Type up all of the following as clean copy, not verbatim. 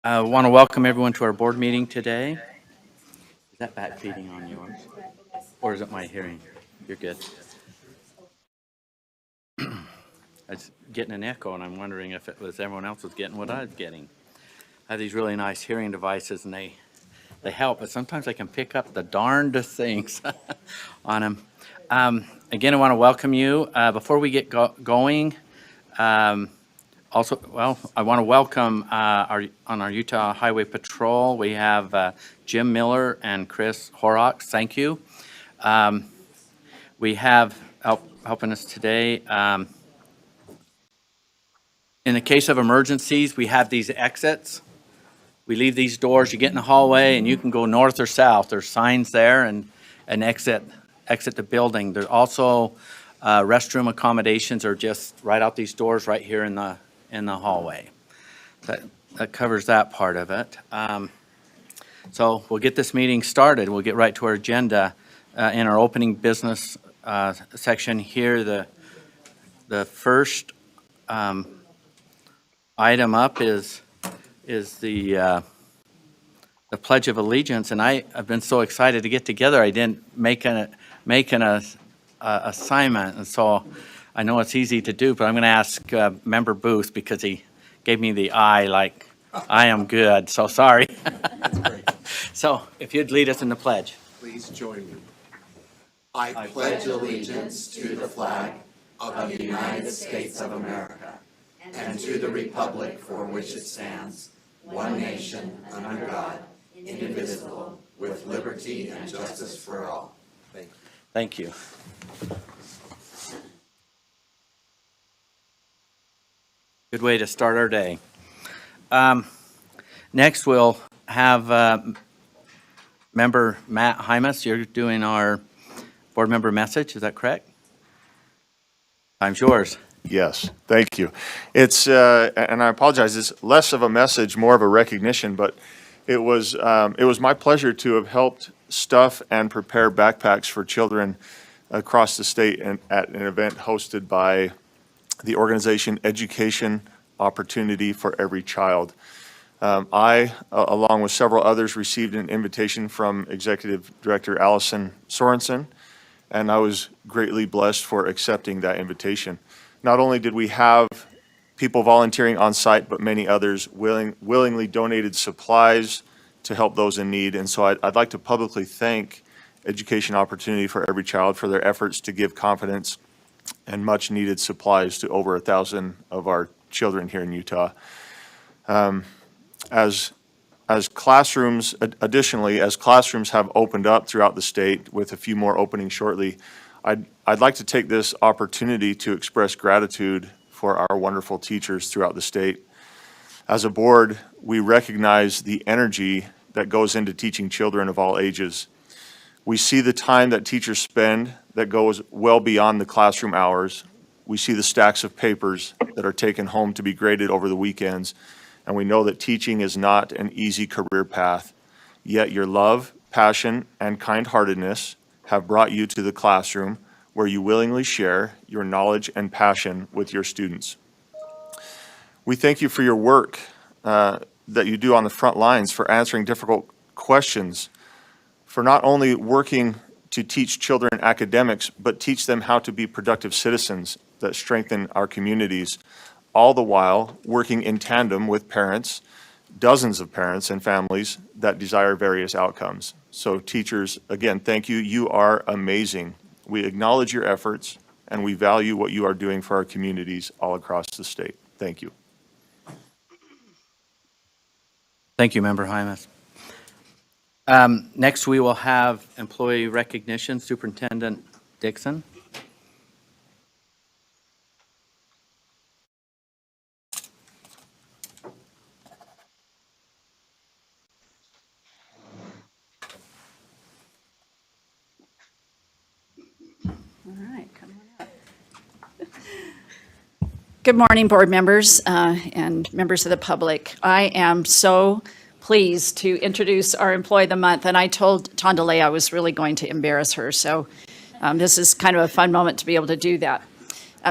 I want to welcome everyone to our board meeting today. Is that bat feeding on yours? Or is it my hearing? You're good. It's getting an echo, and I'm wondering if it was everyone else was getting what I was getting. I have these really nice hearing devices, and they help, but sometimes I can pick up the darndest things on them. Again, I want to welcome you. Before we get going, also, well, I want to welcome on our Utah Highway Patrol, we have Jim Miller and Chris Horrocks. Thank you. We have helping us today. In the case of emergencies, we have these exits. We leave these doors, you get in the hallway, and you can go north or south. There's signs there and exit the building. There's also restroom accommodations are just right out these doors right here in the hallway. That covers that part of it. So we'll get this meeting started. We'll get right to our agenda. In our opening business section here, the first item up is the Pledge of Allegiance, and I've been so excited to get together. I didn't make an assignment, and so I know it's easy to do, but I'm going to ask Member Booth because he gave me the eye like I am good, so sorry. So if you'd lead us in the pledge. Please join me. I pledge allegiance to the flag of the United States of America and to the republic for which it stands, one nation, under God, indivisible, with liberty and justice for all. Thank you. Good way to start our day. Next, we'll have Member Matt Hymas. You're doing our board member message. Is that correct? Time's yours. Yes, thank you. It's, and I apologize, it's less of a message, more of a recognition, but it was my pleasure to have helped stuff and prepare backpacks for children across the state and at an event hosted by the organization Education Opportunity for Every Child. I, along with several others, received an invitation from Executive Director Allison Sorensen, and I was greatly blessed for accepting that invitation. Not only did we have people volunteering on site, but many others willingly donated supplies to help those in need. And so I'd like to publicly thank Education Opportunity for Every Child for their efforts to give confidence and much needed supplies to over 1,000 of our children here in Utah. As classrooms, additionally, as classrooms have opened up throughout the state, with a few more opening shortly, I'd like to take this opportunity to express gratitude for our wonderful teachers throughout the state. As a board, we recognize the energy that goes into teaching children of all ages. We see the time that teachers spend that goes well beyond the classroom hours. We see the stacks of papers that are taken home to be graded over the weekends. And we know that teaching is not an easy career path. Yet your love, passion, and kind-heartedness have brought you to the classroom where you willingly share your knowledge and passion with your students. We thank you for your work that you do on the front lines, for answering difficult questions, for not only working to teach children academics, but teach them how to be productive citizens that strengthen our communities, all the while working in tandem with parents, dozens of parents and families that desire various outcomes. So teachers, again, thank you. You are amazing. We acknowledge your efforts, and we value what you are doing for our communities all across the state. Thank you. Thank you, Member Hymas. Next, we will have employee recognition. Superintendent Dixon. Good morning, board members and members of the public. I am so pleased to introduce our Employee of the Month, and I told Tondalay I was really going to embarrass her, so this is kind of a fun moment to be able to do that.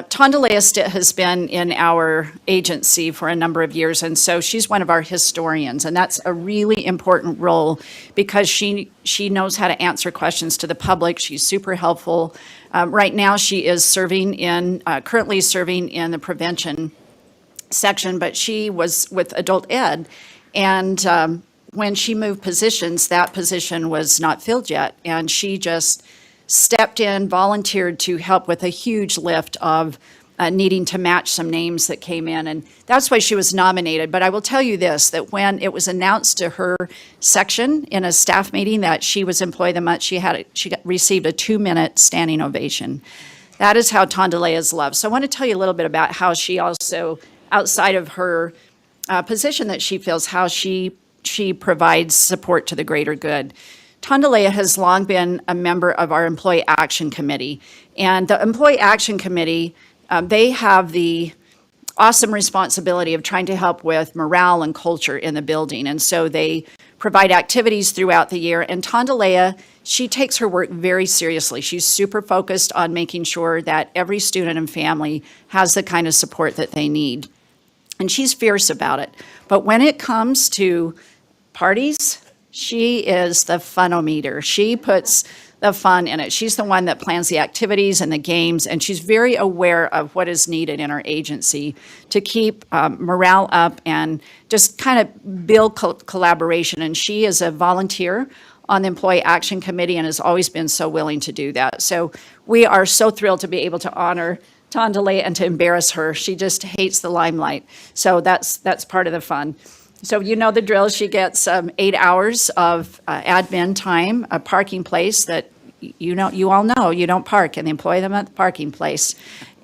Tondalea Stitt has been in our agency for a number of years, and so she's one of our historians, and that's a really important role because she knows how to answer questions to the public. She's super helpful. Right now, she is currently serving in the prevention section, but she was with adult ed, and when she moved positions, that position was not filled yet, and she just stepped in, volunteered to help with a huge lift of needing to match some names that came in, and that's why she was nominated. But I will tell you this, that when it was announced to her section in a staff meeting that she was Employee of the Month, she received a 2-minute standing ovation. That is how Tondalea is loved. So I want to tell you a little bit about how she also, outside of her position that she fills, how she provides support to the greater good. Tondalea has long been a member of our Employee Action Committee. And the Employee Action Committee, they have the awesome responsibility of trying to help with morale and culture in the building. And so they provide activities throughout the year. And Tondalea, she takes her work very seriously. She's super focused on making sure that every student and family has the kind of support that they need. And she's fierce about it. But when it comes to parties, she is the funometer. She puts the fun in it. She's the one that plans the activities and the games, and she's very aware of what is needed in our agency to keep morale up and just kind of build collaboration. And she is a volunteer on the Employee Action Committee and has always been so willing to do that. So we are so thrilled to be able to honor Tondalea and to embarrass her. She just hates the limelight. So that's part of the fun. So you know the drill. She gets 8 hours of admin time, a parking place that you all know you don't park in the Employee of the Month parking place,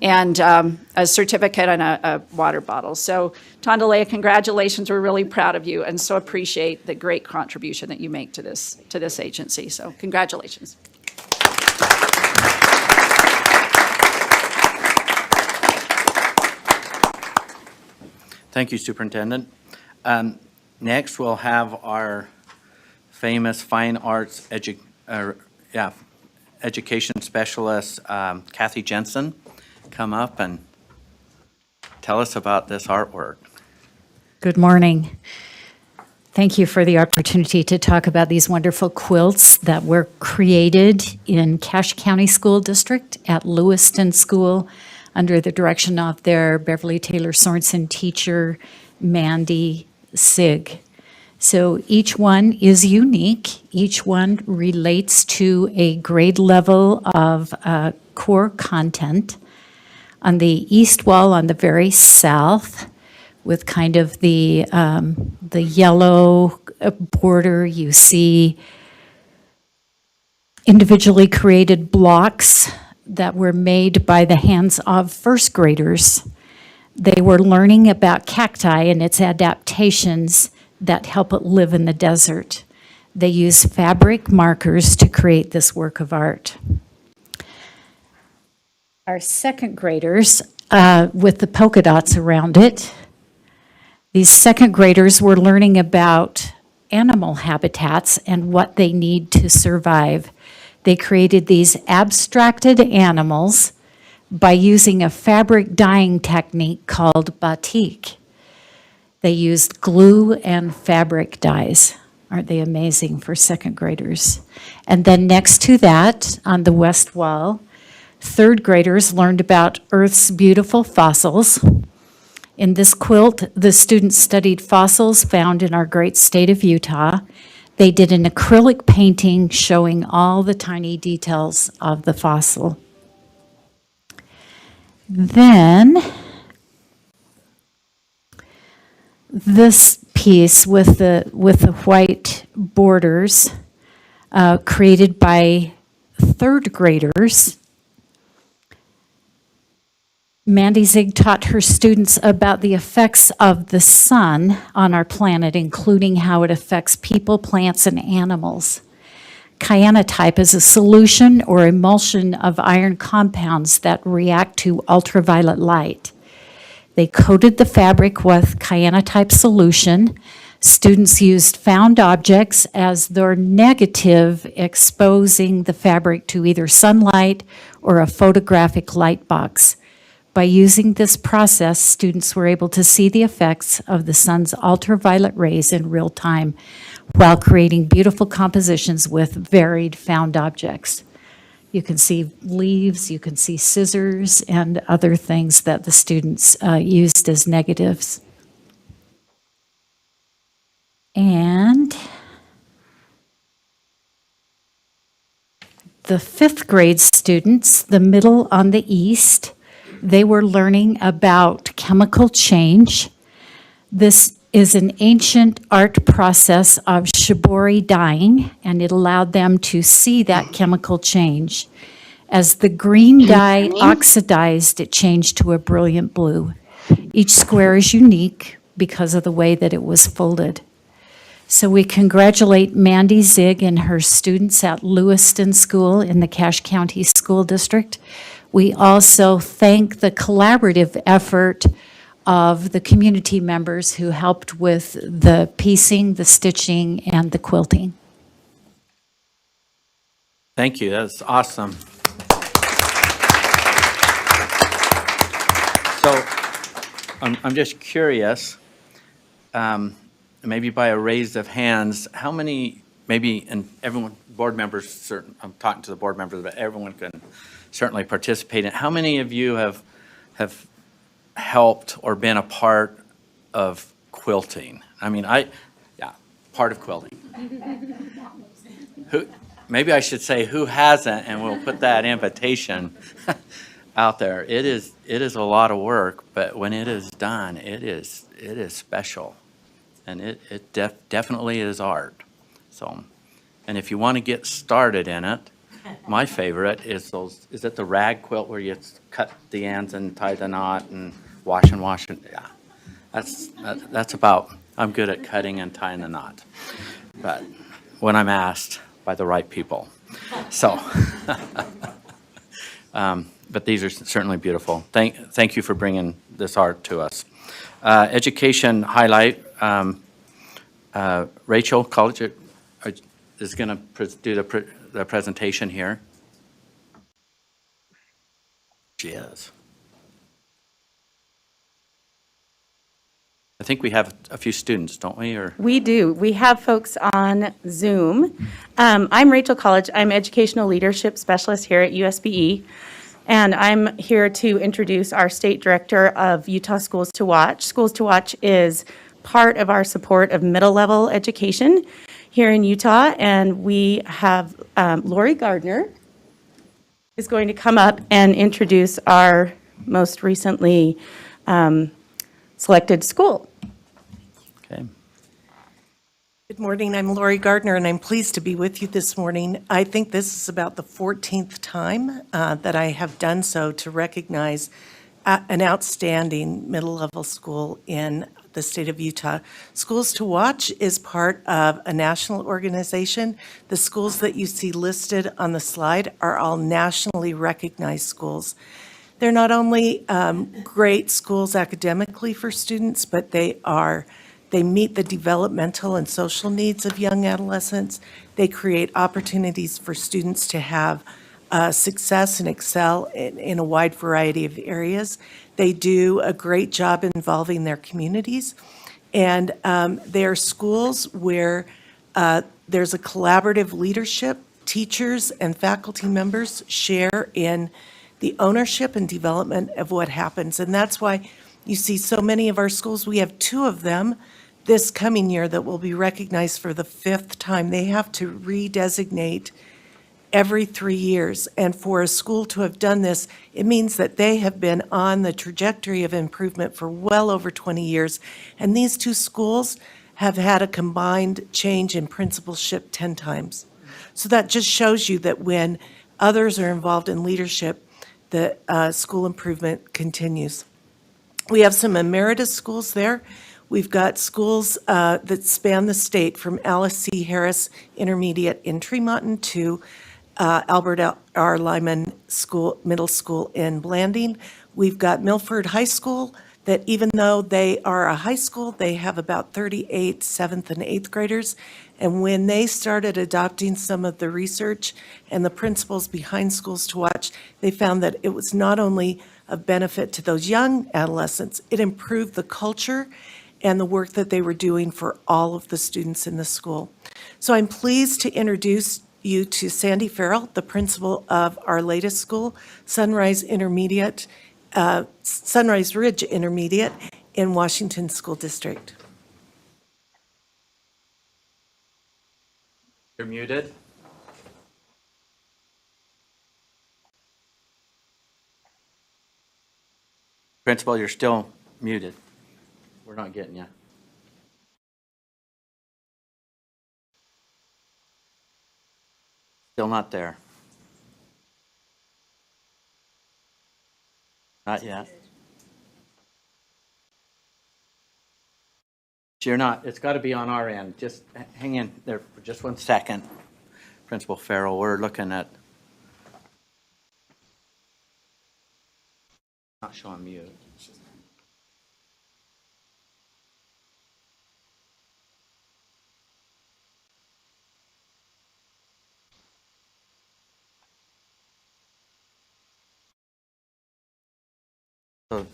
and a certificate and a water bottle. So Tondalea, congratulations. We're really proud of you and so appreciate the great contribution that you make to this agency. So congratulations. Thank you, Superintendent. Next, we'll have our famous fine arts education specialist, Kathy Jensen, come up and tell us about this artwork. Good morning. Thank you for the opportunity to talk about these wonderful quilts that were created in Cache County School District at Lewiston School under the direction of their Beverly Taylor Sorensen teacher, Mandy Sig. So each one is unique. Each one relates to a grade level of core content. On the east wall, on the very south, with kind of the yellow border, you see individually created blocks that were made by the hands of first graders. They were learning about cacti and its adaptations that help it live in the desert. They use fabric markers to create this work of art. Our second graders, with the polka dots around it, these second graders were learning about animal habitats and what they need to survive. They created these abstracted animals by using a fabric dyeing technique called batik. They used glue and fabric dyes. Aren't they amazing for second graders? And then next to that, on the west wall, third graders learned about Earth's beautiful fossils. In this quilt, the students studied fossils found in our great state of Utah. They did an acrylic painting showing all the tiny details of the fossil. Then, this piece with the white borders, created by third graders. Mandy Zig taught her students about the effects of the sun on our planet, including how it affects people, plants, and animals. Cyanotype is a solution or emulsion of iron compounds that react to ultraviolet light. They coated the fabric with cyanotype solution. Students used found objects as their negative, exposing the fabric to either sunlight or a photographic light box. By using this process, students were able to see the effects of the sun's ultraviolet rays in real time while creating beautiful compositions with varied found objects. You can see leaves, you can see scissors, and other things that the students used as negatives. And the fifth grade students, the middle on the east, they were learning about chemical change. This is an ancient art process of shibori dyeing, and it allowed them to see that chemical change. As the green dye oxidized, it changed to a brilliant blue. Each square is unique because of the way that it was folded. So we congratulate Mandy Zig and her students at Lewiston School in the Cache County School District. We also thank the collaborative effort of the community members who helped with the piecing, the stitching, and the quilting. Thank you, that's awesome. So, I'm just curious, maybe by a raise of hands, how many, maybe, and everyone, board members, certain, I'm talking to the board members, but everyone can certainly participate in, how many of you have helped or been a part of quilting? I mean, part of quilting. Who, maybe I should say who hasn't, and we'll put that invitation out there. It is a lot of work, but when it is done, it is special, and it definitely is art. So, and if you want to get started in it, my favorite is is it the rag quilt where you cut the ends and tie the knot and wash and wash and, yeah. That's about, I'm good at cutting and tying the knot, but when I'm asked by the right people. So, but these are certainly beautiful. Thank you for bringing this art to us. Education highlight, Rachel College is going to do the presentation here. She is. I think we have a few students, don't we? Or We do. We have folks on Zoom. I'm Rachel College. I'm Educational Leadership Specialist here at USBE. And I'm here to introduce our State Director of Utah Schools to Watch. Schools to Watch is part of our support of middle-level education here in Utah. And we have Lori Gardner is going to come up and introduce our most recently selected school. okay. Good morning, I'm Lori Gardner, and I'm pleased to be with you this morning. I think this is about the 14th time that I have done so to recognize an outstanding middle-level school in the state of Utah. Schools to Watch is part of a national organization. The schools that you see listed on the slide are all nationally recognized schools. They're not only great schools academically for students, but they meet the developmental and social needs of young adolescents. They create opportunities for students to have success and excel in a wide variety of areas. They do a great job involving their communities. And they are schools where there's a collaborative leadership. Teachers and faculty members share in the ownership and development of what happens. And that's why you see so many of our schools. We have 2 of them this coming year that will be recognized for the 5th time. They have to redesignate every 3 years. And for a school to have done this, it means that they have been on the trajectory of improvement for well over 20 years. And these 2 schools have had a combined change in principalship 10 times. So that just shows you that when others are involved in leadership, the school improvement continues. We have some emeritus schools there. We've got schools that span the state from Alice C. Harris Intermediate in Tremonton to Albert R. Lyman Middle School in Blanding. We've got Milford High School that even though they are a high school, they have about 38 7th and 8th graders. And when they started adopting some of the research and the principles behind Schools to Watch, they found that it was not only of benefit to those young adolescents. It improved the culture and the work that they were doing for all of the students in the school. So I'm pleased to introduce you to Sandy Farrell, the principal of our latest school, Sunrise Ridge Intermediate in Washington School District. You're muted. Principal, you're still muted. We're not getting you. Still not there. Not yet. You're not, it's got to be on our end. Just hang in there for just 1 second. Principal Farrell, we're looking at. Not showing mute. So,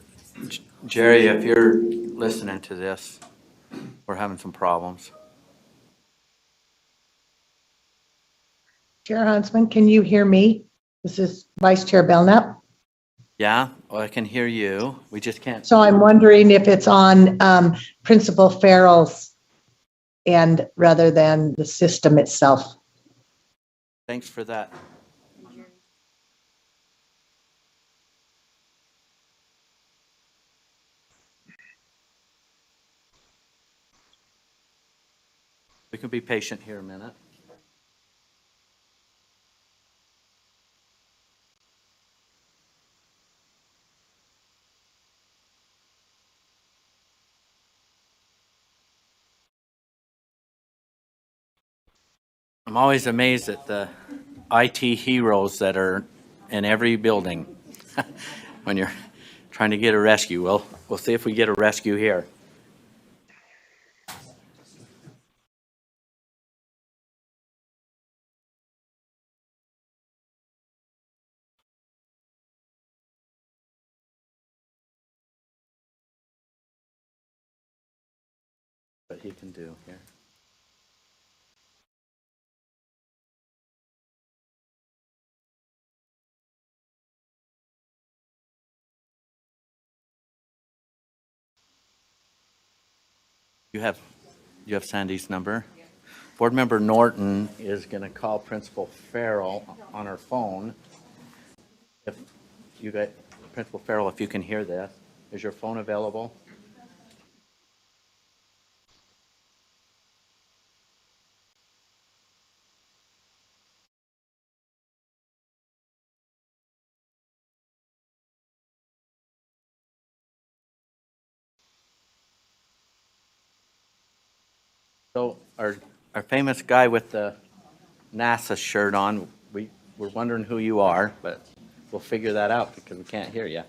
Jerry, if you're listening to this, we're having some problems. Chair Huntsman, can you hear me? This is Vice Chair Belknap. Yeah, well, I can hear you. We just can't. So I'm wondering if it's on Principal Farrell's end rather than the system itself. Thanks for that. We can be patient here a minute. I'm always amazed at the IT heroes that are in every building when you're trying to get a rescue. Well, we'll see if we get a rescue here. What he can do here. You have Sandy's number? Board Member Norton is going to call Principal Farrell on her phone. If you got, Principal Farrell, if you can hear this, is your phone available? So our famous guy with the NASA shirt on, we're wondering who you are, but we'll figure that out because we can't hear you.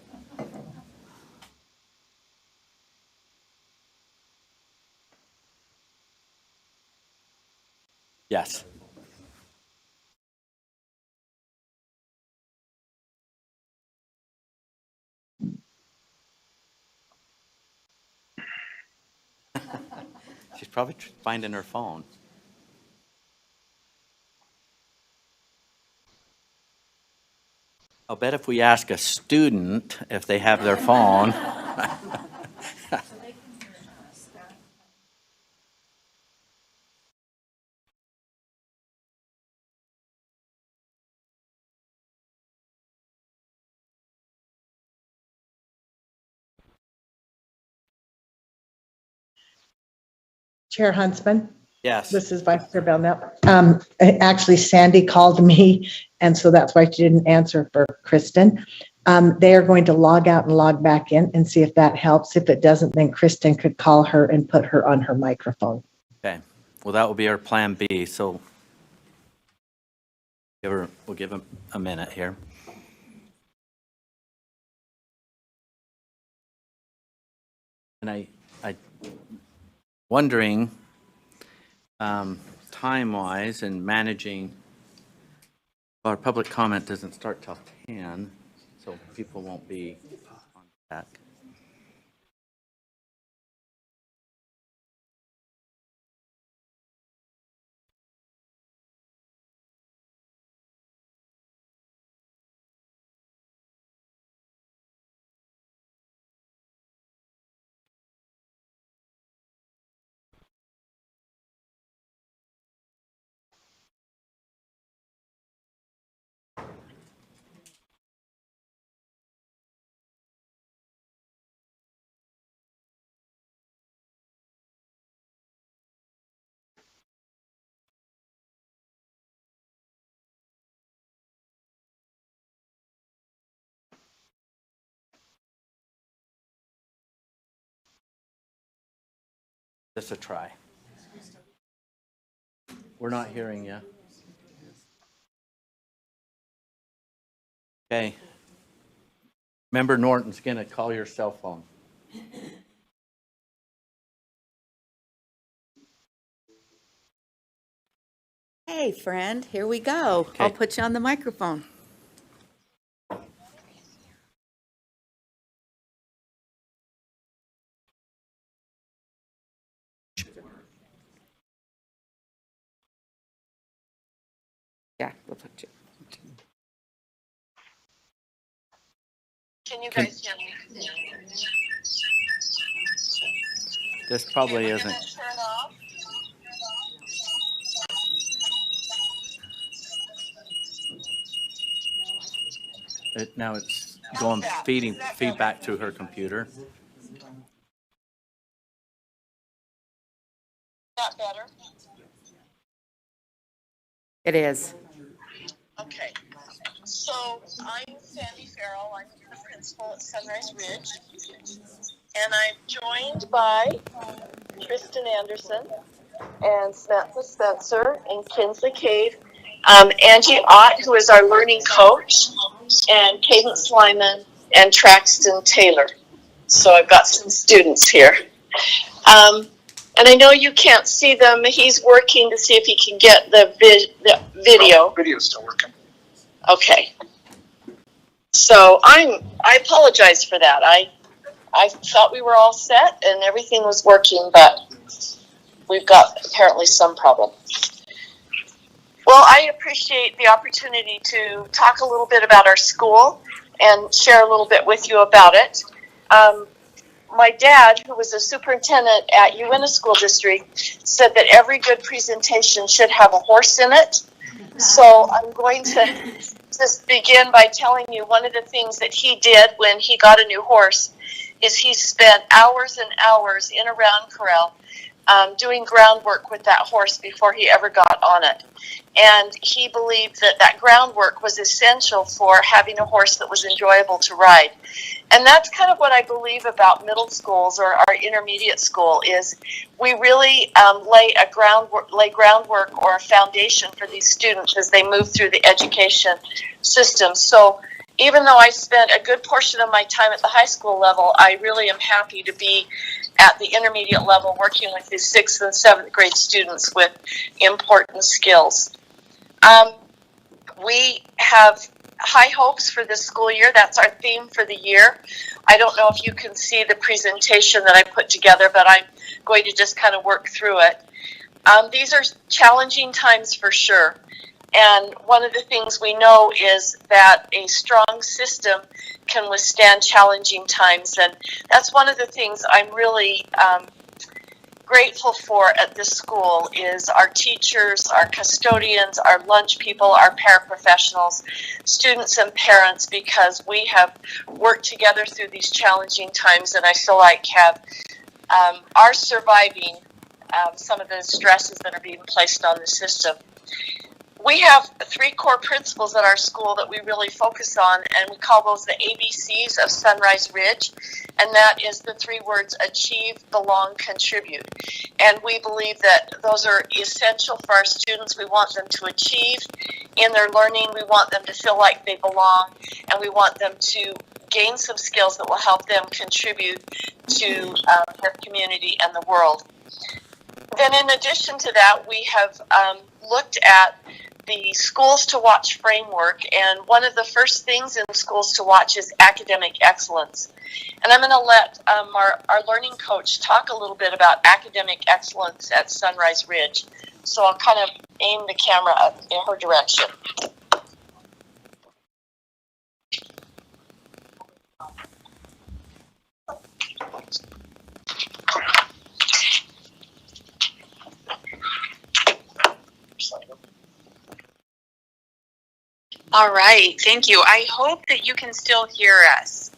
Yes. She's probably finding her phone. I'll bet if we ask a student if they have their phone. Chair Huntsman, Yes. this is Vice Chair Belknap. Actually, Sandy called me, and so that's why she didn't answer for Kristen. They are going to log out and log back in and see if that helps. If it doesn't, then Kristen could call her and put her on her microphone. Okay. Well, that will be our plan B. So we'll give him a minute here. And I wondering, time-wise and managing, our public comment doesn't start till 10. so people won't be on back. Just a try. We're not hearing you. Okay. Member Norton's going to call your cell phone. Hey, friend, here we go. I'll Okay. put you on the microphone. Yeah, we'll put you. Can you guys hear me? This probably We're isn't. gonna turn off. Now it's going feeding feedback to her computer. That better? It is. Okay. So I'm Sandy Farrell. I'm the principal at Sunrise Ridge. And I'm joined by Tristan Anderson and Samantha Spencer and Kinsley Cade, Angie Ott, who is our learning coach, and Cadence Lyman and Traxton Taylor. So I've got some students here. And I know you can't see them. He's working to see if he can get the video. Video's still working. Okay. So I apologize for that. I thought we were all set and everything was working, but we've got apparently some problem. Well, I appreciate the opportunity to talk a little bit about our school and share a little bit with you about it. My dad, who was a superintendent at Uinta School District, said that every good presentation should have a horse in it. So I'm going to just begin by telling you one of the things that he did when he got a new horse is he spent hours and hours in a round corral doing groundwork with that horse before he ever got on it. And he believed that that groundwork was essential for having a horse that was enjoyable to ride. And that's kind of what I believe about middle schools or our intermediate school is we really lay groundwork or a foundation for these students as they move through the education system. So even though I spent a good portion of my time at the high school level, I really am happy to be at the intermediate level working with these 6th and 7th grade students with important skills. We have high hopes for this school year. That's our theme for the year. I don't know if you can see the presentation that I put together, but I'm going to just kind of work through it. These are challenging times for sure. And one of the things we know is that a strong system can withstand challenging times. And that's one of the things I'm really grateful for at this school is our teachers, our custodians, our lunch people, our paraprofessionals, students and parents, because we have worked together through these challenging times and I feel like are surviving some of the stresses that are being placed on the system. We have 3 core principles at our school that we really focus on, and we call those the ABCs of Sunrise Ridge, and that is the 3 words: achieve, belong, contribute. And we believe that those are essential for our students. We want them to achieve in their learning, we want them to feel like they belong, and we want them to gain some skills that will help them contribute to their community and the world. Then in addition to that, we have looked at the Schools to Watch framework, and one of the first things in Schools to Watch is academic excellence. And I'm going to let our learning coach talk a little bit about academic excellence at Sunrise Ridge. So I'll kind of aim the camera up in her direction. All right, thank you. I hope that you can still hear us.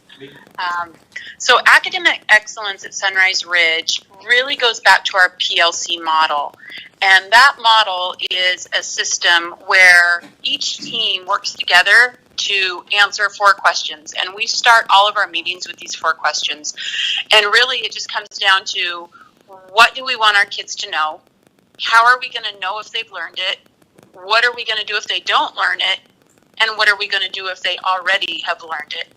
So academic excellence at Sunrise Ridge really goes back to our PLC model. And that model is a system where each team works together to answer 4 questions. And we start all of our meetings with these 4 questions. And really it just comes down to, what do we want our kids to know? How are we going to know if they've learned it? What are we going to do if they don't learn it? And what are we going to do if they already have learned it?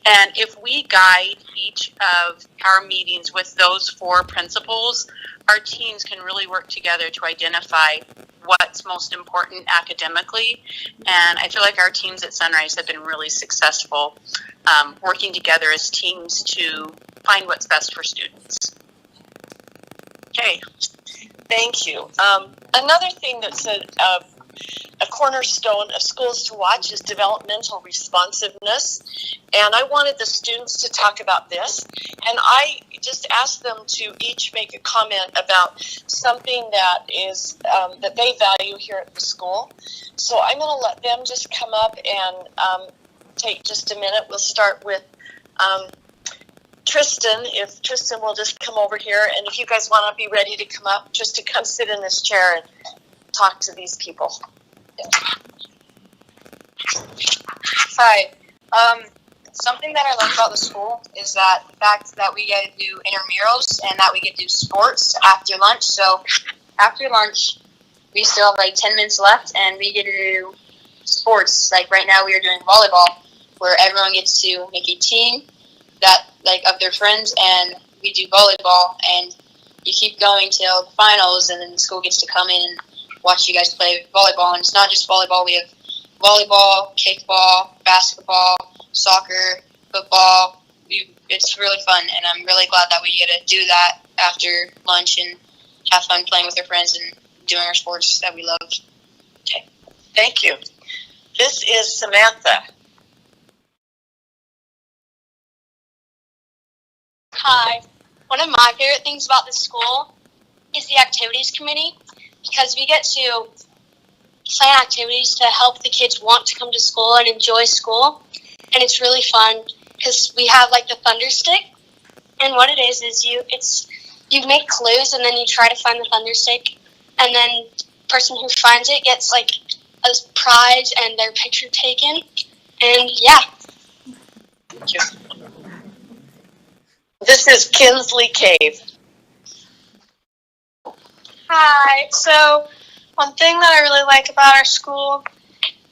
And if we guide each of our meetings with those 4 principles, our teams can really work together to identify what's most important academically. And I feel like our teams at Sunrise have been really successful working together as teams to find what's best for students. Okay, thank you. Another thing that's a cornerstone of Schools to Watch is developmental responsiveness. And I wanted the students to talk about this. And I just asked them to each make a comment about something that is that they value here at the school. So I'm going to let them just come up and take just a minute. We'll start with Tristan, if Tristan will just come over here. And if you guys want to be ready to come up, just to come sit in this chair and talk to these people. Hi. Something that I like about the school is that the fact that we get to do intramurals and that we get to do sports after lunch. So after lunch, we still have like 10 minutes left and we get to do sports. Like right now we are doing volleyball, where everyone gets to make a team that like of their friends, and we do volleyball, and you keep going till the finals, and then the school gets to come in and watch you guys play volleyball. And it's not just volleyball. We have volleyball, kickball, basketball, soccer, football. It's really fun, and I'm really glad that we get to do that after lunch and have fun playing with our friends and doing our sports that we love. Okay, thank you. This is Samantha. Hi. One of my favorite things about this school is the activities committee, because we get to plan activities to help the kids want to come to school and enjoy school. And it's really fun because we have like the thunder stick, and what it is you make clues and then you try to find the thunder stick, and then the person who finds it gets like a prize and their picture taken. And yeah. Thank you. This is Kinsley Cave. Hi. So one thing that I really like about our school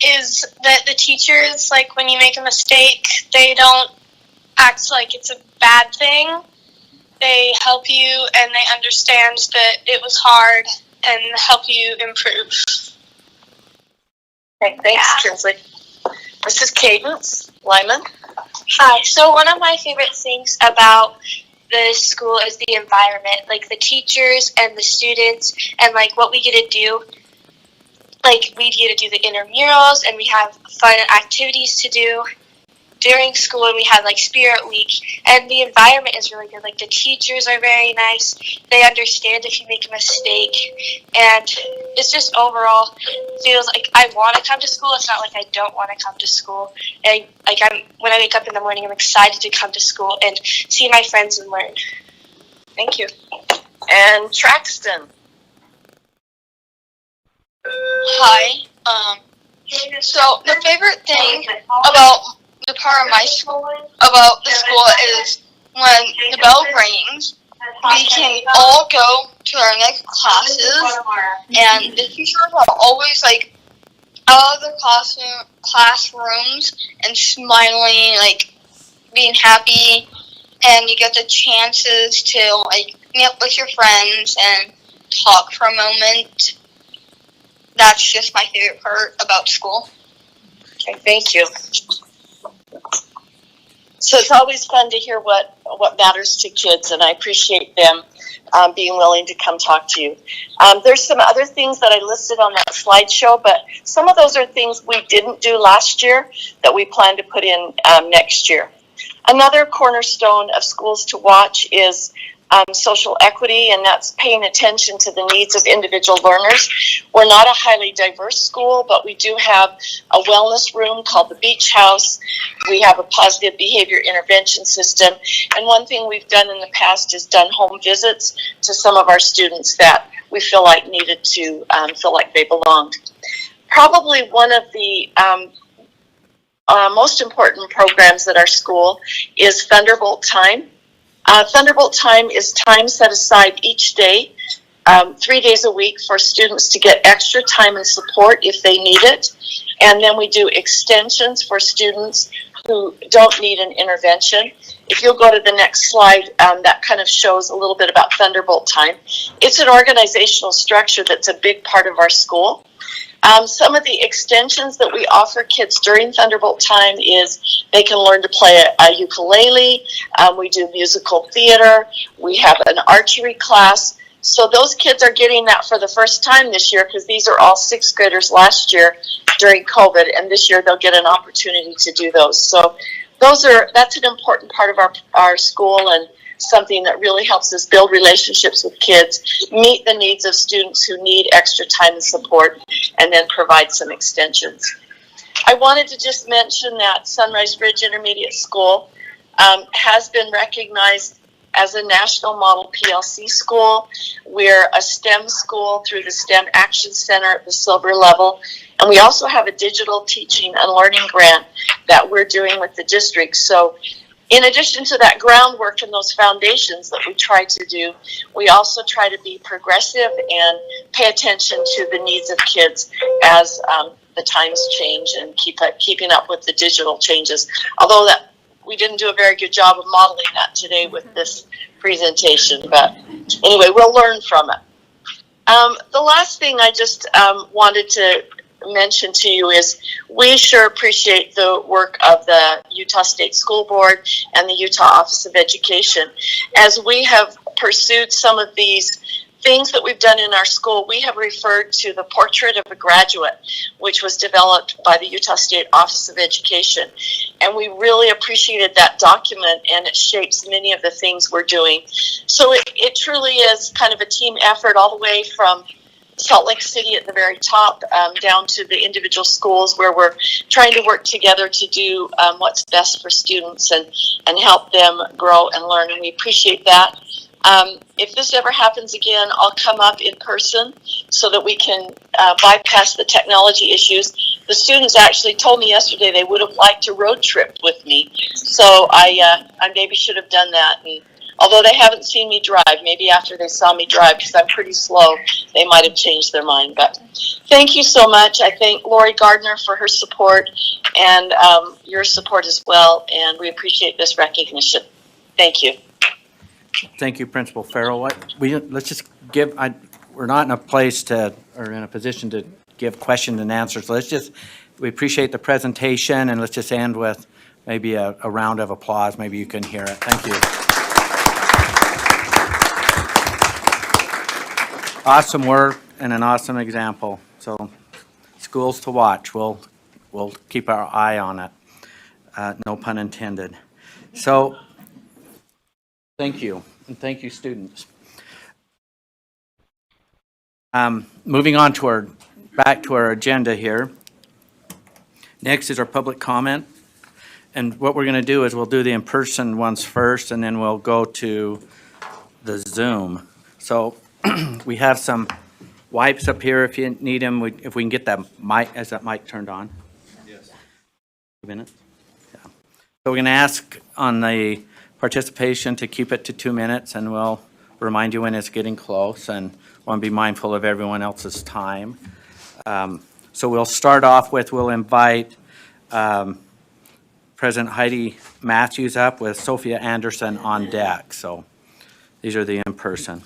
is that the teachers, like when you make a mistake, they don't act like it's a bad thing. They help you and they understand that it was hard and help you improve. Okay, thanks, Kinsley. This is Cadence Lyman. Hi. So one of my favorite things about the school is the environment, like the teachers and the students, and like what we get to do. Like we get to do the intramurals, and we have fun activities to do during school, and we have like Spirit Week, and the environment is really good. Like the teachers are very nice. They understand if you make a mistake, and it's just overall feels like I want to come to school. It's not like I don't want to come to school. And when I wake up in the morning, I'm excited to come to school and see my friends and learn. Thank you. And Traxton. Hi. So the favorite thing about the part of my school, about the school, is when the bell rings, we can all go to our next classes, and the teachers are always like out of the classrooms and smiling, like being happy, and you get the chances to like meet up with your friends and talk for a moment. that's just my favorite part about school. Okay, thank you. So it's always fun to hear what matters to kids, and I appreciate them being willing to come talk to you. There's some other things that I listed on that slideshow, but some of those are things we didn't do last year that we plan to put in next year. Another cornerstone of Schools to Watch is social equity, and that's paying attention to the needs of individual learners. We're not a highly diverse school, but we do have a wellness room called the Beach House. We have a positive behavior intervention system, and one thing we've done in the past is done home visits to some of our students that we feel like needed to feel like they belonged. Probably one of the most important programs at our school is Thunderbolt Time. Thunderbolt Time is time set aside each day, 3 days a week, for students to get extra time and support if they need it. And then we do extensions for students who don't need an intervention. If you'll go to the next slide, that kind of shows a little bit about Thunderbolt Time. It's an organizational structure that's a big part of our school. Some of the extensions that we offer kids during Thunderbolt Time is they can learn to play a ukulele. We do musical theater. We have an archery class. So those kids are getting that for the first time this year, because these are all sixth graders last year during COVID, and this year they'll get an opportunity to do those. So that's an important part of our school, and something that really helps us build relationships with kids, meet the needs of students who need extra time and support, and then provide some extensions. I wanted to just mention that Sunrise Ridge Intermediate School has been recognized as a national model PLC school. We're a STEM school through the STEM Action Center at the silver level. And we also have a digital teaching and learning grant that we're doing with the district. So in addition to that groundwork and those foundations that we try to do, we also try to be progressive and pay attention to the needs of kids as the times change, and keeping up with the digital changes. Although that we didn't do a very good job of modeling that today with this presentation, but anyway, we'll learn from it. The last thing I just wanted to mention to you is we sure appreciate the work of the Utah State School Board and the Utah Office of Education. As we have pursued some of these things that we've done in our school, we have referred to the Portrait of a Graduate, which was developed by the Utah State Office of Education. And we really appreciated that document, and it shapes many of the things we're doing. So it truly is kind of a team effort, all the way from Salt Lake City at the very top down to the individual schools, where we're trying to work together to do what's best for students and help them grow and learn. And we appreciate that. If this ever happens again, I'll come up in person so that we can bypass the technology issues. The students actually told me yesterday they would have liked to road trip with me, so I maybe should have done that. And although they haven't seen me drive, maybe after they saw me drive, because I'm pretty slow, they might have changed their mind. But thank you so much. I thank Lori Gardner for her support, and your support as well, and we appreciate this recognition. Thank you. Thank you, Principal Farrell. Let's just give, we're not in a place to, or in a position to give questions and answers. We appreciate the presentation, and let's just end with maybe a round of applause. Maybe you can hear it. Thank you. Awesome work and an awesome example. So Schools to Watch. We'll keep our eye on it. No pun intended. So thank you, and thank you, students. Moving on to back to our agenda here. Next is our public comment. And what we're going to do is we'll do the in-person ones first, and then we'll go to the Zoom. So we have some wipes up here if you need them. If we can get that mic, is that mic turned on? Yes. 2 minutes? Yeah. So we're going to ask on the participation to keep it to 2 minutes, and we'll remind you when it's getting close, and want to be mindful of everyone else's time. So we'll start off with, we'll invite President Heidi Matthews up with Sophia Anderson on deck. So these are the in-person.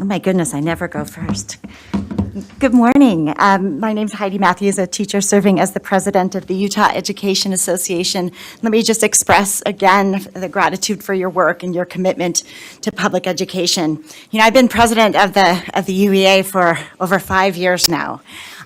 Oh my goodness, I never go first. Good morning. My name's Heidi Matthews, a teacher serving as the president of the Utah Education Association. Let me just express again the gratitude for your work and your commitment to public education. You know, I've been president of the UEA for over 5 years now.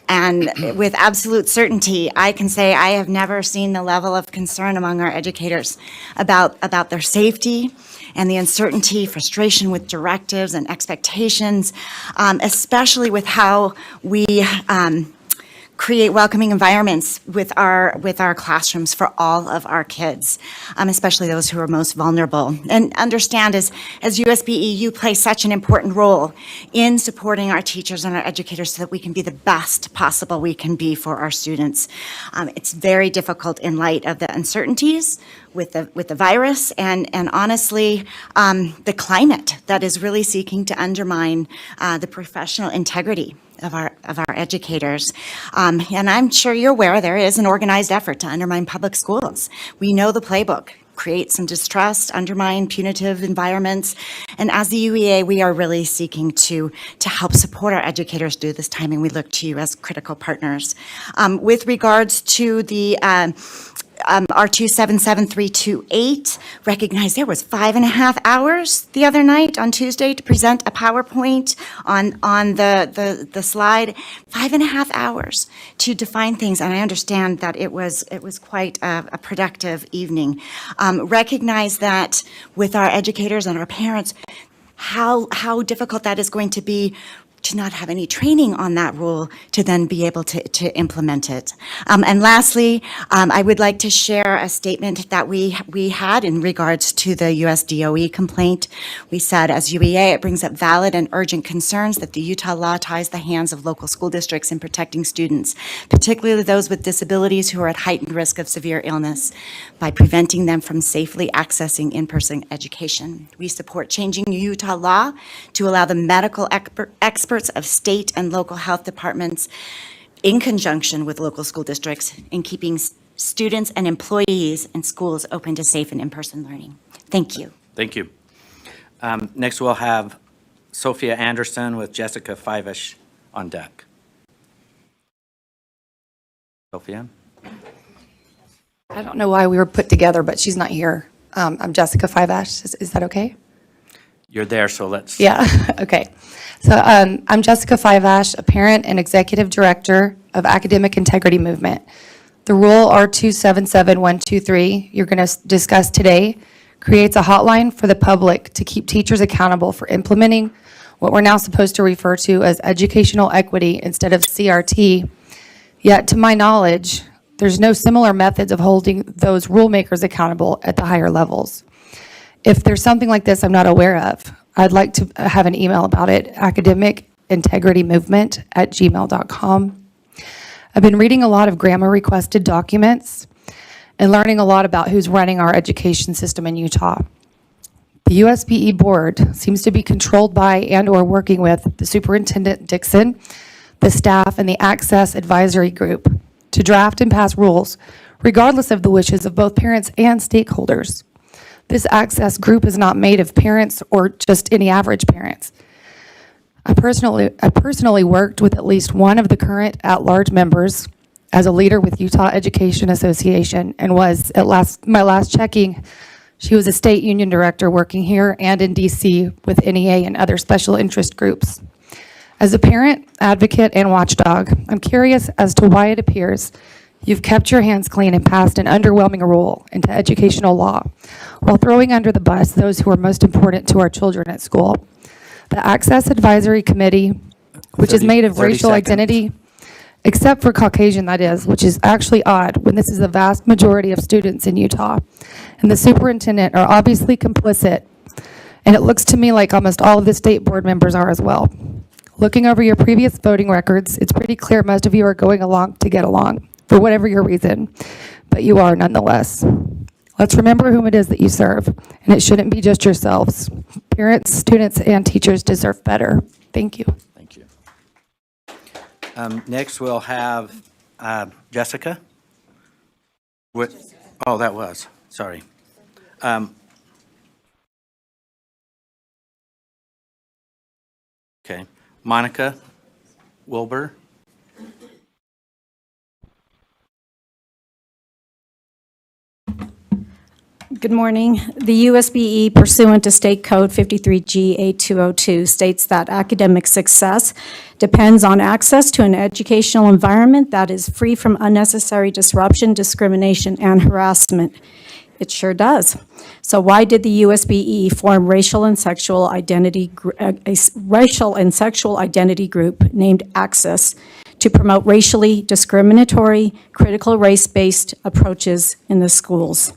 And with absolute certainty, I can say I have never seen the level of concern among our educators about their safety and the uncertainty, frustration with directives and expectations, especially with how we create welcoming environments with our classrooms for all of our kids, especially those who are most vulnerable. And understand, as USBE, you play such an important role in supporting our teachers and our educators so that we can be the best possible we can be for our students. It's very difficult in light of the uncertainties with the virus and honestly, the climate that is really seeking to undermine the professional integrity of our educators. And I'm sure you're aware there is an organized effort to undermine public schools. We know the playbook: create some distrust, undermine punitive environments. And as the UEA, we are really seeking to help support our educators through this time, and we look to you as critical partners. With regards to the R277328, recognize there was 5.5 hours the other night on Tuesday to present a PowerPoint on the slide. 5.5 hours to define things, and I understand that it was quite a productive evening. Recognize that with our educators and our parents, how difficult that is going to be to not have any training on that rule to then be able to implement it. And lastly, I would like to share a statement that we had in regards to the US DOE complaint. We said, as UEA, it brings up valid and urgent concerns that the Utah law ties the hands of local school districts in protecting students, particularly those with disabilities who are at heightened risk of severe illness, by preventing them from safely accessing in-person education. We support changing Utah law to allow the medical experts of state and local health departments in conjunction with local school districts in keeping students and employees in schools open to safe and in-person learning. Thank you. Thank you. Next, we'll have Sophia Anderson with Jessica Fivish on deck. Sophia? I don't know why we were put together, but she's not here. I'm Jessica Fivash. Is that okay? You're there, so let's. Yeah, okay. So I'm Jessica Fivash, a parent and executive director of Academic Integrity Movement. The rule R277123 you're going to discuss today creates a hotline for the public to keep teachers accountable for implementing what we're now supposed to refer to as educational equity instead of CRT. Yet, to my knowledge, there's no similar methods of holding those rule makers accountable at the higher levels. If there's something like this I'm not aware of, I'd like to have an email about it, academicintegritymovement@gmail.com. I've been reading a lot of grammar requested documents and learning a lot about who's running our education system in Utah. The USBE board seems to be controlled by and/or working with the Superintendent Dixon, the staff, and the Access Advisory Group to draft and pass rules, regardless of the wishes of both parents and stakeholders. This access group is not made of parents or just any average parents. I personally worked with at least one of the current at-large members as a leader with Utah Education Association and was, at my last checking, she was a state union director working here and in DC with NEA and other special interest groups. As a parent, advocate, and watchdog, I'm curious as to why it appears you've kept your hands clean and passed an underwhelming rule into educational law while throwing under the bus those who are most important to our children at school. The Access Advisory Committee, which is made of 30 racial seconds. identity, except for Caucasian, that is, which is actually odd when this is the vast majority of students in Utah, and the superintendent are obviously complicit, and it looks to me like almost all of the state board members are as well. Looking over your previous voting records, it's pretty clear most of you are going along to get along, for whatever your reason, but you are nonetheless. Let's remember whom it is that you serve, and it shouldn't be just yourselves. Parents, students, and teachers deserve better. Thank you. Thank you. Next, we'll have Jessica. Oh, that was, sorry. Okay. Monica Wilbur. Good morning. The USBE pursuant to State Code 53G8202 states that academic success depends on access to an educational environment that is free from unnecessary disruption, discrimination, and harassment. It sure does. So why did the USBE form a racial and sexual identity group named Access to promote racially discriminatory, critical race-based approaches in the schools?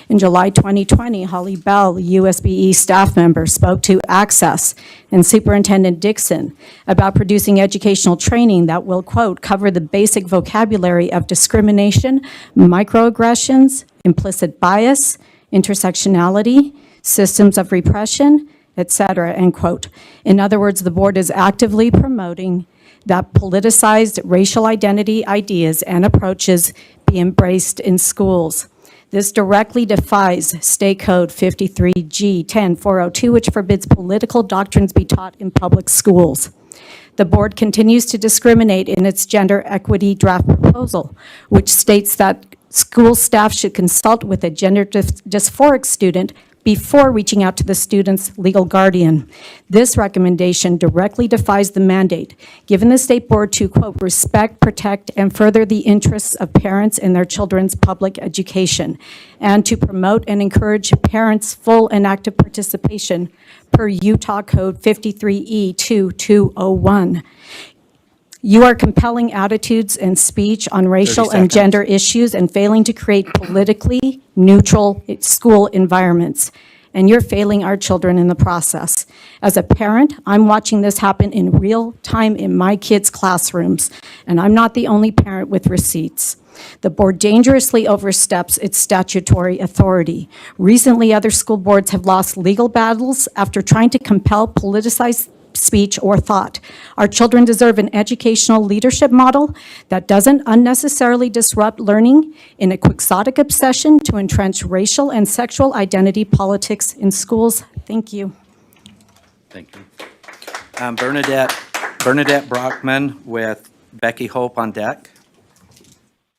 In July 2020, Holly Bell, USBE staff member, spoke to Access and Superintendent Dixon about producing educational training that will, quote, cover the basic vocabulary of discrimination, microaggressions, implicit bias, intersectionality, systems of repression, etc., end quote. In other words, the board is actively promoting that politicized racial identity ideas and approaches be embraced in schools. This directly defies State Code 53G10402, which forbids political doctrines be taught in public schools. The board continues to discriminate in its gender equity draft proposal, which states that school staff should consult with a gender dysphoric student before reaching out to the student's legal guardian. This recommendation directly defies the mandate given the state board to, quote, respect, protect, and further the interests of parents in their children's public education, and to promote and encourage parents' full and active participation per Utah Code 53E2201. You are compelling attitudes and speech on racial 30 and seconds. gender issues and failing to create politically neutral school environments. And you're failing our children in the process. As a parent, I'm watching this happen in real time in my kids' classrooms, and I'm not the only parent with receipts. The board dangerously oversteps its statutory authority. Recently, other school boards have lost legal battles after trying to compel politicized speech or thought. Our children deserve an educational leadership model that doesn't unnecessarily disrupt learning in a quixotic obsession to entrench racial and sexual identity politics in schools. Thank you. Thank you. Bernadette Brockman with Becky Hope on deck.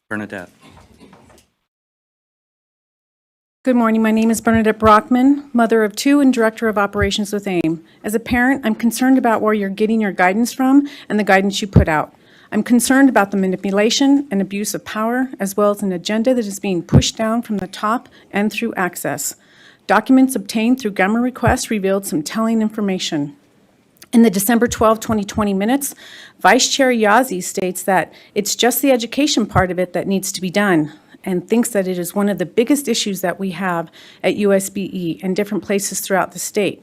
Bernadette. Good morning. My name is Bernadette Brockman, mother of two and director of operations with AIM. As a parent, I'm concerned about where you're getting your guidance from and the guidance you put out. I'm concerned about the manipulation and abuse of power, as well as an agenda that is being pushed down from the top and through Access. Documents obtained through Gamma requests revealed some telling information. In the December 12, 2020 minutes, Vice Chair Yazzie states that it's just the education part of it that needs to be done, and thinks that it is one of the biggest issues that we have at USBE and different places throughout the state.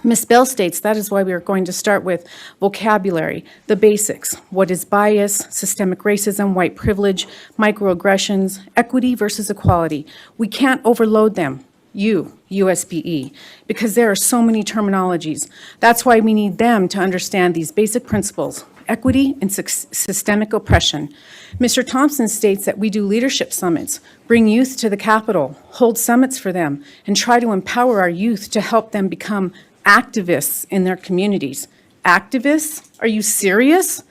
Ms. Bell states that is why we are going to start with vocabulary, the basics. What is bias, systemic racism, white privilege, microaggressions, equity versus equality. We can't overload them, USBE, because there are so many terminologies. That's why we need them to understand these basic principles, equity and systemic oppression. Mr. Thompson states that we do leadership summits, bring youth to the Capitol, hold summits for them, and try to empower our youth to help them become activists in their communities. Activists? Are you serious?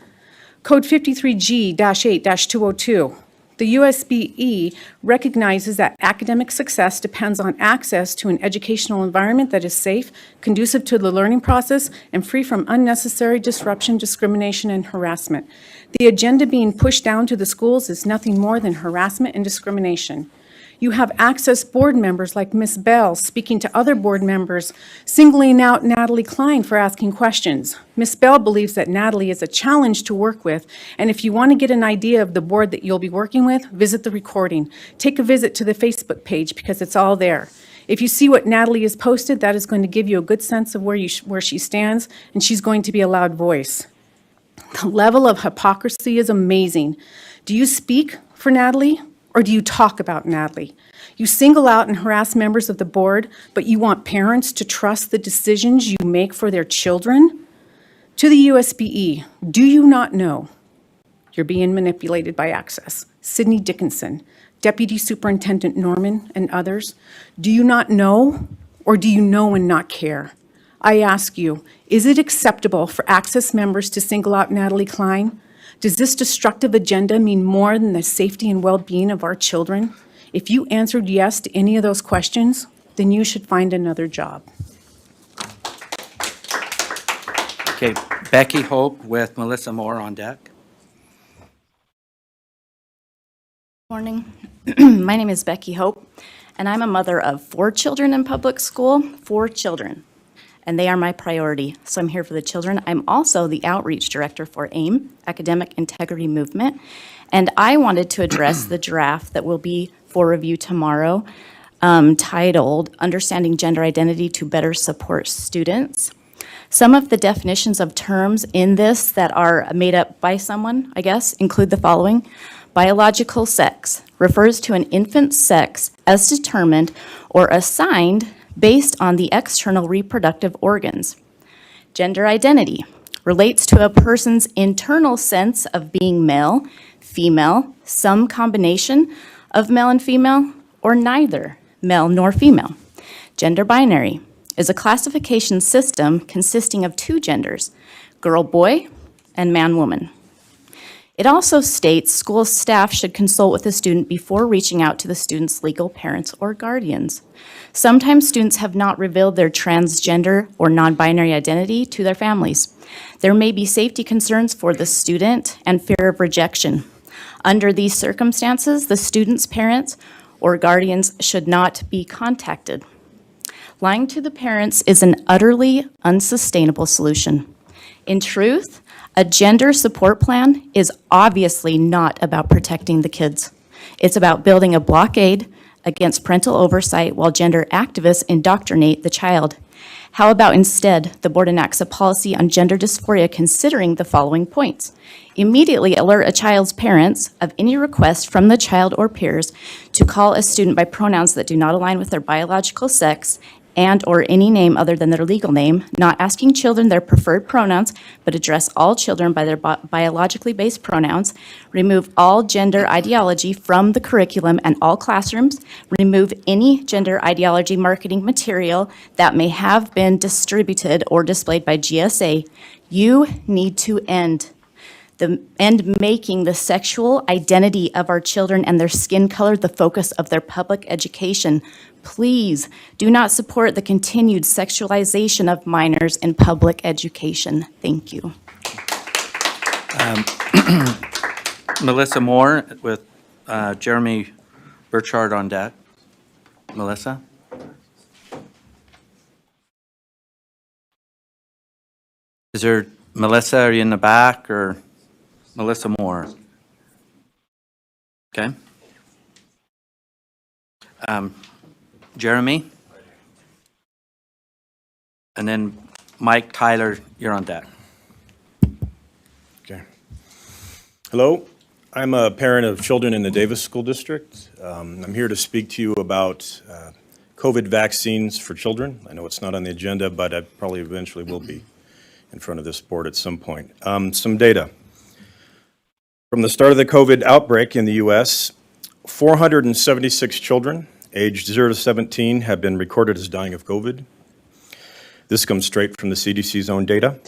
Code 53G-8-202. The USBE recognizes that academic success depends on access to an educational environment that is safe, conducive to the learning process, and free from unnecessary disruption, discrimination, and harassment. The agenda being pushed down to the schools is nothing more than harassment and discrimination. You have Access board members like Ms. Bell speaking to other board members, singling out Natalie Klein for asking questions. Ms. Bell believes that Natalie is a challenge to work with, and if you want to get an idea of the board that you'll be working with, visit the recording. Take a visit to the Facebook page because it's all there. If you see what Natalie has posted, that is going to give you a good sense of where she stands, and she's going to be a loud voice. The level of hypocrisy is amazing. Do you speak for Natalie? Or do you talk about Natalie? You single out and harass members of the board, but you want parents to trust the decisions you make for their children? To the USBE, do you not know you're being manipulated by Access? Sydney Dickinson, Deputy Superintendent Norman, and others, do you not know, or do you know and not care? I ask you, is it acceptable for Access members to single out Natalie Klein? Does this destructive agenda mean more than the safety and well-being of our children? If you answered yes to any of those questions, then you should find another job. Okay, Becky Hope with Melissa Moore on deck. Morning. My name is Becky Hope, and I'm a mother of 4 children in public school, 4 children, and they are my priority. So I'm here for the children. I'm also the outreach director for AIM, Academic Integrity Movement, and I wanted to address the draft that will be for review tomorrow, titled Understanding Gender Identity to Better Support Students. Some of the definitions of terms in this that are made up by someone, I guess, include the following. Biological sex refers to an infant's sex as determined or assigned based on the external reproductive organs. Gender identity relates to a person's internal sense of being male, female, some combination of male and female, or neither male nor female. Gender binary is a classification system consisting of 2 genders, girl-boy and man-woman. It also states school staff should consult with the student before reaching out to the student's legal parents or guardians. Sometimes students have not revealed their transgender or non-binary identity to their families. There may be safety concerns for the student and fear of rejection. Under these circumstances, the student's parents or guardians should not be contacted. Lying to the parents is an utterly unsustainable solution. In truth, a gender support plan is obviously not about protecting the kids. It's about building a blockade against parental oversight while gender activists indoctrinate the child. How about instead the board enacts a policy on gender dysphoria considering the following points? Immediately alert a child's parents of any request from the child or peers to call a student by pronouns that do not align with their biological sex and or any name other than their legal name, not asking children their preferred pronouns, but address all children by their biologically based pronouns, remove all gender ideology from the curriculum and all classrooms, remove any gender ideology marketing material that may have been distributed or displayed by GSA. You need to end making the sexual identity of our children and their skin color the focus of their public education. Please do not support the continued sexualization of minors in public education. Thank you. Melissa Moore with Jeremy Burchard on deck. Melissa? Is there, Melissa, are you in the back, or Melissa Moore? Okay. Jeremy? And then Mike Tyler, you're on deck. Okay. Hello, I'm a parent of children in the Davis School District. I'm here to speak to you about COVID vaccines for children. I know it's not on the agenda, but I probably eventually will be in front of this board at some point. Some data. From the start of the COVID outbreak in the U.S., 476 children aged 0 to 17 have been recorded as dying of COVID. This comes straight from the CDC's own data.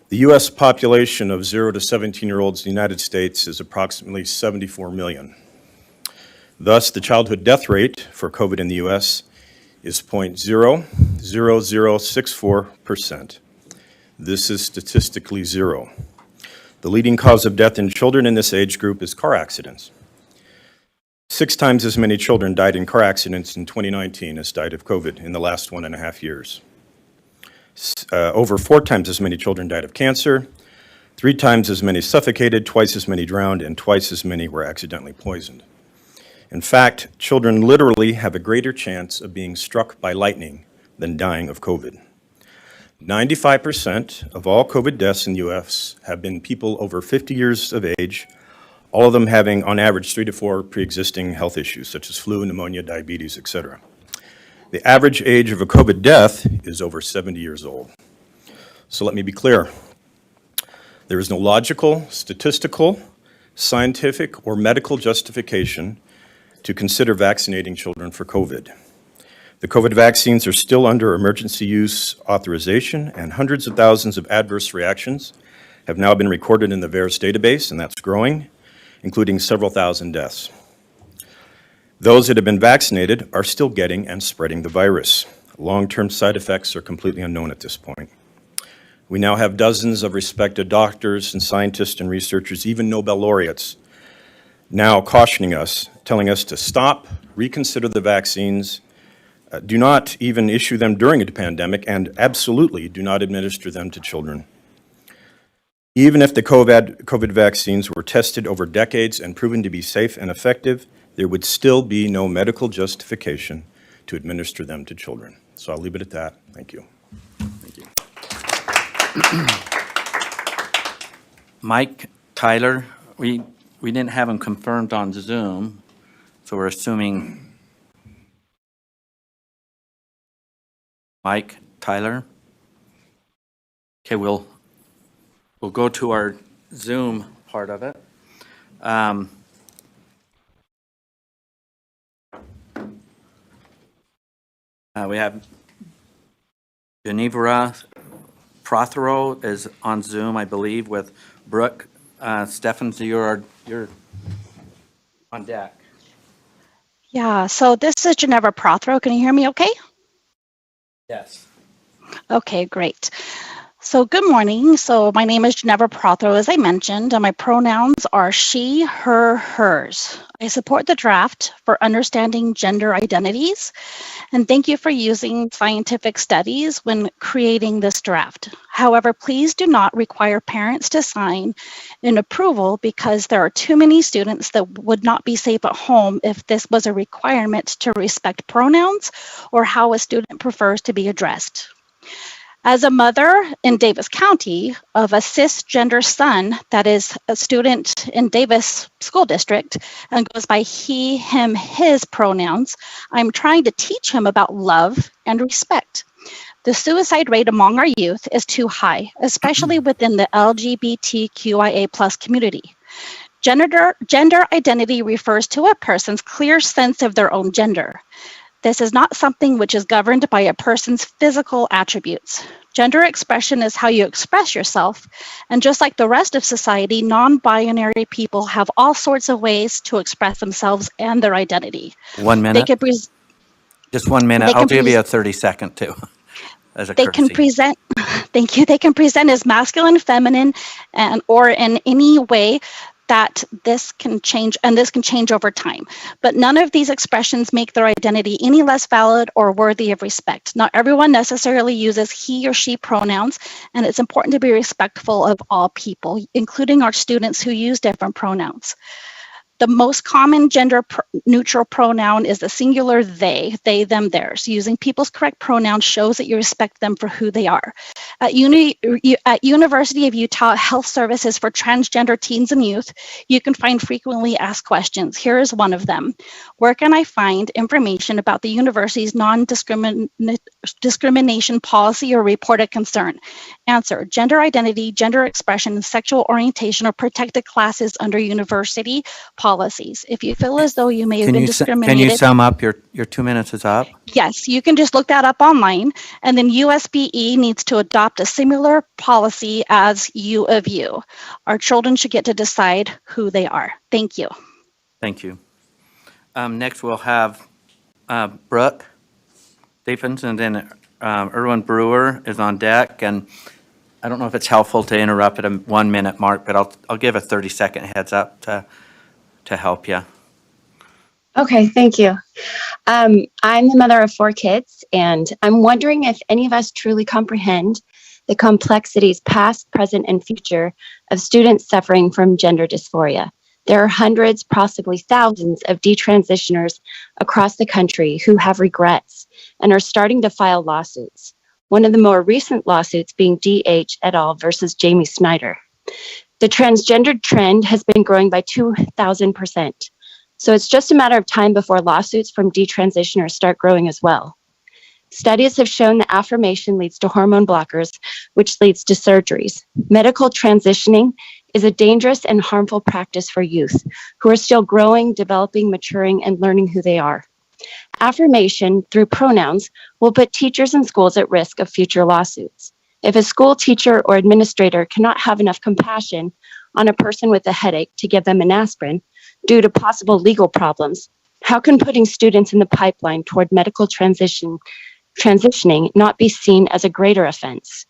The U.S. population of 0 to 17-year-olds in the United States is approximately 74 million. Thus, the childhood death rate for COVID in the U.S. is 0.00064%. This is statistically zero. The leading cause of death in children in this age group is car accidents. 6 times as many children died in car accidents in 2019 as died of COVID in the last 1.5 years. Over 4 times as many children died of cancer, 3 times as many suffocated, twice as many drowned, and twice as many were accidentally poisoned. In fact, children literally have a greater chance of being struck by lightning than dying of COVID. 95% of all COVID deaths in the U.S. have been people over 50 years of age, all of them having, on average, 3 to 4 pre-existing health issues, such as flu, pneumonia, diabetes, etc. The average age of a COVID death is over 70 years old. So let me be clear. There is no logical, statistical, scientific, or medical justification to consider vaccinating children for COVID. The COVID vaccines are still under emergency use authorization, and hundreds of thousands of adverse reactions have now been recorded in the VAERS database, and that's growing, including several thousand deaths. Those that have been vaccinated are still getting and spreading the virus. Long-term side effects are completely unknown at this point. We now have dozens of respected doctors and scientists and researchers, even Nobel laureates, now cautioning us, telling us to stop, reconsider the vaccines, do not even issue them during a pandemic, and absolutely do not administer them to children. Even if the COVID vaccines were tested over decades and proven to be safe and effective, there would still be no medical justification to administer them to children. So I'll leave it at that. Thank you. Thank you. Mike Tyler, we didn't have him confirmed on Zoom, so we're assuming Mike Tyler. Okay, we'll go to our Zoom part of it. We have Genevra Prothero is on Zoom, I believe, with Brooke Steffens. You're on deck. Yeah, so this is Genevra Prothero. Can you hear me okay? Yes. Okay, great. So good morning. So my name is Genevra Prothero, as I mentioned, and my pronouns are she, her, hers. I support the draft for understanding gender identities, and thank you for using scientific studies when creating this draft. However, please do not require parents to sign an approval because there are too many students that would not be safe at home if this was a requirement to respect pronouns or how a student prefers to be addressed. As a mother in Davis County of a cisgender son that is a student in Davis School District and goes by he, him, his pronouns, I'm trying to teach him about love and respect. The suicide rate among our youth is too high, especially within the LGBTQIA+ community. Gender identity refers to a person's clear sense of their own gender. This is not something which is governed by a person's physical attributes. Gender expression is how you express yourself, and just like the rest of society, non-binary people have all sorts of ways to express themselves and their identity. 1 minute. Just 1 minute. I'll give you a 30-second too, as a They courtesy. can present, thank you, they can present as masculine, feminine, and or in any way that this can change, and this can change over time. But none of these expressions make their identity any less valid or worthy of respect. Not everyone necessarily uses he or she pronouns, and it's important to be respectful of all people, including our students who use different pronouns. The most common gender-neutral pronoun is the singular they, them, theirs. Using people's correct pronouns shows that you respect them for who they are. At University of Utah Health Services for Transgender Teens and Youth, you can find frequently asked questions. Here is one of them. Where can I find information about the university's non-discrimination policy or report a concern? Answer, gender identity, gender expression, sexual orientation are protected classes under university policies. If you feel as though you may have been discriminated. Can you sum up? Your 2 minutes is up. Yes, you can just look that up online, and then USBE needs to adopt a similar policy as U of U. Our children should get to decide who they are. Thank you. Thank you. Next, we'll have Brooke Stephens, and then Erwin Brewer is on deck. And I don't know if it's helpful to interrupt at a 1 minute mark, but I'll give a 30-second heads up to help you. Okay, thank you. I'm the mother of 4 kids, and I'm wondering if any of us truly comprehend the complexities past, present, and future of students suffering from gender dysphoria. There are hundreds, possibly thousands of detransitioners across the country who have regrets and are starting to file lawsuits. One of the more recent lawsuits being DH et al. Versus Jamie Snyder. The transgendered trend has been growing by 2,000%. So it's just a matter of time before lawsuits from detransitioners start growing as well. Studies have shown that affirmation leads to hormone blockers, which leads to surgeries. Medical transitioning is a dangerous and harmful practice for youth who are still growing, developing, maturing, and learning who they are. Affirmation through pronouns will put teachers and schools at risk of future lawsuits. If a school teacher or administrator cannot have enough compassion on a person with a headache to give them an aspirin due to possible legal problems, how can putting students in the pipeline toward medical transitioning not be seen as a greater offense?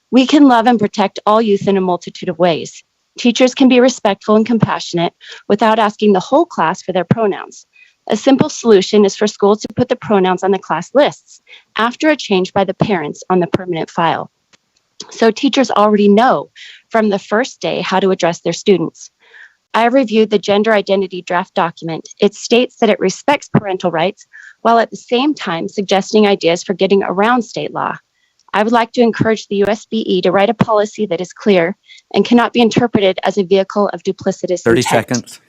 We can love and protect all youth in a multitude of ways. Teachers can be respectful and compassionate without asking the whole class for their pronouns. A simple solution is for schools to put the pronouns on the class lists after a change by the parents on the permanent file. So teachers already know from the first day how to address their students. I have reviewed the gender identity draft document. It states that it respects parental rights while at the same time suggesting ideas for getting around state law. I would like to encourage the USBE to write a policy that is clear and cannot be interpreted as a vehicle of duplicitous 30 intent. seconds.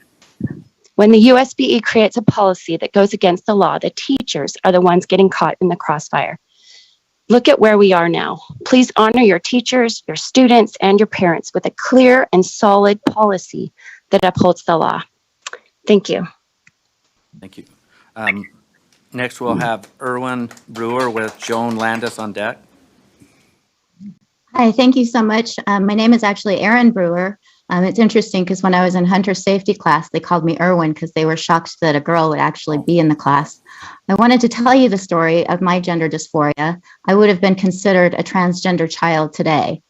When the USBE creates a policy that goes against the law, the teachers are the ones getting caught in the crossfire. Look at where we are now. Please honor your teachers, your students, and your parents with a clear and solid policy that upholds the law. Thank you. Thank you. Next, we'll have Erwin Brewer with Joan Landis on deck. Hi, thank you so much. My name is actually Erin Brewer. It's interesting because when I was in hunter safety class, they called me Erwin because they were shocked that a girl would actually be in the class. I wanted to tell you the story of my gender dysphoria. I would have been considered a transgender child today.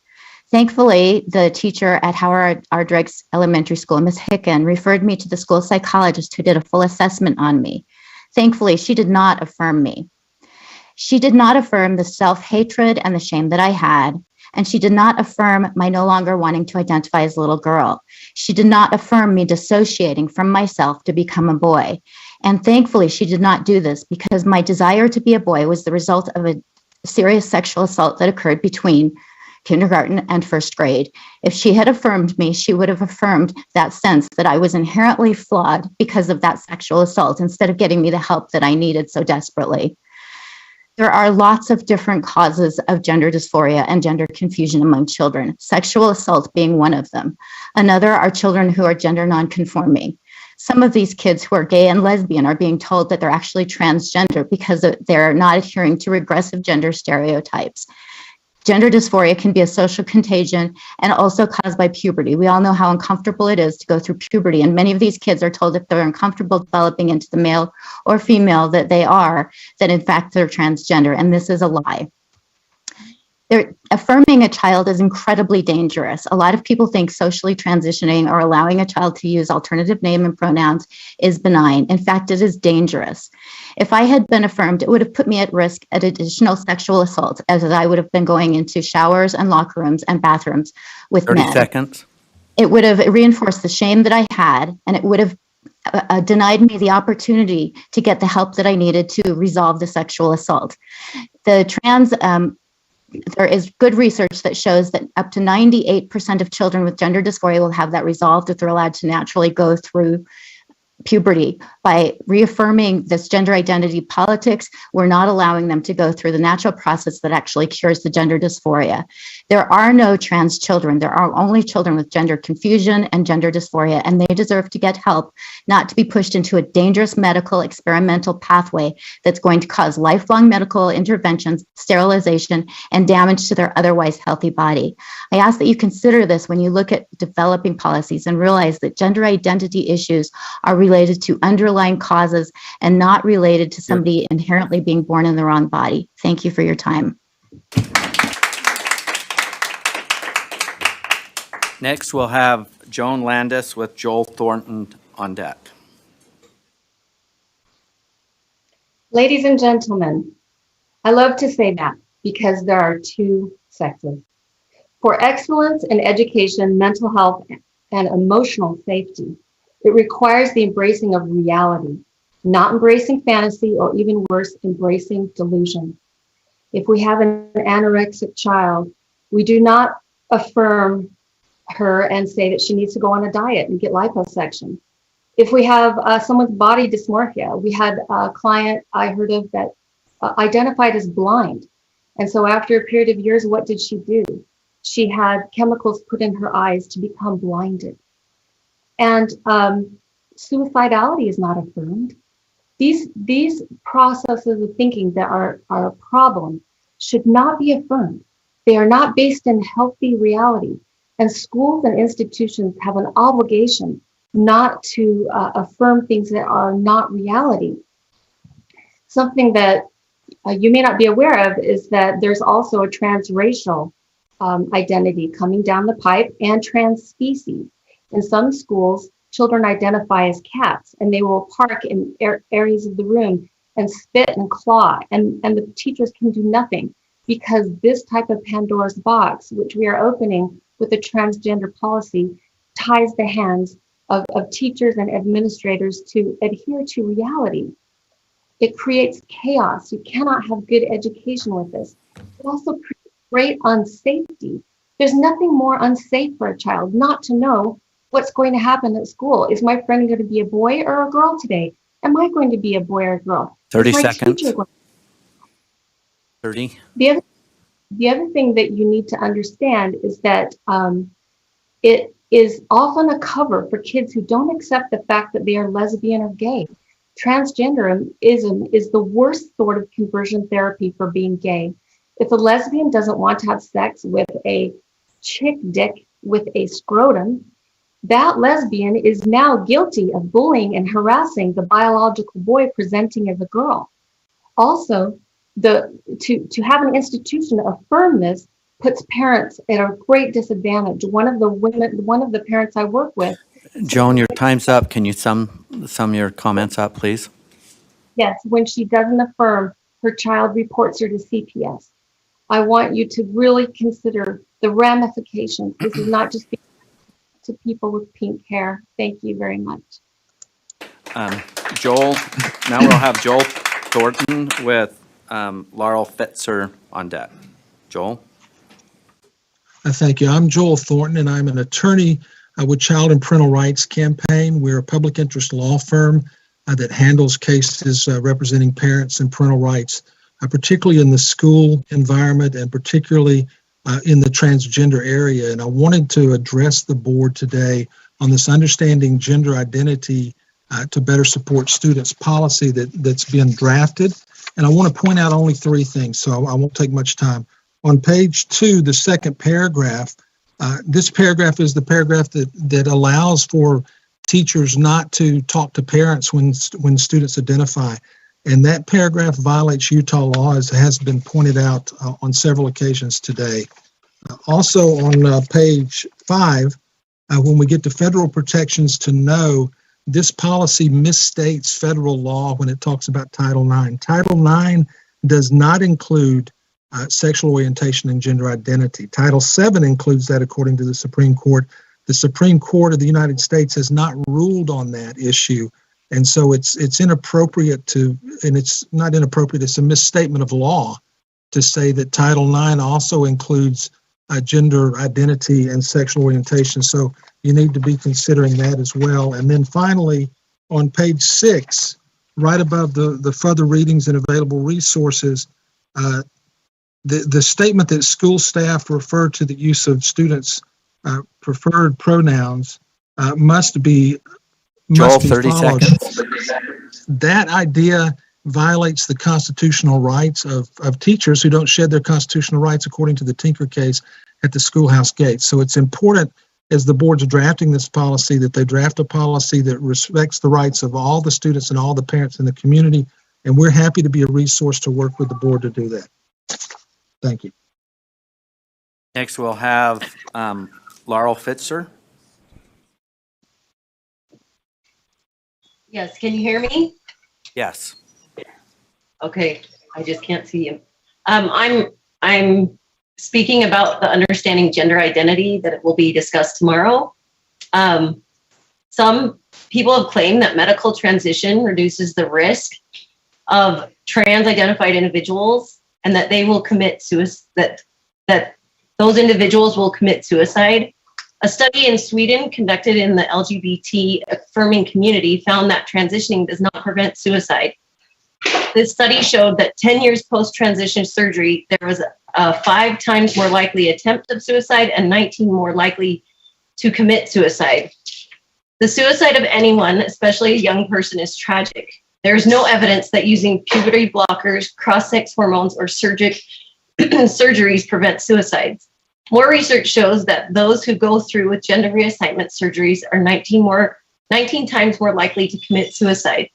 Thankfully, the teacher at Howard R. Driggs Elementary School, Ms. Hicken, referred me to the school psychologist who did a full assessment on me. Thankfully, she did not affirm me. She did not affirm the self-hatred and the shame that I had. And she did not affirm my no longer wanting to identify as a little girl. She did not affirm me dissociating from myself to become a boy. And thankfully, she did not do this because my desire to be a boy was the result of a serious sexual assault that occurred between kindergarten and first grade. If she had affirmed me, she would have affirmed that sense that I was inherently flawed because of that sexual assault instead of getting me the help that I needed so desperately. There are lots of different causes of gender dysphoria and gender confusion among children, sexual assault being one of them. Another are children who are gender nonconforming. Some of these kids who are gay and lesbian are being told that they're actually transgender because they're not adhering to regressive gender stereotypes. Gender dysphoria can be a social contagion and also caused by puberty. We all know how uncomfortable it is to go through puberty, and many of these kids are told if they're uncomfortable developing into the male or female that they are, that in fact they're transgender, and this is a lie. Affirming a child is incredibly dangerous. A lot of people think socially transitioning or allowing a child to use alternative name and pronouns is benign. In fact, it is dangerous. If I had been affirmed, it would have put me at risk at additional sexual assault, as I would have been going into showers and locker rooms and bathrooms with 30 men. seconds. It would have reinforced the shame that I had, and it would have denied me the opportunity to get the help that I needed to resolve the sexual assault. There is good research that shows that up to 98% of children with gender dysphoria will have that resolved if they're allowed to naturally go through puberty. By reaffirming this gender identity politics, we're not allowing them to go through the natural process that actually cures the gender dysphoria. There are no trans children. There are only children with gender confusion and gender dysphoria, and they deserve to get help, not to be pushed into a dangerous medical experimental pathway that's going to cause lifelong medical interventions, sterilization, and damage to their otherwise healthy body. I ask that you consider this when you look at developing policies and realize that gender identity issues are related to underlying causes and not related to somebody inherently being born in the wrong body. Thank you for your time. Next, we'll have Joan Landis with Joel Thornton on deck. Ladies and gentlemen, I love to say that because there are two sexes. For excellence in education, mental health, and emotional safety, it requires the embracing of reality, not embracing fantasy, or even worse, embracing delusion. If we have an anorexic child, we do not affirm her and say that she needs to go on a diet and get liposuction. If we have someone with body dysmorphia, we had a client I heard of that identified as blind. And so after a period of years, what did she do? She had chemicals put in her eyes to become blinded. And suicidality is not affirmed. These processes of thinking that are a problem should not be affirmed. They are not based in healthy reality. And schools and institutions have an obligation not to affirm things that are not reality. Something that you may not be aware of is that there's also a transracial identity coming down the pipe and trans species. In some schools, children identify as cats and they will park in areas of the room and spit and claw, and the teachers can do nothing because this type of Pandora's box, which we are opening with the transgender policy, ties the hands of teachers and administrators to adhere to reality. It creates chaos. You cannot have good education with this. It also creates great unsafety. There's nothing more unsafe for a child not to know what's going to happen at school. Is my friend going to be a boy or a girl today? Am I going to be a boy or a girl? 30 seconds. 30. The other thing that you need to understand is that it is often a cover for kids who don't accept the fact that they are lesbian or gay. Transgenderism is the worst sort of conversion therapy for being gay. If a lesbian doesn't want to have sex with a chick dick with a scrotum, that lesbian is now guilty of bullying and harassing the biological boy presenting as a girl. Also, to have an institution affirm this puts parents at a great disadvantage. One of the parents I work with. Joan, your time's up. Can you sum your comments up, please? Yes, when she doesn't affirm, her child reports her to CPS. I want you to really consider the ramifications. This is not just to people with pink hair. Thank you very much. Joel, now we'll have Joel Thornton with Laurel Fitzer on deck. Joel? Thank you. I'm Joel Thornton, and I'm an attorney with Child and Parental Rights Campaign. We're a public interest law firm that handles cases representing parents and parental rights, particularly in the school environment and particularly in the transgender area. And I wanted to address the board today on this Understanding Gender Identity to Better Support Students policy that's been drafted. And I want to point out only 3 things, so I won't take much time. On page 2, the second paragraph, this paragraph is the paragraph that allows for teachers not to talk to parents when students identify. And that paragraph violates Utah law, as has been pointed out on several occasions today. Also on page 5, when we get to federal protections to know, this policy misstates federal law when it talks about Title IX. Title IX does not include sexual orientation and gender identity. Title VII includes that according to the Supreme Court. The Supreme Court of the United States has not ruled on that issue. And so it's inappropriate and it's not inappropriate, it's a misstatement of law to say that Title IX also includes gender identity and sexual orientation. So you need to be considering that as well. And then finally, on page 6, right above the further readings and available resources, the statement that school staff refer to the use of students' preferred pronouns must be Joel, followed. 30 seconds. That idea violates the constitutional rights of teachers who don't shed their constitutional rights according to the Tinker case at the schoolhouse gates. So it's important, as the board's drafting this policy, that they draft a policy that respects the rights of all the students and all the parents in the community. And we're happy to be a resource to work with the board to do that. Thank you. Next, we'll have Laurel Fitzer. Yes, can you hear me? Yes. Okay, I just can't see you. I'm speaking about the Understanding Gender Identity that will be discussed tomorrow. Some people have claimed that medical transition reduces the risk of trans-identified individuals and that they will commit suicide, that those individuals will commit suicide. A study in Sweden conducted in the LGBT affirming community found that transitioning does not prevent suicide. This study showed that 10 years post-transition surgery, there was a 5 times more likely attempt of suicide and 19 more likely to commit suicide. The suicide of anyone, especially a young person, is tragic. There is no evidence that using puberty blockers, cross-sex hormones, or surgeries prevent suicides. More research shows that those who go through with gender reassignment surgeries are 19 times more likely to commit suicide.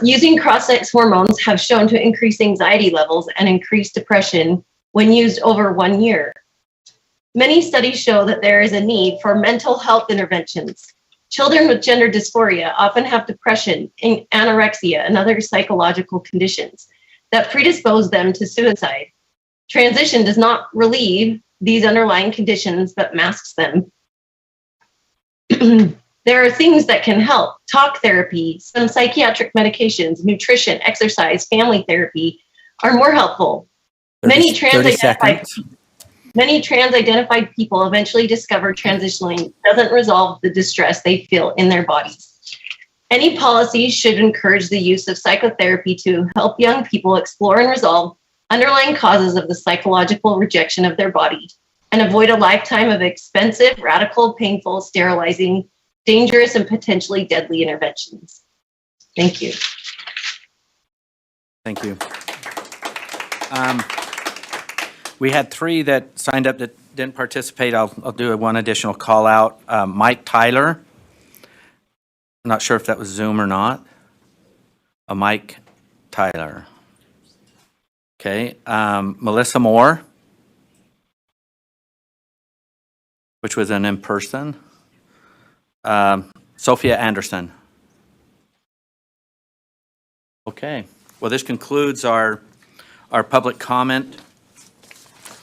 Using cross-sex hormones have shown to increase anxiety levels and increase depression when used over 1 year. Many studies show that there is a need for mental health interventions. Children with gender dysphoria often have depression, anorexia, and other psychological conditions that predispose them to suicide. Transition does not relieve these underlying conditions, but masks them. There are things that can help. Talk therapy, some psychiatric medications, nutrition, exercise, family therapy are more helpful. 30 seconds. Many trans-identified people eventually discover transitioning doesn't resolve the distress they feel in their bodies. Any policy should encourage the use of psychotherapy to help young people explore and resolve underlying causes of the psychological rejection of their body and avoid a lifetime of expensive, radical, painful, sterilizing, dangerous, and potentially deadly interventions. Thank you. Thank you. We had 3 that signed up that didn't participate. I'll do one additional call out. Mike Tyler. I'm not sure if that was Zoom or not. Mike Tyler. Okay. Melissa Moore, which was an in-person. Sophia Anderson. Okay. Well, this concludes our public comment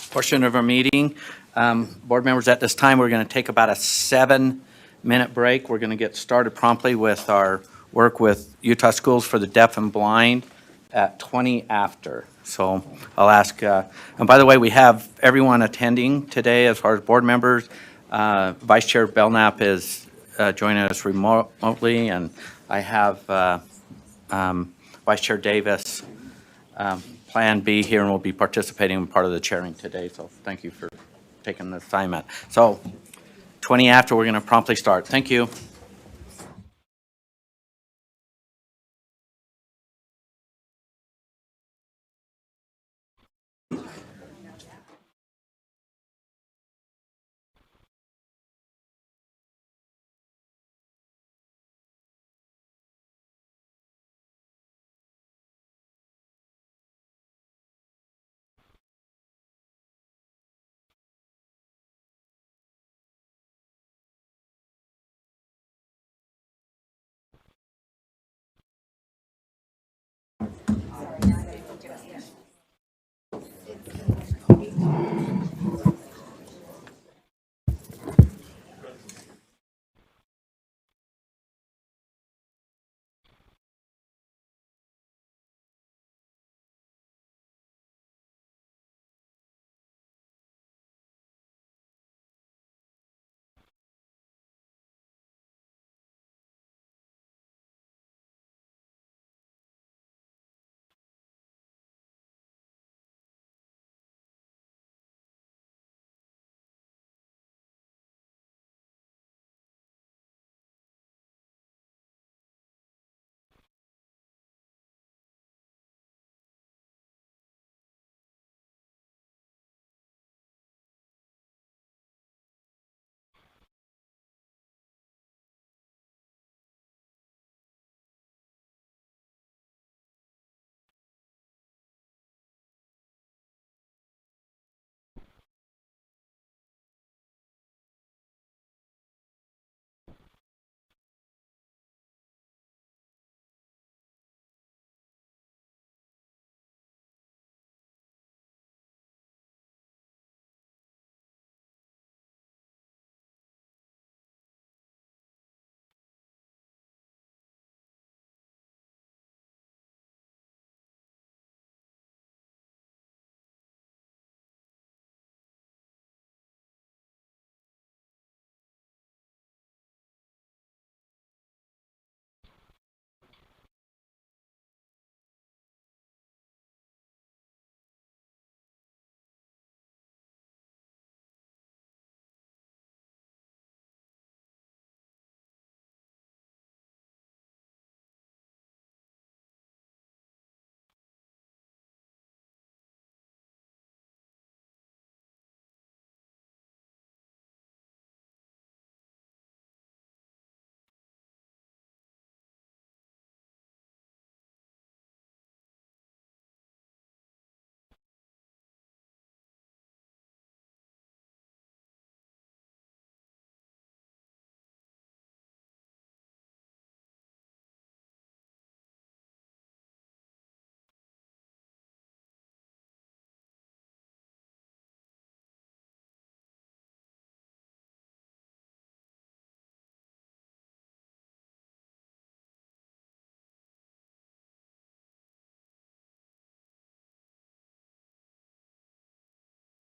portion of our meeting. Board members, at this time, we're going to take about a 7-minute break. We're going to get started promptly with our work with Utah Schools for the Deaf and Blind at 20 after. So I'll ask, and by the way, we have everyone attending today as far as board members. Vice Chair Belknap is joining us remotely, and I have Vice Chair Davis, Plan B here, and will be participating in part of the chairing today. So thank you for taking the assignment. So 20 after, we're going to promptly start. Thank you.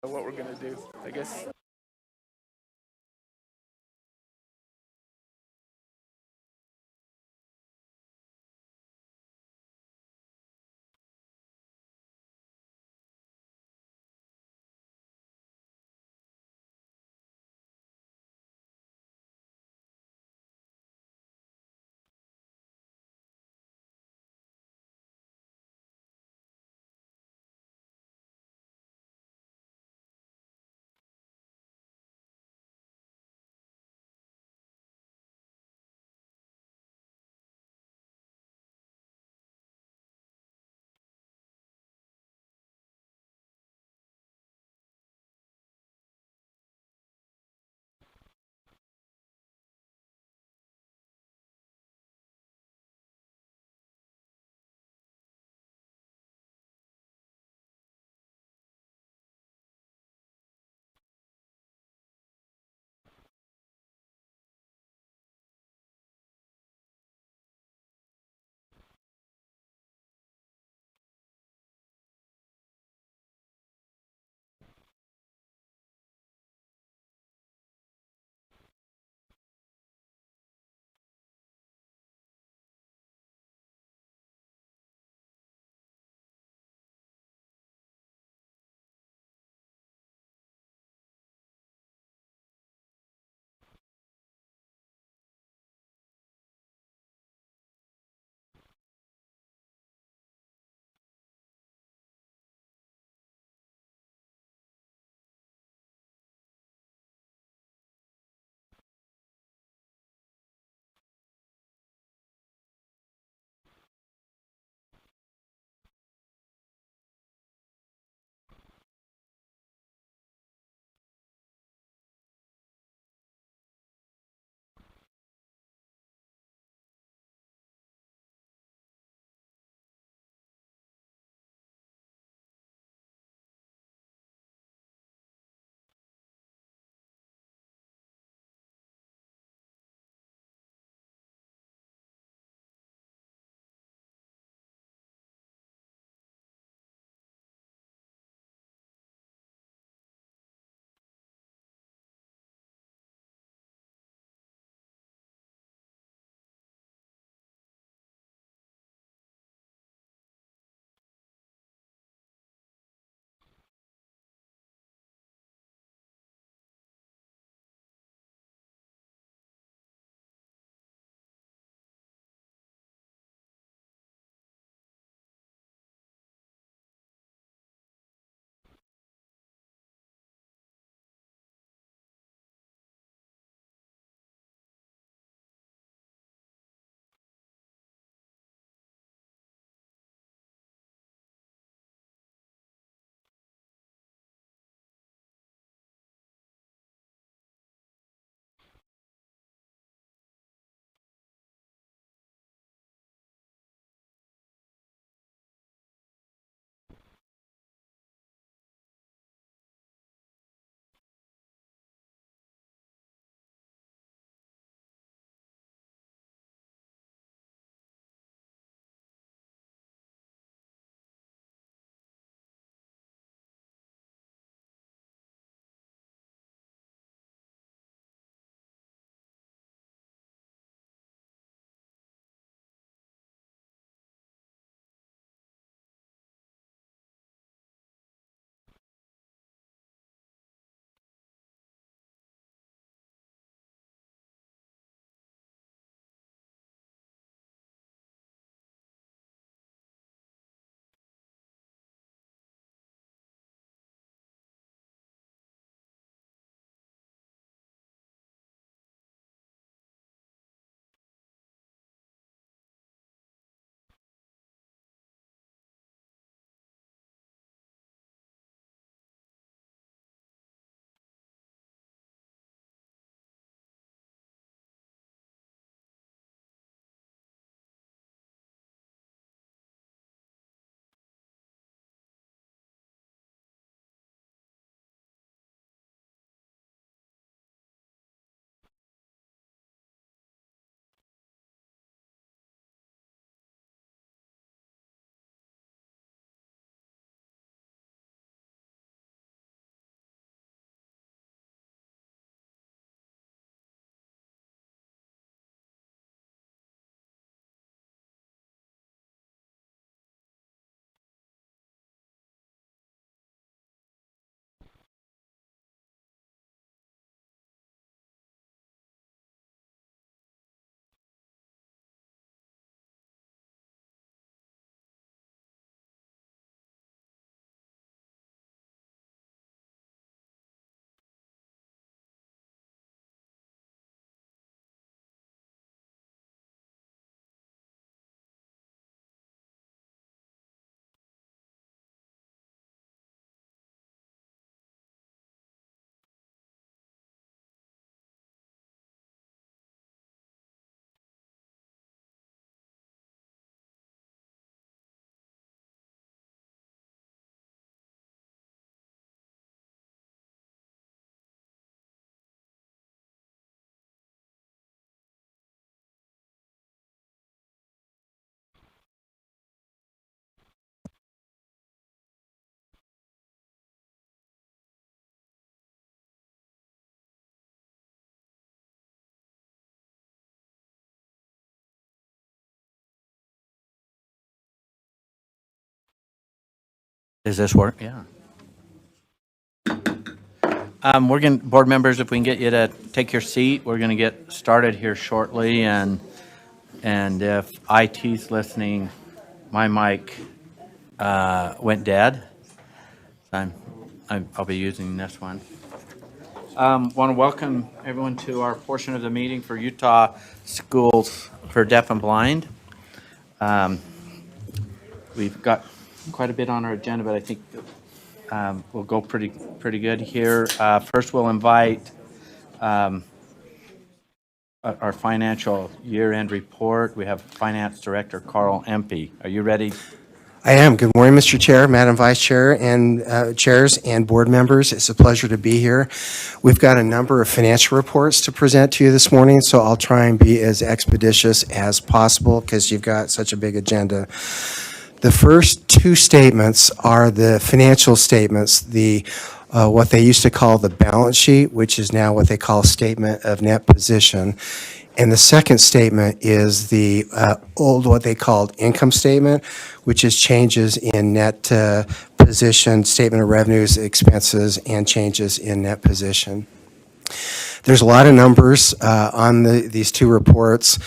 what we're gonna do. I guess Does this work? Yeah. Board members, if we can get you to take your seat, we're gonna get started here shortly, and if IT's listening, my mic went dead. I'll be using this one. Want to welcome everyone to our portion of the meeting for Utah Schools for Deaf and Blind. We've got quite a bit on our agenda, but I think we'll go pretty good here. First, we'll invite our financial year-end report. We have Finance Director Carl Empey. Are you ready? I am. Good morning, Mr. Chair, Madam Vice Chair, and chairs and board members. It's a pleasure to be here. We've got a number of financial reports to present to you this morning, so I'll try and be as expeditious as possible because you've got such a big agenda. The first two statements are the financial statements, what they used to call the balance sheet, which is now what they call statement of net position. And the second statement is the old, what they called income statement, which is changes in net position, statement of revenues, expenses, and changes in net position. There's a lot of numbers on these two reports.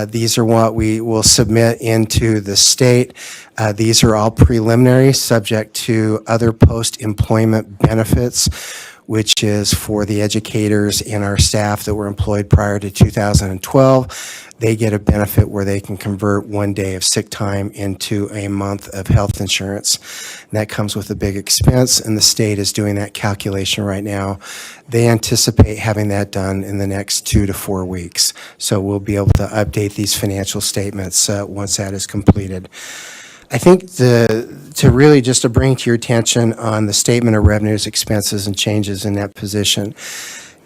These are what we will submit into the state. These are all preliminary, subject to other post-employment benefits, which is for the educators and our staff that were employed prior to 2012. They get a benefit where they can convert 1 day of sick time into a month of health insurance. And that comes with a big expense, and the state is doing that calculation right now. They anticipate having that done in the next 2 to 4 weeks. So we'll be able to update these financial statements once that is completed. I think to really just to bring to your attention on the statement of revenues, expenses, and changes in that position,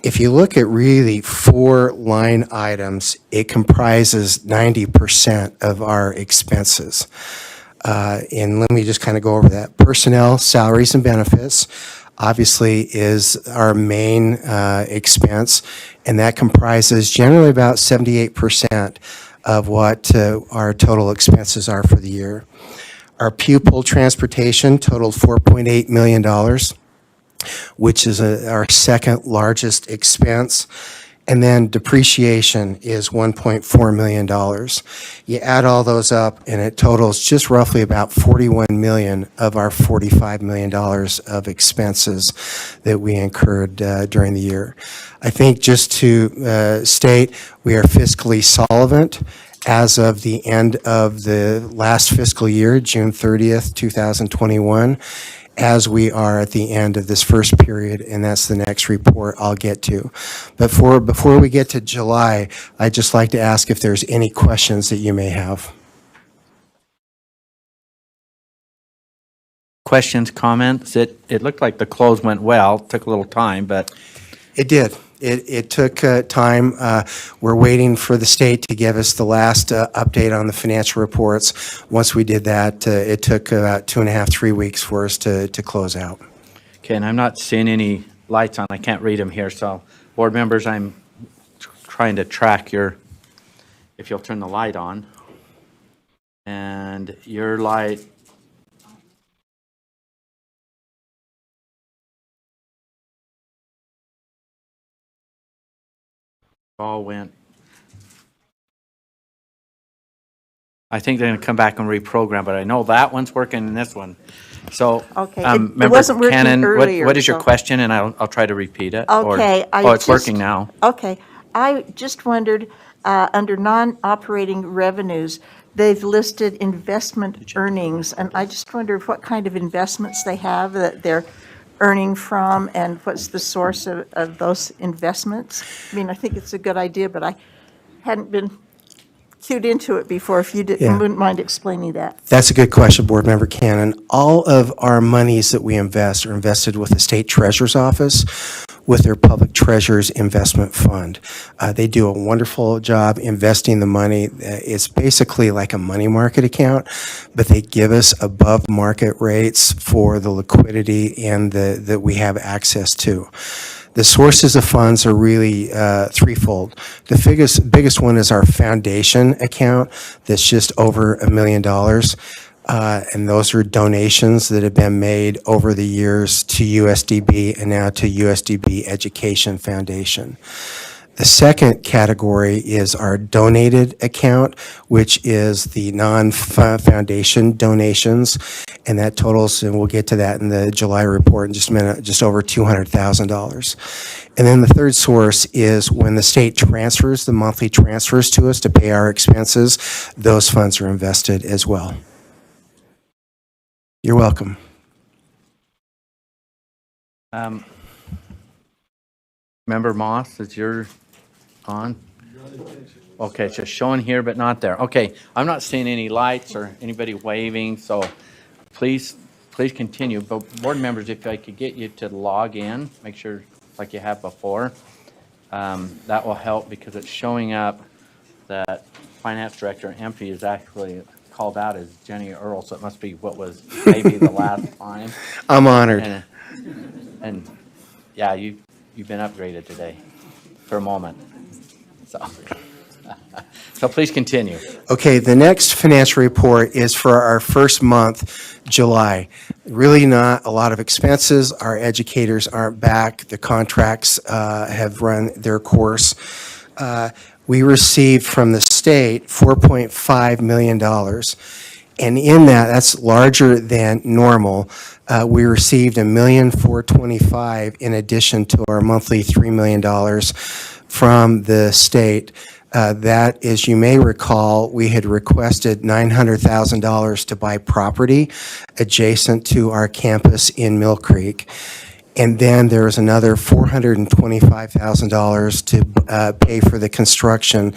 if you look at really 4 line items, it comprises 90% of our expenses. And let me just kind of go over that. Personnel, salaries, and benefits obviously is our main expense, and that comprises generally about 78% of what our total expenses are for the year. Our pupil transportation totaled $4.8 million, which is our second largest expense. And then depreciation is $1.4 million. You add all those up and it totals just roughly about $41 million of our $45 million of expenses that we incurred during the year. I think just to state, we are fiscally solvent as of the end of the last fiscal year, June 30th, 2021, as we are at the end of this first period, and that's the next report I'll get to. But before we get to July, I'd just like to ask if there's any questions that you may have. Questions, comments? It looked like the close went well. Took a little time, but It did. It took time. We're waiting for the state to give us the last update on the financial reports. Once we did that, it took about 2.5, 3 weeks for us to close out. okay, and I'm not seeing any lights on. I can't read them here, so board members, I'm trying to track if you'll turn the light on. And your light, all went. I think they're going to come back and reprogram, but I know that one's working and this one. So, Okay, it Member wasn't working Cannon, earlier, what is your so- question? And I'll try to repeat it. Okay. Oh, it's working now. Okay. I just wondered, under non-operating revenues, they've listed investment earnings, and I just wondered what kind of investments they have that they're earning from, and what's the source of those investments? I mean, I think it's a good idea, but I hadn't been cued into it before. If you wouldn't mind explaining that. That's a good question, Board Member Cannon. All of our monies that we invest are invested with the State Treasurer's Office with their Public Treasurer's Investment Fund. They do a wonderful job investing the money. It's basically like a money market account, but they give us above market rates for the liquidity and that we have access to. The sources of funds are really threefold. The biggest one is our foundation account that's just over $1 million. And those are donations that have been made over the years to USDB and now to USDB Education Foundation. The second category is our donated account, which is the non-foundation donations, and that totals, and we'll get to that in the July report in just a minute, just over $200,000. And then the third source is when the state transfers, the monthly transfers to us to pay our expenses, those funds are invested as well. You're welcome. Member Moss, is your on? Okay, it's just showing here but not there. Okay, I'm not seeing any lights or anybody waving, so please continue. But board members, if I could get you to log in, make sure like you have before, that will help because it's showing up that Finance Director Empey is actually called out as Jenny Earl, so it must be what was maybe the last time. I'm honored. And yeah, you've been upgraded today for a moment. So please continue. Okay, the next financial report is for our first month, July. Really not a lot of expenses. Our educators aren't back. The contracts have run their course. We received from the state $4.5 million. And in that's larger than normal. We received $1,425,000 in addition to our monthly $3 million from the state. That, as you may recall, we had requested $900,000 to buy property adjacent to our campus in Mill Creek. And then there was another $425,000 to pay for the construction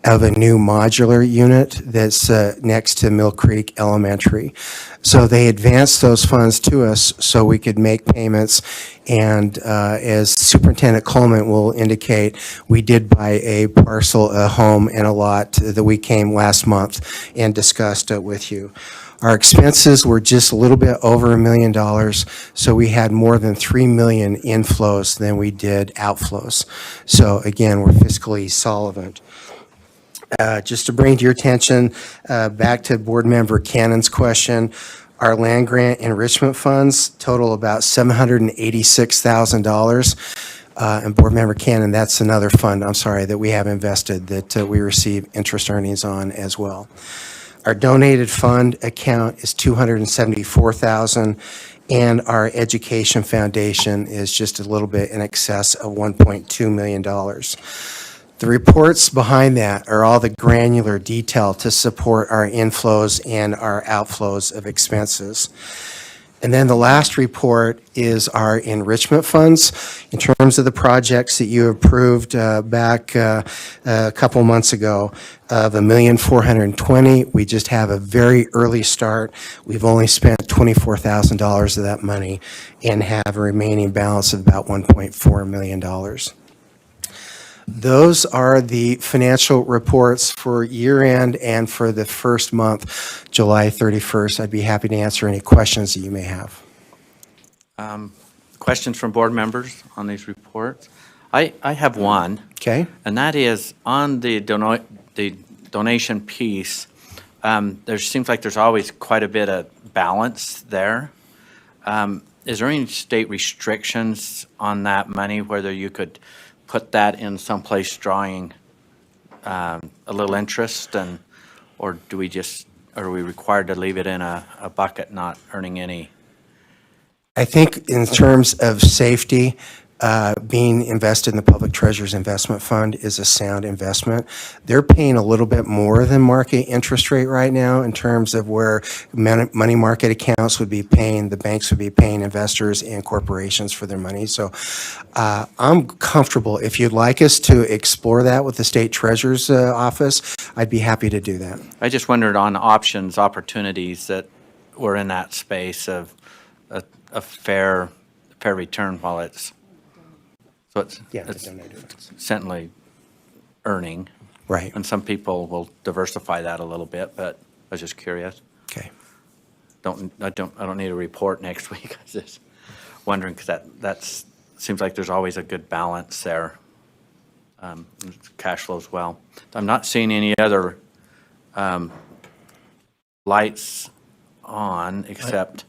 of a new modular unit that's next to Mill Creek Elementary. So they advanced those funds to us so we could make payments. And as Superintendent Coleman will indicate, we did buy a parcel, a home, and a lot that we came last month and discussed with you. Our expenses were just a little bit over $1 million, so we had more than 3 million inflows than we did outflows. So again, we're fiscally solvent. Just to bring to your attention, back to Board Member Cannon's question, our land grant enrichment funds total about $786,000. And Board Member Cannon, that's another fund, I'm sorry, that we have invested that we receive interest earnings on as well. Our donated fund account is $274,000, and our education foundation is just a little bit in excess of $1.2 million. The reports behind that are all the granular detail to support our inflows and our outflows of expenses. And then the last report is our enrichment funds. In terms of the projects that you approved back a couple months ago of $1,420,000, we just have a very early start. We've only spent $24,000 of that money and have a remaining balance of about $1.4 million. Those are the financial reports for year end and for the first month, July 31st. I'd be happy to answer any questions that you may have. Questions from board members on these reports? I have one. Okay. And that is on the donation piece, there seems like there's always quite a bit of balance there. Is there any state restrictions on that money, whether you could put that in someplace drawing a little interest, or do we just, are we required to leave it in a bucket not earning any? I think in terms of safety, being invested in the Public Treasurer's Investment Fund is a sound investment. They're paying a little bit more than market interest rate right now in terms of where money market accounts would be paying, the banks would be paying investors and corporations for their money. So I'm comfortable. If you'd like us to explore that with the State Treasurer's Office, I'd be happy to do that. I just wondered on options, opportunities that were in that space of a fair return while it's, so it's certainly earning. Right. And some people will diversify that a little bit, but I was just curious. Okay. I don't need a report next week. I was just wondering, because that's seems like there's always a good balance there. Cash flows well. I'm not seeing any other lights on, except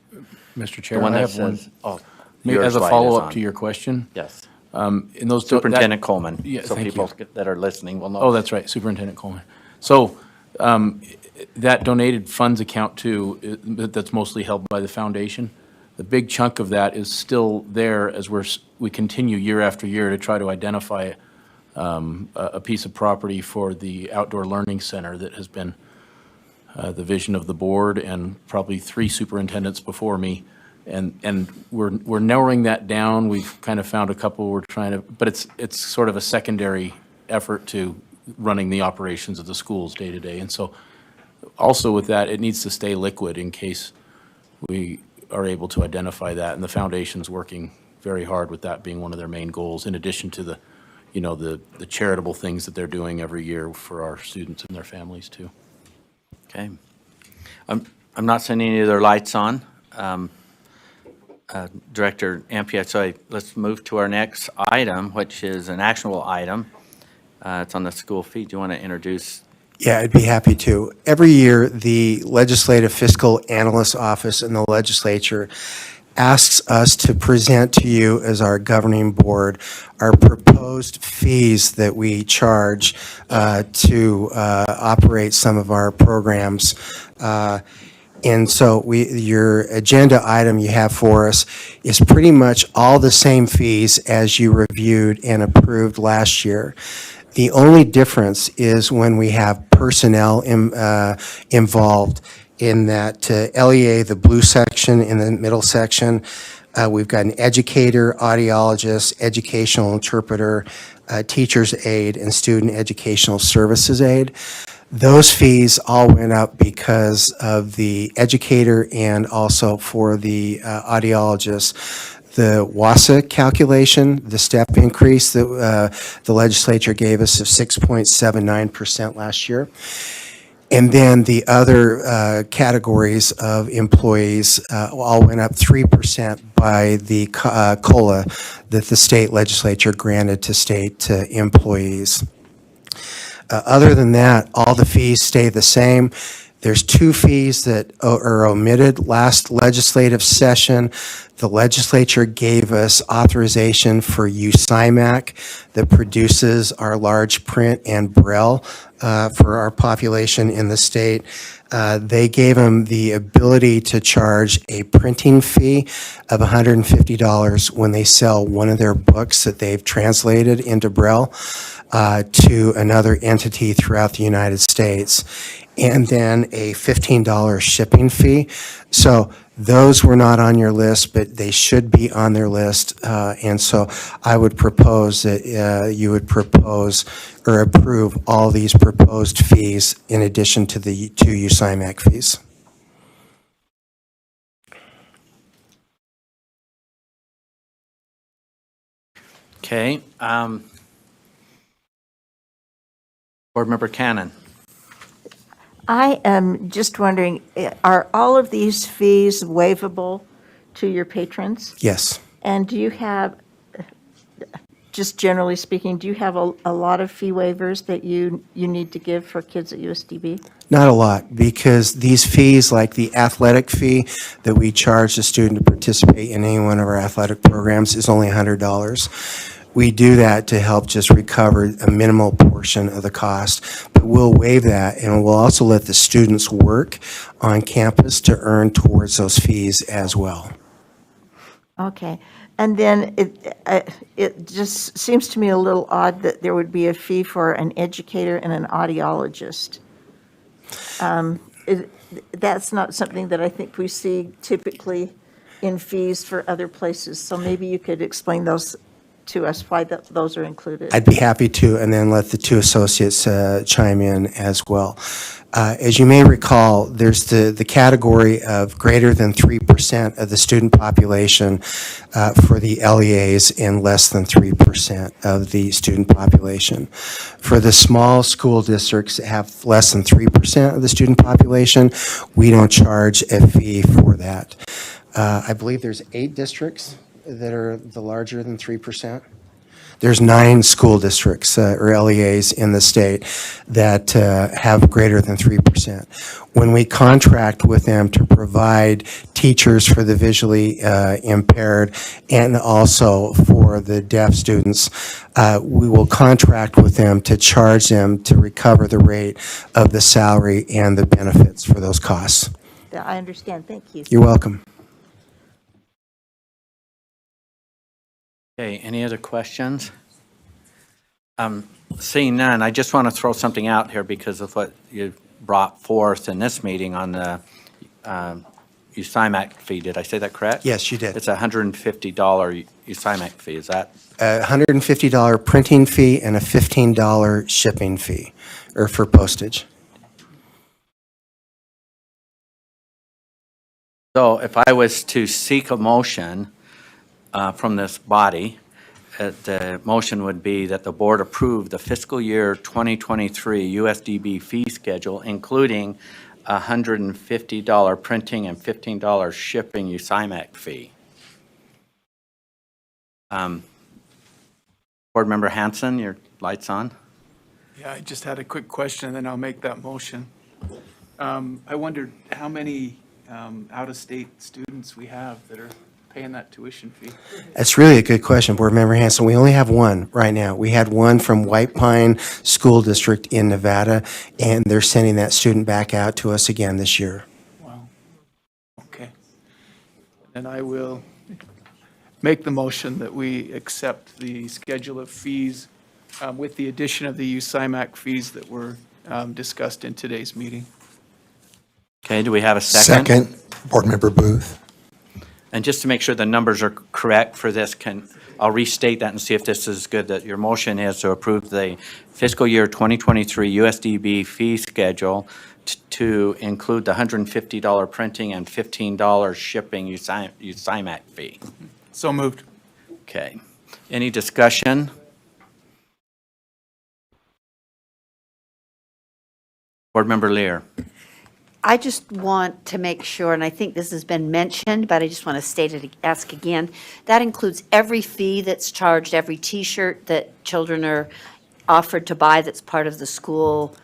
Mr. the Chair, one I that have one. says, oh. Maybe your as a slide is follow-up on. to your question. Yes. In those Superintendent Coleman. Yeah, So thank you. people that are listening will know. Oh, that's right, Superintendent Coleman. So that donated funds account too, that's mostly held by the foundation. The big chunk of that is still there as we continue year after year to try to identify a piece of property for the outdoor learning center that has been the vision of the board and probably 3 superintendents before me. And we're narrowing that down. We've kind of found a couple we're trying to, but it's sort of a secondary effort to running the operations of the schools day to day. And so also with that, it needs to stay liquid in case we are able to identify that. And the foundation's working very hard with that being one of their main goals, in addition to the, you know, the charitable things that they're doing every year for our students and their families too. Okay. I'm not seeing any of their lights on. Director Ampier, so let's move to our next item, which is an actionable item. It's on the school fee. Do you want to introduce? Yeah, I'd be happy to. Every year, the Legislative Fiscal Analyst Office in the legislature asks us to present to you as our governing board our proposed fees that we charge to operate some of our programs. And so your agenda item you have for us is pretty much all the same fees as you reviewed and approved last year. The only difference is when we have personnel involved in that LEA, the blue section, in the middle section, we've got an educator, audiologist, educational interpreter, teacher's aide, and student educational services aide. Those fees all went up because of the educator and also for the audiologist. The WASA calculation, the step increase that the legislature gave us of 6.79% last year. And then the other categories of employees all went up 3% by the COLA that the state legislature granted to state employees. Other than that, all the fees stay the same. There's 2 fees that are omitted. Last legislative session, the legislature gave us authorization for USIMAC that produces our large print and Braille for our population in the state. They gave them the ability to charge a printing fee of $150 when they sell one of their books that they've translated into Braille to another entity throughout the United States, and then a $15 shipping fee. So those were not on your list, but they should be on their list. And so I would propose that you would propose or approve all these proposed fees in addition to the 2 USIMAC fees. Okay. Board Member Cannon. I am just wondering, are all of these fees waivable to your patrons? Yes. And do you have, just generally speaking, do you have a lot of fee waivers that you need to give for kids at USDB? Not a lot, because these fees, like the athletic fee that we charge the student to participate in any one of our athletic programs, is only $100. We do that to help just recover a minimal portion of the cost, but we'll waive that, and we'll also let the students work on campus to earn towards those fees as well. Okay. And then it just seems to me a little odd that there would be a fee for an educator and an audiologist. That's not something that I think we see typically in fees for other places. So maybe you could explain those to us, why those are included. I'd be happy to, and then let the 2 associates chime in as well. As you may recall, there's the category of greater than 3% of the student population for the LEAs and less than 3% of the student population. For the small school districts that have less than 3% of the student population, we don't charge a fee for that. I believe there's 8 districts that are the larger than 3%. There's 9 school districts or LEAs in the state that have greater than 3%. When we contract with them to provide teachers for the visually impaired and also for the deaf students, we will contract with them to charge them to recover the rate of the salary and the benefits for those costs. I understand. Thank you. You're welcome. Okay, any other questions? Seeing none, I just want to throw something out here because of what you brought forth in this meeting on the USIMAC fee. Did I say that correct? Yes, you did. It's a $150 USIMAC fee, is that? A $150 printing fee and a $15 shipping fee, or for postage. So if I was to seek a motion from this body, the motion would be that the board approve the fiscal year 2023 USDB fee schedule, including a $150 printing and $15 shipping USIMAC fee. Board Member Hanson, your light's on. Yeah, I just had a quick question, and then I'll make that motion. I wondered how many out-of-state students we have that are paying that tuition fee. That's really a good question, Board Member Hanson. We only have one right now. We had one from White Pine School District in Nevada, and they're sending that student back out to us again this year. Wow. Okay. And I will make the motion that we accept the schedule of fees with the addition of the USIMAC fees that were discussed in today's meeting. Okay, do we have a second? Second, Board Member Booth. And just to make sure the numbers are correct for this, I'll restate that and see if this is good, that your motion is to approve the fiscal year 2023 USDB fee schedule to include the $150 printing and $15 shipping USIMAC fee. So moved. Okay. Any discussion? Board Member Lear. I just want to make sure, and I think this has been mentioned, but I just want to ask again, that includes every fee that's charged, every T-shirt that children are offered to buy that's part of the school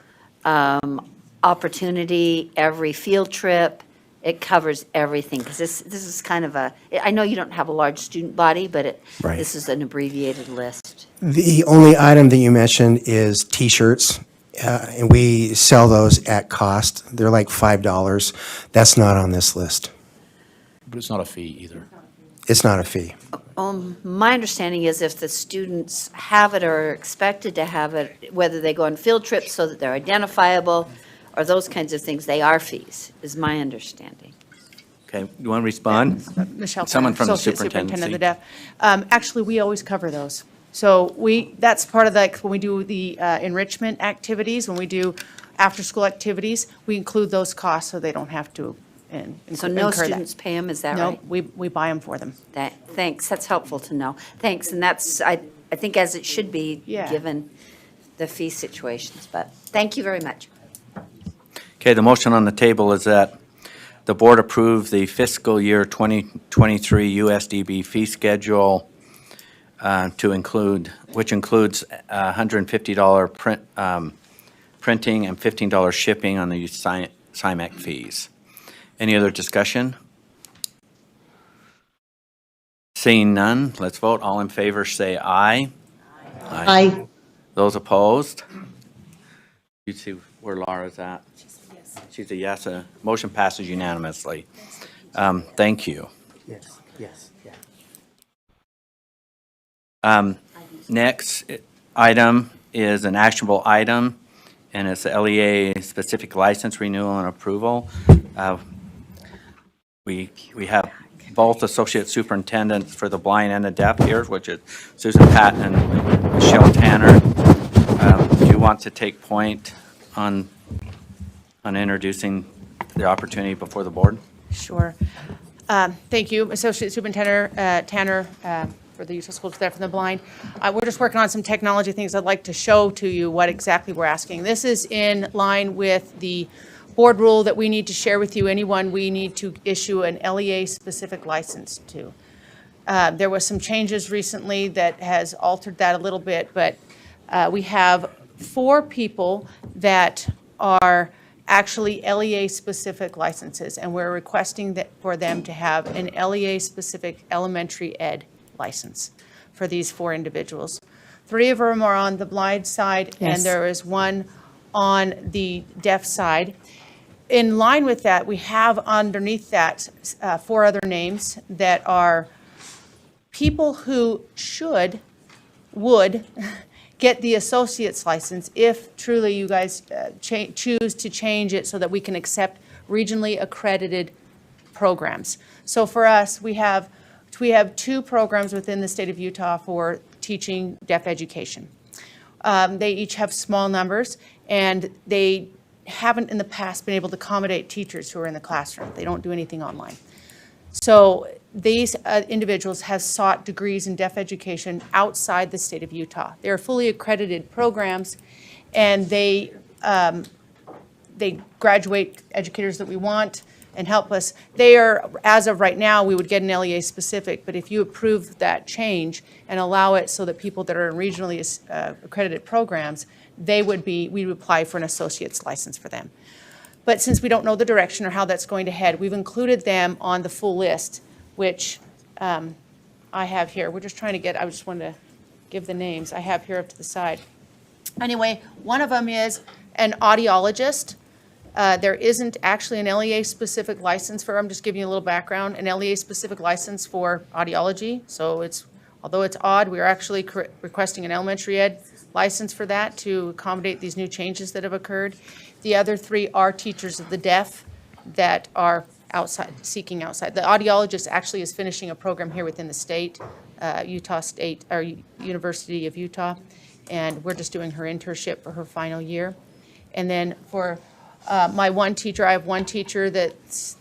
opportunity, every field trip. It covers everything, because this is kind of I know you don't have a large student body, but Right. this is an abbreviated list. The only item that you mentioned is T-shirts, and we sell those at cost. They're like $5. That's not on this list. But it's not a fee either. It's not a fee. My understanding is if the students have it or are expected to have it, whether they go on field trips so that they're identifiable or those kinds of things, they are fees, is my understanding. Okay, you want to respond? Michelle Someone Turner, from the Associate Superintendent of the superintendency. Deaf. Actually, we always cover those. So that's part of when we do the enrichment activities, when we do after-school activities, we include those costs so they don't have to So no incur that. students pay them, is that No, right? we buy them for them. Thanks, that's helpful to know. Thanks, and that's, I think as it should be, Yeah. given the fee situations, but thank you very much. Okay, the motion on the table is that the board approve the fiscal year 2023 USDB fee schedule which includes $150 printing and $15 shipping on the USIMAC fees. Any other discussion? Seeing none, let's vote. All in favor, say aye. Aye. Those opposed? You see where Laura's at? She's a yes. Motion passes unanimously. Thank you. Yes, yes, yeah. Next item is an actionable item, and it's the LEA specific license renewal and approval. We have both associate superintendents for the blind and the deaf here, which is Susan Patton and Michelle Tanner. Do you want to take point on introducing the opportunity before the board? Sure. Thank you, Associate Superintendent Tanner, for the Utah School Deaf and the Blind. We're just working on some technology things. I'd like to show to you what exactly we're asking. This is in line with the board rule that we need to share with you, anyone we need to issue an LEA-specific license to. There was some changes recently that has altered that a little bit, but we have 4 people that are actually LEA-specific licenses, and we're requesting that for them to have an LEA-specific elementary ed license for these 4 individuals. 3 of them are on the blind side, Yes. and there is 1 on the deaf side. In line with that, we have underneath that 4 other names that are people who would get the associate's license if truly you guys choose to change it so that we can accept regionally accredited programs. So for us, we have 2 programs within the state of Utah for teaching deaf education. They each have small numbers, and they haven't in the past been able to accommodate teachers who are in the classroom. They don't do anything online. So these individuals have sought degrees in deaf education outside the state of Utah. They are fully accredited programs, and they graduate educators that we want and help us. They are, as of right now, we would get an LEA specific, but if you approve that change and allow it so that people that are in regionally accredited programs, we would apply for an associate's license for them. But since we don't know the direction or how that's going to head, we've included them on the full list, which I have here. We're just trying to get, I just wanted to give the names. I have here up to the side. Anyway, one of them is an audiologist. There isn't actually an LEA-specific license for, I'm just giving you a little background, an LEA-specific license for audiology. So although it's odd, we're actually requesting an elementary ed license for that to accommodate these new changes that have occurred. The other 3 are teachers of the deaf that are seeking outside. The audiologist actually is finishing a program here within the state, Utah State, or University of Utah, and we're just doing her internship for her final year. And then for my one teacher, I have one teacher that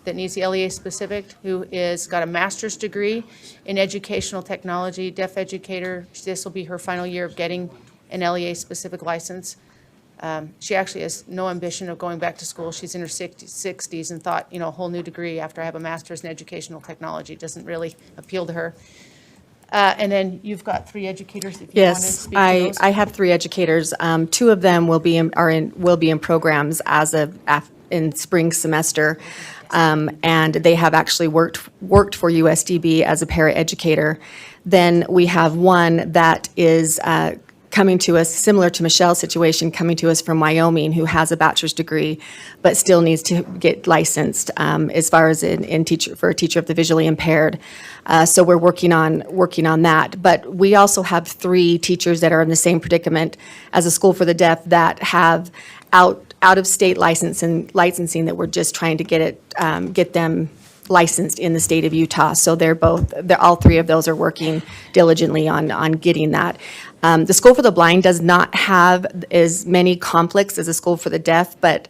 needs the LEA specific, who got a master's degree in educational technology, deaf educator. This will be her final year of getting an LEA specific license. She actually has no ambition of going back to school. She's in her 60s and thought, a whole new degree after I have a master's in educational technology doesn't really appeal to her. And then you've got 3 educators, if you want to speak to those. I have 3 educators. 2 of them will be in programs in spring semester, and they have actually worked for USDB as a paraeducator. Then we have 1 that is coming to us, similar to Michelle's situation, coming to us from Wyoming, who has a bachelor's degree, but still needs to get licensed as far as for a teacher of the visually impaired. So we're working on that. But we also have 3 teachers that are in the same predicament as a school for the deaf that have out-of-state licensing that we're just trying to get them licensed in the state of Utah. So all 3 of those are working diligently on getting that. The School for the Blind does not have as many conflicts as a School for the Deaf, but,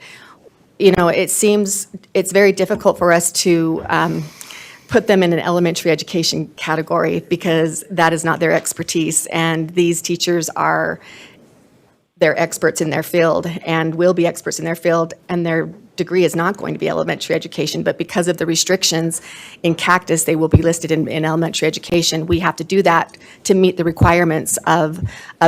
it seems it's very difficult for us to put them in an elementary education category because that is not their expertise. And these teachers they're experts in their field and will be experts in their field, and their degree is not going to be elementary education, but because of the restrictions in Cactus, they will be listed in elementary education. We have to do that to meet the requirements of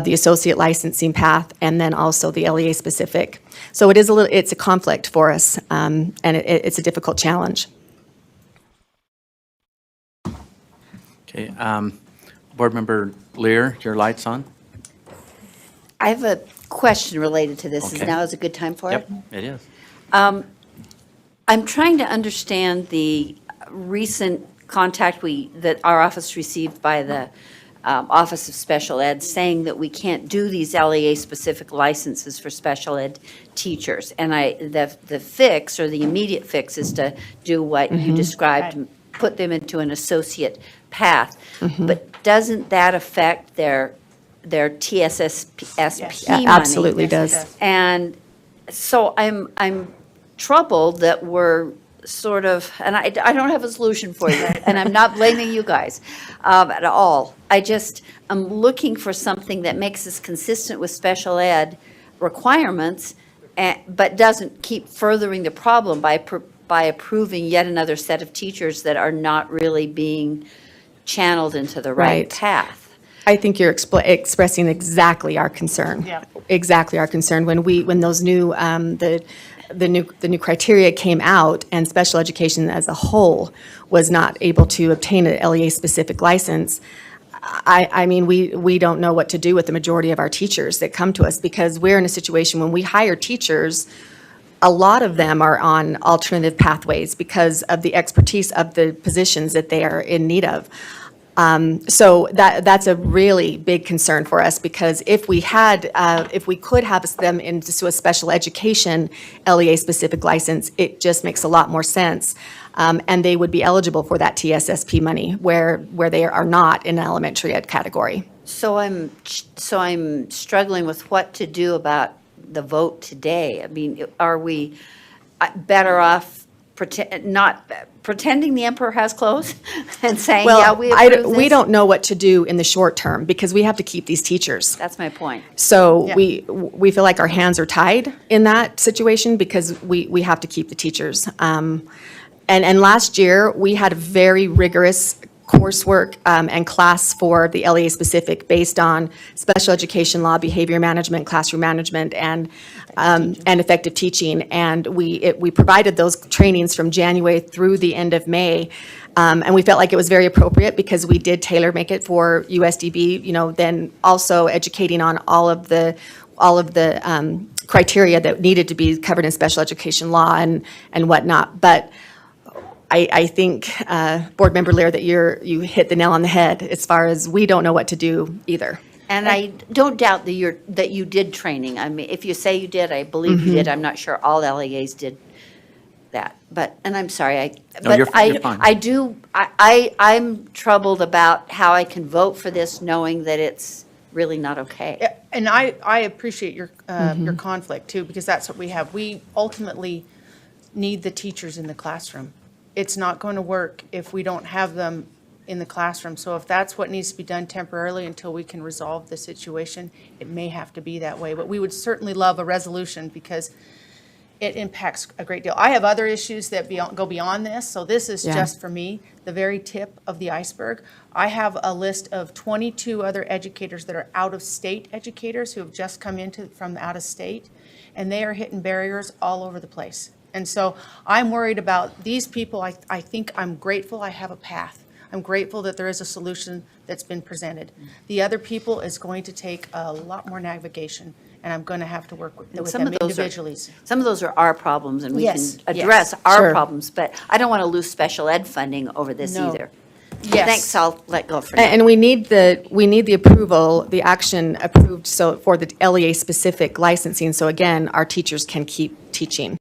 the associate licensing path and then also the LEA specific. So it's a conflict for us, and it's a difficult challenge. Okay, Board Member Lear, your light's on. I have a question related to this. Okay. Now is a good time for it? Yep, it is. I'm trying to understand the recent contact that our office received by the Office of Special Ed saying that we can't do these LEA-specific licenses for special ed teachers. And the fix, or the immediate fix, is to do what you described, Right. put them into an associate path. But doesn't that affect their TSSP money? Absolutely does. And so I'm troubled that we're sort of, and I don't have a solution for you, and I'm not blaming you guys at all. I'm looking for something that makes us consistent with special ed requirements, but doesn't keep furthering the problem by approving yet another set of teachers that are not really being channeled into the right Right. path. I think you're expressing exactly our concern. Yeah. Exactly our concern. When those new, the new criteria came out and special education as a whole was not able to obtain an LEA-specific license, I mean, we don't know what to do with the majority of our teachers that come to us, because we're in a situation when we hire teachers, a lot of them are on alternative pathways because of the expertise of the positions that they are in need of. So that's a really big concern for us, because if we could have them into a special education LEA-specific license, it just makes a lot more sense. And they would be eligible for that TSSP money where they are not in an elementary ed category. So I'm struggling with what to do about the vote today. I mean, are we better off not pretending the emperor has clothes and saying, yeah, we approve this? We don't know what to do in the short term, because we have to keep these teachers. That's my point. So Yeah. we feel like our hands are tied in that situation, because we have to keep the teachers. And last year, we had a very rigorous coursework and class for the LEA specific based on special education law, behavior management, classroom management, and effective teaching. And we provided those trainings from January through the end of May. And we felt like it was very appropriate, because we did tailor make it for USDB, then also educating on all of the criteria that needed to be covered in special education law and whatnot. But I think, Board Member Lear, that you hit the nail on the head as far as we don't know what to do either. And I don't doubt that you did training. I mean, if you say you did, I believe you did. I'm not sure all LEAs did that. And I'm sorry, No, you're fine. I'm troubled about how I can vote for this knowing that it's really not okay. Yeah, and I appreciate your conflict too, because that's what we have. We ultimately need the teachers in the classroom. It's not going to work if we don't have them in the classroom. So if that's what needs to be done temporarily until we can resolve the situation, it may have to be that way. But we would certainly love a resolution, because it impacts a great deal. I have other issues that go beyond this, so this is Yeah. just for me, the very tip of the iceberg. I have a list of 22 other educators that are out-of-state educators who have just come from out of state, and they are hitting barriers all over the place. And so I'm worried about these people. I think I'm grateful I have a path. I'm grateful that there is a solution that's been presented. The other people is going to take a lot more navigation, and I'm going to have to work with some them of those individually. Some of those are our problems, and we can Yes, address yes. our Sure. problems, but I don't want to lose special ed funding over this No. either. Yes. Thanks, I'll let go for now. And we need the approval, the action approved, so for the LEA-specific licensing, so again, our teachers can keep teaching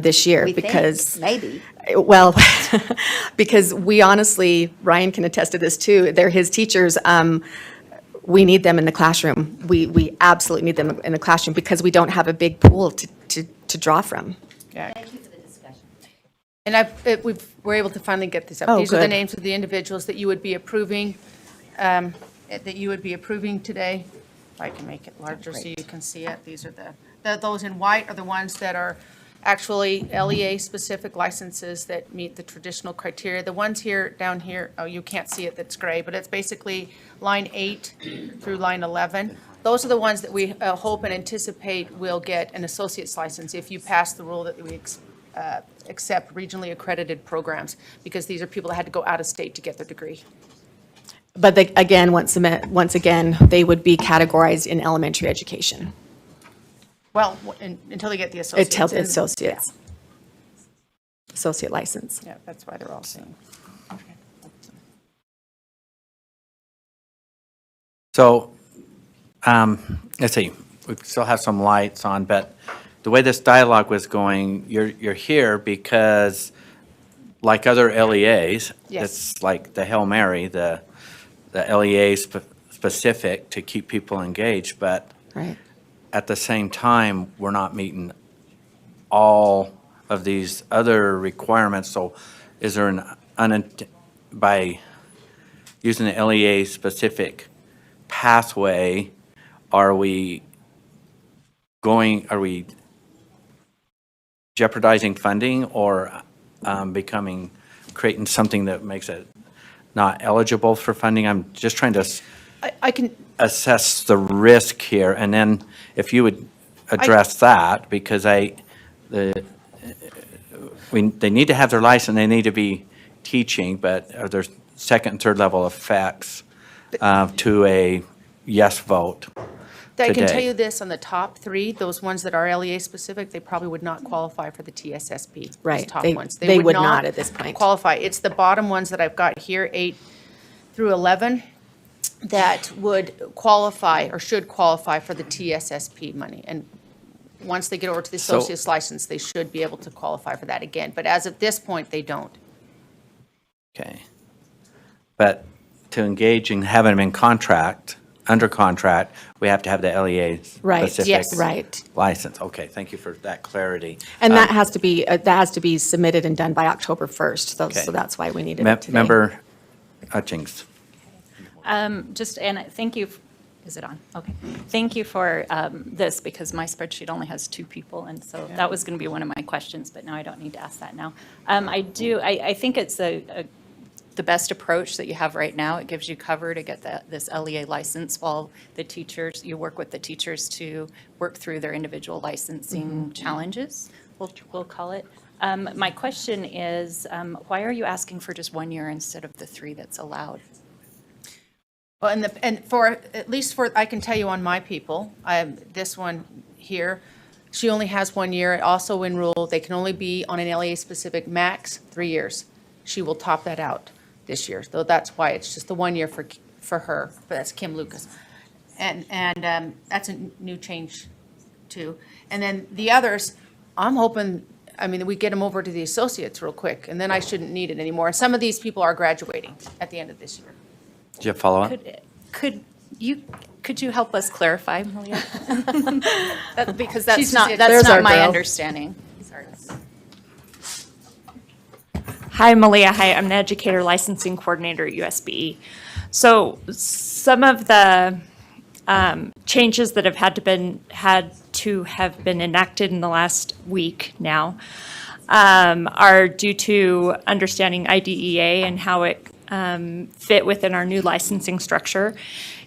this year, We think, because, maybe. well, because we honestly, Ryan can attest to this too, they're his teachers, we need them in the classroom. We absolutely need them in the classroom, because we don't have a big pool to draw from. Yeah. Thank you for the discussion. And we're able to finally get this up. Oh, These are the good. names of the individuals that you would be approving, today. If I can make it larger so you can see it. These are those in white are the ones that are actually LEA-specific licenses that meet the traditional criteria. The ones down here, oh, you can't see it, that's gray, but it's basically line 8 through line 11. Those are the ones that we hope and anticipate will get an associate's license if you pass the rule that we accept regionally accredited programs, because these are people that had to go out of state to get their degree. But again, once again, they would be categorized in elementary education. Well, until they get the associates. Until the associates. Associate license. Yeah, that's why they're all saying. So, let's see, we still have some lights on, but the way this dialogue was going, you're here because, like other LEAs, Yes. it's like the Hail Mary, the LEA specific to keep people engaged, but Right. at the same time, we're not meeting all of these other requirements. So is there by using the LEA specific pathway, are we jeopardizing funding or creating something that makes it not eligible for funding? I'm just trying to I can, assess the risk here, and then if you would address that, because they need to have their license, they need to be teaching, but are there second and third level effects to a yes vote I can tell today? you this, on the top three, those ones that are LEA specific, they probably would not qualify for the TSSP. those Right. top They- ones. they would not at this point. Qualify. It's the bottom ones that I've got here, 8 through 11, that would qualify or should qualify for the TSSP money. And once they get over to the So- associate's license, they should be able to qualify for that again. But as of this point, they don't. Okay. But to engage in having them in contract, under contract, we have to have the LEA Right, specific yes. Right. license. Okay, thank you for that clarity. And that has to be submitted and done by October 1st, so Okay. that's why we needed Me- it today. Member Hutchings. Just, and thank you, is it on? Okay. Thank you for this, because my spreadsheet only has 2 people, and so that was going to be one of my questions, but now I don't need to ask that now. I think it's the best approach that you have right now. It gives you cover to get this LEA license while you work with the teachers to work through their individual licensing challenges, we'll call it. My question is, why are you asking for just 1 year instead of the 3 that's allowed? Well, and for, at least for, I can tell you on my people, this one here, she only has 1 year. Also in rule, they can only be on an LEA-specific max 3 years. She will top that out this year, so that's why it's just the 1 year for her, but that's Kim Lucas. And that's a new change too. And then the others, I'm hoping, we get them over to the associates real quick, and then I shouldn't need it anymore. And some of these people are graduating at the end of this year. Do you have follow-up? Could you help us clarify, Malia? Because She's that's there's our not my girl. understanding. Sorry. Hi, Malia. Hi, I'm the educator licensing coordinator at USBE. So some of the changes that have had to have been enacted in the last week now are due to understanding IDEA and how it fit within our new licensing structure.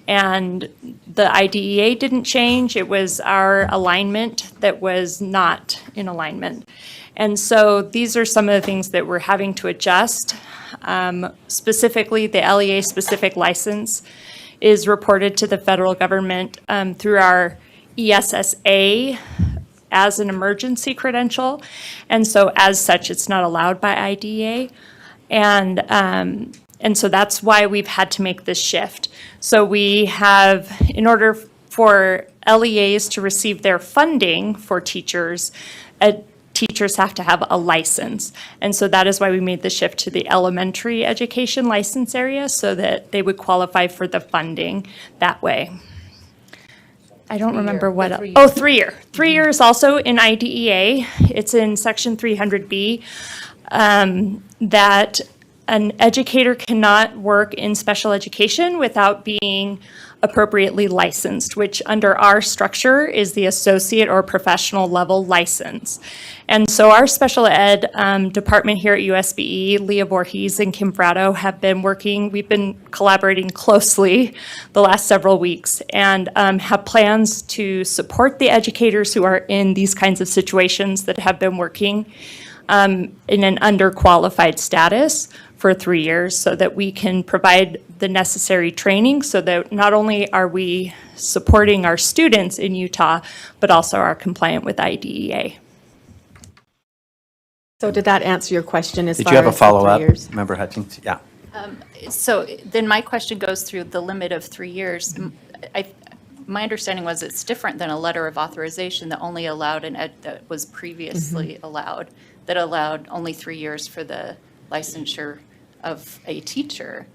And the IDEA didn't change. It was our alignment that was not in alignment. And so these are some of the things that we're having to adjust. Specifically, the LEA-specific license is reported to the federal government through our ESSA as an emergency credential. And so as such, it's not allowed by IDEA. And so that's why we've had to make this shift. So we have, in order for LEAs to receive their funding for teachers, teachers have to have a license. And so that is why we made the shift to the elementary education license area, so that they would qualify for the funding that way. I don't remember what else. Oh, 3 year. 3 years also in IDEA. It's in section 300B, that an educator cannot work in special education without being appropriately licensed, which under our structure is the associate or professional level license. And so our special ed department here at USBE, Leah Voorhees and Kim Fratto, we've been collaborating closely the last several weeks, and have plans to support the educators who are in these kinds of situations that have been working in an underqualified status for 3 years, so that we can provide the necessary training, so that not only are we supporting our students in Utah, but also are compliant with IDEA. So did that answer your question as Did far you have a as the 3 follow-up, years? Member Hutchings? Yeah. So then my question goes through the limit of 3 years. My understanding was it's different than a letter of authorization that only allowed that was previously allowed, that allowed only 3 years for the licensure of a teacher.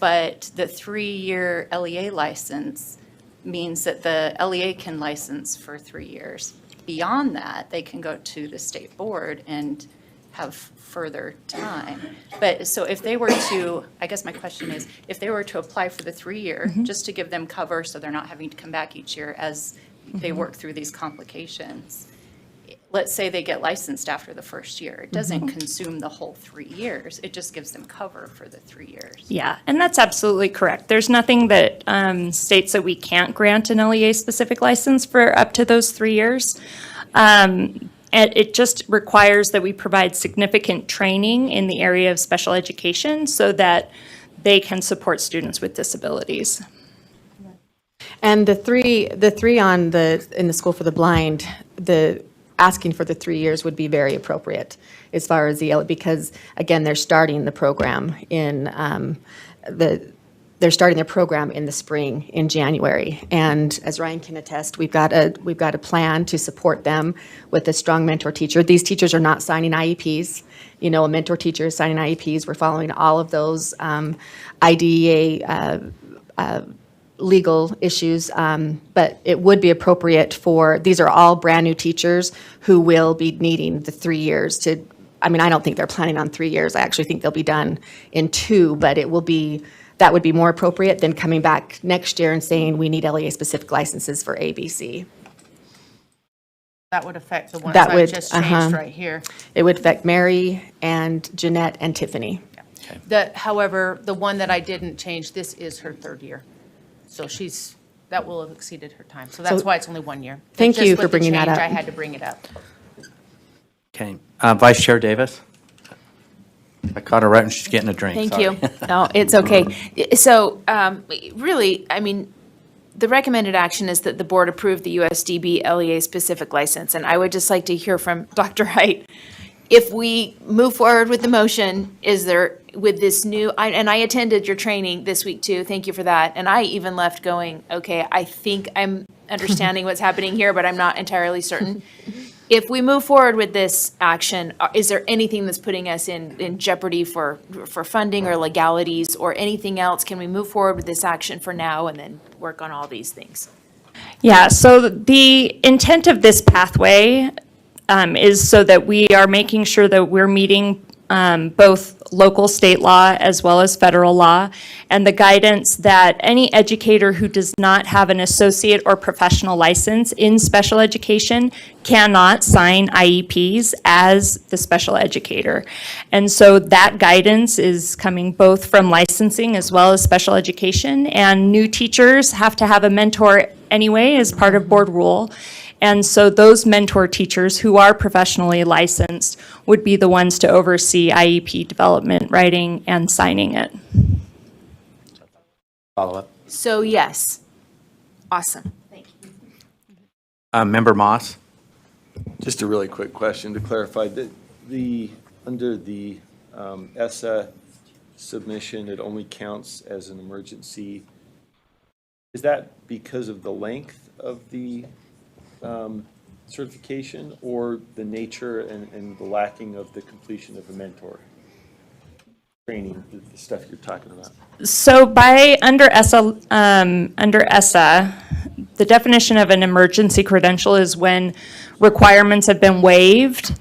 But the 3-year LEA license means that the LEA can license for 3 years. Beyond that, they can go to the state board and have further time. But so if they were to, I guess my question is, if they were to apply for the 3-year, just to give them cover so they're not having to come back each year as they work through these complications, let's say they get licensed after the first year. It doesn't consume the whole 3 years. It just gives them cover for the 3 years. Yeah, and that's absolutely correct. There's nothing that states that we can't grant an LEA-specific license for up to those 3 years. And it just requires that we provide significant training in the area of special education so that they can support students with disabilities. And the three in the School for the Blind, asking for the 3 years would be very appropriate as far as because again, they're starting the program they're starting their program in the spring, in January. And as Ryan can attest, we've got a plan to support them with a strong mentor teacher. These teachers are not signing IEPs. You know, a mentor teacher is signing IEPs. We're following all of those IDEA legal issues, but it would be appropriate these are all brand-new teachers who will be needing the 3 years I don't think they're planning on 3 years. I actually think they'll be done in 2, but that would be more appropriate than coming back next year and saying we need LEA-specific licenses for ABC. That would affect the ones That I would, just changed right here. It would affect Mary and Jeanette and Tiffany. However, the one that I didn't change, this is her 3rd year. So that will have exceeded her time. So that's why it's only 1 year. Thank Just you with for the bringing that change, up. I had to bring it up. Okay. Vice Chair Davis? I caught her right when she's getting a drink. Thank Sorry. you. No, it's okay. So really, the recommended action is that the board approve the USDB LEA-specific license. And I would just like to hear from Dr. Height. If we move forward with the motion, with this new, and I attended your training this week too, thank you for that. And I even left going, okay, I think I'm understanding what's happening here, but I'm not entirely certain. If we move forward with this action, is there anything that's putting us in jeopardy for funding or legalities or anything else? Can we move forward with this action for now and then work on all these things? Yeah, so the intent of this pathway is so that we are making sure that we're meeting both local state law as well as federal law, and the guidance that any educator who does not have an associate or professional license in special education cannot sign IEPs as the special educator. And so that guidance is coming both from licensing as well as special education, and new teachers have to have a mentor anyway as part of board rule. And so those mentor teachers who are professionally licensed would be the ones to oversee IEP development, writing, and signing it. Follow-up. So yes. Awesome. Thank you. Member Moss? Just a really quick question to clarify, under the ESSA submission, it only counts as an emergency. Is that because of the length of the certification or the nature and the lacking of the completion of a mentor training, the stuff you're talking about? So under ESSA, the definition of an emergency credential is when requirements have been waived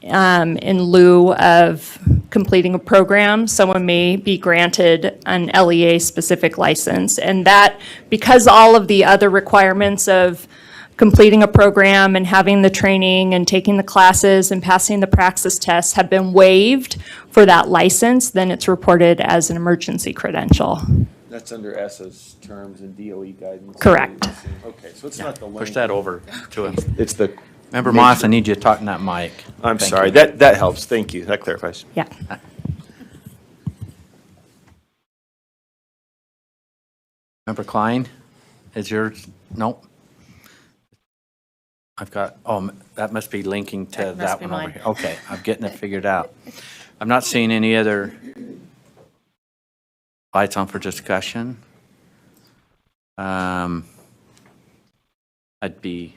in lieu of completing a program. Someone may be granted an LEA-specific license. And that, because all of the other requirements of completing a program and having the training and taking the classes and passing the praxis tests have been waived for that license, then it's reported as an emergency credential. That's under ESSA's terms and DOE guidance? Correct. Okay, so it's not the length. Push that over to him. It's the. Member Moss, I need you to talk in that mic. I'm Thank sorry, you. that helps, thank you, that clarifies. Yeah. Member Klein, is yours? Nope. I've got, that must be linking to That must that be one over mine. here. Okay, I'm getting it figured out. I'm not seeing any other lights on for discussion. I'd be,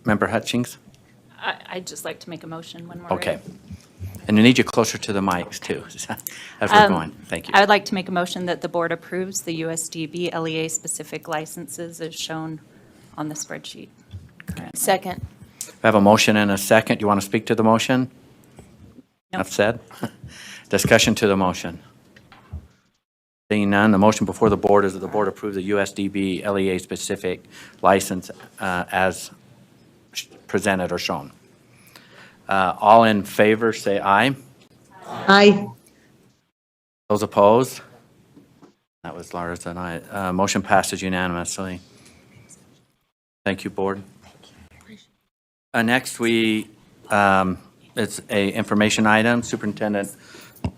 Member Hutchings? I'd just like to make a motion when we're ready. Okay. And I need you closer to the mics too, as we're going. Thank you. I would like to make a motion that the board approves the USDB LEA-specific licenses as shown on the spreadsheet. Second. I have a motion and a second. Do you want to speak to the motion? Enough said? Discussion to the motion. Seeing none, the motion before the board is that the board approve the USDB LEA-specific license as presented or shown. All in favor, say aye. Aye. Those opposed? That was Lars and I. Motion passes unanimously. Thank you, board. Next, it's a information item, Superintendent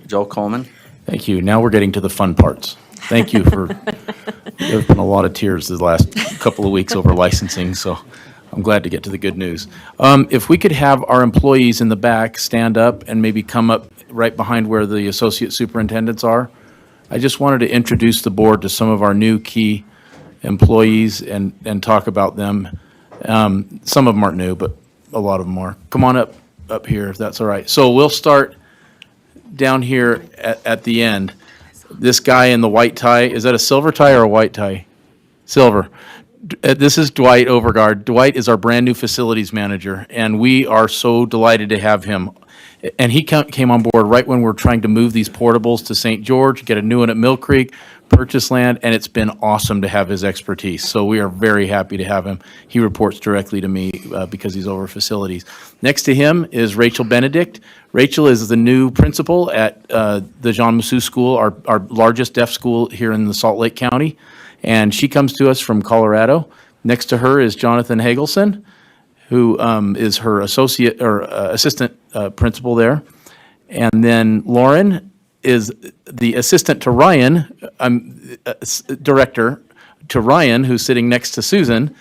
Joe Coleman. Thank you. Now we're getting to the fun parts. Thank you for, there's been a lot of tears the last couple of weeks over licensing, so I'm glad to get to the good news. If we could have our employees in the back stand up and maybe come up right behind where the associate superintendents are. I just wanted to introduce the board to some of our new key employees and talk about them. Some of them aren't new, but a lot of them are. Come on up here if that's all right. So we'll start down here at the end. This guy in the white tie, is that a silver tie or a white tie? Silver. This is Dwight Overgaard. Dwight is our brand-new facilities manager, and we are so delighted to have him. And he came on board right when we're trying to move these portables to St. George, get a new one at Mill Creek, purchase land, and it's been awesome to have his expertise. So we are very happy to have him. He reports directly to me because he's over facilities. Next to him is Rachel Benedict. Rachel is the new principal at the Jean Massou School, our largest deaf school here in the Salt Lake County. And she comes to us from Colorado. Next to her is Jonathan Hagelson, who is her associate or assistant principal there. And then Lauren is the assistant to Ryan, director to Ryan, who's sitting next to Susan.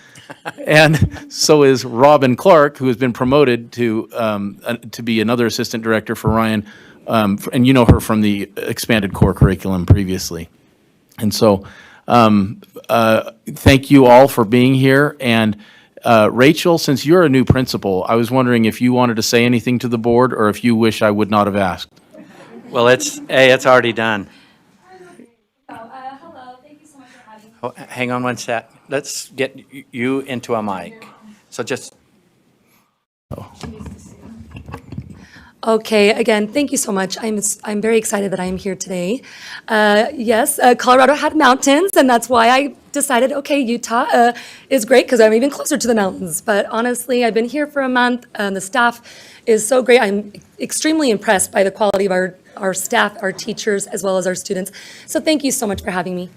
And so is Robin Clark, who has been promoted to be another assistant director for Ryan. And you know her from the expanded core curriculum previously. And so thank you all for being here. And Rachel, since you're a new principal, I was wondering if you wanted to say anything to the board or if you wish I would not have asked. Well, it's already done. Hello, thank you so much for having me. Oh, hang on one sec. Let's get you into a mic. So just. Okay, again, thank you so much. I'm very excited that I am here today. Yes, Colorado had mountains, and that's why I decided, okay, Utah is great because I'm even closer to the mountains. But honestly, I've been here for a month, and the staff is so great. I'm extremely impressed by the quality of our staff, our teachers, as well as our students. So thank you so much for having me.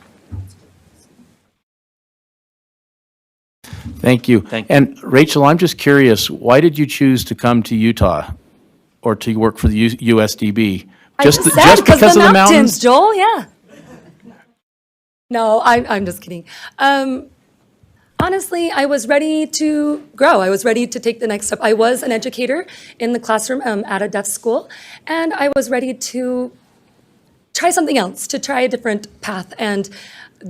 Thank you. And Rachel, I'm just curious, why did you choose to come to Utah or to work for the USDB? Just because of the mountains? Joel, yeah. No, I'm just kidding. Honestly, I was ready to grow. I was ready to take the next step. I was an educator in the classroom at a deaf school, and I was ready to try something else, to try a different path. And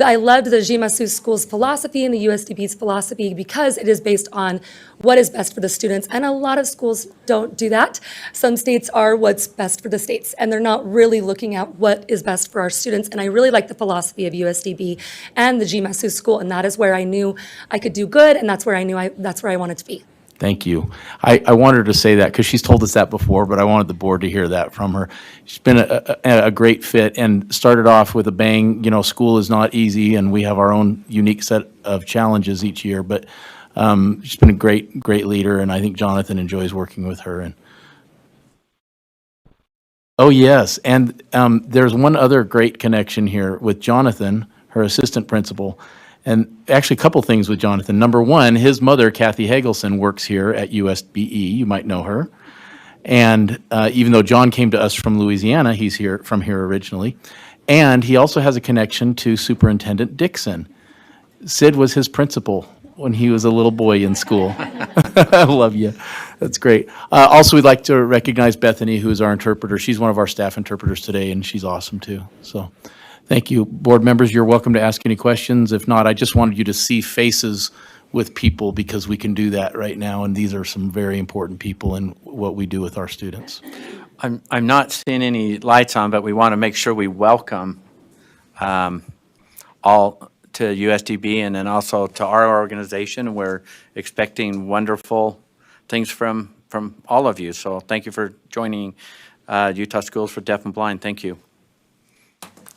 I loved the Jean Massou School's philosophy and the USDB's philosophy because it is based on what is best for the students. And a lot of schools don't do that. Some states are what's best for the states, and they're not really looking at what is best for our students. And I really like the philosophy of USDB and the Jean Massou School, and that is where I knew I could do good, and that's where I knew that's where I wanted to be. Thank you. I wanted her to say that because she's told us that before, but I wanted the board to hear that from her. She's been a great fit and started off with a bang. You know, school is not easy, and we have our own unique set of challenges each year, but she's been a great leader, and I think Jonathan enjoys working with her. And oh, yes, and there's one other great connection here with Jonathan, her assistant principal. And actually, a couple things with Jonathan. Number one, his mother, Kathy Hagelson, works here at USBE. You might know her. And even though John came to us from Louisiana, he's from here originally. And he also has a connection to Superintendent Dixon. Sid was his principal when he was a little boy in school. I love you. That's great. Also, we'd like to recognize Bethany, who is our interpreter. She's one of our staff interpreters today, and she's awesome too. So. Thank you. Board members, you're welcome to ask any questions. If not, I just wanted you to see faces with people because we can do that right now, and these are some very important people in what we do with our students. I'm not seeing any lights on, but we want to make sure we welcome all to USDB and then also to our organization. We're expecting wonderful things from all of you. So thank you for joining Utah Schools for Deaf and Blind. Thank you.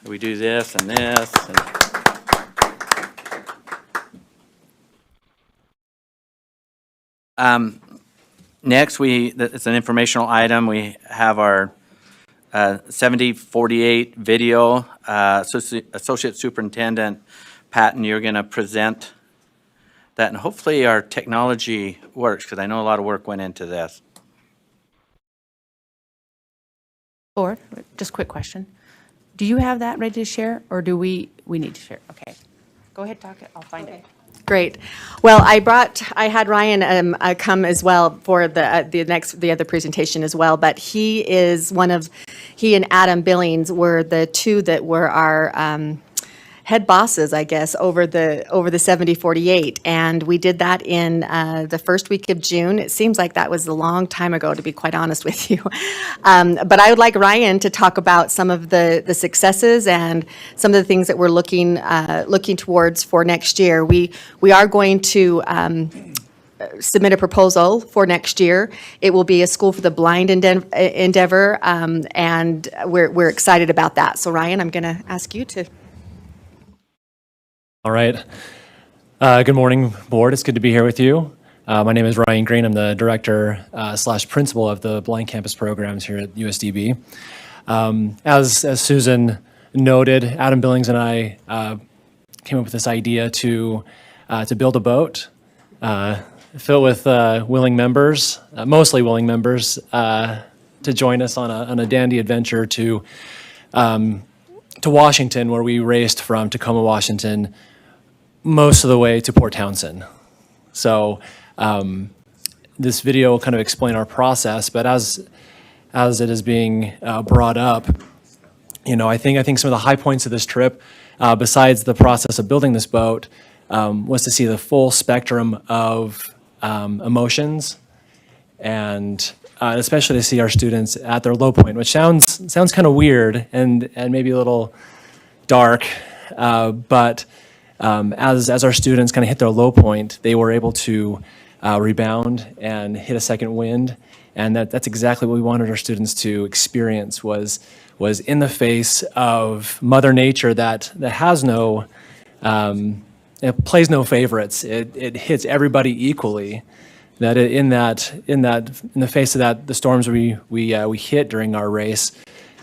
We do this and this. And next, it's an informational item. We have our 7048 video. Associate Superintendent Patton, you're going to present that, and hopefully our technology works, because I know a lot of work went into this. Board, just quick question. Do you have that ready to share, or do we need to share? Okay. Go ahead, talk it. I'll find it. Great. Well, I had Ryan come as well for the other presentation as well, but he and Adam Billings were the two that were our head bosses, I guess, over the 7048. And we did that in the first week of June. It seems like that was a long time ago, to be quite honest with you. But I would like Ryan to talk about some of the successes and some of the things that we're looking towards for next year. We are going to submit a proposal for next year. It will be a School for the Blind endeavor, and we're excited about that. So Ryan, I'm going to ask you to. All right. Good morning, board. It's good to be here with you. My name is Ryan Green. I'm the director / principal of the Blind Campus programs here at USDB. As Susan noted, Adam Billings and I came up with this idea to build a boat filled with willing members, mostly willing members, to join us on a dandy adventure to Washington, where we raced from Tacoma, Washington, most of the way to Port Townsend. So this video will kind of explain our process, but as it is being brought up, I think some of the high points of this trip, besides the process of building this boat, was to see the full spectrum of emotions, and especially to see our students at their low point, which sounds kind of weird and maybe a little dark, but as our students kind of hit their low point, they were able to rebound and hit a second wind, and that's exactly what we wanted our students to experience, was in the face of Mother Nature that has no, it plays no favorites. It hits everybody equally. That in the face of that, the storms we hit during our race,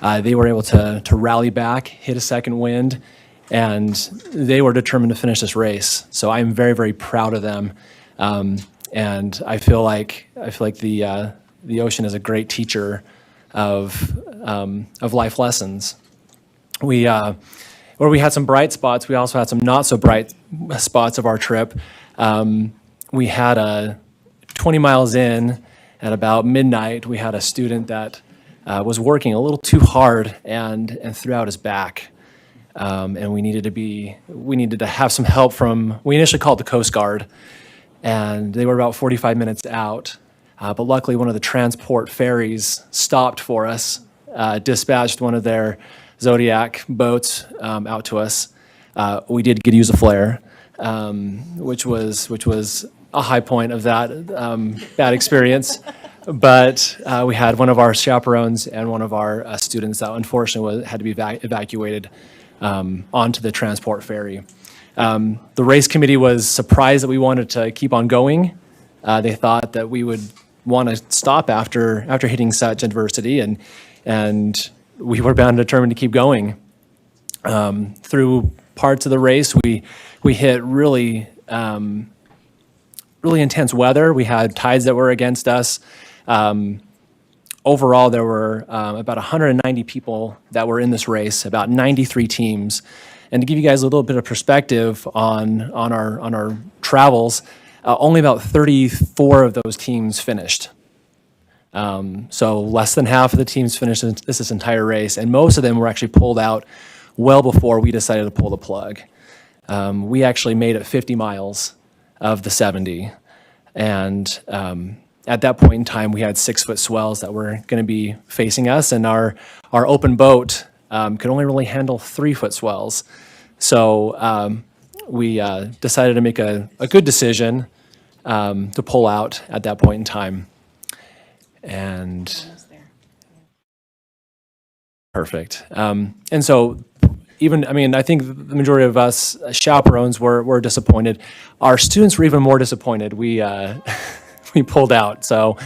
they were able to rally back, hit a second wind, and they were determined to finish this race. So I'm very, very proud of them, and I feel like the ocean is a great teacher of life lessons. Where we had some bright spots, we also had some not so bright spots of our trip. We had 20 miles in, at about midnight, we had a student that was working a little too hard and threw out his back. And we needed to have some help from, we initially called the Coast Guard, and they were about 45 minutes out. But luckily, one of the transport ferries stopped for us, dispatched one of their Zodiac boats out to us. We did get to use a flare, which was a high point of that bad experience. But we had one of our chaperones and one of our students that unfortunately had to be evacuated onto the transport ferry. The race committee was surprised that we wanted to keep on going. They thought that we would want to stop after hitting such adversity, and we were bound and determined to keep going. Through parts of the race, we hit really intense weather. We had tides that were against us. Overall, there were about 190 people that were in this race, about 93 teams. And to give you guys a little bit of perspective on our travels, only about 34 of those teams finished. So less than half of the teams finished this entire race, and most of them were actually pulled out well before we decided to pull the plug. We actually made it 50 miles of the 70, and at that point in time, we had 6-foot swells that were going to be facing us, and our open boat could only really handle 3-foot swells. So we decided to make a good decision to pull out at that point in time. And perfect. And so even, I mean, I think the majority of us chaperones were disappointed. Our students were even more disappointed. We we pulled out. So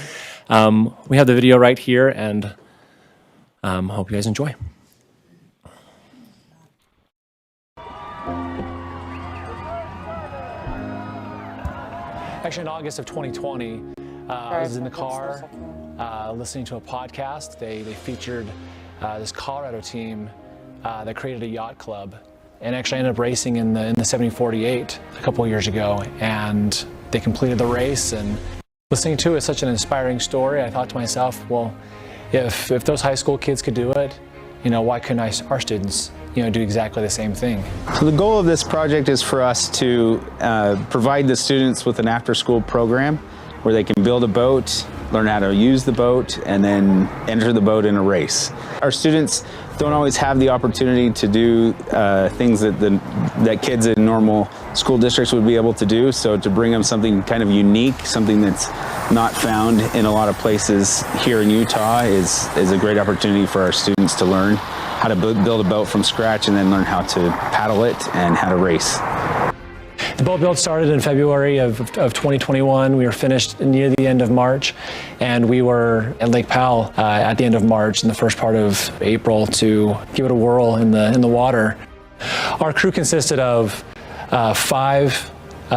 we have the video right here, and hope you guys enjoy. Actually, in August of 2020, I was in the car listening to a podcast. They featured this Colorado team that created a yacht club, and actually ended up racing in the 7048 a couple of years ago. And they completed the race. And listening to it is such an inspiring story. I thought to myself, well, if those high school kids could do it, why couldn't our students, do exactly the same thing? So the goal of this project is for us to provide the students with an after-school program where they can build a boat, learn how to use the boat, and then enter the boat in a race. Our students don't always have the opportunity to do things that kids in normal school districts would be able to do. So to bring them something kind of unique, something that's not found in a lot of places here in Utah is a great opportunity for our students to learn how to build a boat from scratch and then learn how to paddle it and how to race. The boat build started in February of 2021. We were finished near the end of March, and we were at Lake Powell at the end of March and the first part of April to give it a whirl in the water. Our crew consisted of 5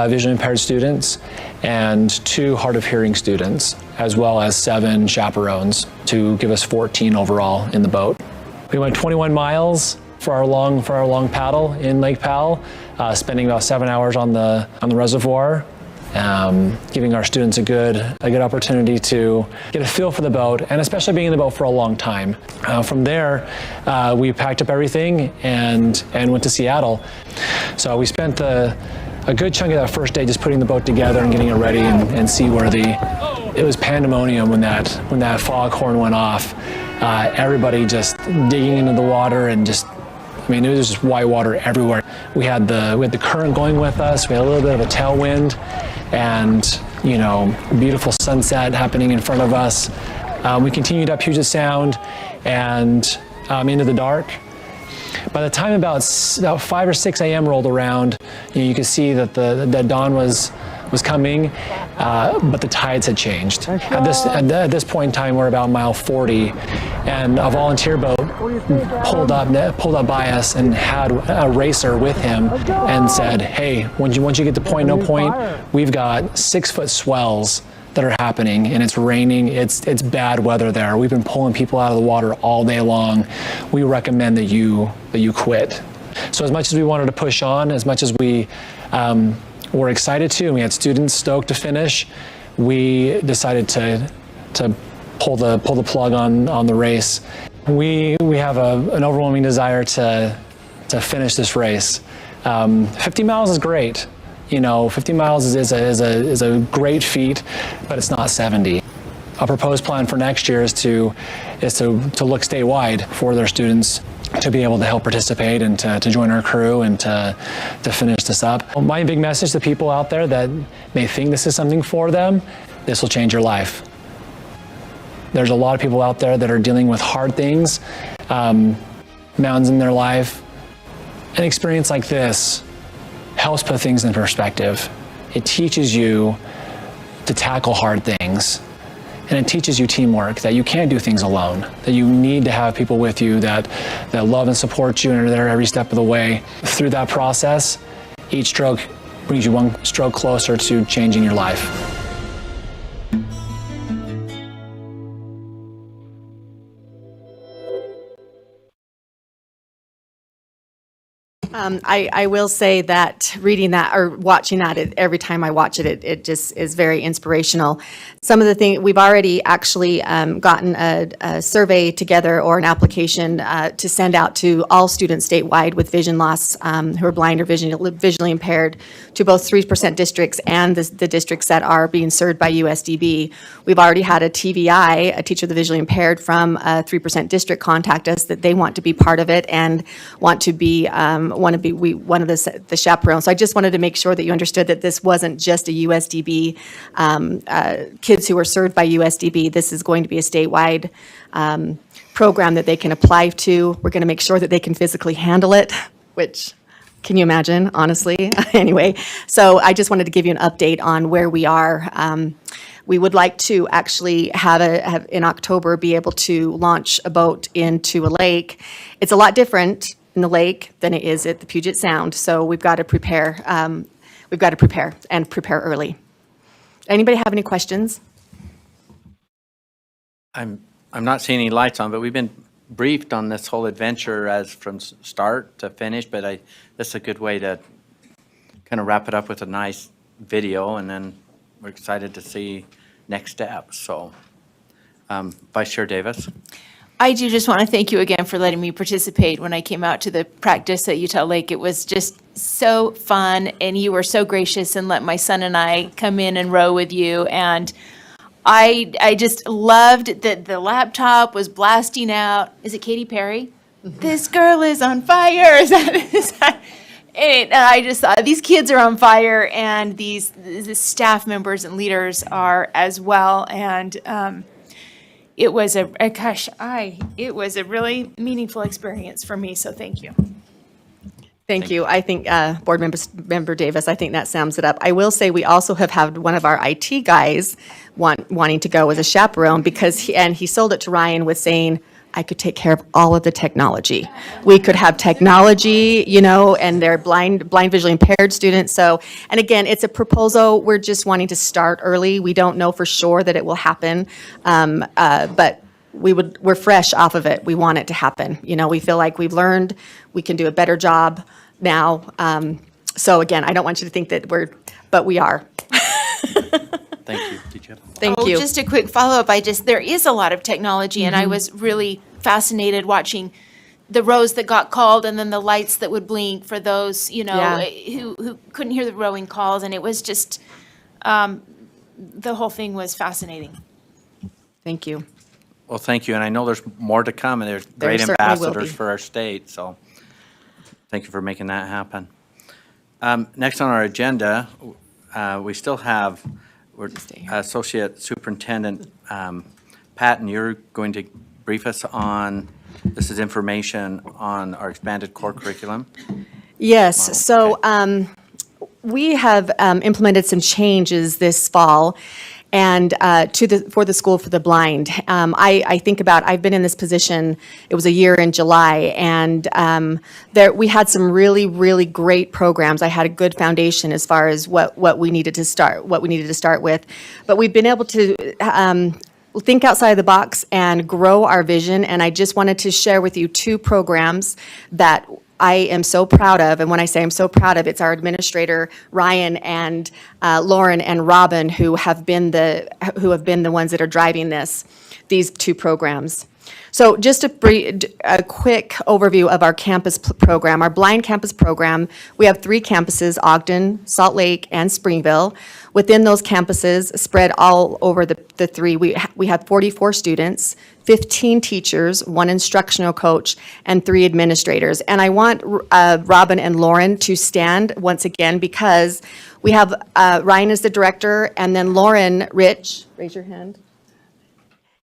vision impaired students and 2 hard of hearing students, as well as 7 chaperones to give us 14 overall in the boat. We went 21 miles for our long paddle in Lake Powell, spending about 7 hours on the reservoir, giving our students a good opportunity to get a feel for the boat, and especially being in the boat for a long time. From there, we packed up everything and went to Seattle. So we spent a good chunk of that first day just putting the boat together and getting it ready and seaworthy. It was pandemonium when that foghorn went off. Everybody just digging into the water and it was just white water everywhere. We had the current going with us. We had a little bit of a tailwind, and beautiful sunset happening in front of us. We continued up Puget Sound and into the dark. By the time about 5 or 6 a.m. rolled around, you could see that the dawn was coming, but the tides had changed. At this point in time, we're about mile 40, and a volunteer boat pulled up by us and had a racer with him and said, "Hey, once you get to point no point, we've got 6-foot swells that are happening, and it's raining. It's bad weather there. We've been pulling people out of the water all day long. We recommend that you quit." So as much as we wanted to push on, as much as we were excited to, and we had students stoked to finish, we decided to pull the plug on the race. We have an overwhelming desire to finish this race. 50 miles is great. 50 miles is a great feat, but it's not 70. A proposed plan for next year is to look statewide for their students to be able to help participate and to join our crew and to finish this up. My big message to people out there that may think this is something for them, this will change your life. There's a lot of people out there that are dealing with hard things, mountains in their life. An experience like this helps put things in perspective. It teaches you to tackle hard things. And it teaches you teamwork, that you can't do things alone, that you need to have people with you that love and support you and are there every step of the way. Through that process, each stroke brings you one stroke closer to changing your life. I will say that reading that or watching that, every time I watch it, it just is very inspirational. Some of the things, we've already actually gotten a survey together or an application to send out to all students statewide with vision loss who are blind or visually impaired, to both 3% districts and the districts that are being served by USDB. We've already had a TVI, a teacher of the visually impaired from a 3% district, contact us that they want to be part of it and want to be one of the chaperones. So I just wanted to make sure that you understood that this wasn't just a USDB, kids who are served by USDB. This is going to be a statewide program that they can apply to. We're going to make sure that they can physically handle it, which, can you imagine, honestly? Anyway, so I just wanted to give you an update on where we are. We would like to actually have in October, be able to launch a boat into a lake. It's a lot different in the lake than it is at the Puget Sound, so we've got to prepare. We've got to prepare and prepare early. Anybody have any questions? I'm not seeing any lights on, but we've been briefed on this whole adventure as from start to finish, but this is a good way to kind of wrap it up with a nice video, and then we're excited to see next steps. So, Vice Chair Davis. I do just want to thank you again for letting me participate when I came out to the practice at Utah Lake. It was just so fun, and you were so gracious and let my son and I come in and row with you. And I just loved that the laptop was blasting out. Is it Katy Perry? This girl is on fire. Is that? And I just thought these kids are on fire, and the staff members and leaders are as well. And it was it was a really meaningful experience for me. So thank you. Thank you. I think, Board Member Davis, I think that sums it up. I will say we also have had one of our IT guys wanting to go as a chaperone because he sold it to Ryan with saying, I could take care of all of the technology. We could have technology, and they're blind visually impaired students. So, and again, it's a proposal. We're just wanting to start early. We don't know for sure that it will happen, but we're fresh off of it. We want it to happen. We feel like we've learned, we can do a better job now. So again, I don't want you to think that but we are. Thank you. Did you have? Thank you. Just a quick follow-up. There is a lot of technology, and I was really fascinated watching the rows that got called and then the lights that would blink for those, who couldn't hear the rowing calls. And it was just, the whole thing was fascinating. Thank you. Well, thank you, and I know there's more to come, and there's There great certainly will ambassadors be. for our state, so thank you for making that happen. Next on our agenda, we still have Associate Superintendent Patton, you're going to brief us on, this is information on our expanded core curriculum. Yes, so we have implemented some changes this fall and for the School for the Blind. I think about, I've been in this position, it was a year in July, and we had some really, really great programs. I had a good foundation as far as what we needed to start with. But we've been able to think outside of the box and grow our vision, and I just wanted to share with you two programs that I am so proud of, and when I say I'm so proud of, it's our administrator, Ryan, and Lauren and Robin, who have been the ones that are driving these two programs. So just a quick overview of our campus program, our blind campus program. We have 3 campuses, Ogden, Salt Lake, and Springville. Within those campuses, spread all over the 3, we have 44 students, 15 teachers, 1 instructional coach, and 3 administrators. And I want Robin and Lauren to stand once again because we have Ryan as the director, and then Lauren Rich, raise your hand,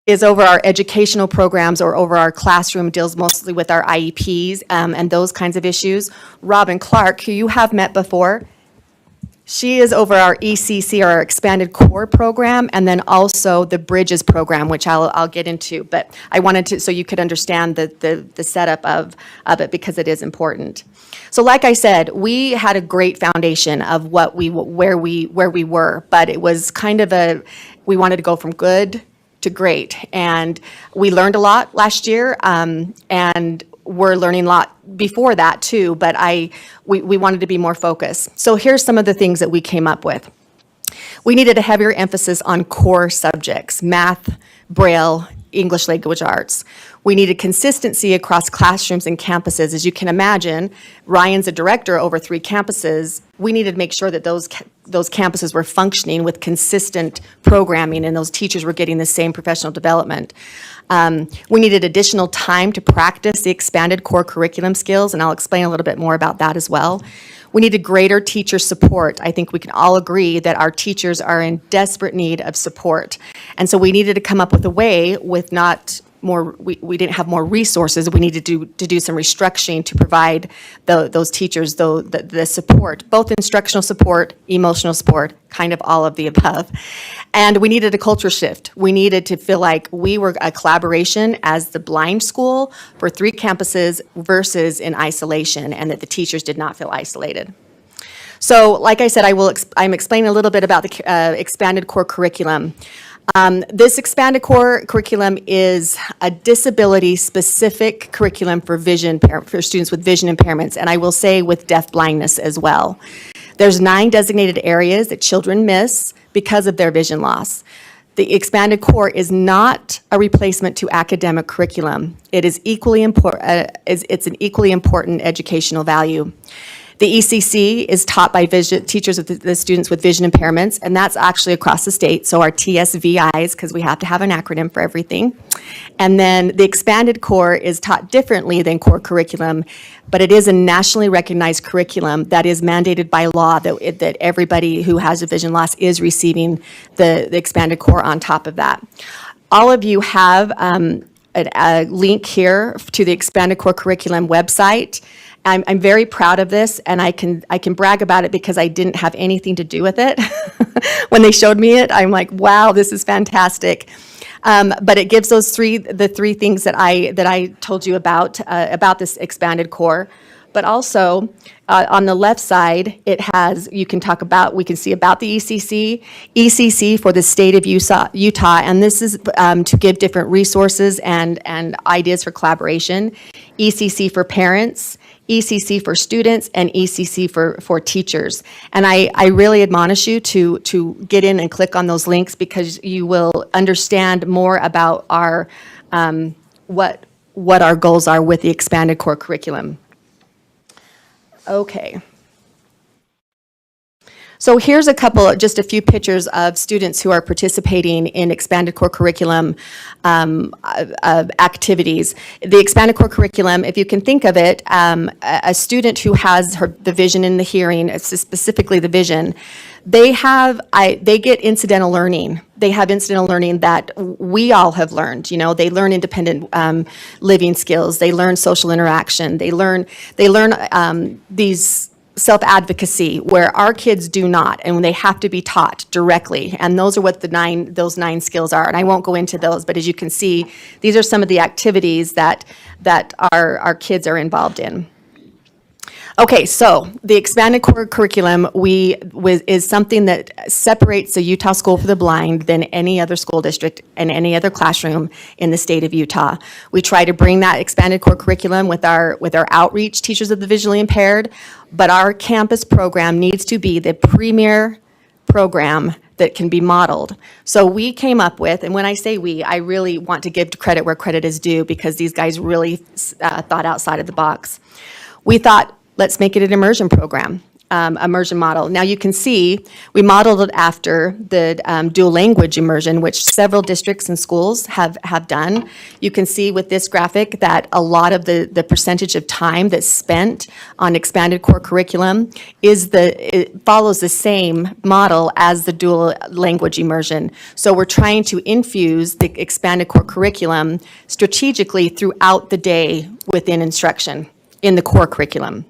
is over our educational programs or over our classroom, deals mostly with our IEPs and those kinds of issues. Robin Clark, who you have met before, she is over our ECC, our expanded core program, and then also the Bridges program, which I'll get into. But I wanted to, so you could understand the setup of it because it is important. So like I said, we had a great foundation of where we were, but it was kind of we wanted to go from good to great. And we learned a lot last year, and we're learning a lot before that too, but we wanted to be more focused. So here's some of the things that we came up with. We needed a heavier emphasis on core subjects, math, Braille, English language arts. We needed consistency across classrooms and campuses. As you can imagine, Ryan's a director over 3 campuses. We needed to make sure that those campuses were functioning with consistent programming and those teachers were getting the same professional development. We needed additional time to practice the expanded core curriculum skills, and I'll explain a little bit more about that as well. We needed greater teacher support. I think we can all agree that our teachers are in desperate need of support. And so we needed to come up with a way with not we didn't have more resources. We needed to do some restructuring to provide those teachers the support, both instructional support, emotional support, kind of all of the above. And we needed a culture shift. We needed to feel like we were a collaboration as the blind school for 3 campuses versus in isolation, and that the teachers did not feel isolated. So like I said, I'm explaining a little bit about the expanded core curriculum. This expanded core curriculum is a disability-specific curriculum for for students with vision impairments, and I will say with deaf blindness as well. There's 9 designated areas that children miss because of their vision loss. The expanded core is not a replacement to academic curriculum. It is equally important. It's an equally important educational value. The ECC is taught by teachers of the students with vision impairments, and that's actually across the state, so our TSVIs, because we have to have an acronym for everything. And then the expanded core is taught differently than core curriculum, but it is a nationally recognized curriculum that is mandated by law that everybody who has a vision loss is receiving the expanded core on top of that. All of you have a link here to the expanded core curriculum website. I'm very proud of this, and I can brag about it because I didn't have anything to do with it. When they showed me it, I'm like, wow, this is fantastic. But it gives the three things that I told you about this expanded core. But also, on the left side, it has, we can see about the ECC for the state of Utah, and this is to give different resources and ideas for collaboration. ECC for parents, ECC for students, and ECC for teachers. And I really admonish you to get in and click on those links, because you will understand more about our what our goals are with the expanded core curriculum. Okay. So here's just a few pictures of students who are participating in expanded core curriculum activities. The expanded core curriculum, if you can think of it, a student who has the vision and the hearing, specifically the vision, they get incidental learning. They have incidental learning that we all have learned. They learn independent living skills. They learn social interaction. They learn these self-advocacy, where our kids do not, and they have to be taught directly. And those are what those 9 skills are. And I won't go into those, but as you can see, these are some of the activities that our kids are involved in. Okay, so the expanded core curriculum is something that separates the Utah School for the Blind than any other school district and any other classroom in the state of Utah. We try to bring that expanded core curriculum with our outreach teachers of the visually impaired, but our campus program needs to be the premier program that can be modeled. So we came up with, and when I say we, I really want to give credit where credit is due, because these guys really thought outside of the box. We thought, let's make it an immersion program, immersion model. Now you can see, we modeled it after the dual language immersion, which several districts and schools have done. You can see with this graphic that a lot of the percentage of time that's spent on expanded core curriculum it follows the same model as the dual language immersion. So we're trying to infuse the expanded core curriculum strategically throughout the day within instruction in the core curriculum.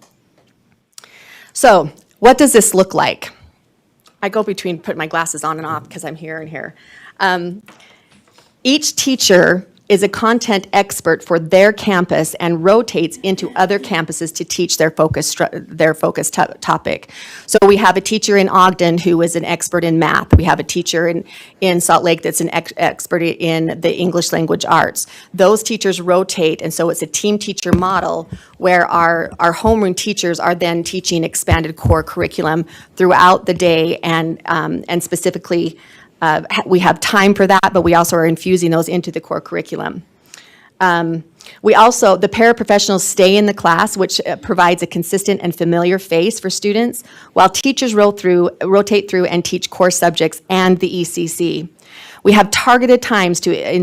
So what does this look like? I go between putting my glasses on and off because I'm here and here. Each teacher is a content expert for their campus and rotates into other campuses to teach their focus topic. So we have a teacher in Ogden who is an expert in math. We have a teacher in Salt Lake that's an expert in the English language arts. Those teachers rotate, and so it's a team teacher model where our homeroom teachers are then teaching expanded core curriculum throughout the day, and specifically we have time for that, but we also are infusing those into the core curriculum. The paraprofessionals stay in the class, which provides a consistent and familiar face for students, while teachers rotate through and teach core subjects and the ECC. We have targeted times to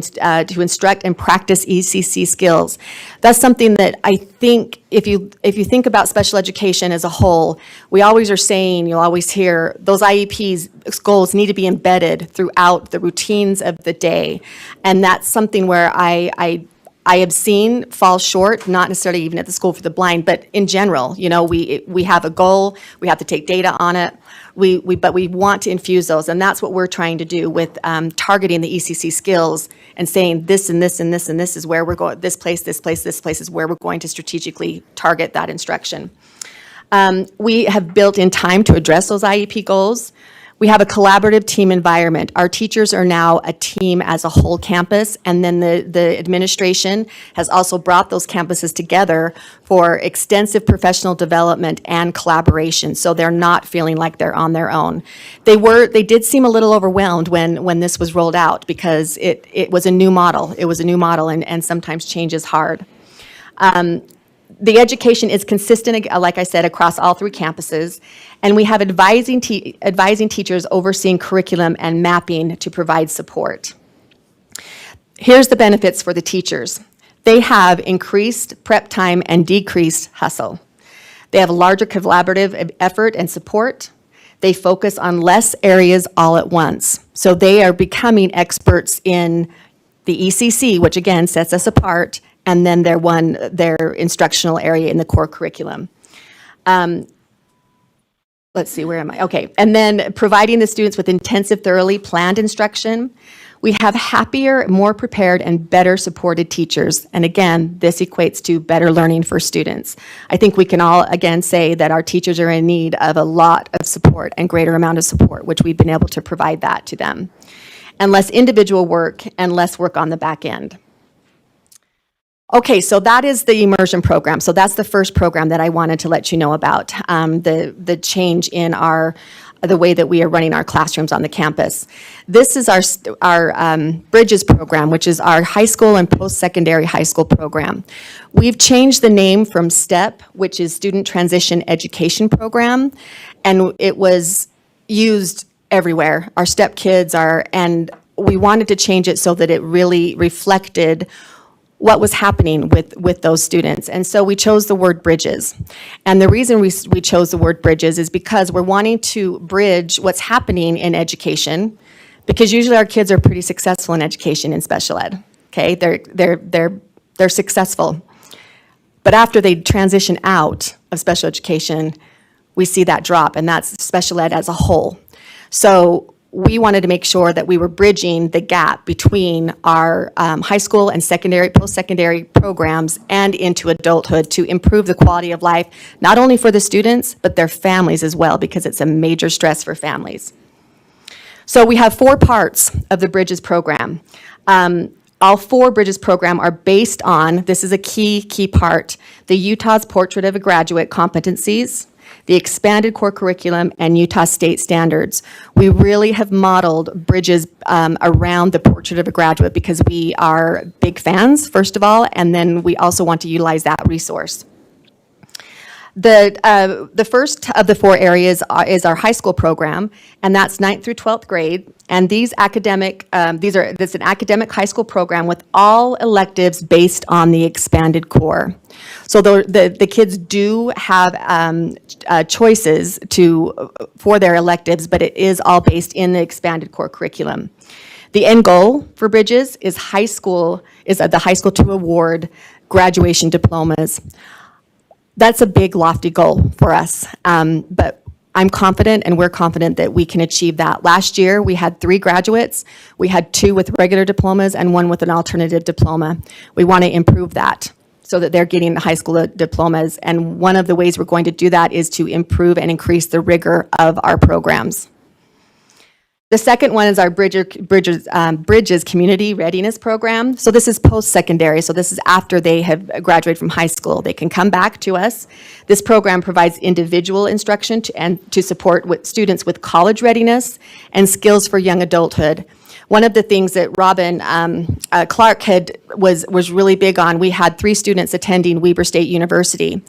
instruct and practice ECC skills. That's something that I think, if you think about special education as a whole, we always are saying, you'll always hear, those IEPs goals need to be embedded throughout the routines of the day. And that's something where I have seen fall short, not necessarily even at the School for the Blind, but in general, we have a goal, we have to take data on it, but we want to infuse those, and that's what we're trying to do with targeting the ECC skills and saying this and this and this and this is where we're going, this place is where we're going to strategically target that instruction. We have built in time to address those IEP goals. We have a collaborative team environment. Our teachers are now a team as a whole campus, and then the administration has also brought those campuses together for extensive professional development and collaboration, so they're not feeling like they're on their own. They did seem a little overwhelmed when this was rolled out because it was a new model. It was a new model, and sometimes change is hard. The education is consistent, like I said, across all 3 campuses, and we have advising teachers overseeing curriculum and mapping to provide support. Here's the benefits for the teachers. They have increased prep time and decreased hustle. They have a larger collaborative effort and support. They focus on less areas all at once. So they are becoming experts in the ECC, which again sets us apart, and then their instructional area in the core curriculum. Let's see, where am I? Okay, and then providing the students with intensive, thoroughly planned instruction. We have happier, more prepared, and better supported teachers. And again, this equates to better learning for students. I think we can all, again, say that our teachers are in need of a lot of support and greater amount of support, which we've been able to provide that to them. And less individual work and less work on the back end. Okay, so that is the immersion program. So that's the first program that I wanted to let you know about, the change in the way that we are running our classrooms on the campus. This is our Bridges program, which is our high school and post-secondary high school program. We've changed the name from STEP, which is Student Transition Education Program, and it was used everywhere. Our STEP kids and we wanted to change it so that it really reflected what was happening with those students. And so we chose the word bridges. And the reason we chose the word bridges is because we're wanting to bridge what's happening in education, because usually our kids are pretty successful in education in special ed. Okay, they're successful. But after they transition out of special education, we see that drop, and that's special ed as a whole. So we wanted to make sure that we were bridging the gap between our high school and secondary, post-secondary programs and into adulthood to improve the quality of life, not only for the students, but their families as well, because it's a major stress for families. So we have 4 parts of the Bridges program. All 4 Bridges program are based on, this is a key part, the Utah's Portrait of a Graduate competencies, the expanded core curriculum, and Utah state standards. We really have modeled Bridges around the Portrait of a Graduate because we are big fans, first of all, and then we also want to utilize that resource. The first of the 4 areas is our high school program, and that's 9th through 12th grade. And this is an academic high school program with all electives based on the expanded core. So the kids do have choices for their electives, but it is all based in the expanded core curriculum. The end goal for Bridges is the high school to award graduation diplomas. That's a big, lofty goal for us, but I'm confident, and we're confident that we can achieve that. Last year, we had 3 graduates. We had 2 with regular diplomas and 1 with an alternative diploma. We want to improve that so that they're getting the high school diplomas, and one of the ways we're going to do that is to improve and increase the rigor of our programs. The second one is our Bridges Community Readiness Program. So this is post-secondary, so this is after they have graduated from high school. They can come back to us. This program provides individual instruction to support students with college readiness and skills for young adulthood. One of the things that Robin Clark was really big on, we had 3 students attending Weber State University.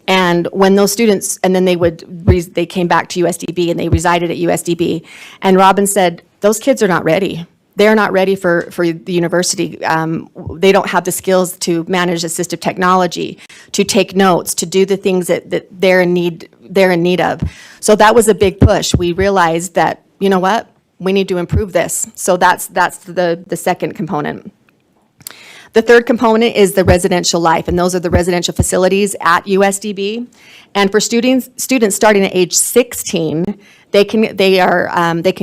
And when those students, and then they came back to USDB and they resided at USDB. And Robin said, those kids are not ready. they're not ready for the university. They don't have the skills to manage assistive technology, to take notes, to do the things that they're in need of. So that was a big push. We realized that, you know what, we need to improve this. So that's the second component. The third component is the residential life, and those are the residential facilities at USDB. And for students starting at age 16, they can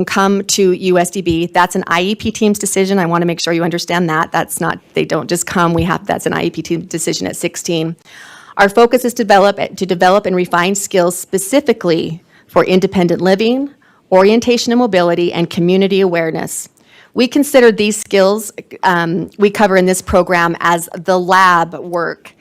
come to USDB. That's an IEP team's decision. I want to make sure you understand that. That's not, they don't just come. That's an IEP team decision at 16. Our focus is to develop and refine skills specifically for independent living, orientation and mobility, and community awareness. We consider these skills we cover in this program as the lab work,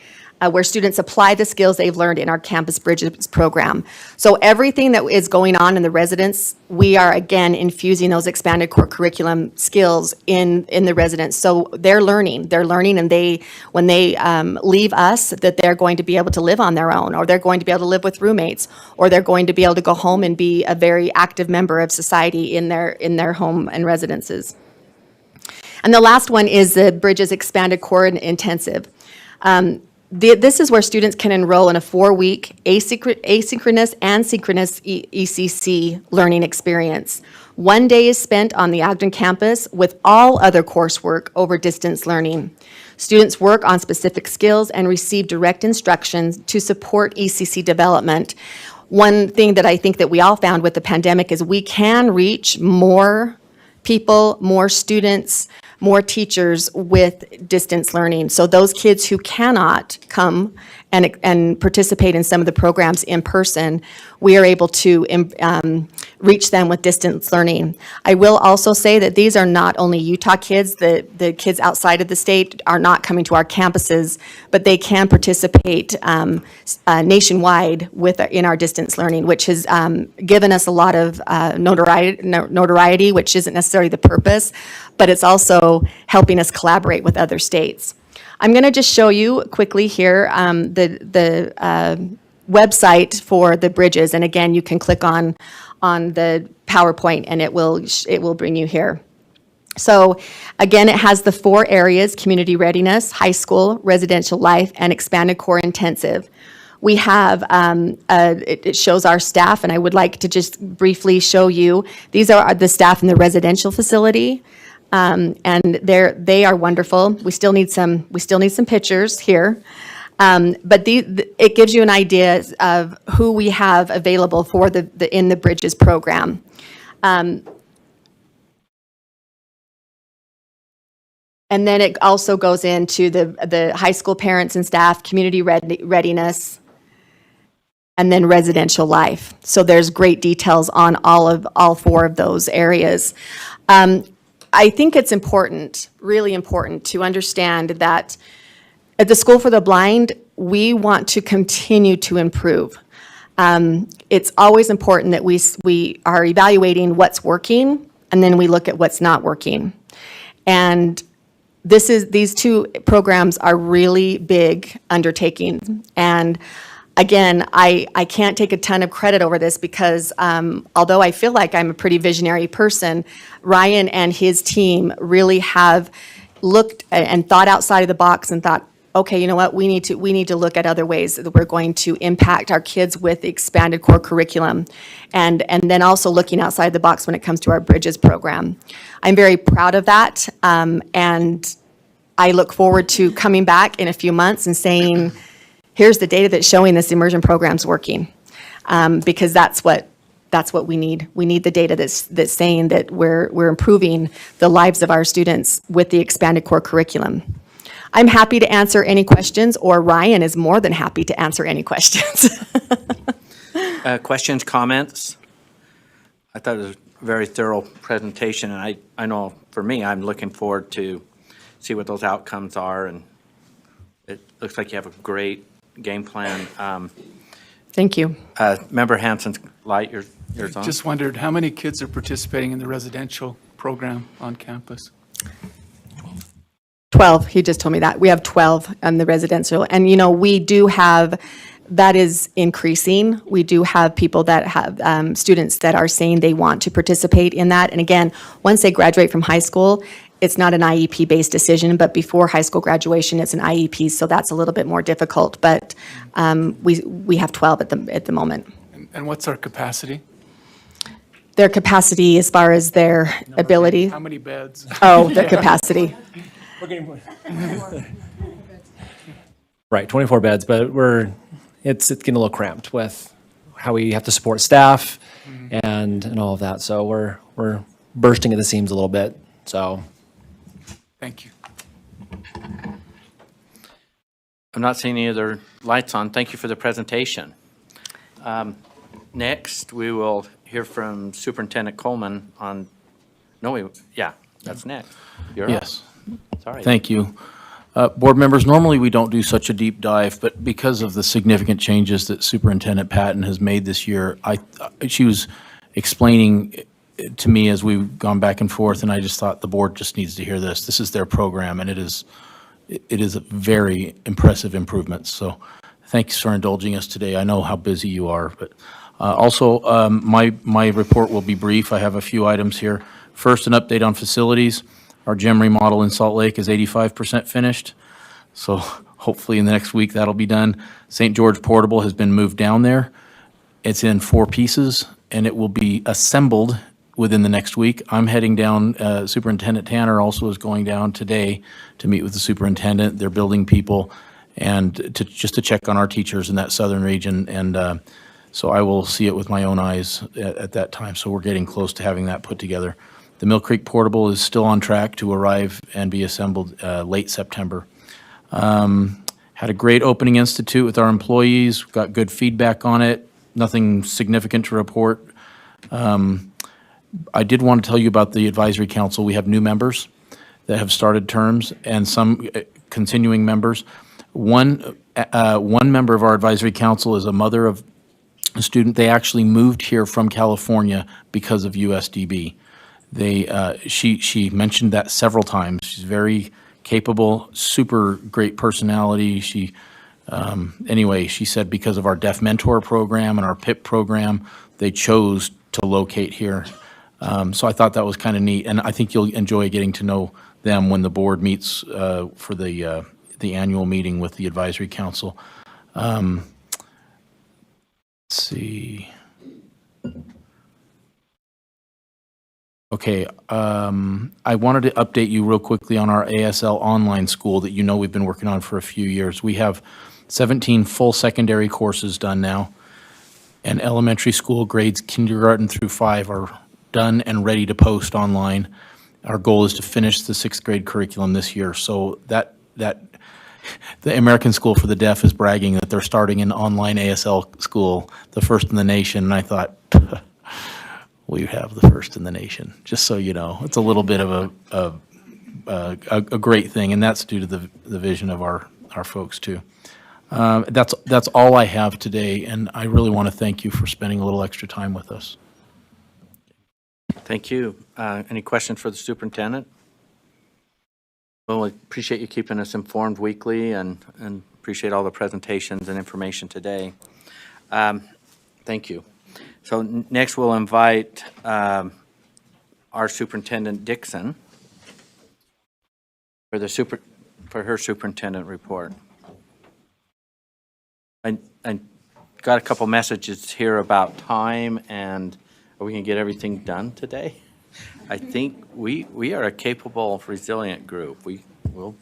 where students apply the skills they've learned in our Campus Bridges program. So everything that is going on in the residence, we are again infusing those expanded core curriculum skills in the residents. So they're learning, and when they leave us, that they're going to be able to live on their own, or they're going to be able to live with roommates, or they're going to be able to go home and be a very active member of society in their home and residences. And the last one is the Bridges Expanded Core Intensive. This is where students can enroll in a 4-week asynchronous and synchronous ECC learning experience. 1 day is spent on the Ogden campus with all other coursework over distance learning. Students work on specific skills and receive direct instructions to support ECC development. One thing that I think that we all found with the pandemic is we can reach more people, more students, more teachers with distance learning. So those kids who cannot come and participate in some of the programs in person, we are able to reach them with distance learning. I will also say that these are not only Utah kids, the kids outside of the state are not coming to our campuses, but they can participate nationwide in our distance learning, which has given us a lot of notoriety, which isn't necessarily the purpose, but it's also helping us collaborate with other states. I'm going to just show you quickly here the website for the Bridges, and again, you can click on the PowerPoint, and it will bring you here. So again, it has the 4 areas: community readiness, high school, residential life, and expanded core intensive. We have, it shows our staff, and I would like to just briefly show you, these are the staff in the residential facility. And they are wonderful. We still need some pictures here. But it gives you an idea of who we have available for in the Bridges program. And then it also goes into the high school parents and staff, community readiness, and then residential life. So there's great details on all 4 of those areas. I think it's important, really important, to understand that at the School for the Blind, we want to continue to improve. It's always important that we are evaluating what's working, and then we look at what's not working. And these 2 programs are really big undertakings. And again, I can't take a ton of credit over this because although I feel like I'm a pretty visionary person, Ryan and his team really have looked and thought outside of the box and thought, okay, you know what, we need to look at other ways that we're going to impact our kids with the expanded core curriculum, and then also looking outside the box when it comes to our Bridges program. I'm very proud of that, and I look forward to coming back in a few months and saying, here's the data that's showing this immersion program's working, because that's what we need. We need the data that's saying that we're improving the lives of our students with the expanded core curriculum. I'm happy to answer any questions, or Ryan is more than happy to answer any questions. Questions, comments? I thought it was a very thorough presentation, and I know for me, I'm looking forward to see what those outcomes are, and it looks like you have a great game plan. Thank you. Member Hanson's light, yours on. Just wondered, how many kids are participating in the residential program on campus? 12, he just told me that. We have 12 on the residential. And, we do have that is increasing. We do have people that have, students that are saying they want to participate in that. And again, once they graduate from high school, it's not an IEP-based decision, but before high school graduation, it's an IEP, so that's a little bit more difficult. But we have 12 at the moment. And what's our capacity? Their capacity as far as their ability. How many beds? Oh, their capacity. Right, 24 beds, but it's getting a little cramped with how we have to support staff and all of that. So we're bursting at the seams a little bit. So Thank you. I'm not seeing any other lights on. Thank you for the presentation. Next, we will hear from Superintendent Coleman on, that's next. You're up. Yes. Sorry. Thank you. Board members, normally we don't do such a deep dive, but because of the significant changes that Superintendent Patton has made this year, she was explaining to me as we've gone back and forth, and I just thought the board just needs to hear this. This is their program, and it is a very impressive improvement. So thanks for indulging us today. I know how busy you are, but also my report will be brief. I have a few items here. First, an update on facilities. Our gym remodel in Salt Lake is 85% finished, so hopefully in the next week that'll be done. St. George Portable has been moved down there. It's in 4 pieces, and it will be assembled within the next week. I'm heading down, Superintendent Tanner also is going down today to meet with the superintendent, their building people, and just to check on our teachers in that southern region. And so I will see it with my own eyes at that time. So we're getting close to having that put together. The Mill Creek Portable is still on track to arrive and be assembled late September. Had a great opening institute with our employees, got good feedback on it, nothing significant to report. I did want to tell you about the advisory council. We have new members that have started terms and some continuing members. One member of our advisory council is a mother of a student. They actually moved here from California because of USDB. She mentioned that several times. She's very capable, super great personality. Anyway, she said because of our Deaf Mentor program and our PIP program, they chose to locate here. So I thought that was kind of neat, and I think you'll enjoy getting to know them when the board meets for the annual meeting with the advisory council. Let's see. Okay, I wanted to update you real quickly on our ASL online school that you know we've been working on for a few years. We have 17 full secondary courses done now, and elementary school grades kindergarten through 5 are done and ready to post online. Our goal is to finish the 6th grade curriculum this year. So that the American School for the Deaf is bragging that they're starting an online ASL school, the first in the nation. And I thought, we have the first in the nation, just so you know. It's a little bit of a great thing, and that's due to the vision of our folks too. That's all I have today, and I really want to thank you for spending a little extra time with us. Thank you. Any questions for the superintendent? Well, I appreciate you keeping us informed weekly and appreciate all the presentations and information today. Thank you. So next we'll invite our Superintendent Dixon for her superintendent report. I got a couple messages here about time, and are we going to get everything done today? I think we are a capable, resilient group. We'll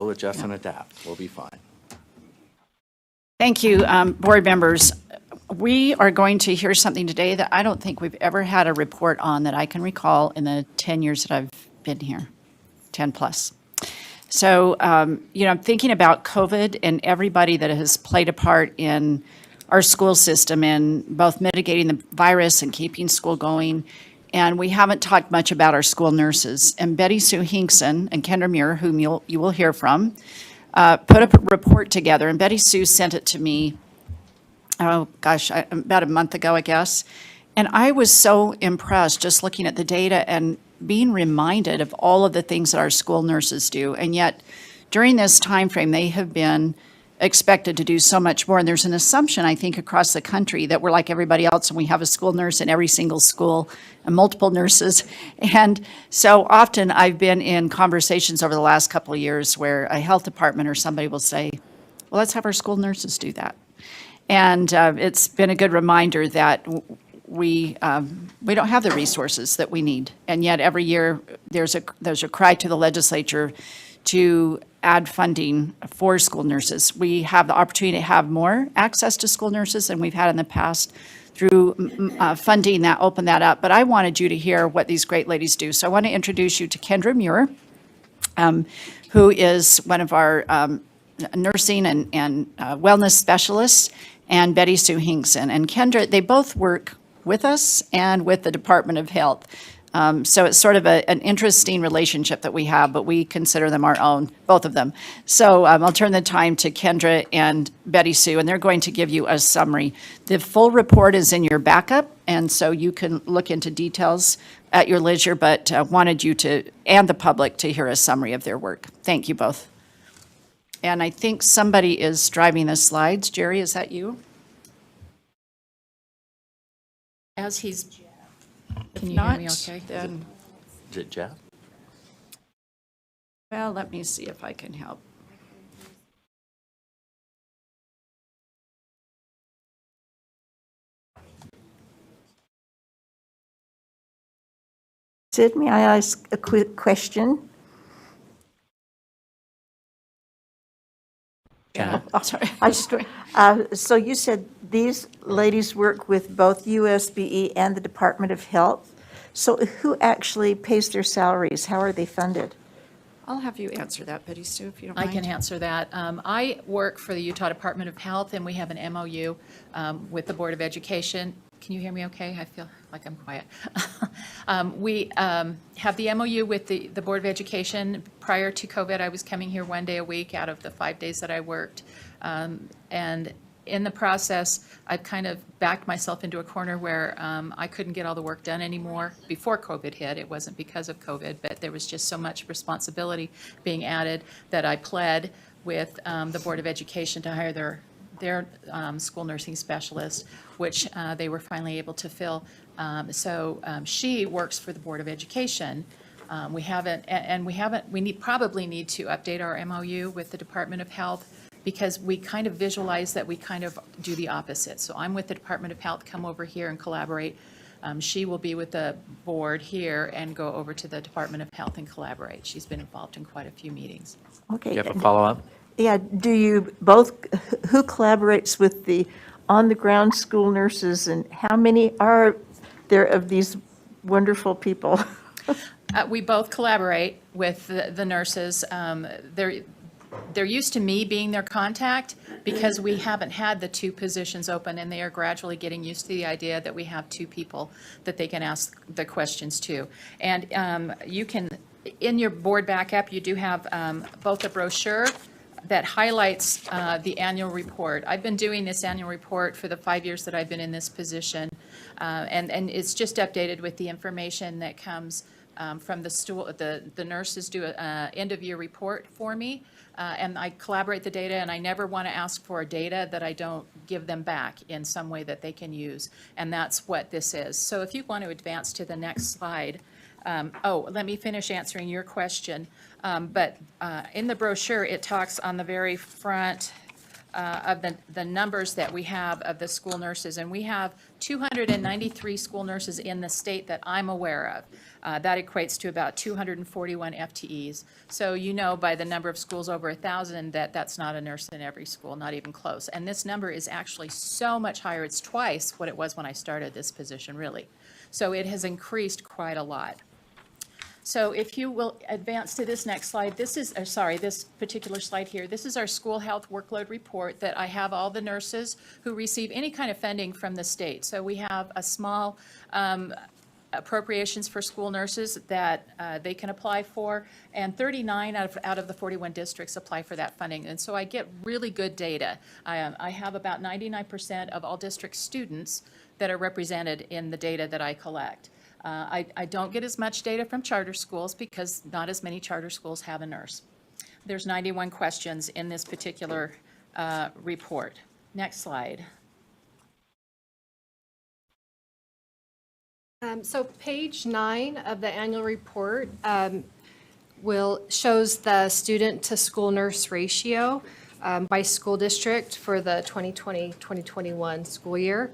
adjust and adapt. We'll be fine. Thank you, board members. We are going to hear something today that I don't think we've ever had a report on that I can recall in the 10 years that I've been here, 10 plus. So, I'm thinking about COVID and everybody that has played a part in our school system in both mitigating the virus and keeping school going. And we haven't talked much about our school nurses. And Betty Sue Hinkson and Kendra Muir, whom you will hear from, put a report together. And Betty Sue sent it to me, about a month ago, I guess. And I was so impressed just looking at the data and being reminded of all of the things that our school nurses do. And yet, during this time frame, they have been expected to do so much more. And there's an assumption, I think, across the country that we're like everybody else and we have a school nurse in every single school and multiple nurses. And so often I've been in conversations over the last couple of years where a health department or somebody will say, well, let's have our school nurses do that. And it's been a good reminder that we don't have the resources that we need. And yet every year there's a cry to the legislature to add funding for school nurses. We have the opportunity to have more access to school nurses than we've had in the past through funding that opened that up. But I wanted you to hear what these great ladies do. So I want to introduce you to Kendra Muir, who is one of our nursing and wellness specialists, and Betty Sue Hinkson. And Kendra, they both work with us and with the Department of Health. So it's sort of an interesting relationship that we have, but we consider them our own, both of them. So I'll turn the time to Kendra and Betty Sue, and they're going to give you a summary. The full report is in your backup, and so you can look into details at your leisure, but wanted you to, and the public, to hear a summary of their work. Thank you both. And I think somebody is driving the slides. Jerry, is that you? As he's, can you hear me okay? Then, Is it Jeff? well, let me see if I can help. Sid, may I ask a quick question? Yeah. Sorry. I just, so you said these ladies work with both USBE and the Department of Health. So who actually pays their salaries? How are they funded? I'll have you answer that, Betty Sue, if you don't I mind. can answer that. I work for the Utah Department of Health, and we have an MOU with the Board of Education. Can you hear me okay? I feel like I'm quiet. We have the MOU with the Board of Education. Prior to COVID, I was coming here one day a week out of the 5 days that I worked. And in the process, I've kind of backed myself into a corner where I couldn't get all the work done anymore. Before COVID hit, it wasn't because of COVID, but there was just so much responsibility being added that I pled with the Board of Education to hire their school nursing specialist, which they were finally able to fill. So she works for the Board of Education. We probably need to update our MOU with the Department of Health, because we kind of visualize that we kind of do the opposite. So I'm with the Department of Health, come over here and collaborate. She will be with the board here and go over to the Department of Health and collaborate. She's been involved in quite a few meetings. Okay. Do you have a follow-up? Yeah, do you both, who collaborates with the on-the-ground school nurses, and how many are there of these wonderful people? We both collaborate with the nurses. They're used to me being their contact because we haven't had the two positions open, and they are gradually getting used to the idea that we have two people that they can ask the questions to. And you can, in your board backup, you do have both a brochure that highlights the annual report. I've been doing this annual report for the 5 years that I've been in this position, and it's just updated with the information that comes from the nurses do an end-of-year report for me, and I collaborate the data, and I never want to ask for data that I don't give them back in some way that they can use, and that's what this is. So if you want to advance to the next slide. Let me finish answering your question. But in the brochure, it talks on the very front of the numbers that we have of the school nurses, and we have 293 school nurses in the state that I'm aware of. That equates to about 241 FTEs. So you know by the number of schools over 1,000 that that's not a nurse in every school, not even close. And this number is actually so much higher. It's twice what it was when I started this position, really. So it has increased quite a lot. So if you will advance to this next slide, this particular slide here, this is our school health workload report that I have all the nurses who receive any kind of funding from the state. So we have a small appropriations for school nurses that they can apply for, and 39 out of the 41 districts apply for that funding. And so I get really good data. I have about 99% of all district students that are represented in the data that I collect. I don't get as much data from charter schools because not as many charter schools have a nurse. There's 91 questions in this particular report. Next slide. So page 9 of the annual report shows the student-to-school nurse ratio by school district for the 2020-2021 school year.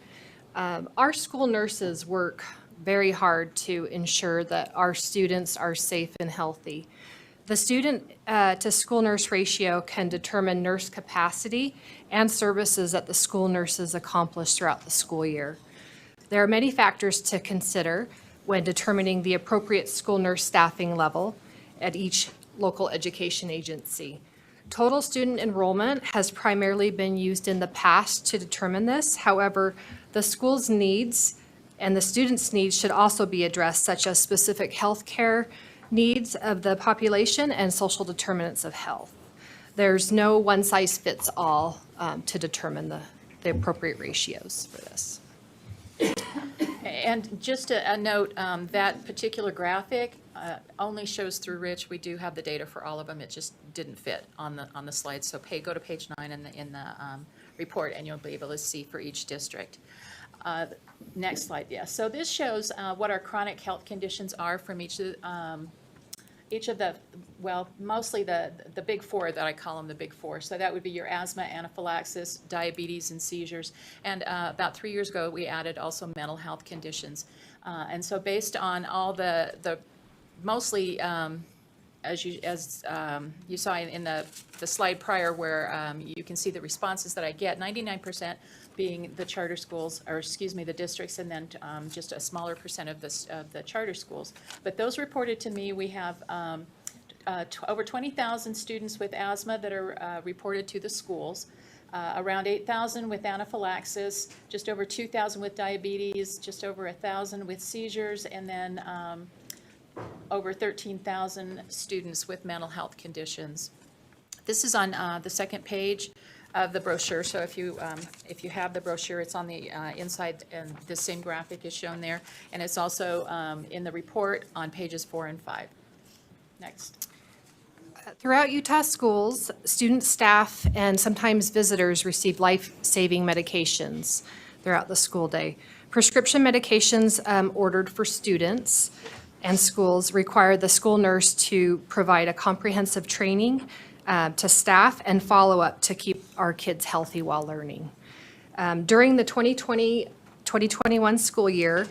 Our school nurses work very hard to ensure that our students are safe and healthy. The student-to-school nurse ratio can determine nurse capacity and services that the school nurses accomplish throughout the school year. There are many factors to consider when determining the appropriate school nurse staffing level at each local education agency. Total student enrollment has primarily been used in the past to determine this. However, the school's needs and the students' needs should also be addressed, such as specific health care needs of the population and social determinants of health. There's no one-size-fits-all to determine the appropriate ratios for this. And just a note, that particular graphic only shows through Rich. We do have the data for all of them. It just didn't fit on the slide. So go to page 9 in the report, and you'll be able to see for each district. Next slide, yes. So this shows what our chronic health conditions are from each of the, well, mostly the big four that I call them the big four. So that would be your asthma, anaphylaxis, diabetes, and seizures. And about 3 years ago, we added also mental health conditions. And so based on all the mostly, as you saw in the slide prior where you can see the responses that I get, 99% being the charter schools, or excuse me, the districts, and then just a smaller percent of the charter schools. But those reported to me, we have over 20,000 students with asthma that are reported to the schools, around 8,000 with anaphylaxis, just over 2,000 with diabetes, just over 1,000 with seizures, and then over 13,000 students with mental health conditions. This is on the second page of the brochure. So if you have the brochure, it's on the inside, and the same graphic is shown there. And it's also in the report on pages 4 and 5. Next. Throughout Utah schools, students, staff, and sometimes visitors receive life-saving medications throughout the school day. Prescription medications ordered for students and schools require the school nurse to provide a comprehensive training to staff and follow-up to keep our kids healthy while learning. During the 2020-2021 school year,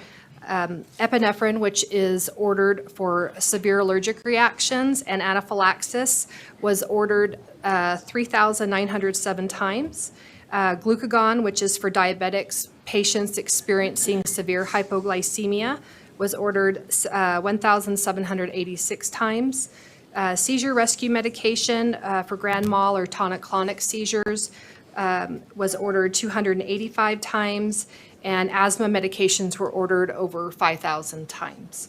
epinephrine, which is ordered for severe allergic reactions and anaphylaxis, was ordered 3,907 times. Glucagon, which is for diabetics patients experiencing severe hypoglycemia, was ordered 1,786 times. Seizure rescue medication for grand mal or tonic-clonic seizures was ordered 285 times, and asthma medications were ordered over 5,000 times.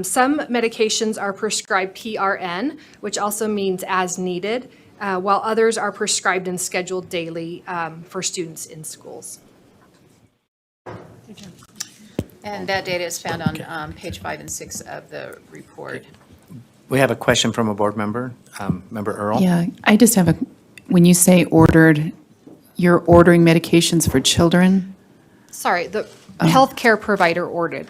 Some medications are prescribed PRN, which also means as needed, while others are prescribed and scheduled daily for students in schools. And that data is found on page 5 and 6 of the report. We have a question from a board member, Member Earl. Yeah, I just have when you say ordered, you're ordering medications for children? Sorry, the healthcare provider ordered,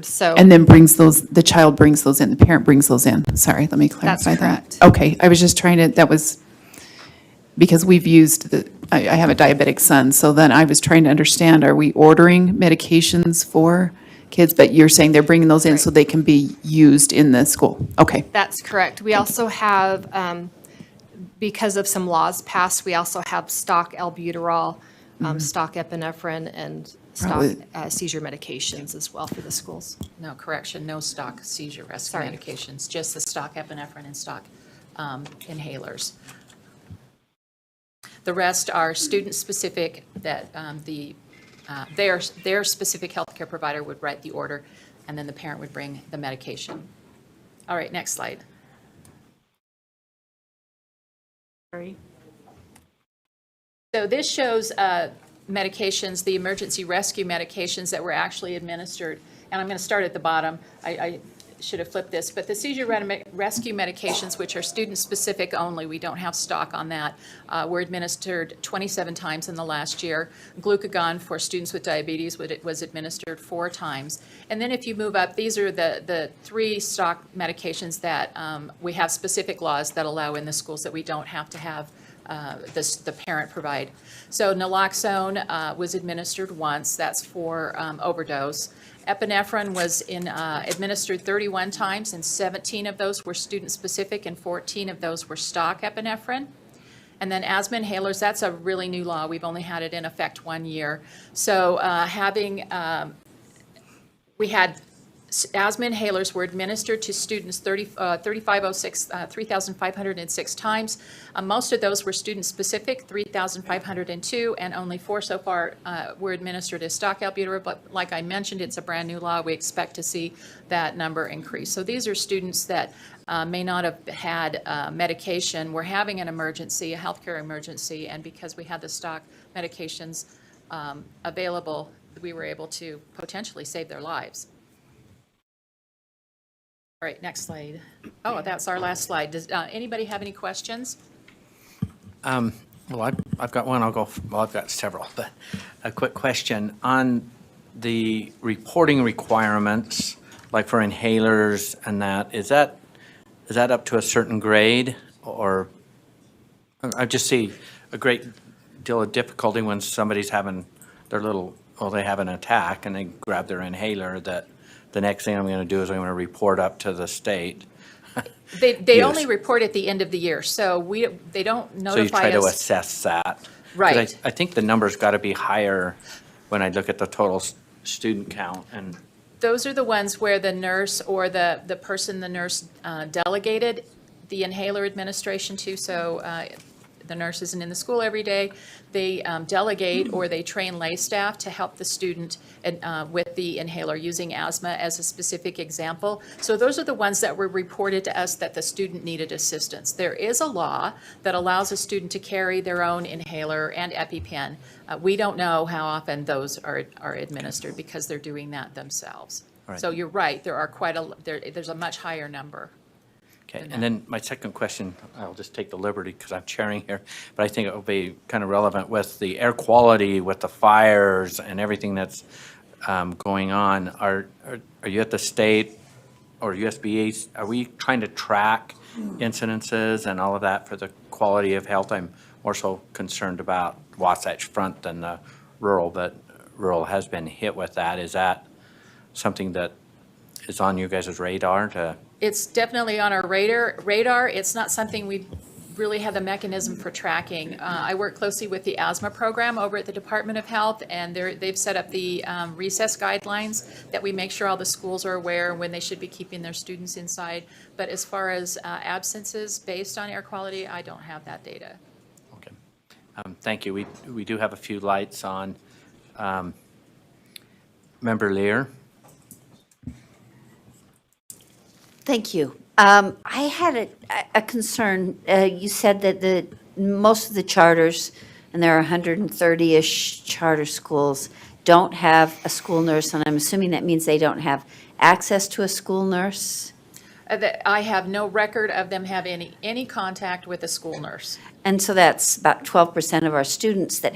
so. And then the child brings those in, the parent brings those in. Sorry, let me clarify that. That's correct. Okay, I was just trying to, that was, because we've used I have a diabetic son, so then I was trying to understand, are we ordering medications for kids? But you're saying they're bringing those in so they can be used in the school. Okay. That's correct. We also have, because of some laws passed, we also have stock albuterol, stock epinephrine, and stock seizure medications as well for the schools. No, correction, no stock seizure rescue medications, just the stock epinephrine and stock inhalers. The rest are student-specific that their specific healthcare provider would write the order, and then the parent would bring the medication. All right, next slide. Sorry. So this shows medications, the emergency rescue medications that were actually administered. And I'm going to start at the bottom. should have flipped this, but the seizure rescue medications, which are student-specific only, we don't have stock on that, were administered 27 times in the last year. Glucagon for students with diabetes was administered 4 times. And then if you move up, these are the 3 stock medications that we have specific laws that allow in the schools that we don't have to have the parent provide. So naloxone was administered once, that's for overdose. Epinephrine was administered 31 times, and 17 of those were student-specific, and 14 of those were stock epinephrine. And then asthma inhalers, that's a really new law. We've only had it in effect 1 year. So we had asthma inhalers were administered to students 3,506 times. Most of those were student-specific, 3,502, and only 4 so far were administered as stock albuterol. But like I mentioned, it's a brand-new law. We expect to see that number increase. So these are students that may not have had medication. We're having an emergency, a healthcare emergency, and because we had the stock medications available, we were able to potentially save their lives. All right, next slide. Oh, that's our last slide. Does anybody have any questions? Well, I've got one. I've got several, but a quick question. On the reporting requirements, like for inhalers and that, is that up to a certain grade? Or I just see a great deal of difficulty when somebody's having they have an attack and they grab their inhaler, that the next thing I'm going to do is I'm going to report up to the state. They Yes. only report at the end of the year, so they don't notify us. So you try to assess that. 'Cause Right. I think the number's got to be higher when I look at the total student count. And Those are the ones where the nurse or the nurse delegated the inhaler administration to, so the nurse isn't in the school every day. They delegate or they train lay staff to help the student with the inhaler, using asthma as a specific example. So those are the ones that were reported to us that the student needed assistance. There is a law that allows a student to carry their own inhaler and EpiPen. We don't know how often those are administered because they're doing that themselves. Right. So you're right, there's a much higher number. Okay, and then my second question, I'll just take the liberty because I'm chairing here, but I think it will be kind of relevant with the air quality, with the fires and everything that's going on. Are you at the state or USBA, are we trying to track incidences and all of that for the quality of health? I'm more so concerned about Wasatch Front than the rural, but rural has been hit with that. Is that something that is on you guys' radar to? It's definitely on our radar. It's not something we really have the mechanism for tracking. I work closely with the asthma program over at the Department of Health, and they've set up the recess guidelines that we make sure all the schools are aware when they should be keeping their students inside. But as far as absences based on air quality, I don't have that data. Okay. Thank you. We do have a few lights on. Member Lear? Thank you. I had a concern. You said that most of the charters, and there are 130-ish charter schools, don't have a school nurse, and I'm assuming that means they don't have access to a school nurse? I have no record of them having any contact with a school nurse. And so that's about 12% of our students that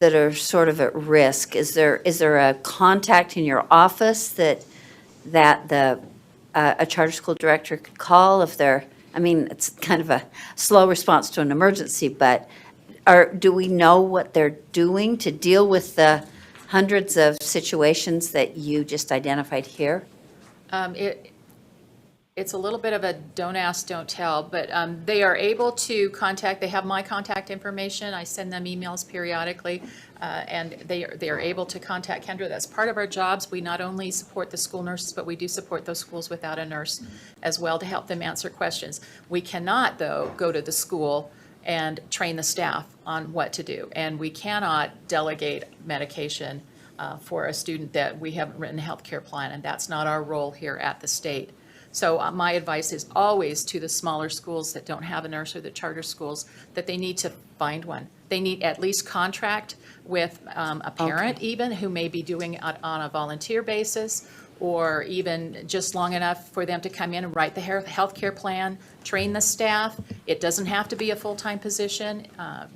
are sort of at risk. Is there a contact in your office that a charter school director could call if it's kind of a slow response to an emergency, but do we know what they're doing to deal with the hundreds of situations that you just identified here? It's a little bit of a don't ask, don't tell, but they are able to contact, they have my contact information. I send them emails periodically, and they are able to contact Kendra. That's part of our jobs. We not only support the school nurses, but we do support those schools without a nurse as well to help them answer questions. We cannot, though, go to the school and train the staff on what to do, and we cannot delegate medication for a student that we haven't written a healthcare plan, and that's not our role here at the state. So my advice is always to the smaller schools that don't have a nurse, or the charter schools, that they need to find one. They need at least contract with a parent even who may be doing it on a volunteer basis, or even just long enough for them to come in and write the healthcare plan, train the staff. It doesn't have to be a full-time position,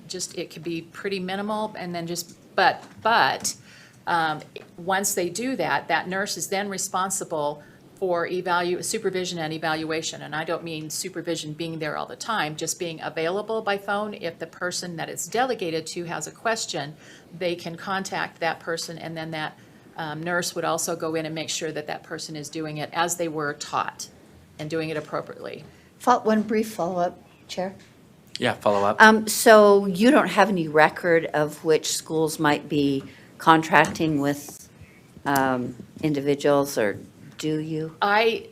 just, it could be pretty minimal, and then just, but once they do that, that nurse is then responsible for supervision and evaluation. And I don't mean supervision being there all the time, just being available by phone. If the person that it's delegated to has a question, they can contact that person, and then that nurse would also go in and make sure that that person is doing it as they were taught and doing it appropriately. One brief follow-up, Chair. Yeah, follow up. So you don't have any record of which schools might be contracting with individuals, or do you? I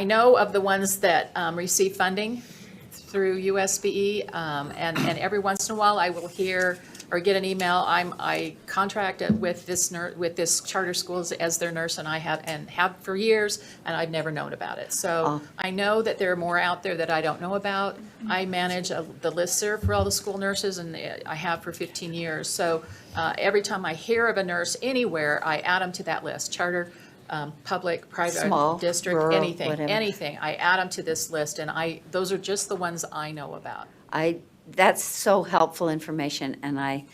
know of the ones that receive funding through USBE, and every once in a while I will hear or get an email. I contract with this charter schools as their nurse, and I have for years, and I've never known about it. So I know that there are more out there that I don't know about. I manage the listserv for all the school nurses, and I have for 15 years. So every time I hear of a nurse anywhere, I add them to that list. Charter, public, private, Small, district, rural, anything, whatever. anything. I add them to this list, and those are just the ones I know about. That's so helpful information, and I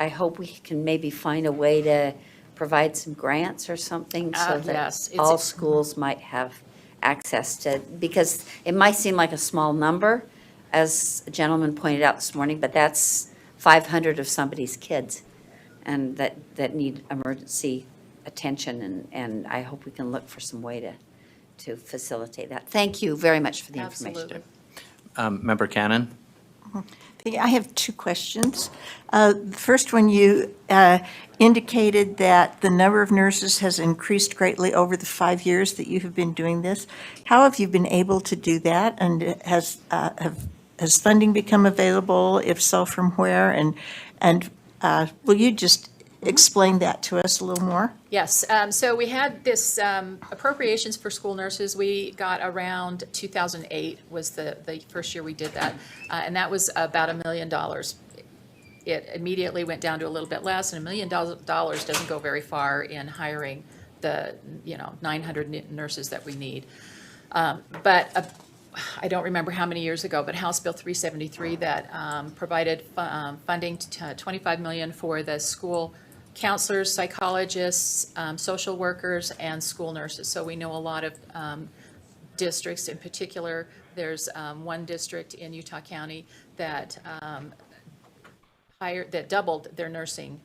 hope we can maybe find a way to provide some grants or something so that Yes, all schools might have access to, because it might seem like a small number, as a gentleman pointed out this morning, but that's 500 of somebody's kids, and that need emergency attention, and I hope we can look for some way to facilitate that. Thank you very much for the information. Absolutely. Member Cannon? I have two questions. The first one, you indicated that the number of nurses has increased greatly over the 5 years that you have been doing this. How have you been able to do that? And has funding become available? If so, from where? And will you just explain that to us a little more? Yes, so we had this appropriations for school nurses. We got around 2008 was the first year we did that, and that was about $1 million. It immediately went down to a little bit less, and $1 million doesn't go very far in hiring the 900 nurses that we need. But I don't remember how many years ago, but House Bill 373 that provided funding to $25 million for the school counselors, psychologists, social workers, and school nurses. So we know a lot of districts. In particular, there's one district in Utah County that doubled their nursing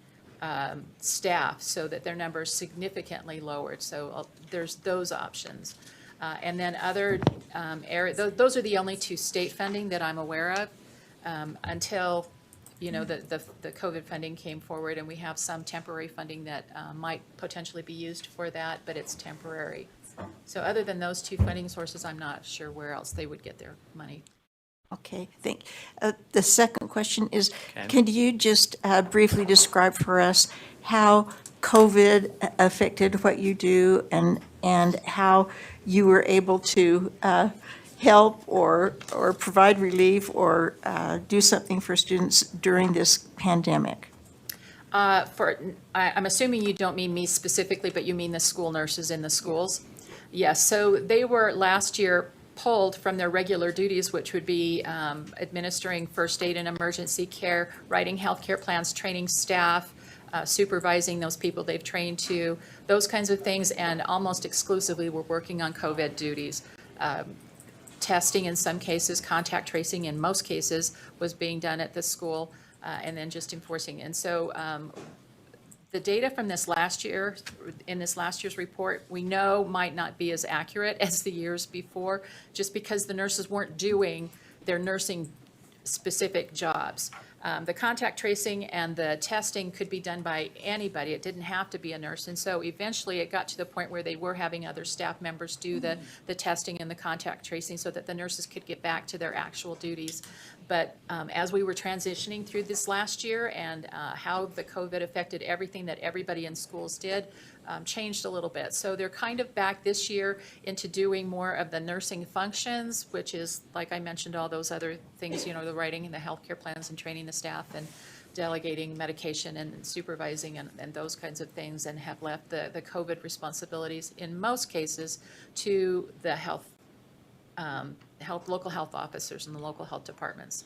staff so that their numbers significantly lowered. So there's those options. And then other areas, those are the only two state funding that I'm aware of until the COVID funding came forward, and we have some temporary funding that might potentially be used for that, but it's temporary. So other than those two funding sources, I'm not sure where else they would get their money. Okay, the second question is, can you just briefly describe for us how COVID affected what you do and how you were able to help or provide relief or do something for students during this pandemic? I'm assuming you don't mean me specifically, but you mean the school nurses in the schools? Yes, so they were last year pulled from their regular duties, which would be administering first aid and emergency care, writing healthcare plans, training staff, supervising those people they've trained to, those kinds of things, and almost exclusively were working on COVID duties. Testing in some cases, contact tracing in most cases was being done at the school, and then just enforcing. And so the data from this last year, in this last year's report, we know might not be as accurate as the years before, just because the nurses weren't doing their nursing specific jobs. The contact tracing and the testing could be done by anybody. It didn't have to be a nurse. And so eventually it got to the point where they were having other staff members do the testing and the contact tracing so that the nurses could get back to their actual duties. But as we were transitioning through this last year and how the COVID affected everything that everybody in schools did, changed a little bit. So they're kind of back this year into doing more of the nursing functions, which is, like I mentioned, all those other things, the writing and the healthcare plans and training the staff and delegating medication and supervising and those kinds of things, and have left the COVID responsibilities, in most cases, to the local health officers and the local health departments.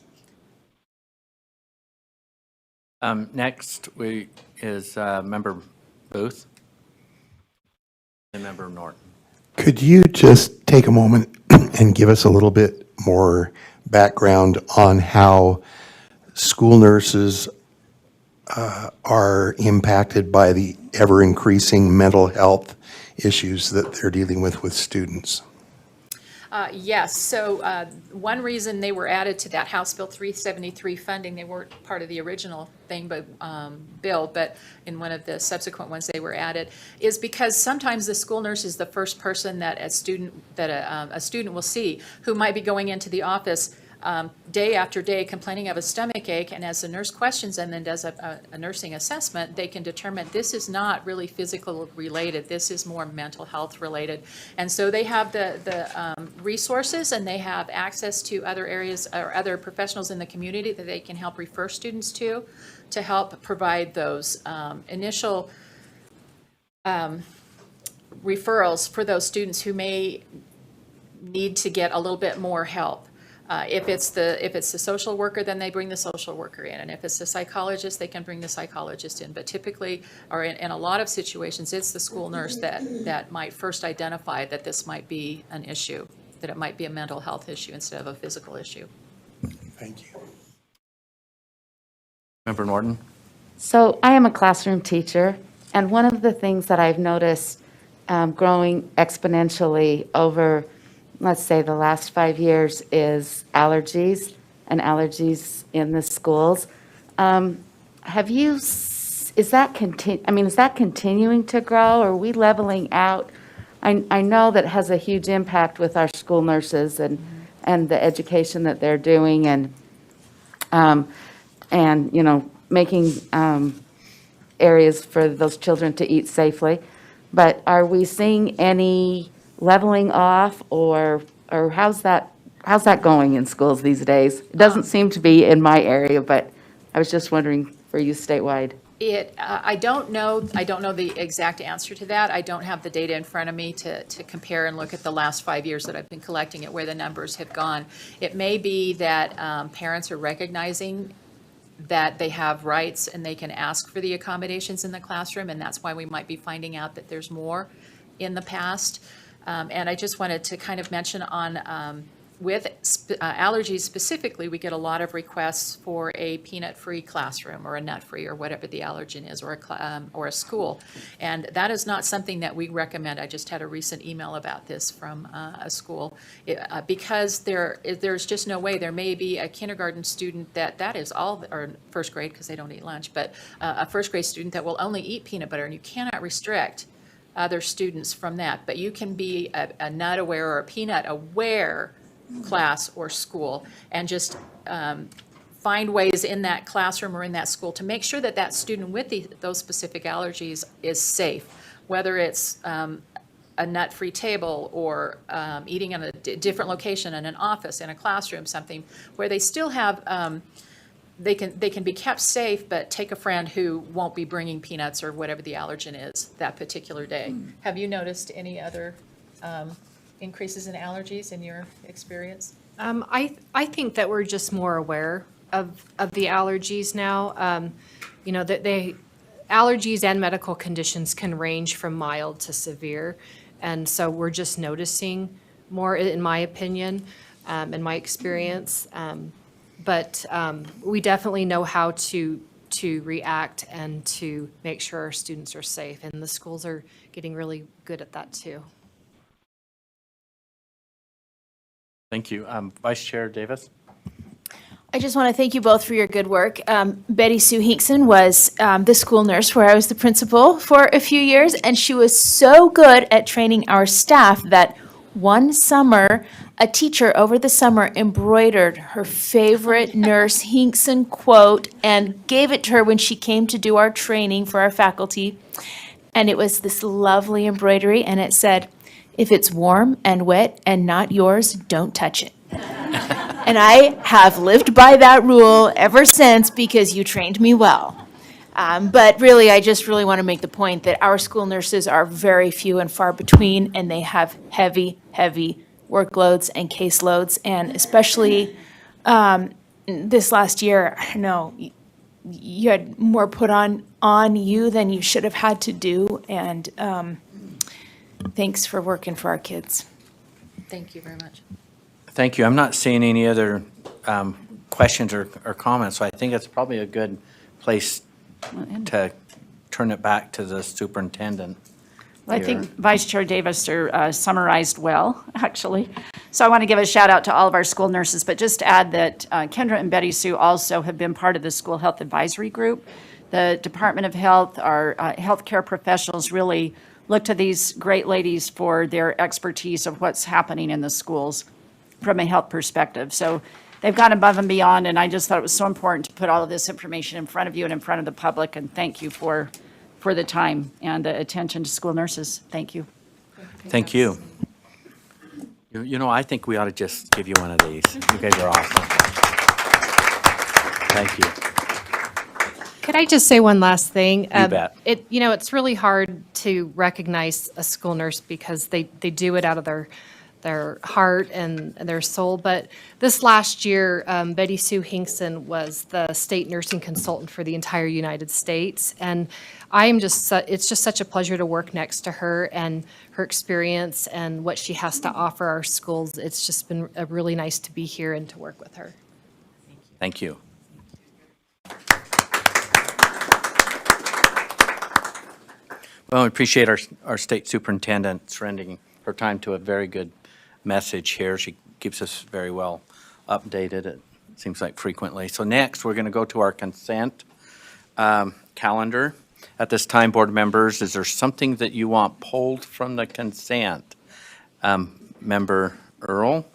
Next is Member Booth and Member Norton. Could you just take a moment and give us a little bit more background on how school nurses are impacted by the ever-increasing mental health issues that they're dealing with students? Yes, so one reason they were added to that House Bill 373 funding, they weren't part of the original thing, but bill, but in one of the subsequent ones they were added, is because sometimes the school nurse is the first person that a student will see, who might be going into the office day after day complaining of a stomach ache, and as the nurse questions them and does a nursing assessment, they can determine this is not really physical related, this is more mental health related. And so they have the resources, and they have access to other areas or other professionals in the community that they can help refer students to help provide those initial referrals for those students who may need to get a little bit more help. If it's the social worker, then they bring the social worker in, and if it's the psychologist, they can bring the psychologist in. But typically, or in a lot of situations, it's the school nurse that might first identify that this might be an issue, that it might be a mental health issue instead of a physical issue. Thank you. Member Norton? So I am a classroom teacher, and one of the things that I've noticed growing exponentially over, let's say, the last 5 years is allergies and allergies in the schools. Is that continuing to grow, or are we leveling out? I know that has a huge impact with our school nurses and the education that they're doing, and making areas for those children to eat safely. But are we seeing any leveling off, or how's that going in schools these days? It doesn't seem to be in my area, but I was just wondering for you statewide. I don't know the exact answer to that. I don't have the data in front of me to compare and look at the last 5 years that I've been collecting it, where the numbers have gone. It may be that parents are recognizing that they have rights and they can ask for the accommodations in the classroom, and that's why we might be finding out that there's more in the past. And I just wanted to kind of mention on with allergies specifically, we get a lot of requests for a peanut-free classroom or a nut-free or whatever the allergen is, or a school. And that is not something that we recommend. I just had a recent email about this from a school. Because there's just no way. There may be a kindergarten student that is all, or first grade because they don't eat lunch, but a first grade student that will only eat peanut butter, and you cannot restrict other students from that. But you can be a nut aware or a peanut aware class or school, and just find ways in that classroom or in that school to make sure that that student with those specific allergies is safe, whether it's a nut-free table or eating in a different location, in an office, in a classroom, something where they still have they can be kept safe, but take a friend who won't be bringing peanuts or whatever the allergen is that particular day. Have you noticed any other increases in allergies in your experience? I think that we're just more aware of the allergies now. That allergies and medical conditions can range from mild to severe, and so we're just noticing more, in my opinion, in my experience. But we definitely know how to react and to make sure our students are safe, and the schools are getting really good at that too. Thank you. Vice Chair Davis? I just want to thank you both for your good work. Betty Sue Hinkson was the school nurse where I was the principal for a few years, and she was so good at training our staff that one summer, a teacher over the summer embroidered her favorite Nurse Hinkson quote and gave it to her when she came to do our training for our faculty. And it was this lovely embroidery, and it said, "If it's warm and wet and not yours, don't touch it." And I have lived by that rule ever since because you trained me well. But really, I just really want to make the point that our school nurses are very few and far between, and they have heavy, heavy workloads and caseloads. And especially this last year, I know you had more put on you than you should have had to do. And thanks for working for our kids. Thank you very much. Thank you. I'm not seeing any other questions or comments, so I think it's probably a good place to turn it back to the superintendent. Well, I here. think Vice Chair Davis summarized well, actually. So I want to give a shout out to all of our school nurses, but just to add that Kendra and Betty Sue also have been part of the School Health Advisory Group. The Department of Health, our healthcare professionals really look to these great ladies for their expertise of what's happening in the schools from a health perspective. So they've gone above and beyond, and I just thought it was so important to put all of this information in front of you and in front of the public, and thank you for the time and the attention to school nurses. Thank you. Thank you. You know, I think we ought to just give you one of these. You guys are awesome. Thank you. Could I just say one last thing? You bet. It's really hard to recognize a school nurse because they do it out of their heart and their soul. But this last year, Betty Sue Hinkson was the state nursing consultant for the entire United States. And it's just such a pleasure to work next to her and her experience and what she has to offer our schools. It's just been really nice to be here and to work with her. Thank you. Well, we appreciate our state superintendent surrendering her time to a very good message here. She keeps us very well updated, it seems like frequently. So next, we're going to go to our consent calendar. At this time, board members, is there something that you want pulled from the consent? Member Earl?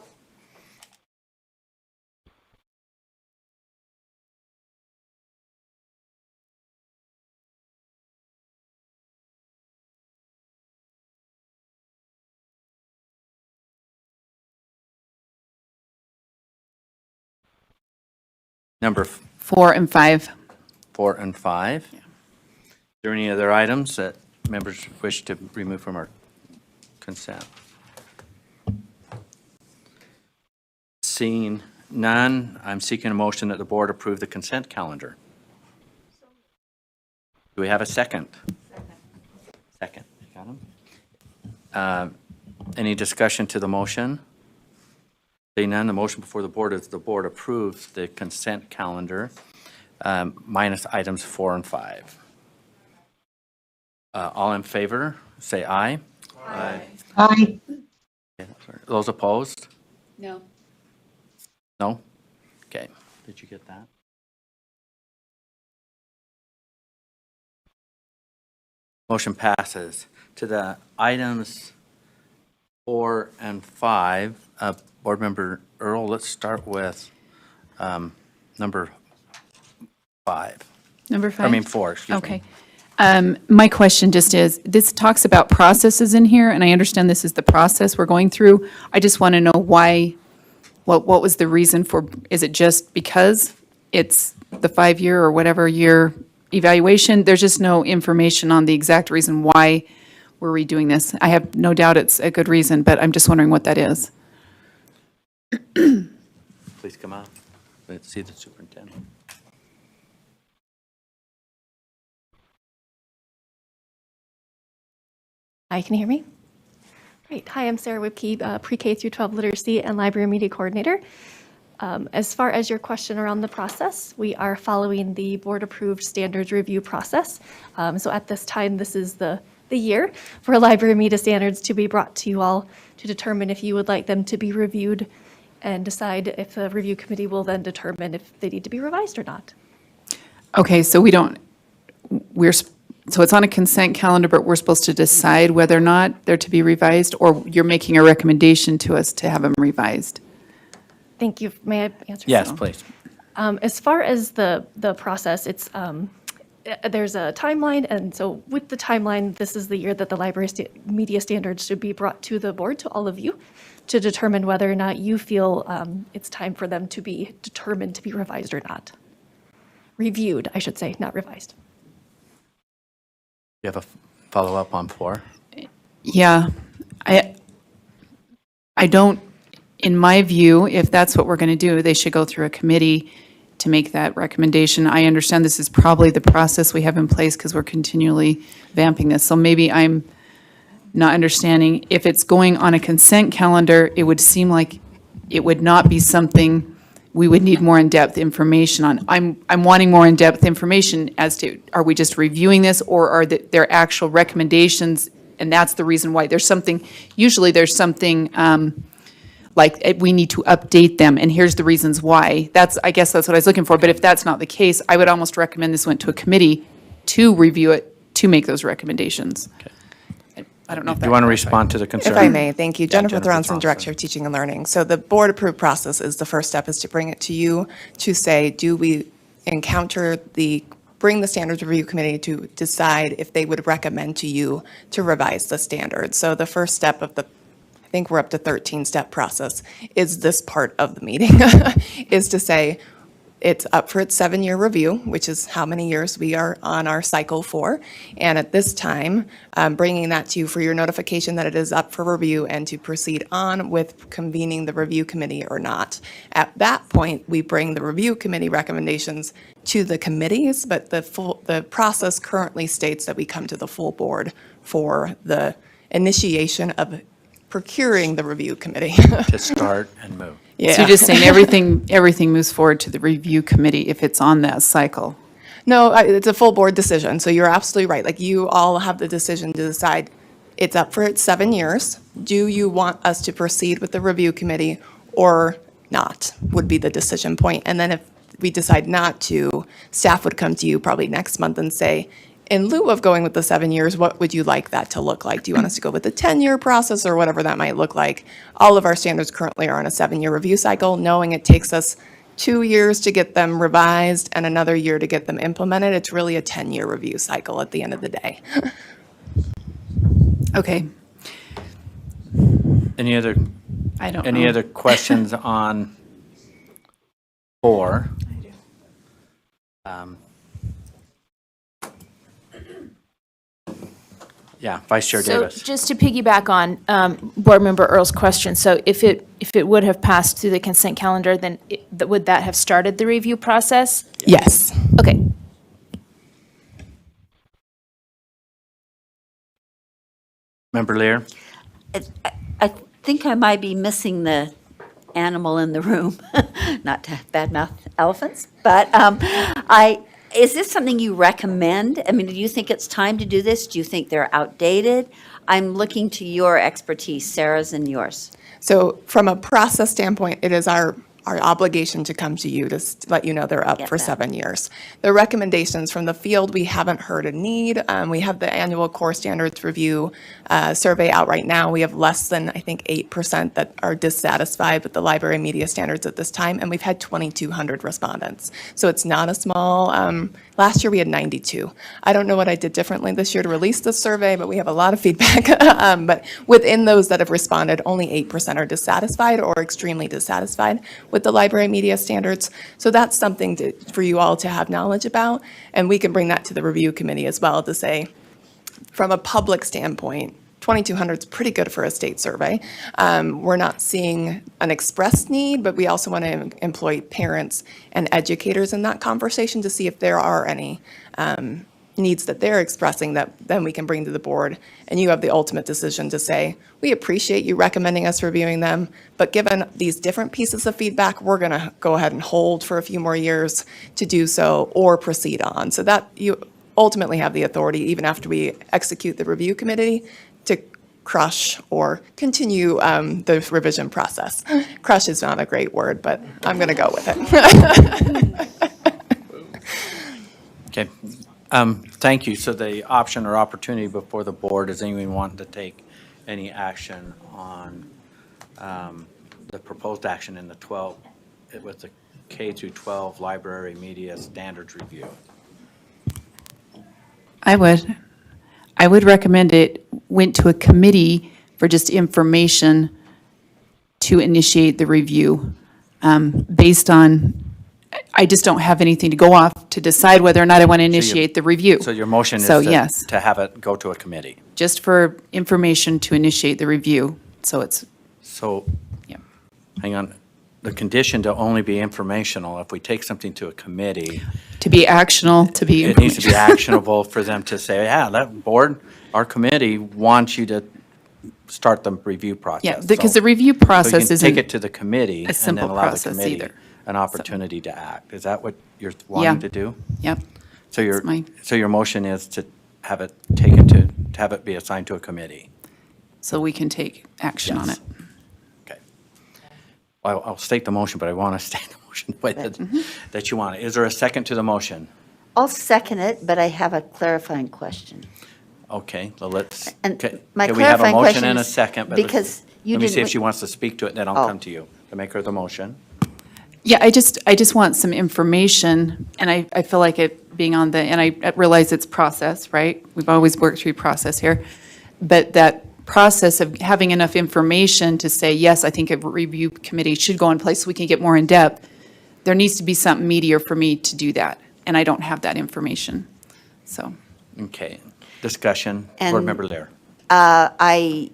Number 4 and 5. 4 and 5. Is there any other items that members wish to remove from our consent? Seeing none, I'm seeking a motion that the board approve the consent calendar. Do we have a second? Second. Got him? Any discussion to the motion? Seeing none, the motion before the board is the board approves the consent calendar minus items 4 and 5. All in favor, say aye. Aye. Aye. Those opposed? No. No? Okay. Did you get that? Motion passes. To the items 4 and 5, Board Member Earl, let's start with number 5. Number 5? I mean 4, excuse me. Okay. My question just is, this talks about processes in here, and I understand this is the process we're going through. I just want to know why, what was the reason for, is it just because it's the 5-year or whatever year evaluation? There's just no information on the exact reason why we're redoing this. I have no doubt it's a good reason, but I'm just wondering what that is. Please come out. Let's see the superintendent. Hi, can you hear me? Great. Hi, I'm Sarah Whipke, Pre-K through 12 Literacy and Library Media Coordinator. As far as your question around the process, we are following the board-approved standards review process. So at this time, this is the year for library media standards to be brought to you all to determine if you would like them to be reviewed and decide if the review committee will then determine if they need to be revised or not. Okay, so so it's on a consent calendar, but we're supposed to decide whether or not they're to be revised, or you're making a recommendation to us to have them revised? Thank you. May I answer? Yes, please. As far as the process, it's there's a timeline, and so with the timeline, this is the year that the library media standards should be brought to the board, to all of you, to determine whether or not you feel it's time for them to be determined to be revised or not. Reviewed, I should say, not revised. You have a follow-up on 4? Yeah, I don't, in my view, if that's what we're going to do, they should go through a committee to make that recommendation. I understand this is probably the process we have in place because we're continually vamping this. So maybe I'm not understanding. If it's going on a consent calendar, it would seem like it would not be something we would need more in-depth information on. I'm wanting more in-depth information as to, are we just reviewing this, or are there actual recommendations? And that's the reason why there's something, usually there's something like we need to update them, and here's the reasons why. I guess that's what I was looking for, but if that's not the case, I would almost recommend this went to a committee to review it, to make those recommendations. I don't know if Do you want to respond to the concern? If I may, thank you. Yeah, Jennifer Thronson, Director of Teaching and Learning. So the board-approved process is the first step, is to bring it to you to say, do we bring the Standards Review Committee to decide if they would recommend to you to revise the standards. So the first step of I think we're up to 13-step process, is this part of the meeting, is to say, it's up for its 7-year review, which is how many years we are on our cycle for. And at this time, bringing that to you for your notification that it is up for review and to proceed on with convening the review committee or not. At that point, we bring the review committee recommendations to the committees, but the process currently states that we come to the full board for the initiation of procuring the review committee. To start and move. So you're just saying everything moves forward to the review committee if it's on that cycle? No, it's a full board decision, so you're absolutely right. Like, you all have the decision to decide, it's up for its 7 years. Do you want us to proceed with the review committee or not, would be the decision point. And then if we decide not to, staff would come to you probably next month and say, in lieu of going with the 7 years, what would you like that to look like? Do you want us to go with the 10-year process or whatever that might look like? All of our standards currently are on a 7-year review cycle, knowing it takes us 2 years to get them revised and another year to get them implemented. It's really a 10-year review cycle at the end of the day. Okay. Any other? I don't Any know. other questions on 4? Yeah, Vice Chair Davis. So just to piggyback on Board Member Earl's question, so if it would have passed through the consent calendar, then would that have started the review process? Yes. Okay. Member Lear? I think I might be missing the animal in the room, not to badmouth elephants, but is this something you recommend? I mean, do you think it's time to do this? Do you think they're outdated? I'm looking to your expertise, Sarah's and yours. So from a process standpoint, it is our obligation to come to you to let you know they're up for 7 years. The recommendations from the field, we haven't heard a need. We have the annual core standards review survey out right now. We have less than, I think, 8% that are dissatisfied with the library media standards at this time, and we've had 2,200 respondents. So it's not a small, last year we had 92. I don't know what I did differently this year to release this survey, but we have a lot of feedback. But within those that have responded, only 8% are dissatisfied or extremely dissatisfied with the library media standards. So that's something for you all to have knowledge about. And we can bring that to the review committee as well to say, from a public standpoint, 2,200 is pretty good for a state survey. We're not seeing an expressed need, but we also want to employ parents and educators in that conversation to see if there are any needs that they're expressing that then we can bring to the board. And you have the ultimate decision to say, we appreciate you recommending us reviewing them, but given these different pieces of feedback, we're going to go ahead and hold for a few more years to do so or proceed on. So that you ultimately have the authority, even after we execute the review committee, to crush or continue the revision process. Crush is not a great word, but I'm going to go with it. Okay. Thank you. So the option or opportunity before the board, is anyone wanting to take any action on the proposed action in the 12, with the K through 12 library media standards review? I would recommend it went to a committee for just information to initiate the review. Based on, I just don't have anything to go off to decide whether or not I want to initiate the review. So your motion is So, yes. to have it go to a committee. Just for information to initiate the review, so it's, So, Yeah. hang on, the condition to only be informational, if we take something to a committee, to be actional, to be it needs to be informational. actionable for them to say, yeah, that board, our committee wants you to start the review process. Yeah, because So- the review So you process can isn't take it to the committee a and then simple allow the process committee either. an opportunity to act. Is that what you're wanting to do? Yep. So your, my- so your motion is to have it taken to have it be assigned to a committee? So we can take action on Yes. it. Okay. I'll state the motion, but I want to state the motion the way that you want it. Is there a second to the motion? I'll second it, but I have a clarifying question. Okay, well, let's. And okay. my Okay, we have a clarifying motion question and a is second, but let's- because you let me see didn't if she wants to speak to it, then I'll Oh. come to you, the maker of the motion. Yeah, I just want some information, and I feel like it being on the, and I realize it's process, right? We've always worked through process here. But that process of having enough information to say, yes, I think a review committee should go in place so we can get more in-depth, there needs to be something meatier for me to do that, and I don't have that information, so. Okay, discussion, Board And- Member Lear. I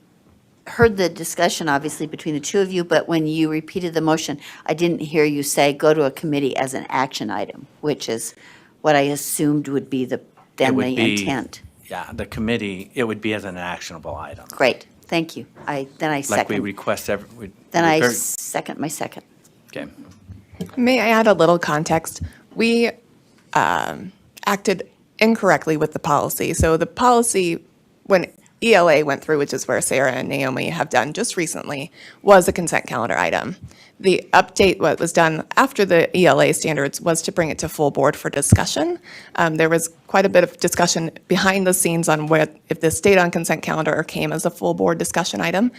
heard the discussion, obviously, between the two of you, but when you repeated the motion, I didn't hear you say, go to a committee as an action item, which is what I assumed would be It then would the be- intent. Yeah, the committee, it would be as an actionable item. Great, thank you. Then I Like we second, request every. then I very- second my second. Okay, May I add a little context? We acted incorrectly with the policy. So the policy, when ELA went through, which is where Sarah and Naomi have done just recently, was a consent calendar item. The update, what was done after the ELA standards, was to bring it to full board for discussion. There was quite a bit of discussion behind the scenes on if this stayed on consent calendar or came as a full board discussion item.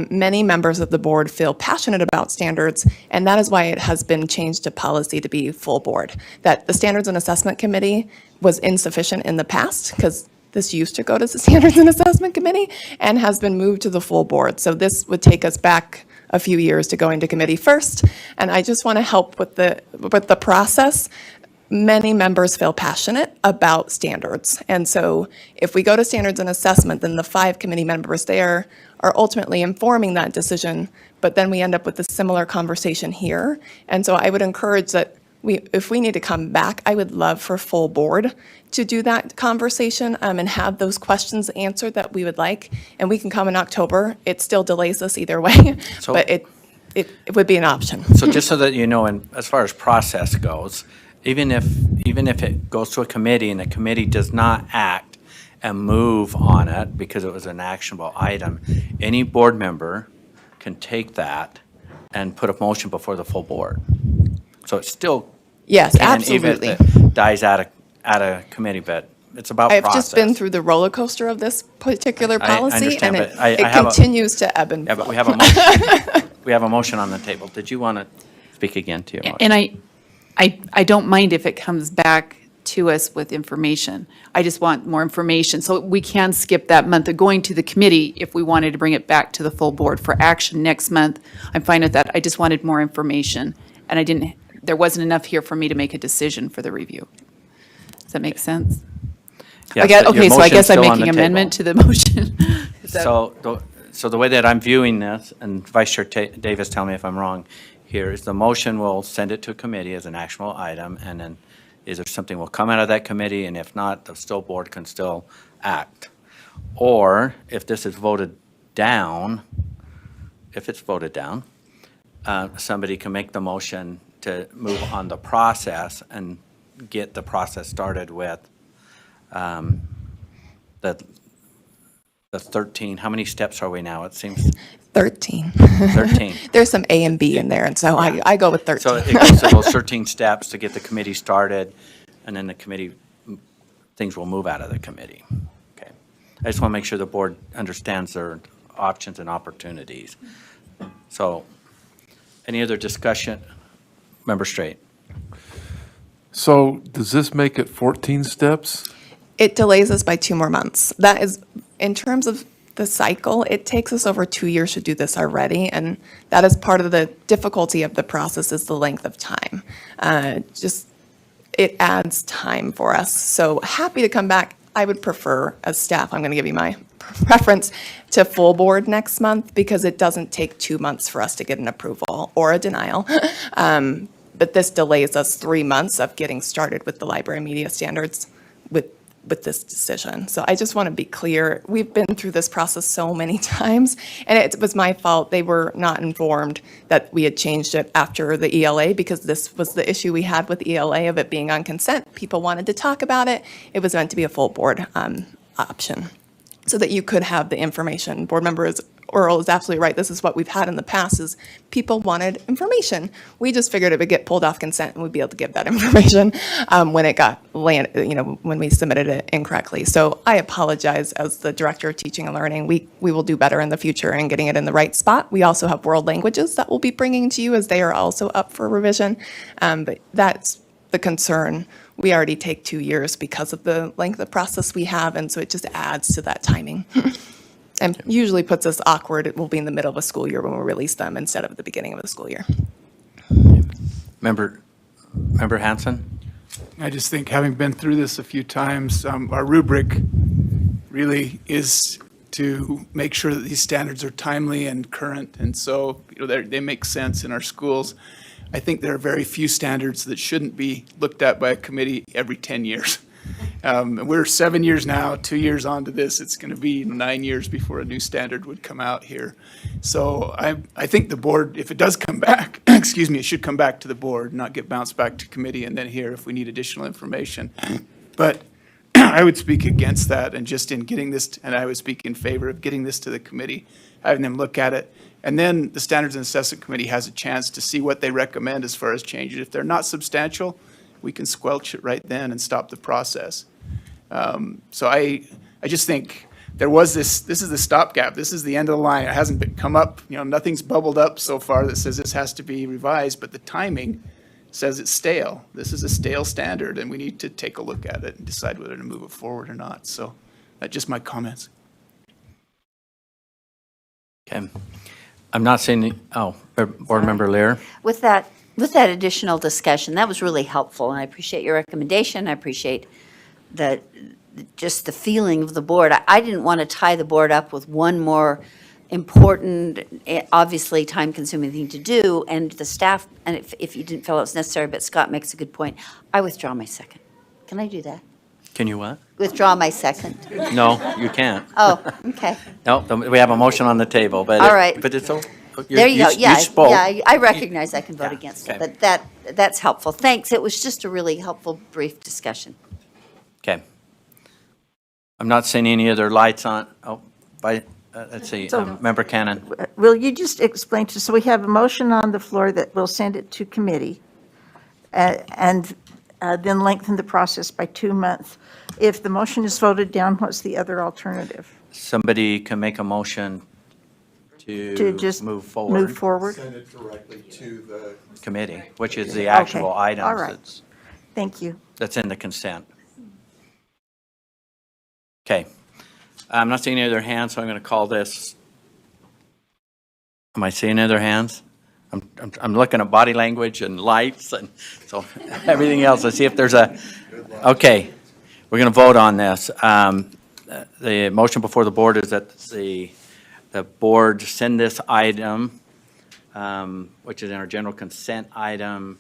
Many members of the board feel passionate about standards, and that is why it has been changed to policy to be full board. That the Standards and Assessment Committee was insufficient in the past, because this used to go to the Standards and Assessment Committee and has been moved to the full board. So this would take us back a few years to going to committee first. And I just want to help with the process. Many members feel passionate about standards. And so if we go to Standards and Assessment, then the 5 committee members there are ultimately informing that decision, but then we end up with a similar conversation here. And so I would encourage that if we need to come back, I would love for full board to do that conversation and have those questions answered that we would like. And we can come in October. It still delays us either way, So- but it would be an option. so just so that you know, and as far as process goes, even if it goes to a committee and the committee does not act and move on it because it was an actionable item, any board member can take that and put a motion before the full board. So it's still. Yes, can, even absolutely. if it dies out of committee, but it's about I've process. just been through the roller coaster of this particular I policy, understand, and but I it have a- continues to ebb and Yeah, flow. but we have a motion, we have a motion on the table. Did you want to speak again to your motion? And I don't mind if it comes back to us with information. I just want more information, so we can skip that month of going to the committee if we wanted to bring it back to the full board for action next month. I'm fine with that. I just wanted more information, and there wasn't enough here for me to make a decision for the review. Does that make sense? Yes, Okay, but your okay, so I motion's guess I'm still on the making amendment to table. the motion. Is that- So the way that I'm viewing this, and Vice Chair Davis, tell me if I'm wrong here, is the motion will send it to a committee as an actionable item, and then is there something will come out of that committee, and if not, the board can still act. Or if this is voted down, if it's voted down, somebody can make the motion to move on the process and get the process started with the 13, how many steps are we now? It seems 13. 13. There's some A and B in there, and so I go with 13. So it goes to those 13 steps to get the committee started, and then the committee, things will move out of the committee. Okay. I just want to make sure the board understands their options and opportunities. So, any other discussion? Member Straight. So does this make it 14 steps? It delays us by 2 more months. That is, in terms of the cycle, it takes us over 2 years to do this already, and that is part of the difficulty of the process is the length of time. It adds time for us. So happy to come back. I would prefer, as staff, I'm going to give you my preference, to full board next month because it doesn't take 2 months for us to get an approval or a denial. But this delays us 3 months of getting started with the library media standards with this decision. So I just want to be clear, we've been through this process so many times, and it was my fault. They were not informed that we had changed it after the ELA because this was the issue we had with ELA of it being on consent. People wanted to talk about it. It was meant to be a full board option so that you could have the information. Board Member Earl is absolutely right. This is what we've had in the past is people wanted information. We just figured it would get pulled off consent and we'd be able to give that information when it got when we submitted it incorrectly. So I apologize as the Director of Teaching and Learning. We will do better in the future in getting it in the right spot. We also have world languages that we'll be bringing to you as they are also up for revision. But that's the concern. We already take 2 years because of the length of process we have, and so it just adds to that timing. And usually puts us awkward. It will be in the middle of a school year when we release them instead of the beginning of the school year. Member Hanson? I just think, having been through this a few times, our rubric really is to make sure that these standards are timely and current, and so they make sense in our schools. I think there are very few standards that shouldn't be looked at by a committee every 10 years. We're 7 years now, 2 years onto this. It's going to be 9 years before a new standard would come out here. So I think the board, if it does come back, excuse me, it should come back to the board, not get bounced back to committee and then here if we need additional information. But I would speak against that and just in getting this, and I would speak in favor of getting this to the committee, having them look at it. And then the Standards and Assessment Committee has a chance to see what they recommend as far as changes. If they're not substantial, we can squelch it right then and stop the process. So I just think there was this is the stopgap. This is the end of the line. It hasn't come up, nothing's bubbled up so far that says this has to be revised, but the timing says it's stale. This is a stale standard, and we need to take a look at it and decide whether to move it forward or not. So that's just my comments. Okay. I'm not saying, Board Member Lear? With that additional discussion, that was really helpful, and I appreciate your recommendation. I appreciate just the feeling of the board. I didn't want to tie the board up with one more important, obviously time-consuming thing to do, and the staff, and if you didn't feel it was necessary, but Scott makes a good point, I withdraw my second. Can I do that? Can you what? Withdraw my second. No, you can't. Oh, okay. No, we have a motion on the table, but. All right. But it's, There you go. Yeah, spoke. yeah, I recognize I can vote Yeah, against okay. it, but that's helpful. Thanks. It was just a really helpful, brief discussion. Okay. I'm not seeing any other lights on, let's see, So- Member Cannon. Will you just explain so we have a motion on the floor that we'll send it to committee and then lengthen the process by 2 months. If the motion is voted down, what's the other alternative? Somebody can make a motion To just move forward. move forward? Send it directly to the Committee, which is the actual Okay, items all right. Thank you. that's in the consent. Okay. I'm not seeing any other hands, so I'm going to call this. Am I seeing other hands? I'm looking at body language and lights and so everything else. Let's see if there's okay. We're going to vote on this. The motion before the board is that the board send this item, which is in our general consent item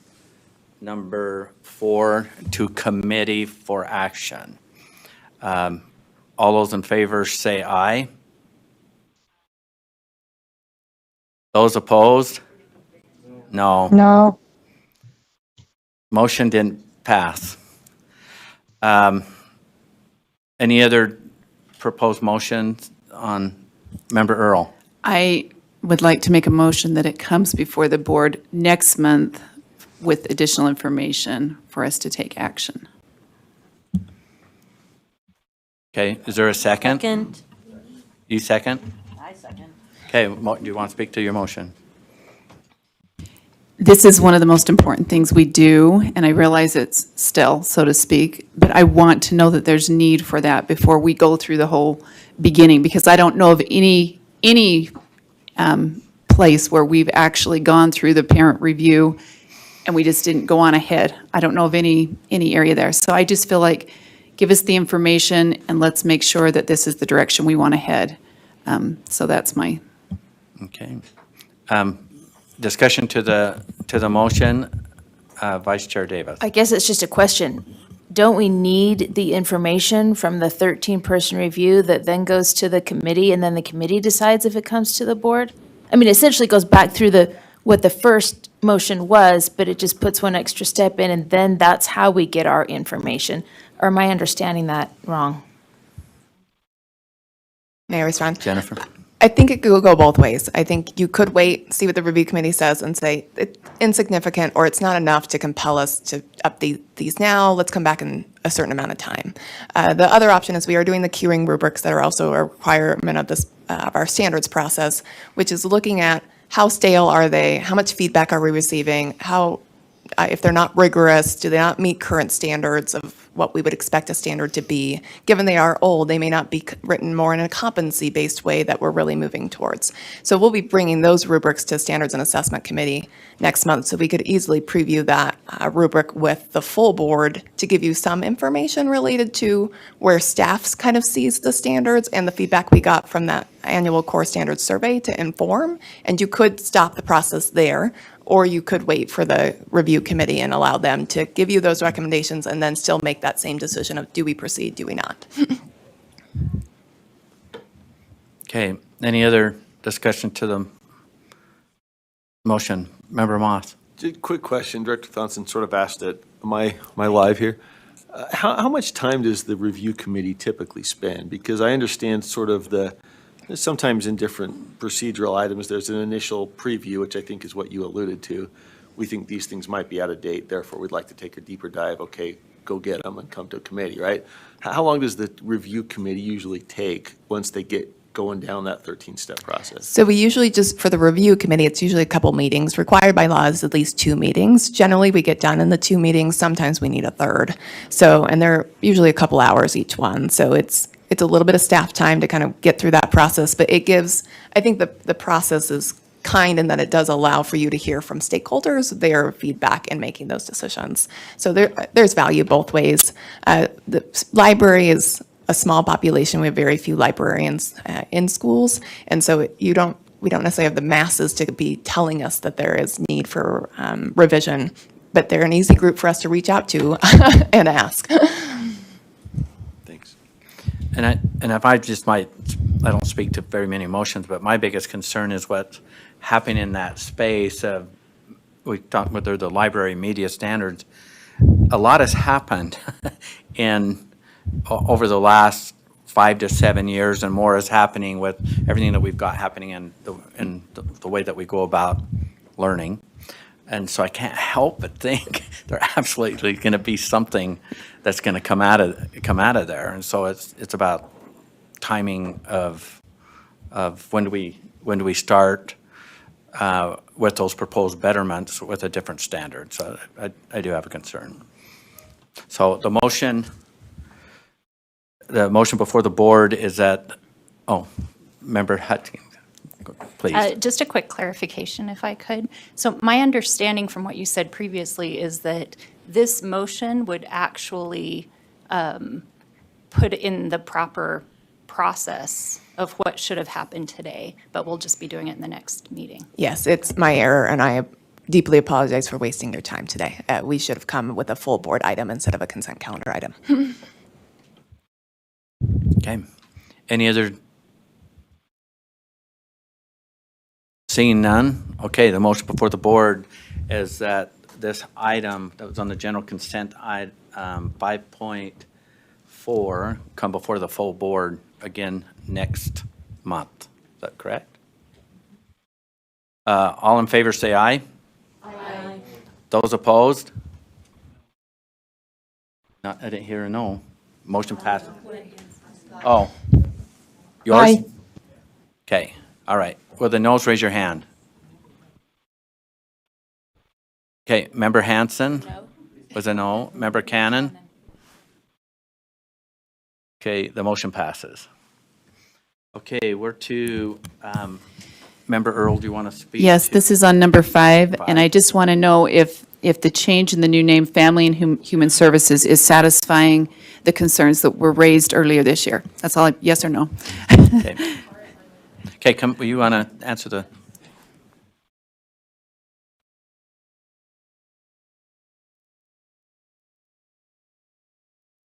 number 4, to committee for action. All those in favor say aye. Those opposed? No. No. Motion didn't pass. Any other proposed motions on Member Earl? I would like to make a motion that it comes before the board next month with additional information for us to take action. Okay, is there a second? Second. You second? I second. Okay, do you want to speak to your motion? this is one of the most important things we do, and I realize it's still, so to speak, but I want to know that there's need for that before we go through the whole beginning, because I don't know of any place where we've actually gone through the parent review and we just didn't go on ahead. I don't know of any area there. So I just feel like, give us the information and let's make sure that this is the direction we want to head. So that's my. Okay. Discussion to the motion, Vice Chair Davis. I guess it's just a question. Don't we need the information from the 13-person review that then goes to the committee, and then the committee decides if it comes to the board? I mean, essentially it goes back through what the first motion was, but it just puts one extra step in, and then that's how we get our information. Or am I understanding that wrong? May I respond? Jennifer? I think it could go both ways. I think you could wait, see what the review committee says, and say it's insignificant or it's not enough to compel us to update these now. Let's come back in a certain amount of time. The other option is we are doing the curing rubrics that are also a requirement of this of our standards process, which is looking at how stale are they, how much feedback are we receiving, how if they're not rigorous, do they not meet current standards of what we would expect a standard to be? Given they are old, they may not be written more in a competency-based way that we're really moving towards. So we'll be bringing those rubrics to Standards and Assessment Committee next month, so we could easily preview that rubric with the full board to give you some information related to where staff's kind of sees the standards and the feedback we got from that annual core standards survey to inform. And you could stop the process there, or you could wait for the review committee and allow them to give you those recommendations and then still make that same decision of do we proceed, do we not? Okay, any other discussion to the motion? Member Moss? Quick question, Director Thompson sort of asked it. Am I live here? How much time does the review committee typically spend? Because I understand sort of sometimes in different procedural items, there's an initial preview, which I think is what you alluded to. We think these things might be out of date, therefore we'd like to take a deeper dive. Okay, go get them and come to a committee, right? How long does the review committee usually take once they get going down that 13-step process? So we usually just, for the review committee, it's usually a couple meetings. Required by law is at least 2 meetings. Generally, we get done in the 2 meetings. Sometimes we need a third. So, and they're usually a couple hours each one. So it's a little bit of staff time to kind of get through that process, but it gives, I think the process is kind in that it does allow for you to hear from stakeholders, their feedback in making those decisions. So there's value both ways. The library is a small population. We have very few librarians in schools, and so we don't necessarily have the masses to be telling us that there is need for revision, but they're an easy group for us to reach out to and ask. Thanks. And if I just might, I don't speak to very many emotions, but my biggest concern is what's happening in that space of, we talked about the library media standards. A lot has happened over the last 5 to 7 years, and more is happening with everything that we've got happening in the way that we go about learning. And so I can't help but think there's absolutely going to be something that's going to come out of there. And so it's about timing of when do we start with those proposed betterments with a different standard. So I do have a concern. So the motion before the board is that, Member Hutchins, please. Just a quick clarification, if I could. So my understanding from what you said previously is that this motion would actually put in the proper process of what should have happened today, but we'll just be doing it in the next meeting. Yes, it's my error, and I deeply apologize for wasting your time today. We should have come with a full board item instead of a consent calendar item. Okay. Any other? Seeing none. Okay, the motion before the board is that this item that was on the general consent, 5.4, come before the full board again next month. Is that correct? All in favor say aye. Aye. Those opposed? No, I didn't hear a no. Motion passed. Oh. Yours? Aye. Okay, all right. With the noes, raise your hand. Okay, Member Hanson? Was a no. Member Cannon? Okay, the motion passes. Okay, we're to, Member Earl, do you want to speak? Yes, to- this is on number 5, and I just want to know if the change in the new name, Family and Human Services, is satisfying the concerns that were raised earlier this year. That's all, yes or no? Okay, okay, you want to answer the?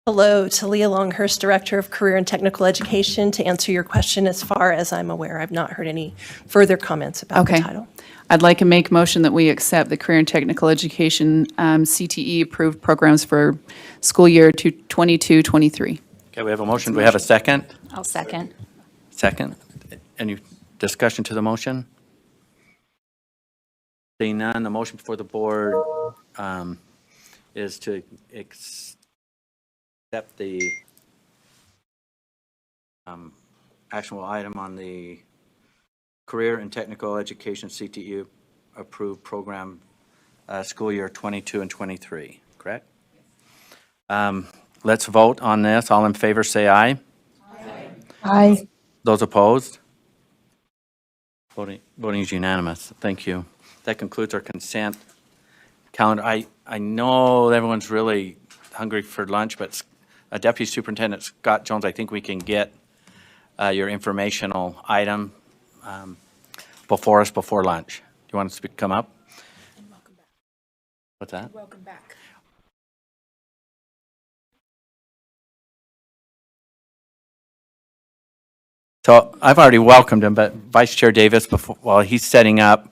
Hello, Talia Longhurst, Director of Career and Technical Education. To answer your question, as far as I'm aware, I've not heard any further comments about the Okay. title. I'd like to make a motion that we accept the Career and Technical Education CTE approved programs for school year 22-23. Okay, we have a motion. Do we have a second? I'll second. Second. Any discussion to the motion? Seeing none, the motion before the board is to accept the actionable item on the Career and Technical Education CTE approved program school year 22 and 23, correct? Let's vote on this. All in favor, say aye. Aye. Those opposed? Voting is unanimous. Thank you. That concludes our consent calendar. I know everyone's really hungry for lunch, but Deputy Superintendent Scott Jones, I think we can get your informational item before us before lunch. Do you want us to come up? What's that? Welcome back. So I've already welcomed him, but Vice Chair Davis, while he's setting up,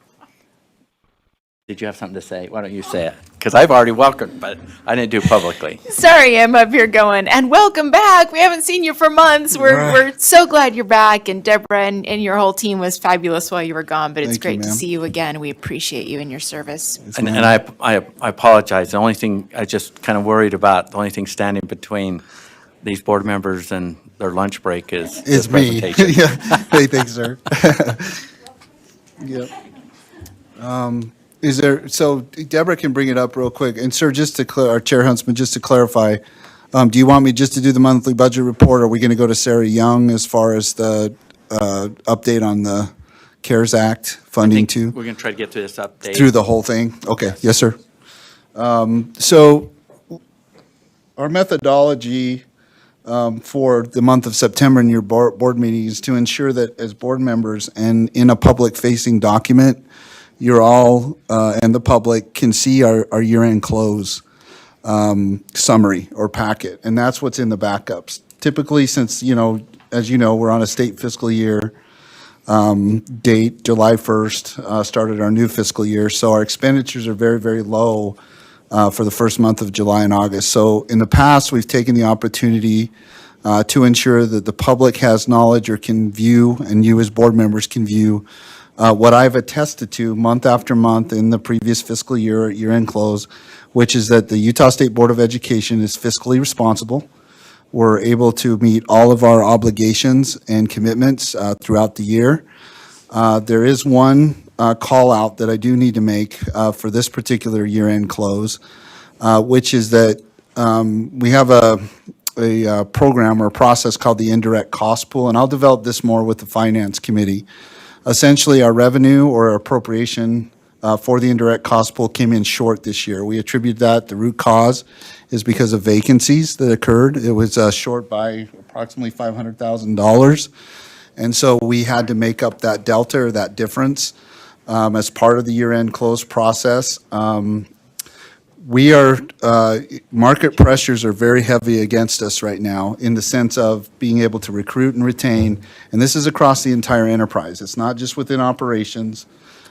did you have something to say? Why don't you say it? Because I've already welcomed, but I didn't do it publicly. Sorry, I'm up here going, and welcome back. We haven't seen you for months. We're so glad you're back, and Deborah and your whole team was fabulous while you were gone, but it's Thank you, great to ma'am. see you again. We appreciate you and your service. And I apologize. The only thing I just kind of worried about, the only thing standing between these board members and their lunch break is It's this me. presentation. Yeah. Hey, thanks, sir. Yep. Is there, so Deborah can bring it up real quick. And sir, just to our Chair Huntsman, just to clarify, do you want me just to do the monthly budget report? Or are we going to go to Sarah Young as far as the update on the CARES Act funding too? We're going to try to get through this update. Through the whole thing? Okay, yes, sir. So our methodology for the month of September in your board meetings to ensure that as board members and in a public-facing document, you're all, and the public can see our year-end close summary or packet, and that's what's in the backups. Typically, since, as you know, we're on a state fiscal year date, July 1st, started our new fiscal year, so our expenditures are very, very low for the first month of July and August. So in the past, we've taken the opportunity to ensure that the public has knowledge or can view, and you as board members can view, what I've attested to month after month in the previous fiscal year, year-end close, which is that the Utah State Board of Education is fiscally responsible. We're able to meet all of our obligations and commitments throughout the year. There is one call out that I do need to make for this particular year-end close, which is that we have a program or a process called the indirect cost pool, and I'll develop this more with the Finance Committee. Essentially, our revenue or our appropriation for the indirect cost pool came in short this year. We attribute that, the root cause is because of vacancies that occurred. It was short by approximately $500,000. And so we had to make up that delta or that difference as part of the year-end close process. Market pressures are very heavy against us right now in the sense of being able to recruit and retain, and this is across the entire enterprise. It's not just within operations.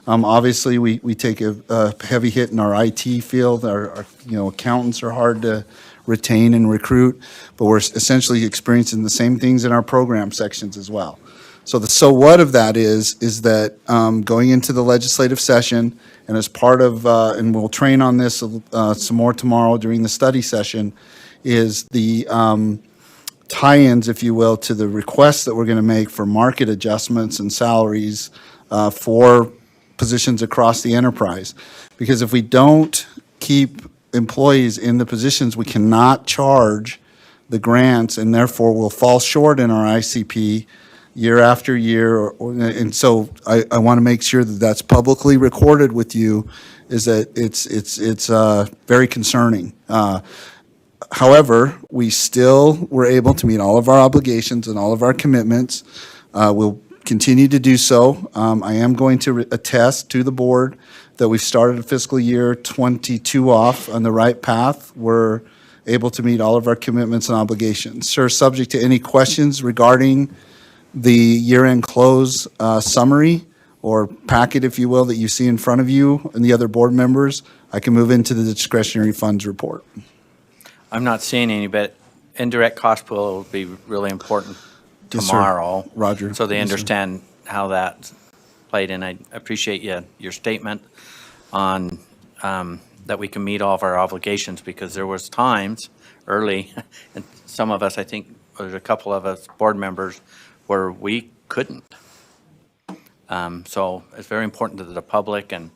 Obviously, we take a heavy hit in our IT field. Our accountants are hard to retain and recruit, but we're essentially experiencing the same things in our program sections as well. So the so what of that is that going into the legislative session, and as part of, and we'll train on this some more tomorrow during the study session, is the tie-ins, if you will, to the requests that we're going to make for market adjustments and salaries for positions across the enterprise. Because if we don't keep employees in the positions, we cannot charge the grants, and therefore will fall short in our ICP year after year. And so I want to make sure that that's publicly recorded with you, is that it's very concerning. However, we still were able to meet all of our obligations and all of our commitments. We'll continue to do so. I am going to attest to the board that we've started fiscal year 22 off on the right path. We're able to meet all of our commitments and obligations. Sir, subject to any questions regarding the year-end close summary or packet, if you will, that you see in front of you and the other board members, I can move into the discretionary funds report. I'm not seeing any, but indirect cost pool will be really important Yes, sir. tomorrow. Roger. So they Yes, sir. understand how that played, and I appreciate your statement on that we can meet all of our obligations, because there was times early, and some of us, I think, there's a couple of us board members, where we couldn't. So it's very important that the public and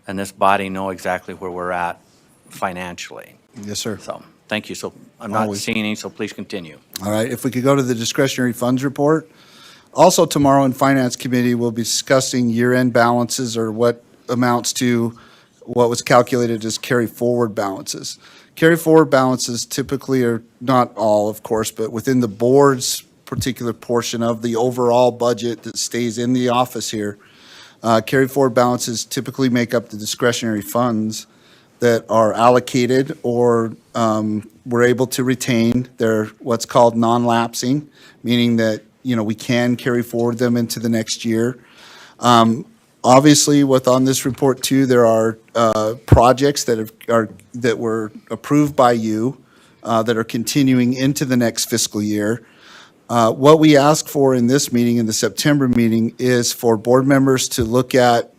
this body know exactly where we're at financially. Yes, sir. So, thank you. So I'm not Always. seeing any, so please continue. All right, if we could go to the discretionary funds report. Also tomorrow in Finance Committee, we'll be discussing year-end balances, or what amounts to what was calculated as carry-forward balances. Carry-forward balances typically are, not all, of course, but within the board's particular portion of the overall budget that stays in the office here, carry-forward balances typically make up the discretionary funds that are allocated or we're able to retain. They're what's called non-lapsing, meaning that, we can carry forward them into the next year. Obviously, on this report too, there are projects that were approved by you that are continuing into the next fiscal year. What we ask for in this meeting, in the September meeting, is for board members to look at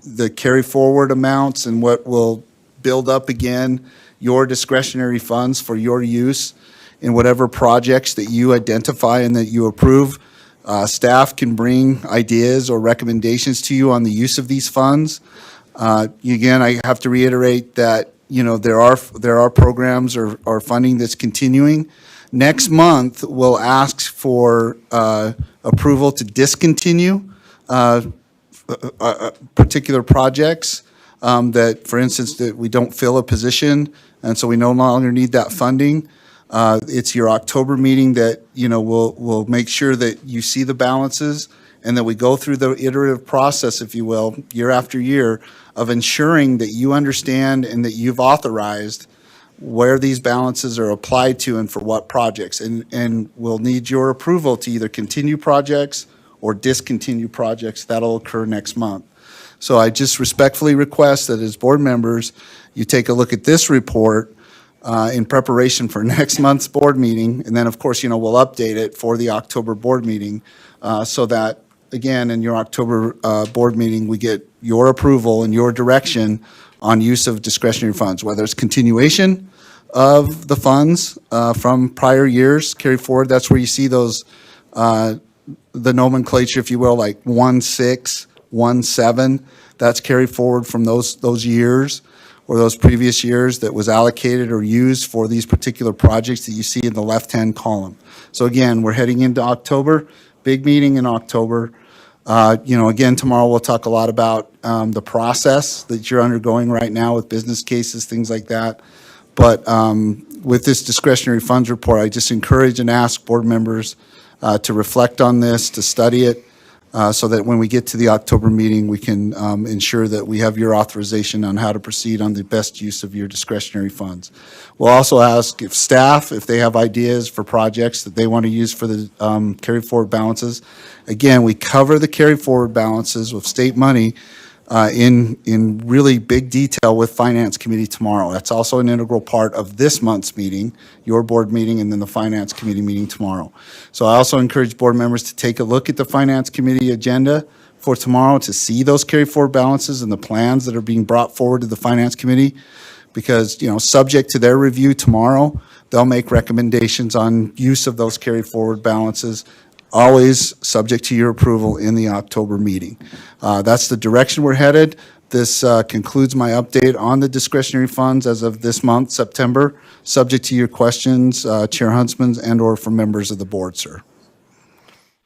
the carry forward amounts and what will build up again your discretionary funds for your use in whatever projects that you identify and that you approve. Staff can bring ideas or recommendations to you on the use of these funds. Again, I have to reiterate that, there are programs or funding that's continuing. Next month, we'll ask for approval to discontinue particular projects that, for instance, that we don't fill a position, and so we no longer need that funding. It's your October meeting that, we'll make sure that you see the balances and that we go through the iterative process, if you will, year after year, of ensuring that you understand and that you've authorized where these balances are applied to and for what projects. And we'll need your approval to either continue projects or discontinue projects. That'll occur next month. So I just respectfully request that as board members, you take a look at this report in preparation for next month's board meeting. And then, of course, we'll update it for the October board meeting so that, again, in your October board meeting, we get your approval and your direction on use of discretionary funds, whether it's continuation of the funds from prior years, carry forward. That's where you see those, the nomenclature, if you will, like 1.6, 1.7. That's carry forward from those years or those previous years that was allocated or used for these particular projects that you see in the left-hand column. So again, we're heading into October, big meeting in October. Again, tomorrow we'll talk a lot about the process that you're undergoing right now with business cases, things like that. But with this discretionary funds report, I just encourage and ask board members to reflect on this, to study it, so that when we get to the October meeting, we can ensure that we have your authorization on how to proceed on the best use of your discretionary funds. We'll also ask if staff, if they have ideas for projects that they want to use for the carry forward balances. Again, we cover the carry forward balances with state money in really big detail with Finance Committee tomorrow. That's also an integral part of this month's meeting, your board meeting, and then the Finance Committee meeting tomorrow. So I also encourage board members to take a look at the Finance Committee agenda for tomorrow to see those carry forward balances and the plans that are being brought forward to the Finance Committee, because, subject to their review tomorrow, they'll make recommendations on use of those carry forward balances always subject to your approval in the October meeting. That's the direction we're headed. This concludes my update on the discretionary funds as of this month, September, subject to your questions, Chair Huntsman, and/or from members of the board, sir.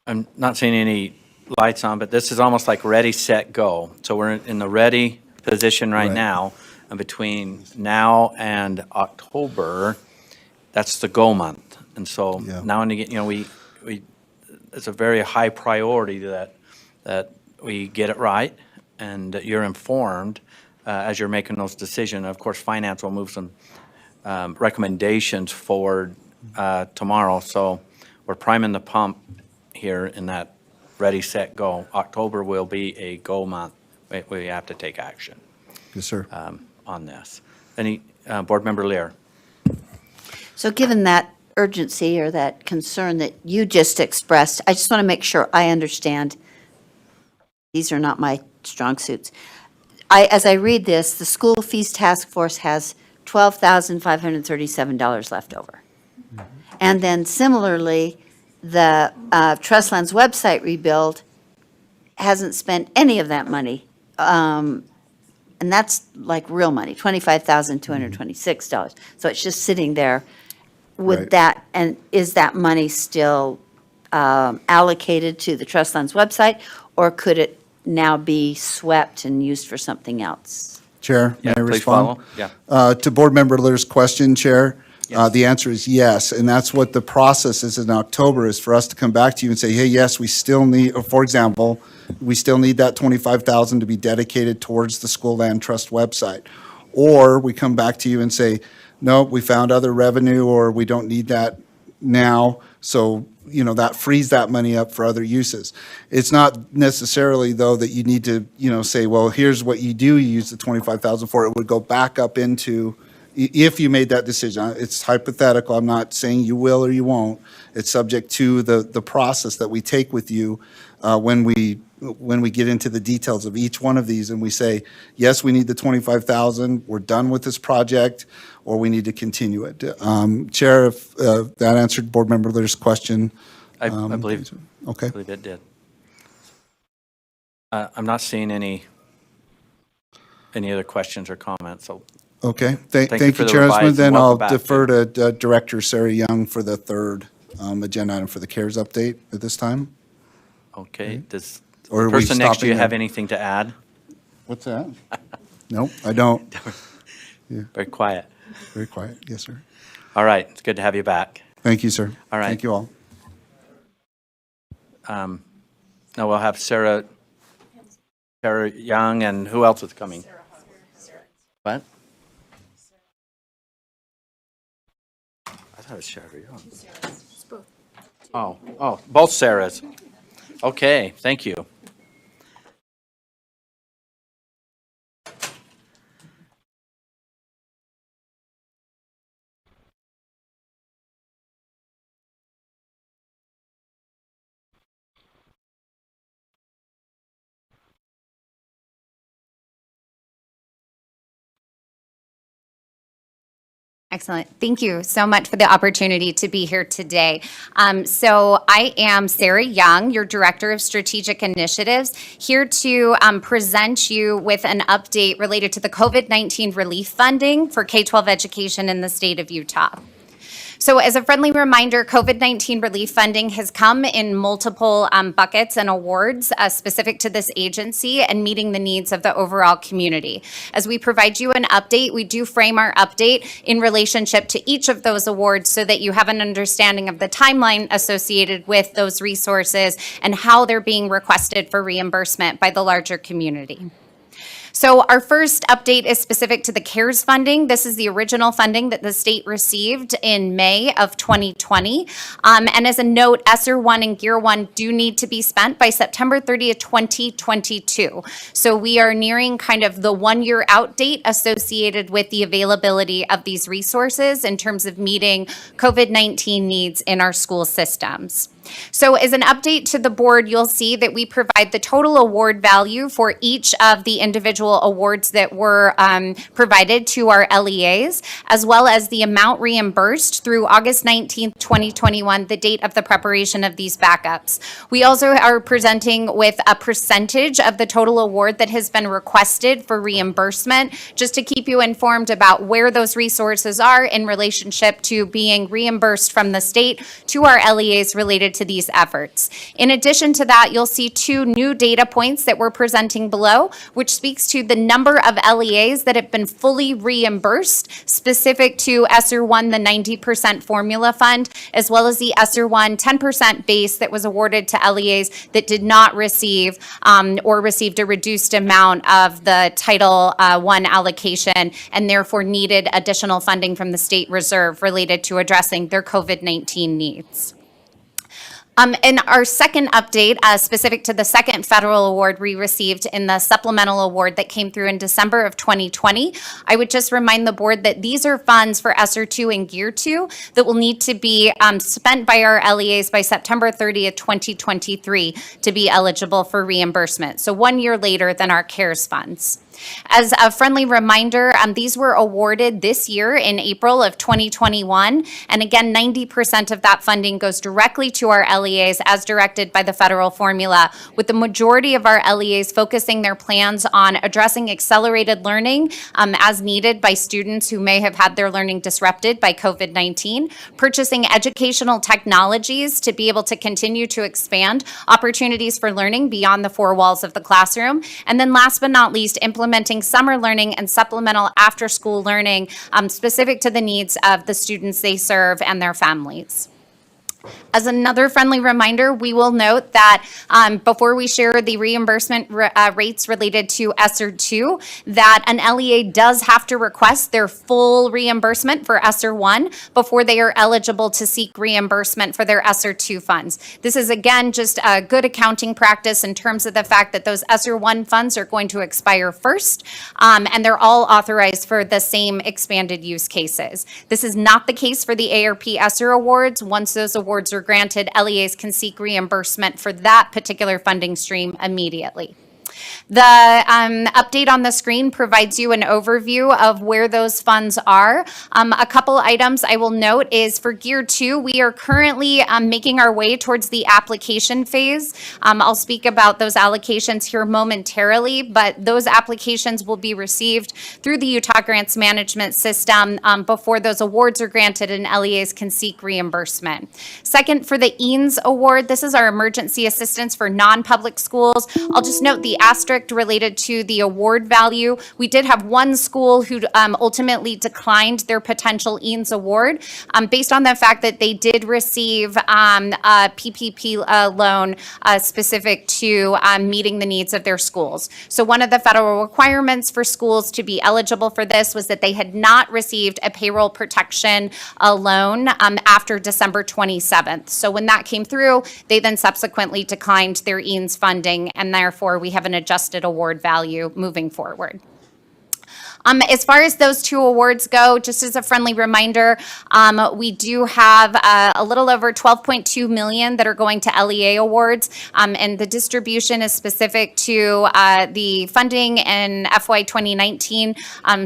I'm not seeing any lights on, but this is almost like ready, set, go. So we're in the ready position right now, and between now and October, that's the go month. And so now and again, we it's a very high priority that we get it right and that you're informed as you're making those decisions. Of course, finance will move some recommendations forward tomorrow. So we're priming the pump here in that ready, set, go. October will be a go month. We have to take action Yes, sir. on this. Any, Board Member Lear? So given that urgency or that concern that you just expressed, I just want to make sure I understand. These are not my strong suits. As I read this, the School Fees Task Force has $12,537 left over. And then similarly, the Trustlands website rebuild hasn't spent any of that money. And that's like real money, $25,226. So it's just sitting there with Right. that. And is that money still allocated to the Trustlands website? Or could it now be swept and used for something else? Chair, may I please respond? follow. Yeah. To Board Member Lear's question, Chair, the answer is yes. And that's what the process is in October, is for us to come back to you and say, hey, yes, we still need, or for example, we still need that $25,000 to be dedicated towards the School Land Trust website. Or we come back to you and say, no, we found other revenue, or we don't need that now. So, that frees that money up for other uses. It's not necessarily, though, that you need to, say, well, here's what you do use the $25,000 for. It would go back up into, if you made that decision. It's hypothetical. I'm not saying you will or you won't. It's subject to the process that we take with you when we get into the details of each one of these and we say, yes, we need the $25,000, we're done with this project, or we need to continue it. Chair, if that answered Board Member Lear's question. I believe, Okay. I believe it did. I'm not seeing any other questions or comments, so Okay, Thank thank you you, for the Chair Huntsman. revised Then I'll welcome back. defer to Director Sarah Young for the third agenda item for the CARES update at this time. okay. Does Or the are we person next to you stopping have there? anything to add? What's that? No, I don't. Very quiet. Very quiet. Yes, sir. All right, it's good to have you back. Thank you, sir. All right. Thank you all. Now we'll have Sarah Young, and who else is coming? What? I thought it was Sarah Young. Oh, both Sarahs. Okay, thank you. Excellent. Thank you so much for the opportunity to be here today. So I am Sarah Young, your Director of Strategic Initiatives, here to present you with an update related to the COVID-19 relief funding for K-12 education in the state of Utah. So as a friendly reminder, COVID-19 relief funding has come in multiple buckets and awards specific to this agency and meeting the needs of the overall community. As we provide you an update, we do frame our update in relationship to each of those awards so that you have an understanding of the timeline associated with those resources and how they're being requested for reimbursement by the larger community. So our first update is specific to the CARES funding. This is the original funding that the state received in May of 2020. And as a note, ESSER 1 and GEAR 1 do need to be spent by September 30th, 2022. So we are nearing kind of the 1-year out date associated with the availability of these resources in terms of meeting COVID-19 needs in our school systems. So as an update to the board, you'll see that we provide the total award value for each of the individual awards that were provided to our LEAs, as well as the amount reimbursed through August 19th, 2021, the date of the preparation of these backups. We also are presenting with a percentage of the total award that has been requested for reimbursement, just to keep you informed about where those resources are in relationship to being reimbursed from the state to our LEAs related to these efforts. In addition to that, you'll see two new data points that we're presenting below, which speaks to the number of LEAs that have been fully reimbursed, specific to ESSER 1, the 90% formula fund, as well as the ESSER 1 10% base that was awarded to LEAs that did not receive or received a reduced amount of the Title I allocation and therefore needed additional funding from the state reserve related to addressing their COVID-19 needs. And our second update, specific to the second federal award we received in the supplemental award that came through in December of 2020, I would just remind the board that these are funds for ESSER 2 and Gear 2 that will need to be spent by our LEAs by September 30th, 2023 to be eligible for reimbursement. So 1 year later than our CARES funds. As a friendly reminder, these were awarded this year in April of 2021. And again, 90% of that funding goes directly to our LEAs as directed by the federal formula, with the majority of our LEAs focusing their plans on addressing accelerated learning as needed by students who may have had their learning disrupted by COVID-19, purchasing educational technologies to be able to continue to expand opportunities for learning beyond the four walls of the classroom, and then last but not least, implementing summer learning and supplemental after-school learning specific to the needs of the students they serve and their families. As another friendly reminder, we will note that before we share the reimbursement rates related to ESSER 2, that an LEA does have to request their full reimbursement for ESSER 1 before they are eligible to seek reimbursement for their ESSER 2 funds. This is, again, just a good accounting practice in terms of the fact that those ESSER 1 funds are going to expire first, and they're all authorized for the same expanded use cases. This is not the case for the ARP ESSER awards. Once those awards are granted, LEAs can seek reimbursement for that particular funding stream immediately. The update on the screen provides you an overview of where those funds are. A couple items I will note is for Gear 2, we are currently making our way towards the application phase. I'll speak about those allocations here momentarily, but those applications will be received through the Utah Grants Management System before those awards are granted and LEAs can seek reimbursement. Second, for the EANS award, this is our emergency assistance for non-public schools. I'll just note the asterisk related to the award value. We did have one school who ultimately declined their potential EANS award based on the fact that they did receive a PPP loan specific to meeting the needs of their schools. So one of the federal requirements for schools to be eligible for this was that they had not received a payroll protection loan after December 27th. So when that came through, they then subsequently declined their EANS funding, and therefore we have an adjusted award value moving forward. As far as those two awards go, just as a friendly reminder, we do have a little over $12.2 million that are going to LEA awards, and the distribution is specific to the funding in FY 2019,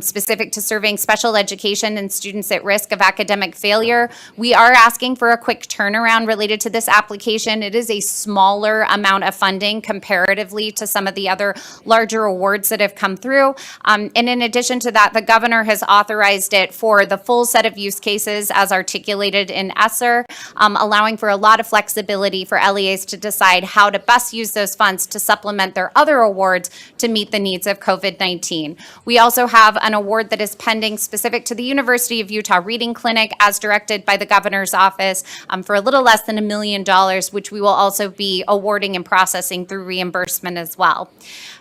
specific to serving special education and students at risk of academic failure. We are asking for a quick turnaround related to this application. It is a smaller amount of funding comparatively to some of the other larger awards that have come through. And in addition to that, the governor has authorized it for the full set of use cases as articulated in ESSER, allowing for a lot of flexibility for LEAs to decide how to best use those funds to supplement their other awards to meet the needs of COVID-19. We also have an award that is pending specific to the University of Utah Reading Clinic as directed by the governor's office for a little less than $1 million, which we will also be awarding and processing through reimbursement as well.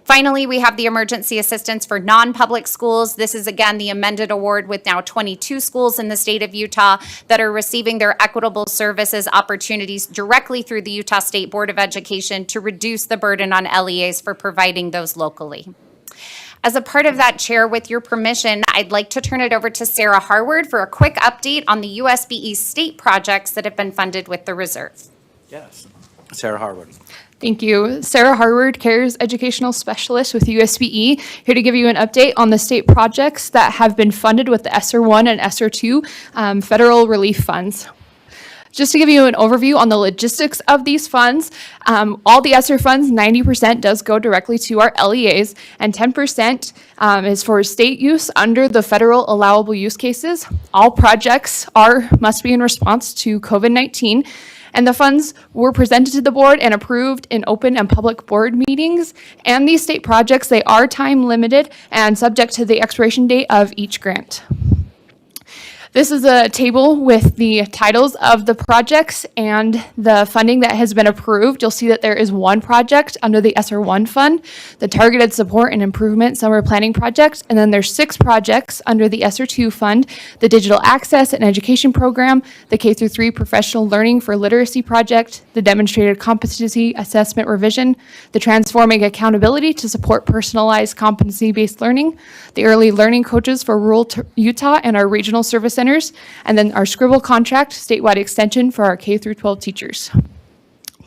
Finally, we have the emergency assistance for non-public schools. This is, again, the amended award with now 22 schools in the state of Utah that are receiving their equitable services opportunities directly through the Utah State Board of Education to reduce the burden on LEAs for providing those locally. As a part of that, Chair, with your permission, I'd like to turn it over to Sarah Harward for a quick update on the USBE state projects that have been funded with the reserve. Yes. Sarah Harwood. Thank you. Sarah Harward, CARES Educational Specialist with USBE, here to give you an update on the state projects that have been funded with the ESSER 1 and ESSER 2 federal relief funds. Just to give you an overview on the logistics of these funds, all the ESSER funds, 90% does go directly to our LEAs, and 10% is for state use under the federal allowable use cases. All projects must be in response to COVID-19, and the funds were presented to the board and approved in open and public board meetings. And these state projects, they are time limited and subject to the expiration date of each grant. This is a table with the titles of the projects and the funding that has been approved. You'll see that there is one project under the ESSER 1 fund, the Targeted Support and Improvement Summer Planning Project, and then there's 6 projects under the ESSER 2 fund, the Digital Access and Education Program, the K-3 Professional Learning for Literacy Project, the Demonstrated Competency Assessment Revision, the Transforming Accountability to Support Personalized Competency-Based Learning, the Early Learning Coaches for Rural Utah and our regional service centers, and then our Scribble contract statewide extension for our K-12 teachers.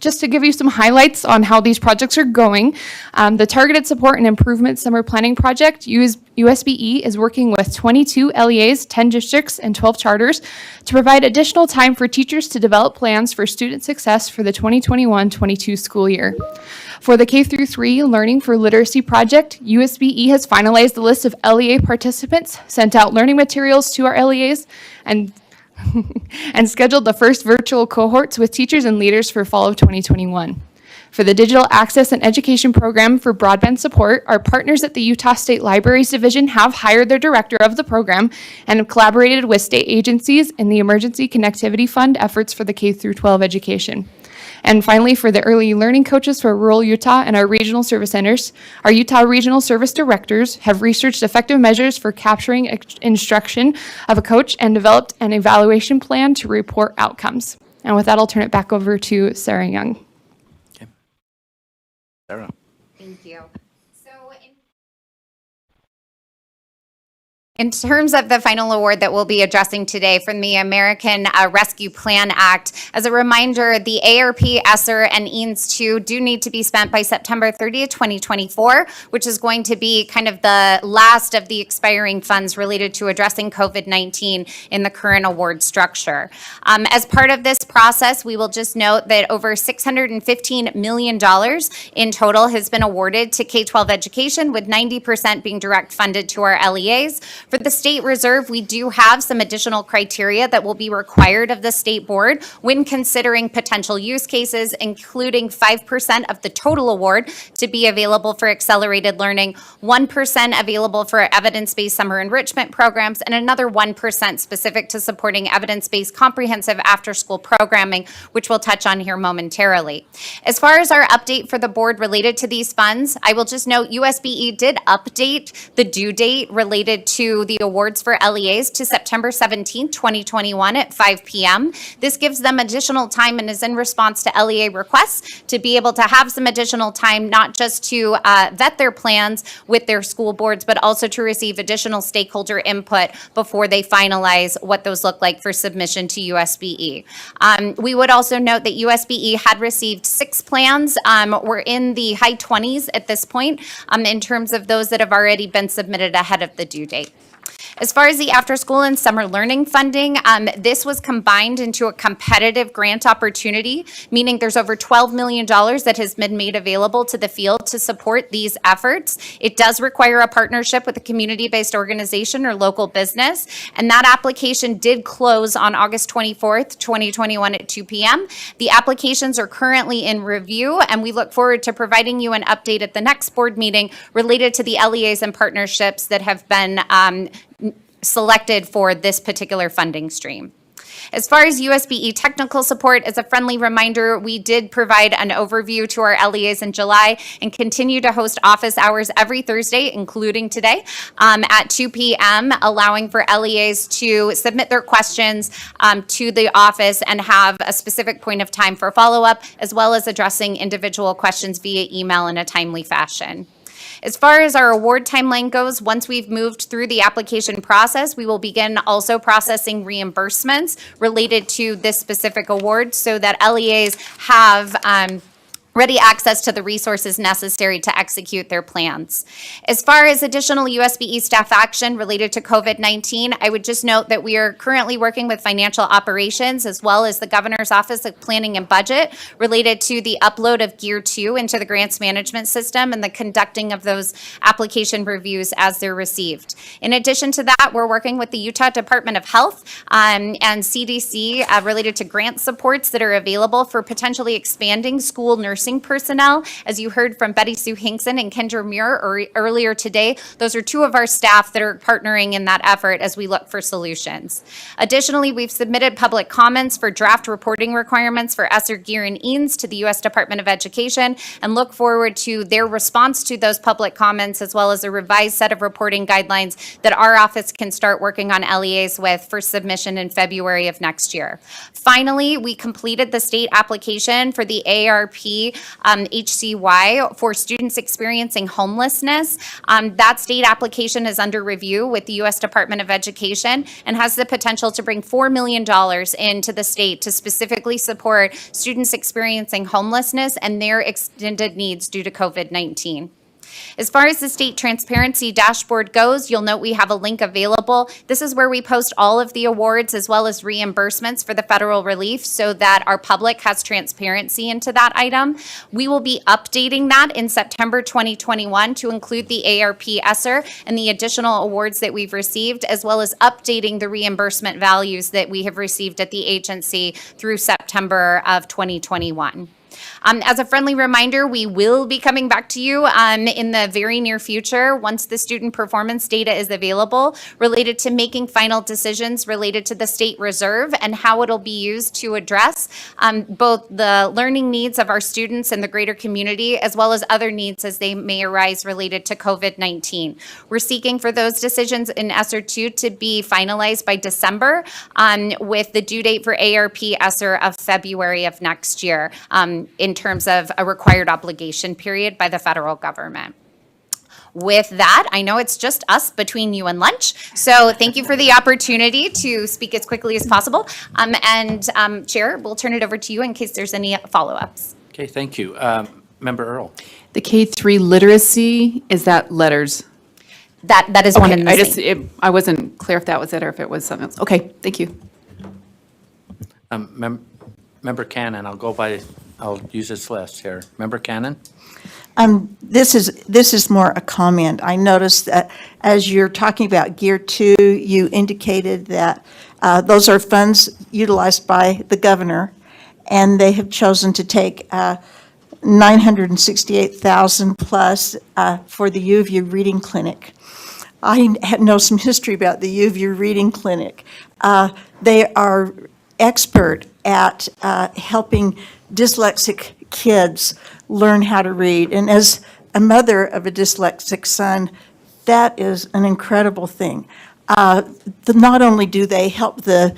Just to give you some highlights on how these projects are going, the Targeted Support and Improvement Summer Planning Project, USBE, is working with 22 LEAs, 10 districts, and 12 charters to provide additional time for teachers to develop plans for student success for the 2021-22 school year. For the K-3 Learning for Literacy Project, USBE has finalized the list of LEA participants, sent out learning materials to our LEAs, and scheduled the first virtual cohorts with teachers and leaders for fall of 2021. For the Digital Access and Education Program for Broadband Support, our partners at the Utah State Libraries Division have hired their director of the program and have collaborated with state agencies in the Emergency Connectivity Fund efforts for the K-12 education. And finally, for the Early Learning Coaches for rural Utah and our regional service centers, our Utah Regional Service Directors have researched effective measures for capturing instruction of a coach and developed an evaluation plan to report outcomes. And with that, I'll turn it back over to Sarah Young. Sarah. Thank you. In terms of the final award that we'll be addressing today from the American Rescue Plan Act, as a reminder, the ARP, ESSER, and EANS 2 do need to be spent by September 30th, 2024, which is going to be kind of the last of the expiring funds related to addressing COVID-19 in the current award structure. As part of this process, we will just note that over $615 million in total has been awarded to K-12 education, with 90% being direct funded to our LEAs. For the state reserve, we do have some additional criteria that will be required of the state board when considering potential use cases, including 5% of the total award to be available for accelerated learning, 1% available for evidence-based summer enrichment programs, and another 1% specific to supporting evidence-based comprehensive after-school programming, which we'll touch on here momentarily. As far as our update for the board related to these funds, I will just note USBE did update the due date related to the awards for LEAs to September 17, 2021 at 5 p.m. This gives them additional time and is in response to LEA requests to be able to have some additional time, not just to vet their plans with their school boards, but also to receive additional stakeholder input before they finalize what those look like for submission to USBE. We would also note that USBE had received 6 plans. We're in the high 20s at this point in terms of those that have already been submitted ahead of the due date. As far as the after-school and summer learning funding, this was combined into a competitive grant opportunity, meaning there's over $12 million that has been made available to the field to support these efforts. It does require a partnership with a community-based organization or local business, and that application did close on August 24th, 2021 at 2 p.m. The applications are currently in review, and we look forward to providing you an update at the next board meeting related to the LEAs and partnerships that have been selected for this particular funding stream. As far as USBE technical support, as a friendly reminder, we did provide an overview to our LEAs in July and continue to host office hours every Thursday, including today, at 2 p.m., allowing for LEAs to submit their questions to the office and have a specific point of time for follow-up, as well as addressing individual questions via email in a timely fashion. As far as our award timeline goes, once we've moved through the application process, we will begin also processing reimbursements related to this specific award so that LEAs have ready access to the resources necessary to execute their plans. As far as additional USBE staff action related to COVID-19, I would just note that we are currently working with financial operations as well as the Governor's Office of Planning and Budget related to the upload of Gear 2 into the grants management system and the conducting of those application reviews as they're received. In addition to that, we're working with the Utah Department of Health and CDC related to grant supports that are available for potentially expanding school nursing personnel. As you heard from Betty Sue Hinkson and Kendra Muir earlier today, those are two of our staff that are partnering in that effort as we look for solutions. Additionally, we've submitted public comments for draft reporting requirements for ESSER, GEAR, and EANS to the U.S. Department of Education and look forward to their response to those public comments as well as a revised set of reporting guidelines that our office can start working on LEAs with for submission in February of next year. Finally, we completed the state application for the AARP HCY for students experiencing homelessness. That state application is under review with the U.S. Department of Education and has the potential to bring $4 million into the state to specifically support students experiencing homelessness and their extended needs due to COVID-19. As far as the state transparency dashboard goes, you'll note we have a link available. This is where we post all of the awards as well as reimbursements for the federal relief so that our public has transparency into that item. We will be updating that in September 2021 to include the AARP ESSER and the additional awards that we've received, as well as updating the reimbursement values that we have received at the agency through September of 2021. As a friendly reminder, we will be coming back to you in the very near future once the student performance data is available related to making final decisions related to the state reserve and how it'll be used to address both the learning needs of our students and the greater community, as well as other needs as they may arise related to COVID-19. We're seeking for those decisions in ESSER 2 to be finalized by December with the due date for AARP ESSER of February of next year. In terms of a required obligation period by the federal government. With that, I know it's just us between you and lunch, so thank you for the opportunity to speak as quickly as possible. Chair, we'll turn it over to you in case there's any follow-ups. Okay, thank you. Member Earl. The K-3 literacy, is that letters? That is one in the same. I wasn't clear if that was it or if it was something else. Okay, thank you. Member Cannon, I'll use this list here. Member Cannon? This is more a comment. I noticed that as you're talking about Gear 2, you indicated that those are funds utilized by the governor, and they have chosen to take $968,000 plus for the U of U Reading Clinic. I know some history about the U of U Reading Clinic. They are expert at helping dyslexic kids learn how to read. And as a mother of a dyslexic son, that is an incredible thing. Not only do they help the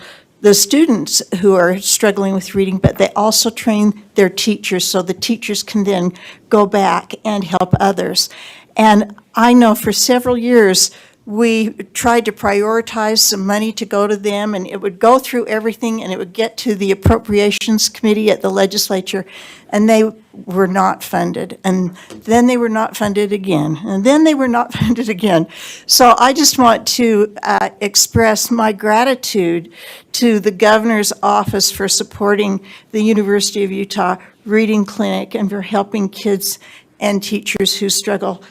students who are struggling with reading, but they also train their teachers so the teachers can then go back and help others. And I know for several years, we tried to prioritize some money to go to them, and it would go through everything, and it would get to the Appropriations Committee at the legislature, and they were not funded. And then they were not funded again, and then they were not funded again. So I just want to express my gratitude to the governor's office for supporting the University of Utah Reading Clinic and for helping kids and teachers who struggle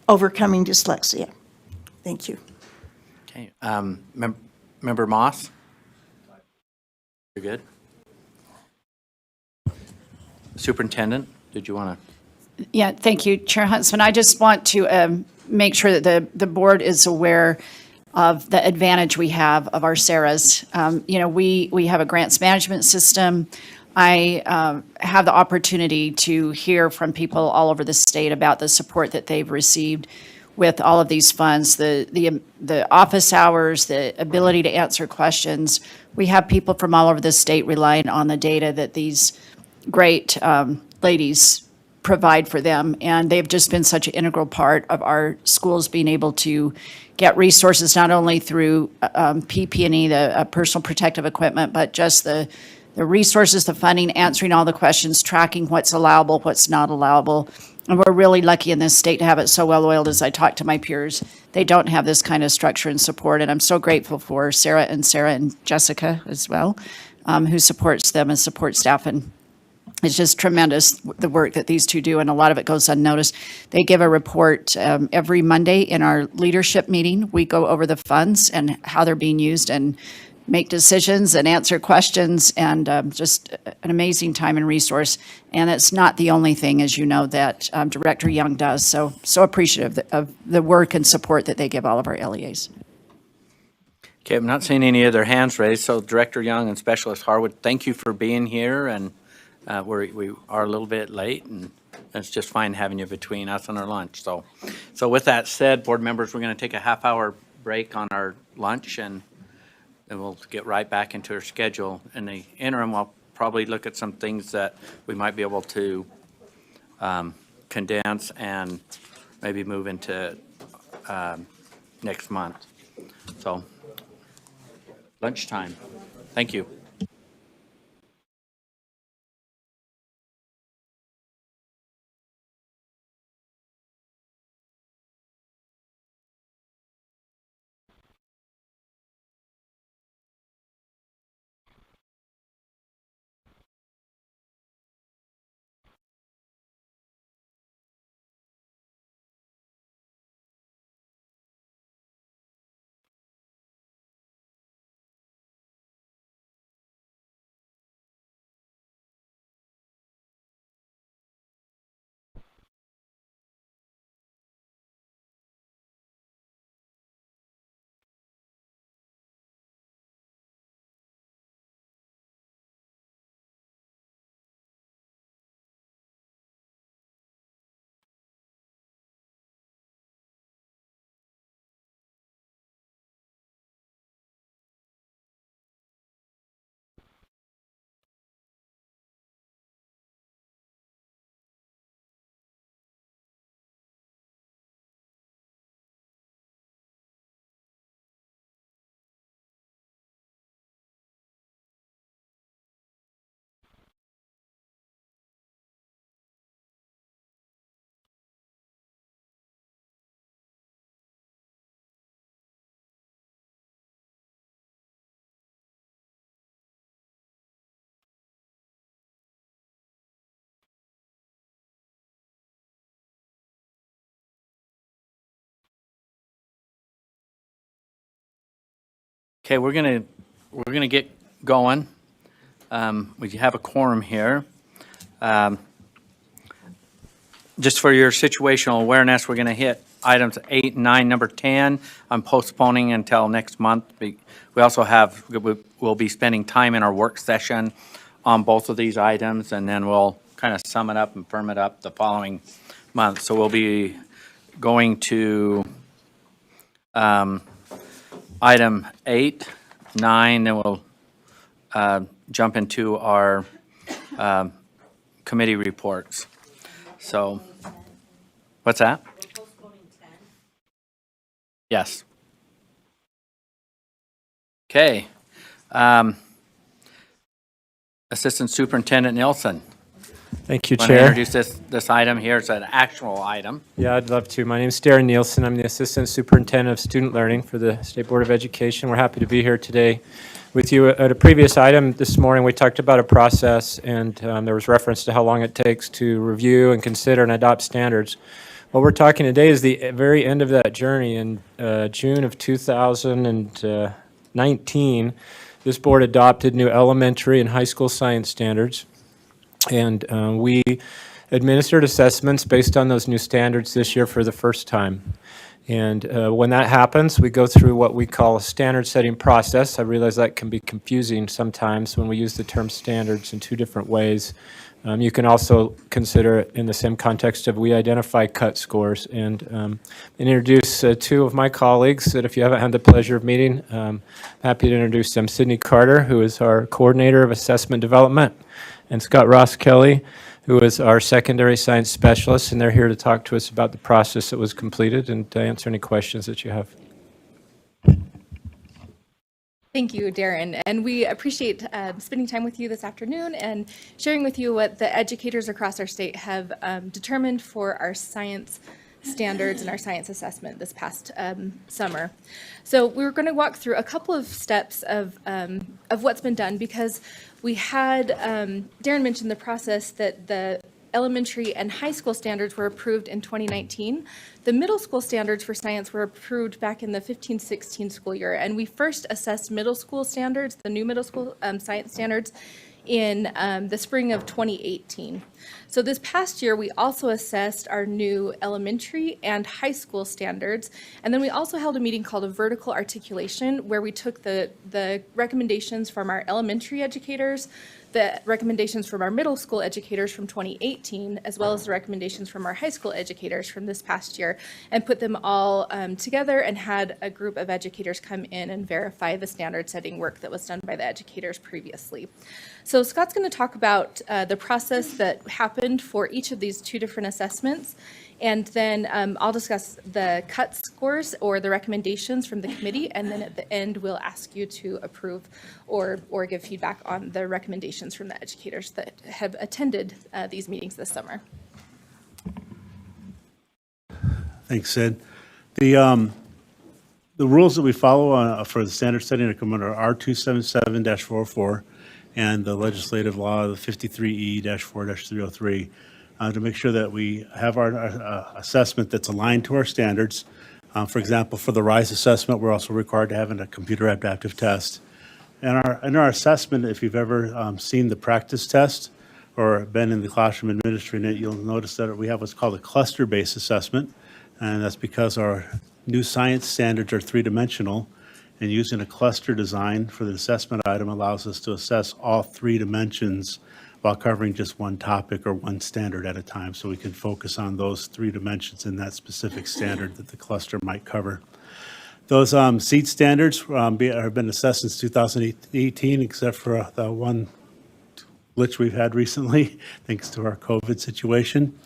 overcoming dyslexia. Thank you. Okay, Member Moss? You're good? Superintendent, did you want to? Yeah, thank you, Chair Huntsman. I just want to make sure that the board is aware of the advantage we have of our SARAs. We have a grants management system. I have the opportunity to hear from people all over the state about the support that they've received with all of these funds, the office hours, the ability to answer questions. We have people from all over the state relying on the data that these great ladies provide for them. And they've just been such an integral part of our schools being able to get resources, not only through PP&E, the personal protective equipment, but just the resources, the funding, answering all the questions, tracking what's allowable, what's not allowable. And we're really lucky in this state to have it so well oiled. As I talk to my peers, they don't have this kind of structure and support. And I'm so grateful for Sarah and Jessica as well, who supports them and support staff. And it's just tremendous, the work that these two do, and a lot of it goes unnoticed. They give a report every Monday in our leadership meeting. We go over the funds and how they're being used and make decisions and answer questions, and just an amazing time and resource. And it's not the only thing, as you know, that Director Young does. So appreciative of the work and support that they give all of our LEAs. Okay, I'm not seeing any other hands raised, so Director Young and Specialist Harwood, thank you for being here, and we are a little bit late, and it's just fine having you between us and our lunch. So with that said, board members, we're going to take a half-hour break on our lunch, and then we'll get right back into our schedule. In the interim, I'll probably look at some things that we might be able to condense and maybe move into next month. So lunchtime. Thank you. Okay, we're gonna get going. We have a quorum here. Just for your situational awareness, we're gonna hit items 8 and 9. Number 10, I'm postponing until next month. We also we'll be spending time in our work session on both of these items, and then we'll kind of sum it up and firm it up the following month. So we'll be going to item 8, 9, then we'll jump into our committee reports. So, what's that? Yes. Okay. Assistant Superintendent Nielsen. Thank you, Want to Chair. introduce this item here? It's an actual item. Yeah, I'd love to. My name is Darren Nielsen. I'm the Assistant Superintendent of Student Learning for the State Board of Education. We're happy to be here today with you. At a previous item this morning, we talked about a process, and there was reference to how long it takes to review and consider and adopt standards. What we're talking today is the very end of that journey. In June of 2019, this board adopted new elementary and high school science standards. And we administered assessments based on those new standards this year for the first time. And when that happens, we go through what we call a standard setting process. I realize that can be confusing sometimes when we use the term standards in two different ways. You can also consider it in the same context of we identify cut scores, and introduce two of my colleagues that if you haven't had the pleasure of meeting, I'm happy to introduce them. Sydney Carter, who is our Coordinator of Assessment Development, and Scott Ross Kelly, who is our secondary science specialist, and they're here to talk to us about the process that was completed and to answer any questions that you have. Thank you, Darren. And we appreciate spending time with you this afternoon and sharing with you what the educators across our state have determined for our science standards and our science assessment this past summer. So we were going to walk through a couple of steps of what's been done, because we had, Darren mentioned the process that the elementary and high school standards were approved in 2019. The middle school standards for science were approved back in the 15-16 school year, and we first assessed middle school standards, the new middle school science standards, in the spring of 2018. So this past year, we also assessed our new elementary and high school standards, and then we also held a meeting called a vertical articulation, where we took the recommendations from our elementary educators, the recommendations from our middle school educators from 2018, as well as the recommendations from our high school educators from this past year, and put them all together and had a group of educators come in and verify the standard setting work that was done by the educators previously. So Scott's going to talk about the process that happened for each of these two different assessments, and then I'll discuss the cut scores or the recommendations from the committee, and then at the end, we'll ask you to approve or give feedback on the recommendations from the educators that have attended these meetings this summer. Thanks, Sid. The rules that we follow for the standard setting are come under R277-404 and the legislative law, the 53E-4-303. To make sure that we have our assessment that's aligned to our standards. For example, for the RISE assessment, we're also required to have a computer adaptive test. And in our assessment, if you've ever seen the practice test or been in the classroom administering it, you'll notice that we have what's called a cluster-based assessment. And that's because our new science standards are three-dimensional, and using a cluster design for the assessment item allows us to assess all three dimensions while covering just one topic or one standard at a time, so we can focus on those three dimensions in that specific standard that the cluster might cover. Those SEED standards have been assessed since 2018, except for the one glitch we've had recently, thanks to our COVID situation.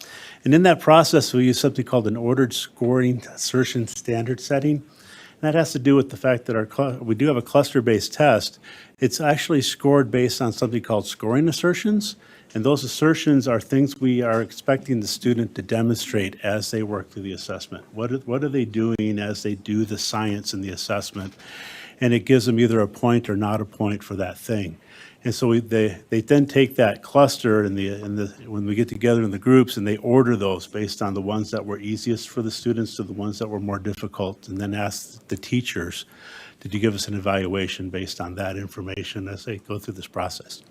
And in that process, we use something called an ordered scoring assertion standard setting. That has to do with the fact that we do have a cluster-based test. It's actually scored based on something called scoring assertions, and those assertions are things we are expecting the student to demonstrate as they work through the assessment. What are they doing as they do the science in the assessment? And it gives them either a point or not a point for that thing. And so they then take that cluster when we get together in the groups, and they order those based on the ones that were easiest for the students to the ones that were more difficult, and then ask the teachers, did you give us an evaluation based on that information as they go through this process?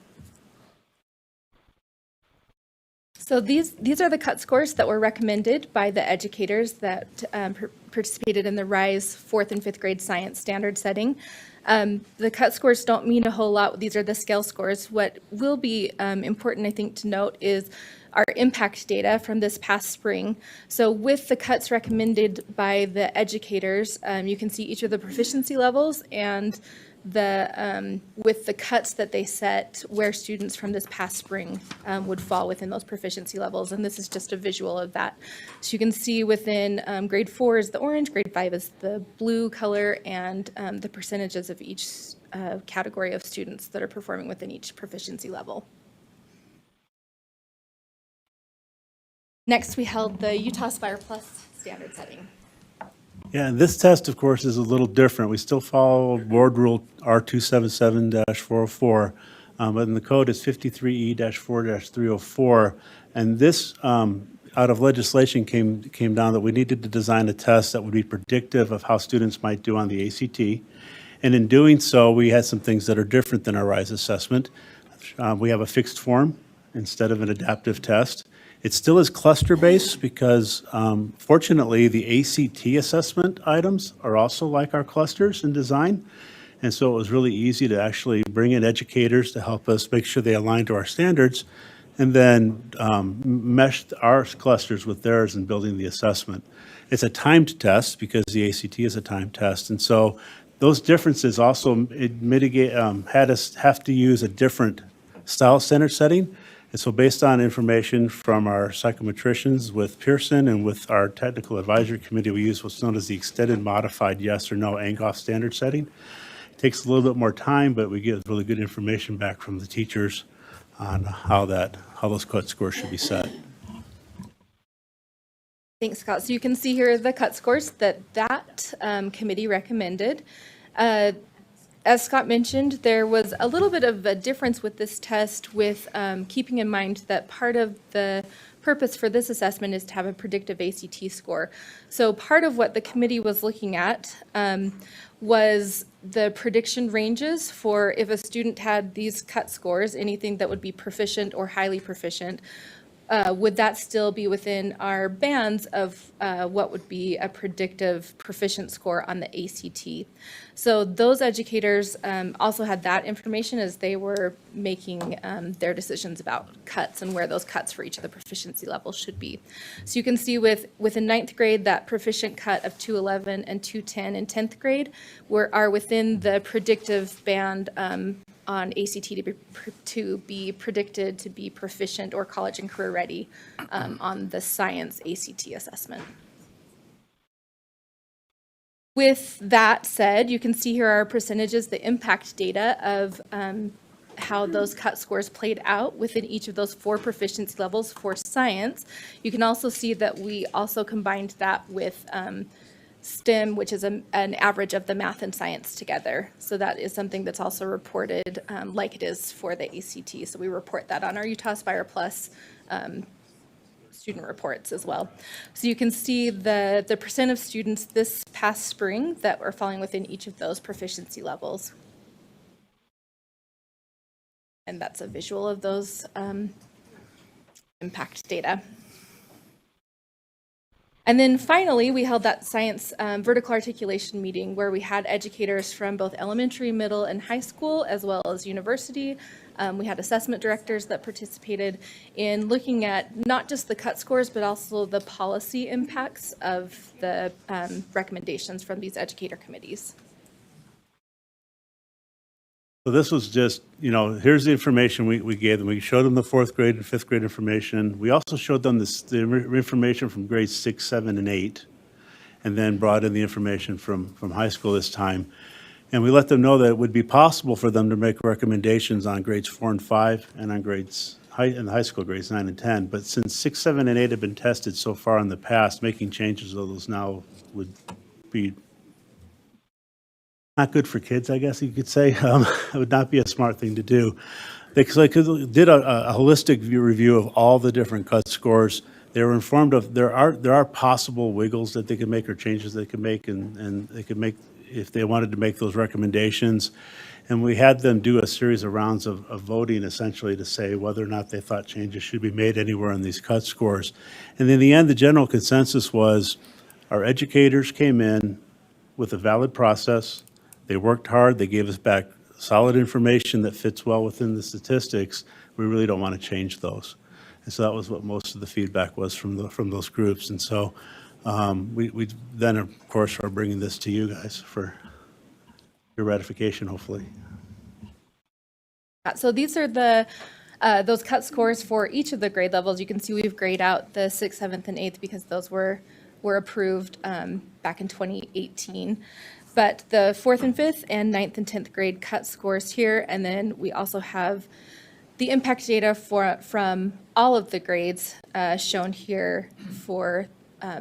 So these are the cut scores that were recommended by the educators that participated in the RISE 4th and 5th grade science standard setting. The cut scores don't mean a whole lot. These are the scale scores. What will be important, I think, to note is our impact data from this past spring. So with the cuts recommended by the educators, you can see each of the proficiency levels and with the cuts that they set, where students from this past spring would fall within those proficiency levels. And this is just a visual of that. So you can see within grade 4 is the orange, grade 5 is the blue color, and the percentages of each category of students that are performing within each proficiency level. Next, we held the Utah Aspire Plus standard setting. Yeah, and this test, of course, is a little different. We still follow Board Rule R277-404, but in the code it's 53E-4-304. And this, out of legislation, came down that we needed to design a test that would be predictive of how students might do on the ACT. And in doing so, we had some things that are different than our RISE assessment. We have a fixed form instead of an adaptive test. It still is cluster-based because, fortunately, the ACT assessment items are also like our clusters in design. And so it was really easy to actually bring in educators to help us make sure they align to our standards, and then mesh our clusters with theirs in building the assessment. It's a timed test because the ACT is a timed test. And so those differences also had us have to use a different style center setting. And so based on information from our psychometricians with Pearson and with our technical advisory committee, we use what's known as the extended modified yes or no Angoff standard setting. It takes a little bit more time, but we get really good information back from the teachers on how those cut scores should be set. Thanks, Scott. So you can see here the cut scores that committee recommended. As Scott mentioned, there was a little bit of a difference with this test with keeping in mind that part of the purpose for this assessment is to have a predictive ACT score. So part of what the committee was looking at was the prediction ranges for if a student had these cut scores, anything that would be proficient or highly proficient, would that still be within our bands of what would be a predictive proficient score on the ACT? So those educators also had that information as they were making their decisions about cuts and where those cuts for each of the proficiency levels should be. So you can see within ninth grade, that proficient cut of 211 and 210 in 10th grade are within the predictive band on ACT to be predicted to be proficient or college and career ready on the science ACT assessment. With that said, you can see here our percentages, the impact data of how those cut scores played out within each of those 4 proficiency levels for science. You can also see that we also combined that with STEM, which is an average of the math and science together. So that is something that's also reported like it is for the ACT. So we report that on our Utah Aspire Plus student reports as well. So you can see the percent of students this past spring that were falling within each of those proficiency levels. And that's a visual of those impact data. And then finally, we held that science vertical articulation meeting where we had educators from both elementary, middle, and high school, as well as university. We had assessment directors that participated in looking at not just the cut scores, but also the policy impacts of the recommendations from these educator committees. So this was just, here's the information we gave them. We showed them the 4th grade and 5th grade information. We also showed them the information from grades 6, 7, and 8, and then brought in the information from high school this time. And we let them know that it would be possible for them to make recommendations on grades 4 and 5 and on in the high school grades 9 and 10. But since 6, 7, and 8 have been tested so far in the past, making changes to those now would be not good for kids, I guess you could say. It would not be a smart thing to do. They did a holistic review of all the different cut scores. They were informed of there are possible wiggles that they could make or changes they could make, and they could make if they wanted to make those recommendations. And we had them do a series of rounds of voting essentially to say whether or not they thought changes should be made anywhere on these cut scores. And in the end, the general consensus was our educators came in with a valid process. They worked hard. They gave us back solid information that fits well within the statistics. We really don't want to change those. And so that was what most of the feedback was from those groups. And so we then, of course, are bringing this to you guys for your ratification, hopefully. So these are those cut scores for each of the grade levels. You can see we've grayed out the 6th, 7th, and 8th because those were approved back in 2018. But the 4th and 5th and 9th and 10th grade cut scores here, and then we also have the impact data from all of the grades shown here for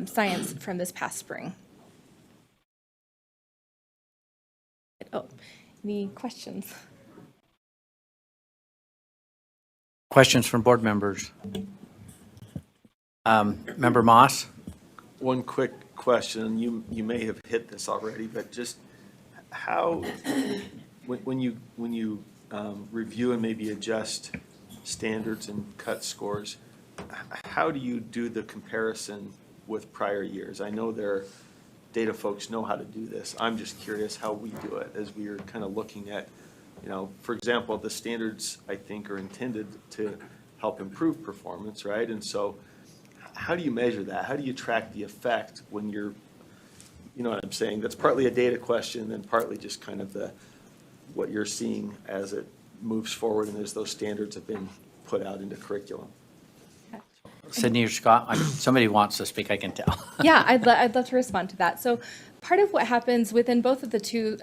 science from this past spring. Oh, any questions? Questions from board members? Member Moss? One quick question. You may have hit this already, but just how, when you review and maybe adjust standards and cut scores, how do you do the comparison with prior years? I know their data folks know how to do this. I'm just curious how we do it as we are kind of looking at, for example, the standards I think are intended to help improve performance, right? And so how do you measure that? How do you track the effect when you're, you know what I'm saying? That's partly a data question and partly just kind of what you're seeing as it moves forward and as those standards have been put out into curriculum. Sydney or Scott, somebody wants to speak, I can tell. Yeah, I'd love to respond to that. So part of what happens within both of the two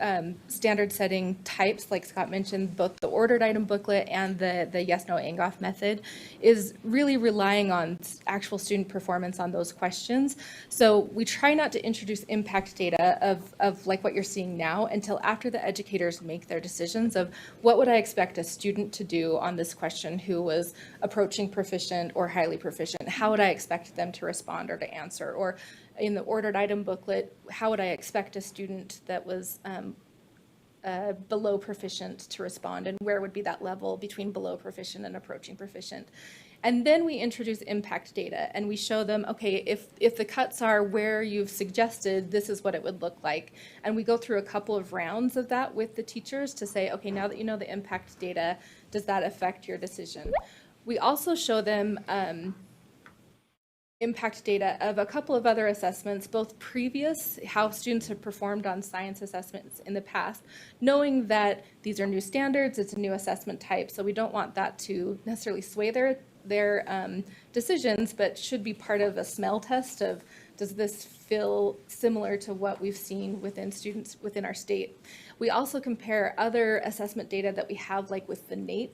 standard setting types, like Scott mentioned, both the ordered item booklet and the yes/no Angoff method, is really relying on actual student performance on those questions. So we try not to introduce impact data of like what you're seeing now until after the educators make their decisions of what would I expect a student to do on this question who was approaching proficient or highly proficient? How would I expect them to respond or to answer? Or in the ordered item booklet, how would I expect a student that was below proficient to respond, and where would be that level between below proficient and approaching proficient? And then we introduce impact data, and we show them, okay, if the cuts are where you've suggested, this is what it would look like. And we go through a couple of rounds of that with the teachers to say, okay, now that you know the impact data, does that affect your decision? We also show them impact data of a couple of other assessments, both previous, how students have performed on science assessments in the past, knowing that these are new standards, it's a new assessment type, so we don't want that to necessarily sway their decisions, but should be part of a smell test of, does this feel similar to what we've seen within students within our state? We also compare other assessment data that we have, like with the NAEP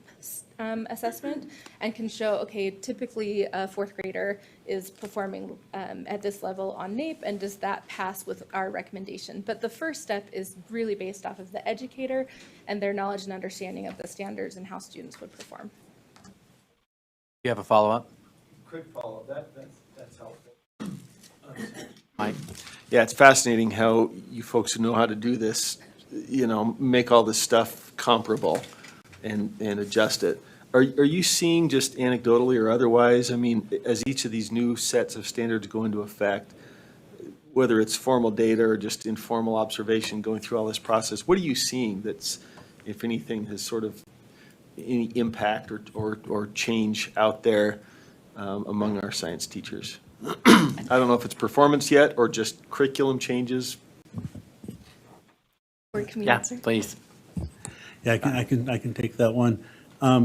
assessment, and can show, okay, typically a fourth grader is performing at this level on NAEP, and does that pass with our recommendation? But the first step is really based off of the educator and their knowledge and understanding of the standards and how students would perform. You have a follow-up? Quick follow-up, that's helpful. Mike? Yeah, it's fascinating how you folks who know how to do this, make all this stuff comparable and adjust it. Are you seeing, just anecdotally or otherwise, I mean, as each of these new sets of standards go into effect, whether it's formal data or just informal observation going through all this process, what are you seeing that's, if anything, has sort of any impact or change out there among our science teachers? I don't know if it's performance yet or just curriculum changes. Yeah, please. Yeah, I can take that one.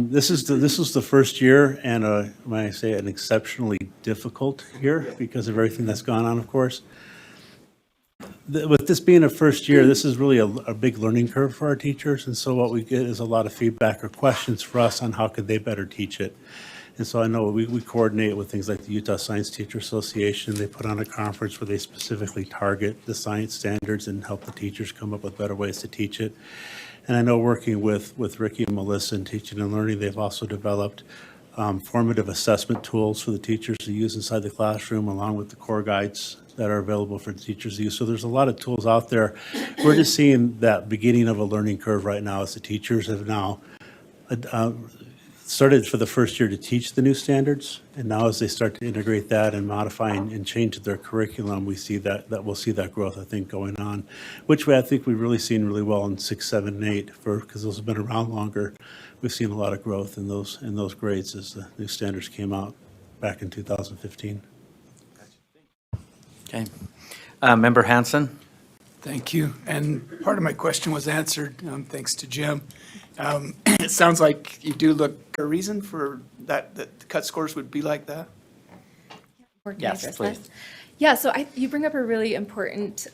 This is the first year, and may I say, an exceptionally difficult year because of everything that's gone on, of course. With this being a first year, this is really a big learning curve for our teachers, and so what we get is a lot of feedback or questions for us on how could they better teach it. And so I know we coordinate with things like the Utah Science Teacher Association. They put on a conference where they specifically target the science standards and help the teachers come up with better ways to teach it. And I know working with Ricky and Melissa in Teaching and Learning, they've also developed formative assessment tools for the teachers to use inside the classroom, along with the core guides that are available for the teachers to use. So there's a lot of tools out there. We're just seeing that beginning of a learning curve right now as the teachers have now started for the first year to teach the new standards, and now as they start to integrate that and modify and change their curriculum, we see that we'll see that growth, I think, going on, which way I think we've really seen really well in 6, 7, and 8, because those have been around longer. We've seen a lot of growth in those grades as the new standards came out back in 2015. Okay. Member Hanson? Thank you. And part of my question was answered, thanks to Jim. It sounds like you do look a reason for that the cut scores would be like that? Or can I Yes, address please. that? Yeah, so you bring up a really important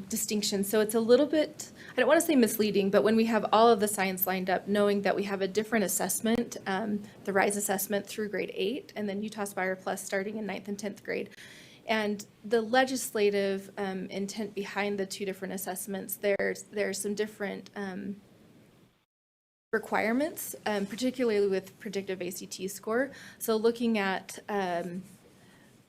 distinction. So it's a little bit, I don't want to say misleading, but when we have all of the science lined up, knowing that we have a different assessment, the RISE assessment through grade 8, and then Utah Aspire Plus starting in 9th and 10th grade. And the legislative intent behind the two different assessments, there's some different requirements, particularly with predictive ACT score. So looking at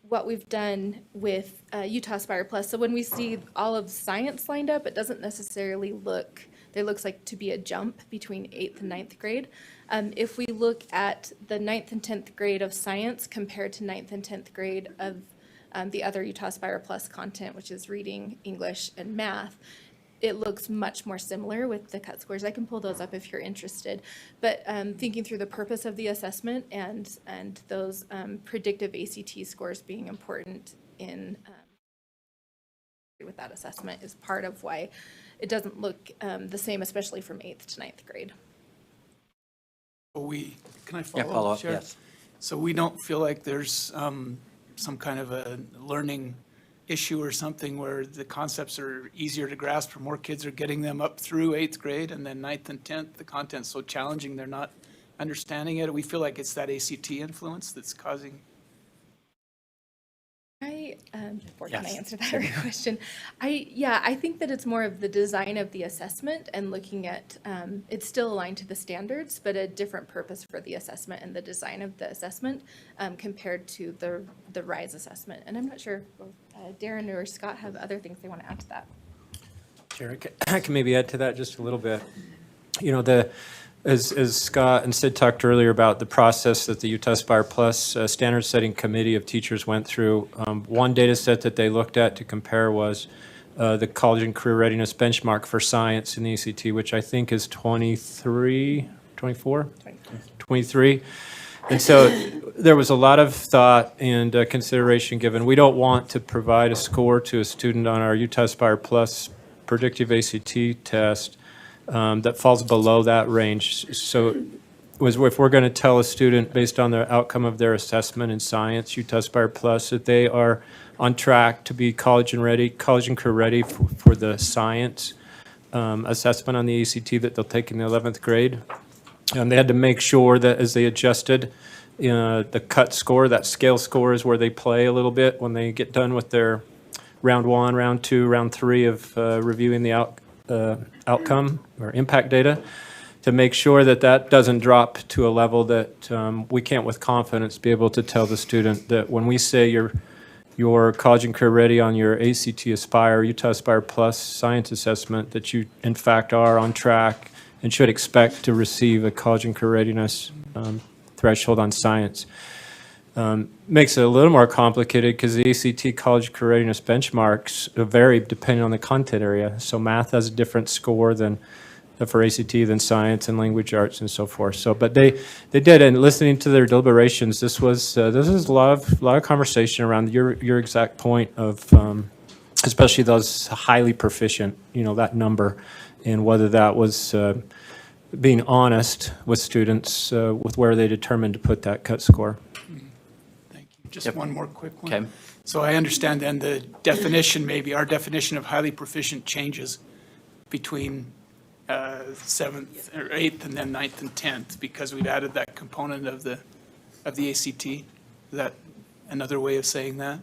what we've done with Utah Aspire Plus. So when we see all of science lined up, it doesn't necessarily look, there looks like to be a jump between 8th and 9th grade. If we look at the 9th and 10th grade of science compared to 9th and 10th grade of the other Utah Aspire Plus content, which is reading, English, and math, it looks much more similar with the cut scores. I can pull those up if you're interested. But thinking through the purpose of the assessment and those predictive ACT scores being important in with that assessment is part of why it doesn't look the same, especially from 8th to 9th grade. Can I Yeah, follow up? follow up, Chair? yes. So we don't feel like there's some kind of a learning issue or something where the concepts are easier to grasp, or more kids are getting them up through 8th grade, and then 9th and 10th, the content's so challenging, they're not understanding it? We feel like it's that ACT influence that's causing. Or can I Yes. answer that question? I think that it's more of the design of the assessment and looking at, it's still aligned to the standards, but a different purpose for the assessment and the design of the assessment compared to the RISE assessment. And I'm not sure if Darren or Scott have other things they want to add to that. Sure, I can maybe add to that just a little bit. You know, as Scott and Sid talked earlier about the process that the Utah Aspire Plus Standard Setting Committee of Teachers went through, one data set that they looked at to compare was the College and Career Readiness Benchmark for Science in the ACT, which I think is 23, 24? 23. And so there was a lot of thought and consideration given. We don't want to provide a score to a student on our Utah Aspire Plus predictive ACT test that falls below that range. So if we're going to tell a student based on the outcome of their assessment in science, Utah Aspire Plus, that they are on track to be college and career ready for the science assessment on the ACT that they'll take in the 11th grade. They had to make sure that as they adjusted the cut score, that scale score is where they play a little bit when they get done with their round 1, round 2, round 3 of reviewing the outcome or impact data, to make sure that that doesn't drop to a level that we can't with confidence be able to tell the student that when we say you're college and career ready on your ACT Aspire, Utah Aspire Plus science assessment, that you in fact are on track and should expect to receive a college and career readiness threshold on science. Makes it a little more complicated because the ACT College Career Readiness benchmarks vary depending on the content area. So math has a different score than for ACT than science and language arts and so forth. So, but they did, and listening to their deliberations, this was a lot of conversation around your exact point of especially those highly proficient, that number, and whether that was being honest with students with where they determined to put that cut score. Just one more quick one. Okay. So I understand then the definition, maybe our definition of highly proficient changes between 7th or 8th and then 9th and 10th, because we've added that component of the ACT. Is that another way of saying that?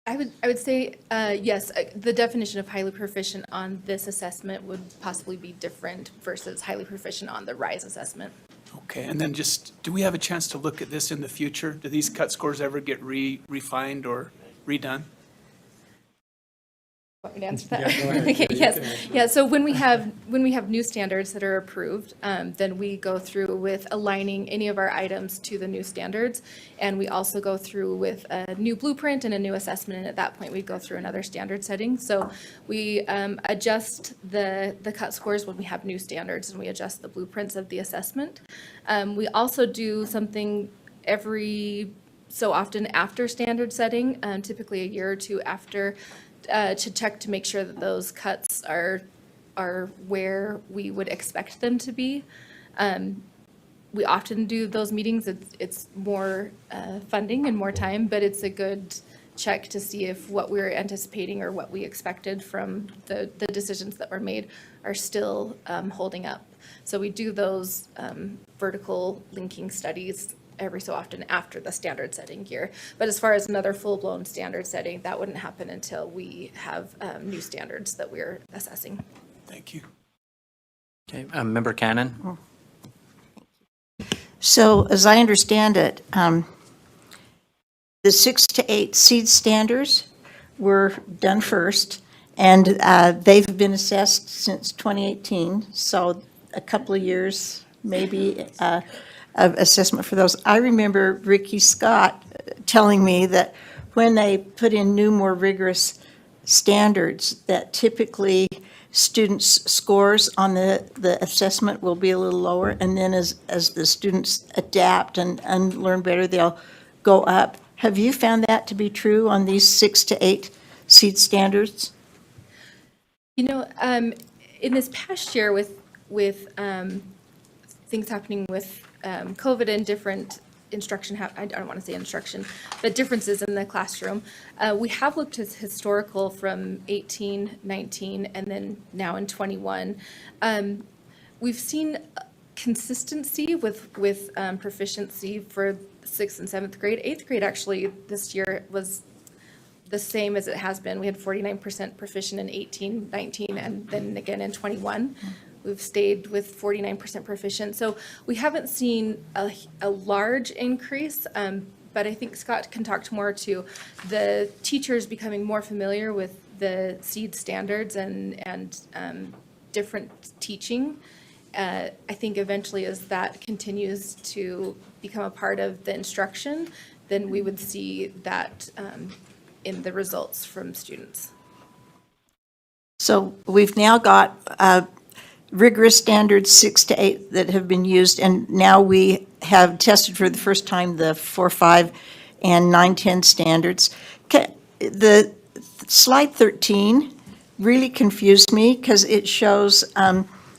I would say, yes, the definition of highly proficient on this assessment would possibly be different versus highly proficient on the RISE assessment. Okay, and then just, do we have a chance to look at this in the future? Do these cut scores ever get refined or redone? Want me to answer that? Okay, yes. Yeah, so when we have new standards that are approved, then we go through with aligning any of our items to the new standards. And we also go through with a new blueprint and a new assessment. And at that point, we go through another standard setting. So we adjust the cut scores when we have new standards, and we adjust the blueprints of the assessment. We also do something every so often after standard setting, typically a year or two after, to check to make sure that those cuts are where we would expect them to be. We often do those meetings. It's more funding and more time, but it's a good check to see if what we're anticipating or what we expected from the decisions that were made are still holding up. So we do those vertical linking studies every so often after the standard setting year. But as far as another full-blown standard setting, that wouldn't happen until we have new standards that we're assessing. Thank you. Okay, Member Cannon? So as I understand it, the 6 to 8 seed standards were done first, and they've been assessed since 2018, so a couple of years maybe of assessment for those. I remember Ricky Scott telling me that when they put in new, more rigorous standards, that typically students' scores on the assessment will be a little lower, and then as the students adapt and learn better, they'll go up. Have you found that to be true on these 6 to 8 seed standards? In this past year with things happening with COVID and different instruction, I don't want to say instruction, but differences in the classroom. We have looked at historical from 18, 19, and then now in 21. We've seen consistency with proficiency for 6th and 7th grade. 8th grade actually this year was the same as it has been. We had 49% proficient in 18, 19, and then again in 21. We've stayed with 49% proficient. So we haven't seen a large increase, but I think Scott can talk more to the teachers becoming more familiar with the SEED standards and different teaching. I think eventually as that continues to become a part of the instruction, then we would see that in the results from students. So we've now got rigorous standards 6 to 8 that have been used, and now we have tested for the first time the 4, 5, and 9, 10 standards. The slide 13 really confused me because it shows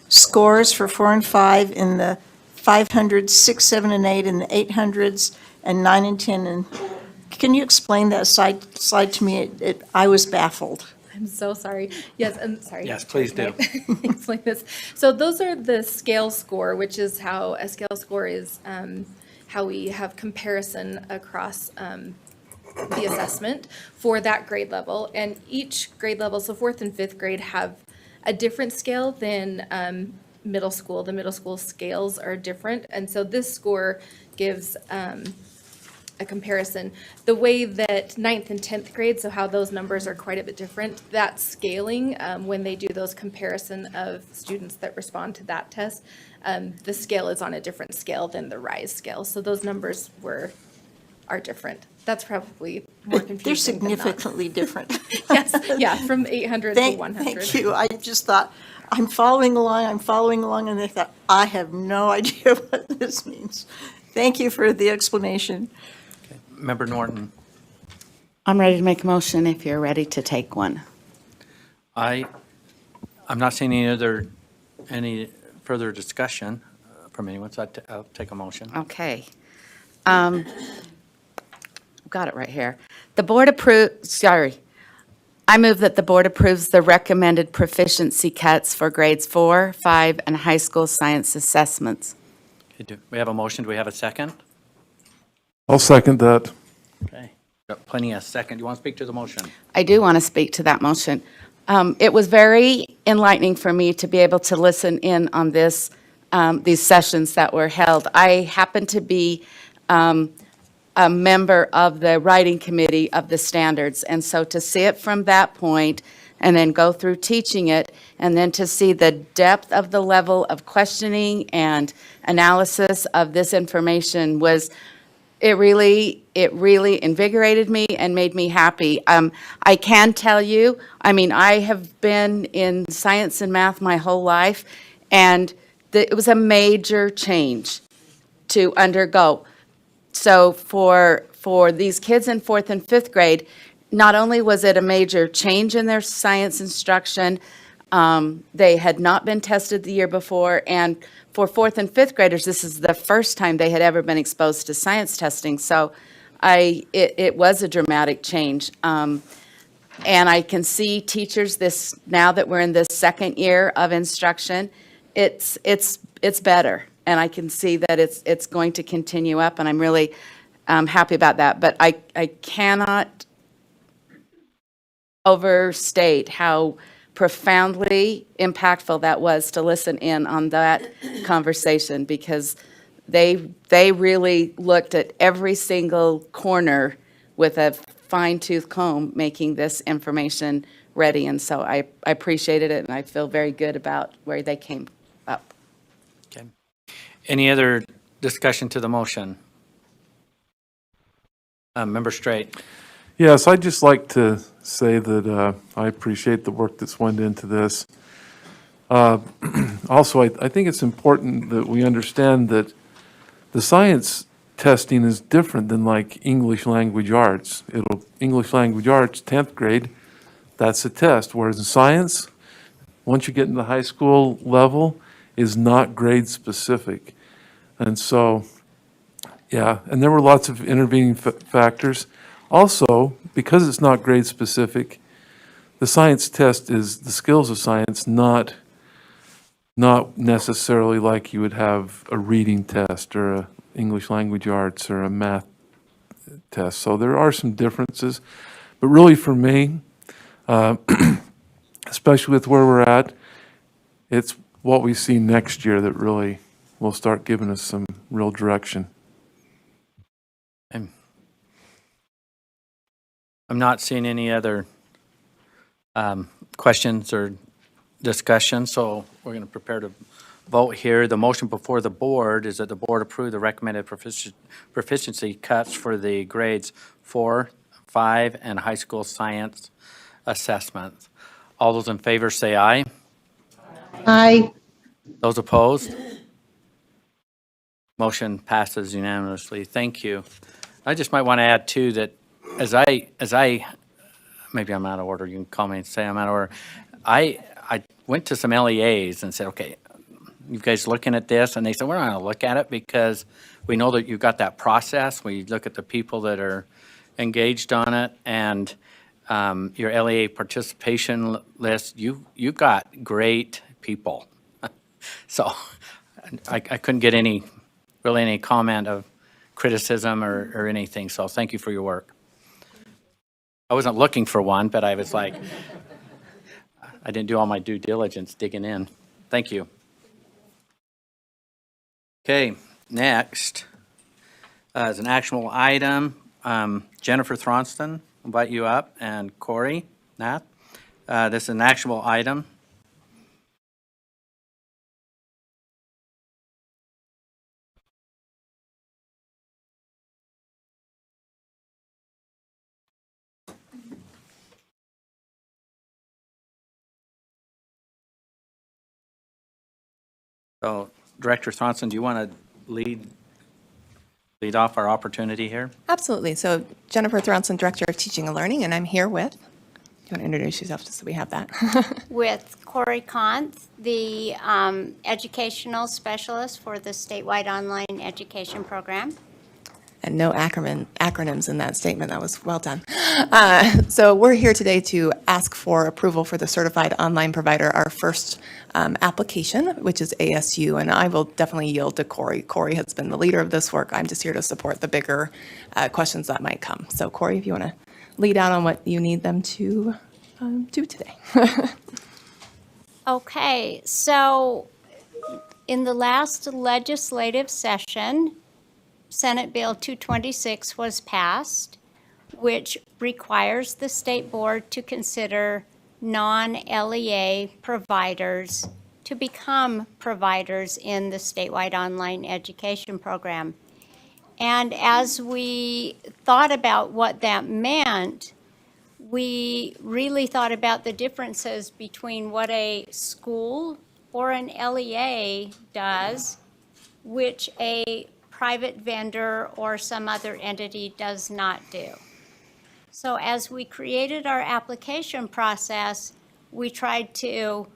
scores for 4 and 5 in the 500s, 6, 7, and 8 in the 800s, and 9 and 10. And can you explain that slide to me? I was baffled. I'm so sorry. Yes, I'm sorry. Yes, please do. Explain this. So those are the scale score, which is how a scale score is, how we have comparison across the assessment for that grade level. And each grade level, so 4th and 5th grade, have a different scale than middle school. The middle school scales are different. And so this score gives a comparison. The way that 9th and 10th grade, so how those numbers are quite a bit different, that scaling, when they do those comparison of students that respond to that test, the scale is on a different scale than the RISE scale. So those numbers are different. That's probably more confusing. They're than not. significantly different. Yes, yeah, from 800 to 100. Thank you. I just thought, I'm following along, and I thought, I have no idea what this means. Thank you for the explanation. Member Norton. I'm ready to make a motion if you're ready to take one. I'm not seeing any further discussion from anyone, so I'll take a motion. Okay. Got it right here. I move that the board approves the recommended proficiency cuts for grades 4, 5, and high school science assessments. Okay, we have a motion. Do we have a second? I'll second that. Okay. Got plenty of second. Do you want to speak to the motion? I do want to speak to that motion. It was very enlightening for me to be able to listen in on these sessions that were held. I happen to be a member of the writing committee of the standards, and so to see it from that point and then go through teaching it, and then to see the depth of the level of questioning and analysis of this information it really invigorated me and made me happy. I can tell you, I have been in science and math my whole life, and it was a major change to undergo. So for these kids in 4th and 5th grade, not only was it a major change in their science instruction, they had not been tested the year before, and for 4th and 5th graders, this is the first time they had ever been exposed to science testing. So it was a dramatic change. And I can see teachers now that we're in this second year of instruction, it's better. And I can see that it's going to continue up, and I'm really happy about that. But I cannot overstate how profoundly impactful that was to listen in on that conversation, because they really looked at every single corner with a fine-tooth comb, making this information ready. And so I appreciated it, and I feel very good about where they came up. Okay. Any other discussion to the motion? Member Straight. Yes, I'd just like to say that I appreciate the work that's went into this. Also, I think it's important that we understand that the science testing is different than like English language arts. English language arts, 10th grade, that's a test, whereas in science, once you get into the high school level, is not grade specific. And so, yeah, and there were lots of intervening factors. Also, because it's not grade specific, the science test is the skills of science, not necessarily like you would have a reading test or a English language arts or a math test. So there are some differences. But really for me, especially with where we're at, it's what we see next year that really will start giving us some real direction. I'm not seeing any other questions or discussion, so we're going to prepare to vote here. The motion before the board is that the board approve the recommended proficiency cuts for the grades 4, 5, and high school science assessments. All those in favor say aye. Aye. Those opposed? Motion passes unanimously. Thank you. I just might want to add too that as I, maybe I'm out of order, you can call me and say I'm out of order. I went to some LEAs and said, okay, you guys looking at this? And they said, we're not going to look at it because we know that you've got that process. We look at the people that are engaged on it, and your LEA participation list, you got great people. So I couldn't get really any comment of criticism or anything, so thank you for your work. I wasn't looking for one, but I was like, I didn't do all my due diligence digging in. Thank you. Okay, next is an actionable item. Jennifer Thronston, I'll invite you up, and Corey Nath. This is an actionable item. So, Director Thronson, do you want to lead off our opportunity here? Absolutely. So Jennifer Thronson, Director of Teaching and Learning, and I'm here with, do you want to introduce yourself just so we have that? With Corey Kant, the educational specialist for the statewide online education program. And no acronyms in that statement. That was well done. So we're here today to ask for approval for the certified online provider, our first application, which is ASU, and I will definitely yield to Corey. Corey has been the leader of this work. I'm just here to support the bigger questions that might come. So Corey, if you want to lead out on what you need them to do today. Okay, so in the last legislative session, Senate Bill 226 was passed, which requires the state board to consider non-LEA providers to become providers in the statewide online education program. And as we thought about what that meant, we really thought about the differences between what a school or an LEA does, which a private vendor or some other entity does not do. So as we created our application process, we tried to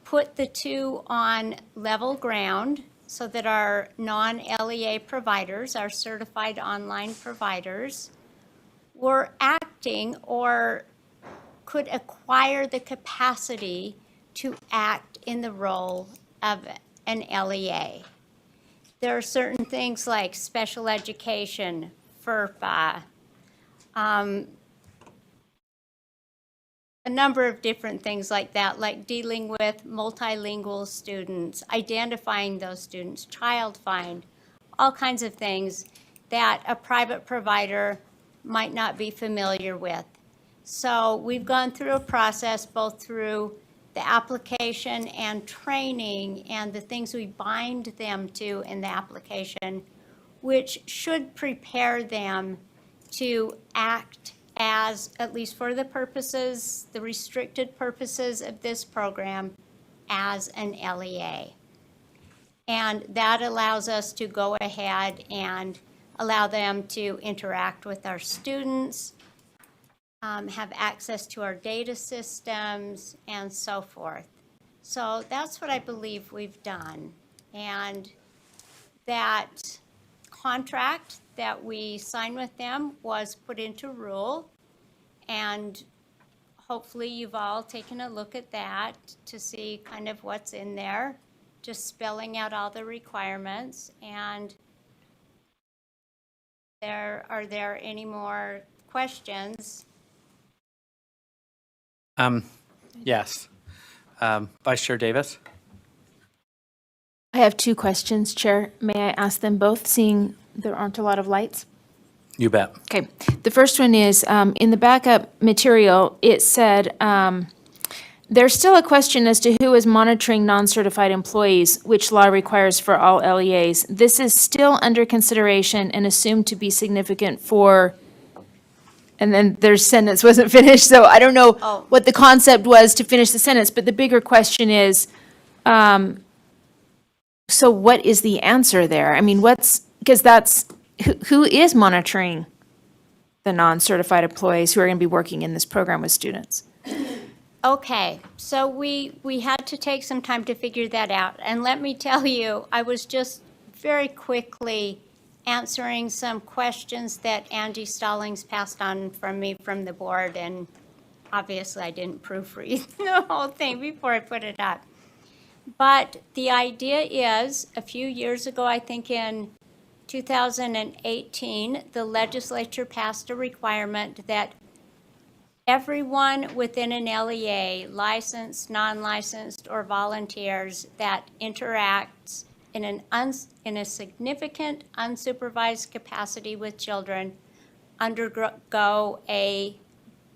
put the two on level ground so that our non-LEA providers, our certified online providers, were acting or could acquire the capacity to act in the role of an LEA. There are certain things like special education, FERPA, a number of different things like that, like dealing with multilingual students, identifying those students, child find, all kinds of things that a private provider might not be familiar with. So we've gone through a process both through the application and training and the things we bind them to in the application, which should prepare them to act as, at least for the purposes, the restricted purposes of this program, as an LEA. And that allows us to go ahead and allow them to interact with our students, have access to our data systems, and so forth. So that's what I believe we've done. And that contract that we signed with them was put into rule, and hopefully you've all taken a look at that to see kind of what's in there, just spelling out all the requirements. And are there any more questions? Yes. Vice Chair Davis? I have two questions, Chair. May I ask them both, seeing there aren't a lot of lights? You bet. Okay. The first one is, in the backup material, it said, there's still a question as to who is monitoring non-certified employees, which law requires for all LEAs. This is still under consideration and assumed to be significant for, and then their sentence wasn't finished, so I don't know what the concept was to finish the sentence, but the bigger question is, so what is the answer there? I mean, because that's, who is monitoring the non-certified employees who are going to be working in this program with students? Okay, so we had to take some time to figure that out. And let me tell you, I was just very quickly answering some questions that Angie Stallings passed on from me from the board. And obviously, I didn't proofread the whole thing before I put it up. But the idea is, a few years ago, I think in 2018, the legislature passed a requirement that everyone within an LEA, licensed, non-licensed, or volunteers that interacts in a significant unsupervised capacity with children undergo a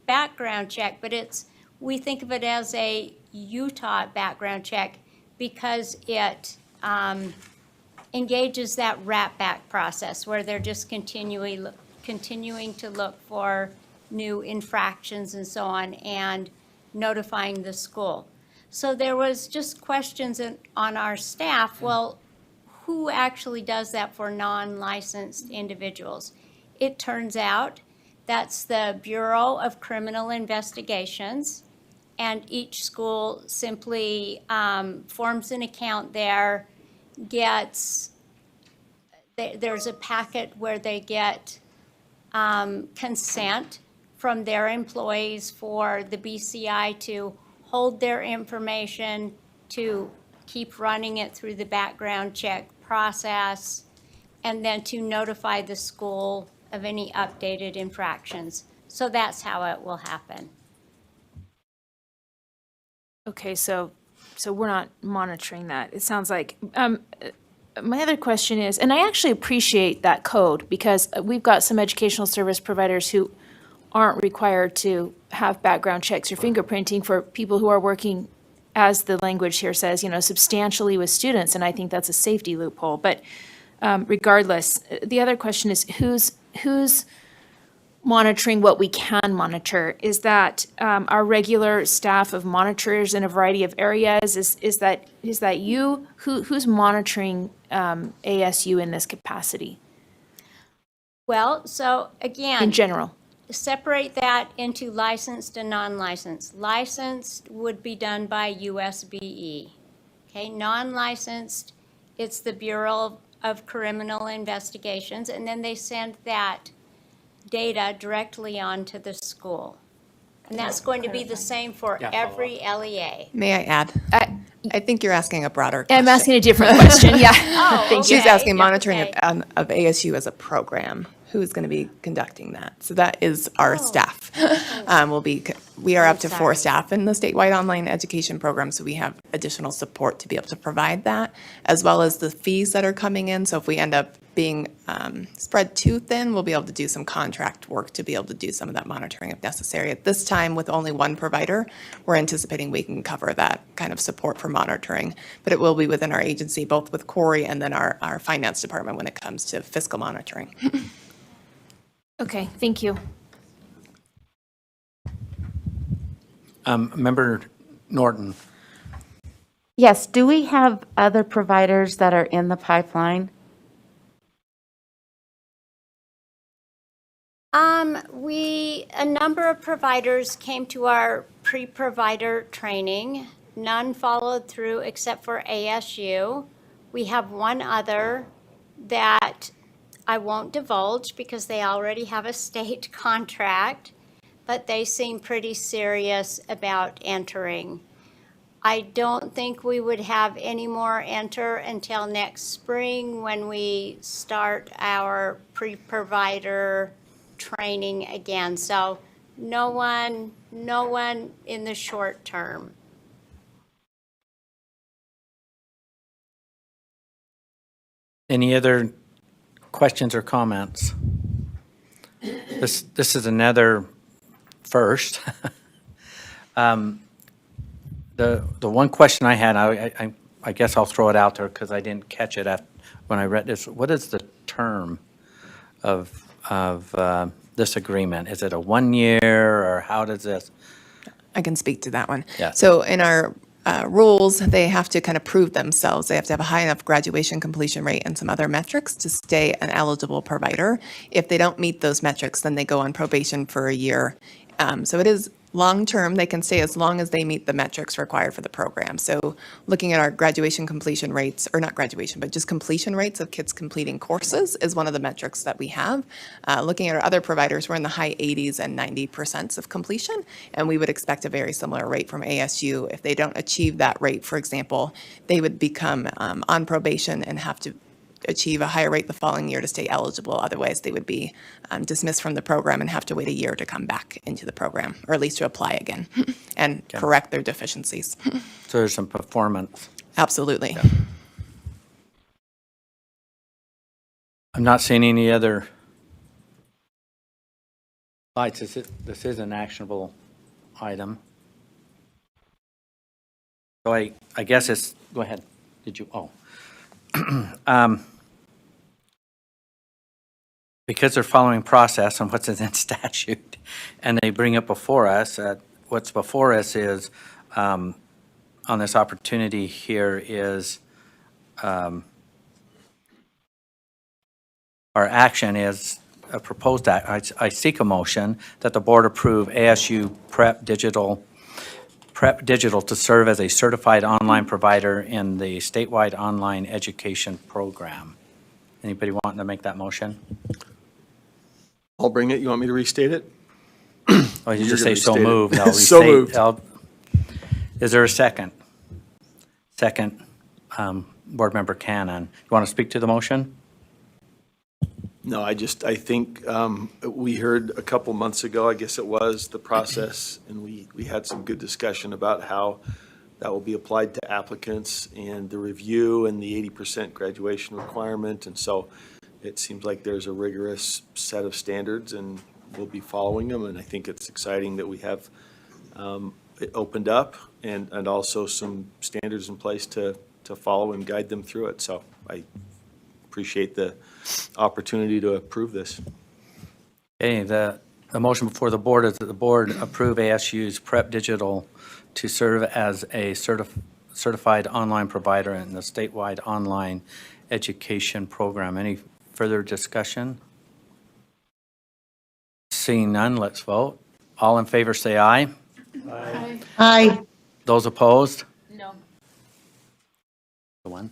background check. But we think of it as a Utah background check because it engages that wrap-back process where they're just continuing to look for new infractions and so on, and notifying the school. So there was just questions on our staff, well, who actually does that for non-licensed individuals? It turns out that's the Bureau of Criminal Investigations, and each school simply forms an account there, there's a packet where they get consent from their employees for the BCI to hold their information, to keep running it through the background check process, and then to notify the school of any updated infractions. So that's how it will happen. Okay, so we're not monitoring that. It sounds like, my other question is, and I actually appreciate that code because we've got some educational service providers who aren't required to have background checks or fingerprinting for people who are working, as the language here says, substantially with students, and I think that's a safety loophole. But regardless, the other question is who's monitoring what we can monitor? Is that our regular staff of monitors in a variety of areas? Is that you? Who's monitoring ASU in this capacity? Well, so again, in general, separate that into licensed and non-licensed. Licensed would be done by USBE. Okay, non-licensed, it's the Bureau of Criminal Investigations, and then they send that data directly onto the school. And that's going to be the same for every LEA. May I add? I think you're asking a broader question. I'm asking a different question, yeah. Oh, She's okay. asking monitoring Okay. of ASU as a program. Who is going to be conducting that? So that is our staff. We are up to 4 staff in the statewide online education program, so we have additional support to be able to provide that, as well as the fees that are coming in. So if we end up being spread too thin, we'll be able to do some contract work to be able to do some of that monitoring if necessary. At this time, with only one provider, we're anticipating we can cover that kind of support for monitoring. But it will be within our agency, both with Corey and then our finance department when it comes to fiscal monitoring. Okay, thank you. Member Norton? Yes, do we have other providers that are in the pipeline? A number of providers came to our pre-provider training. None followed through except for ASU. We have one other that I won't divulge because they already have a state contract, but they seem pretty serious about entering. I don't think we would have any more enter until next spring when we start our pre-provider training again. So no one in the short term. Any other questions or comments? This is another first. The one question I had, I guess I'll throw it out there because I didn't catch it when I read this. What is the term of this agreement? Is it a 1 year, or how does this? I can speak to that one. Yeah. So in our rules, they have to kind of prove themselves. They have to have a high enough graduation completion rate and some other metrics to stay an eligible provider. If they don't meet those metrics, then they go on probation for a year. So it is long-term. They can stay as long as they meet the metrics required for the program. So looking at our graduation completion rates, or not graduation, but just completion rates of kids completing courses is one of the metrics that we have. Looking at our other providers, we're in the high 80s and 90% of completion, and we would expect a very similar rate from ASU. If they don't achieve that rate, for example, they would become on probation and have to achieve a higher rate the following year to stay eligible. Otherwise, they would be dismissed from the program and have to wait a year to come back into the program, or at least to apply again and correct their deficiencies. So there's some performance. Absolutely. I'm not seeing any other lights. This is an actionable item. So I guess it's, go ahead. Did you, because they're following process and what's in statute, and they bring it before us, what's before us is, on this opportunity here is, our action is a proposed act. I seek a motion that the board approve ASU Prep Digital to serve as a certified online provider in the statewide online education program. Anybody wanting to make that motion? I'll bring it. You want me to restate it? Oh, you You're just gonna say so restate it. moved. I'll So restate- moved. Is there a second? Second, Board Member Cannon. You want to speak to the motion? No, I think we heard a couple months ago, I guess it was, the process, and we had some good discussion about how that will be applied to applicants and the review and the 80% graduation requirement. And so it seems like there's a rigorous set of standards, and we'll be following them. And I think it's exciting that we have it opened up and also some standards in place to follow and guide them through it. So I appreciate the opportunity to approve this. Okay, the motion before the board is that the board approve ASU's Prep Digital to serve as a certified online provider in the statewide online education program. Any further discussion? Seeing none, let's vote. All in favor, say aye. Aye. Aye. Those opposed? No. The one?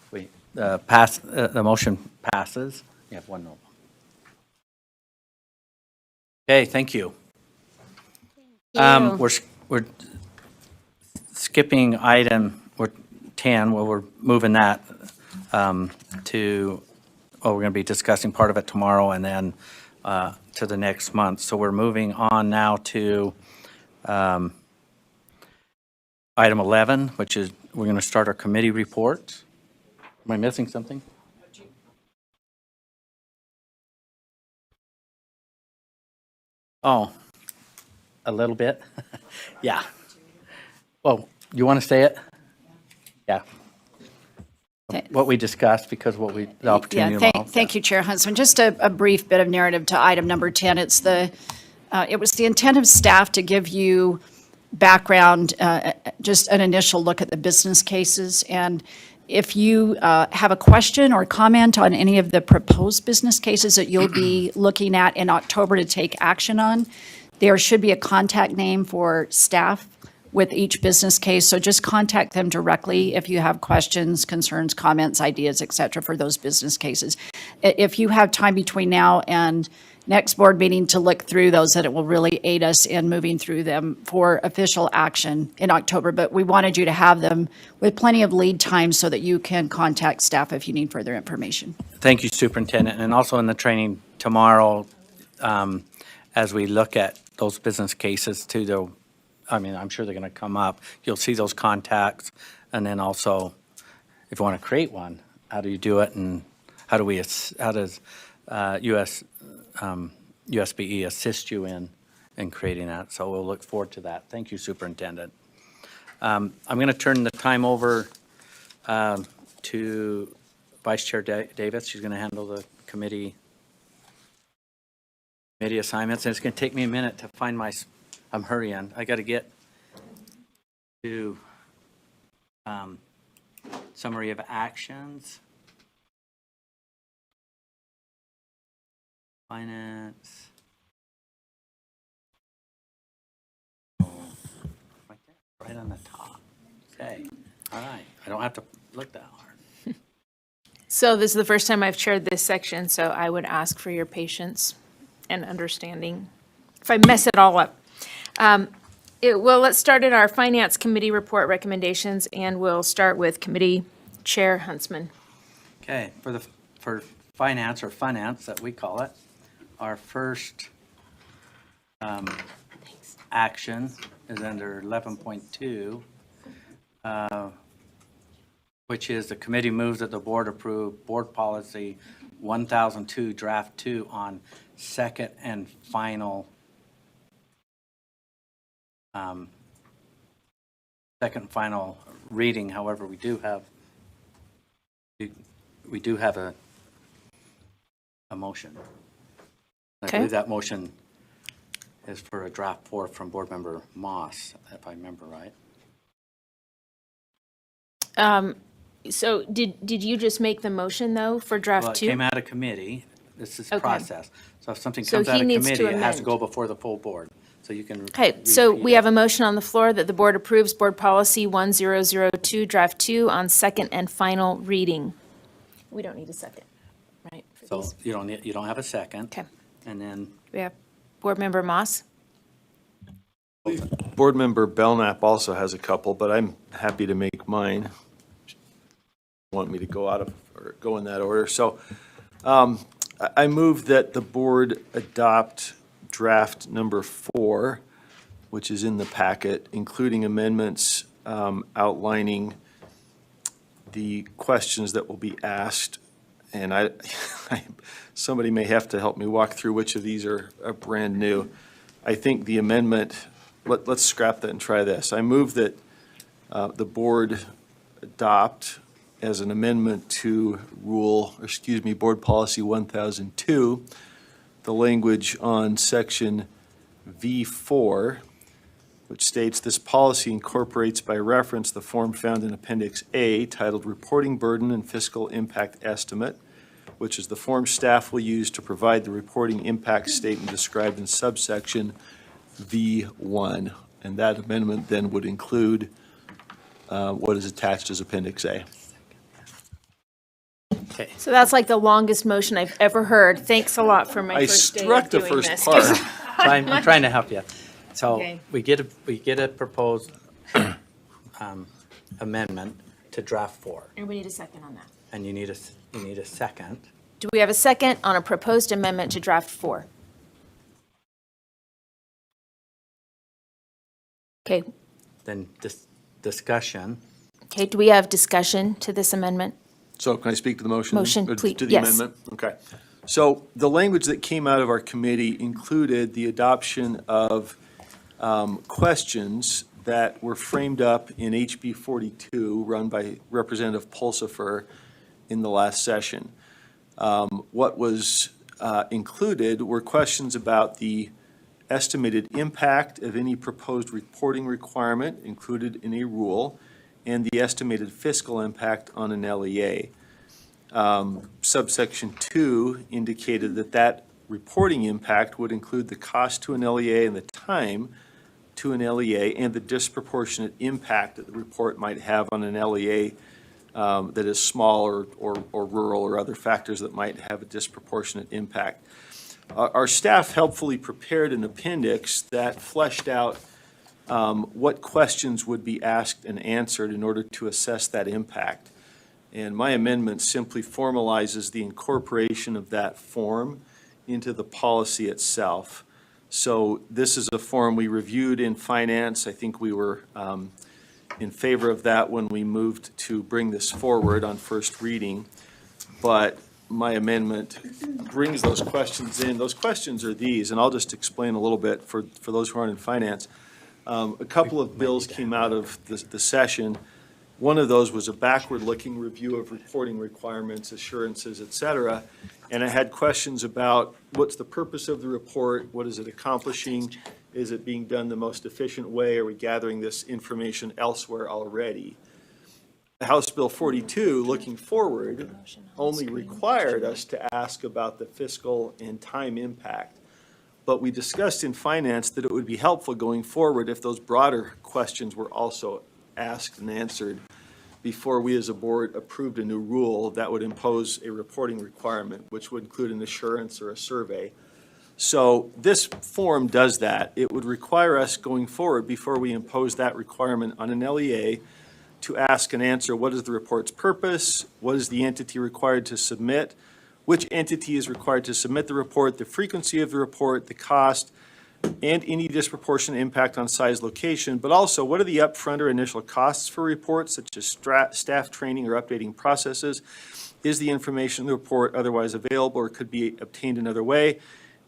Wait, the motion passes. You have one no. Okay, thank you. We're skipping item 10, well, we're moving that to, we're going to be discussing part of it tomorrow and then to the next month. So we're moving on now to item 11, which is, we're going to start our committee report. Am I missing something? Oh, a little bit? Yeah. Well, you want to say it? Yeah. What we discussed, because the opportunity allows. Thank you, Chair Huntsman. Just a brief bit of narrative to item number 10. It was the intent of staff to give you background, just an initial look at the business cases. And if you have a question or comment on any of the proposed business cases that you'll be looking at in October to take action on, there should be a contact name for staff with each business case. So just contact them directly if you have questions, concerns, comments, ideas, et cetera, for those business cases. If you have time between now and next board meeting to look through those, that it will really aid us in moving through them for official action in October. But we wanted you to have them with plenty of lead time so that you can contact staff if you need further information. Thank you, Superintendent. And also in the training tomorrow, as we look at those business cases too, I'm sure they're going to come up. You'll see those contacts. And then also, if you want to create one, how do you do it? And how does USBE assist you in creating that? So we'll look forward to that. Thank you, Superintendent. I'm going to turn the time over to Vice Chair Davis. She's going to handle the committee assignments. And it's going to take me a minute to find I'm hurrying. I got to get to summary of actions. Finance. Right on the top. Okay. All right. I don't have to look that hard. So this is the first time I've chaired this section, so I would ask for your patience and understanding if I mess it all up. Well, let's start at our Finance Committee report recommendations, and we'll start with Committee Chair Huntsman. Okay. For finance, or finance that we call it, our first action is under 11.2, which is the committee moves that the board approve Board Policy 1002, Draft 2 on second and final reading. However, we do have a motion. I Okay. believe that motion is for a draft 4 from Board Member Moss, if I remember right. So did you just make the motion, though, for Well, draft it 2? came out of committee. This is Okay. process. So if something So comes out he of needs to committee, it has to amend. go before the full board. So you can. Okay, so repeat we it. have a motion on the floor that the board approves Board Policy 1002, Draft 2 on second and final reading. We don't need a second, right? for So these? you don't have a second. Okay. And then, We have Board Member Moss? Board Member Belknap also has a couple, but I'm happy to make mine. Want me to go in that order. So I move that the board adopt draft number 4, which is in the packet, including amendments outlining the questions that will be asked. And somebody may have to help me walk through which of these are brand new. I think the amendment, let's scrap that and try this. I move that the board adopt as an amendment to Board Policy 1002, the language on section V4, which states this policy incorporates by reference the form found in Appendix A titled Reporting Burden and Fiscal Impact Estimate, which is the form staff will use to provide the reporting impact statement described in subsection V1. And that amendment then would include what is attached as Appendix A. okay. So that's like the longest motion I've ever heard. Thanks a lot for my I first day struck of the doing first this. part. I'm trying to help you. So Okay. we get a proposed amendment to draft 4, And we need a second on that. and you need a second. Do we have a second on a proposed amendment to draft 4? Okay, Then discussion. okay, do we have discussion to this amendment? So can I speak to the motion? Motion, Or please, To the yes. amendment? Okay. So the language that came out of our committee included the adoption of questions that were framed up in HB 42, run by Representative Pulsifer in the last session. What was included were questions about the estimated impact of any proposed reporting requirement included in a rule, and the estimated fiscal impact on an LEA. Subsection 2 indicated that reporting impact would include the cost to an LEA and the time to an LEA and the disproportionate impact that the report might have on an LEA that is small or rural or other factors that might have a disproportionate impact. Our staff helpfully prepared an appendix that fleshed out what questions would be asked and answered in order to assess that impact. And my amendment simply formalizes the incorporation of that form into the policy itself. So this is a form we reviewed in finance. I think we were in favor of that when we moved to bring this forward on first reading. But my amendment brings those questions in. Those questions are these, and I'll just explain a little bit for those who aren't in finance. A couple of bills came out of the session. One of those was a backward-looking review of reporting requirements, assurances, et cetera. And I had questions about what's the purpose of the report? What is it accomplishing? Is it being done the most efficient way? Are we gathering this information elsewhere already? House Bill 42, looking forward, only required us to ask about the fiscal and time impact. But we discussed in finance that it would be helpful going forward if those broader questions were also asked and answered before we as a board approved a new rule that would impose a reporting requirement, which would include an assurance or a survey. So this form does that. It would require us going forward before we impose that requirement on an LEA to ask and answer what is the report's purpose, what is the entity required to submit, which entity is required to submit the report, the frequency of the report, the cost, and any disproportionate impact on size, location, but also what are the upfront or initial costs for reports, such as staff training or updating processes? Is the information in the report otherwise available or could be obtained another way?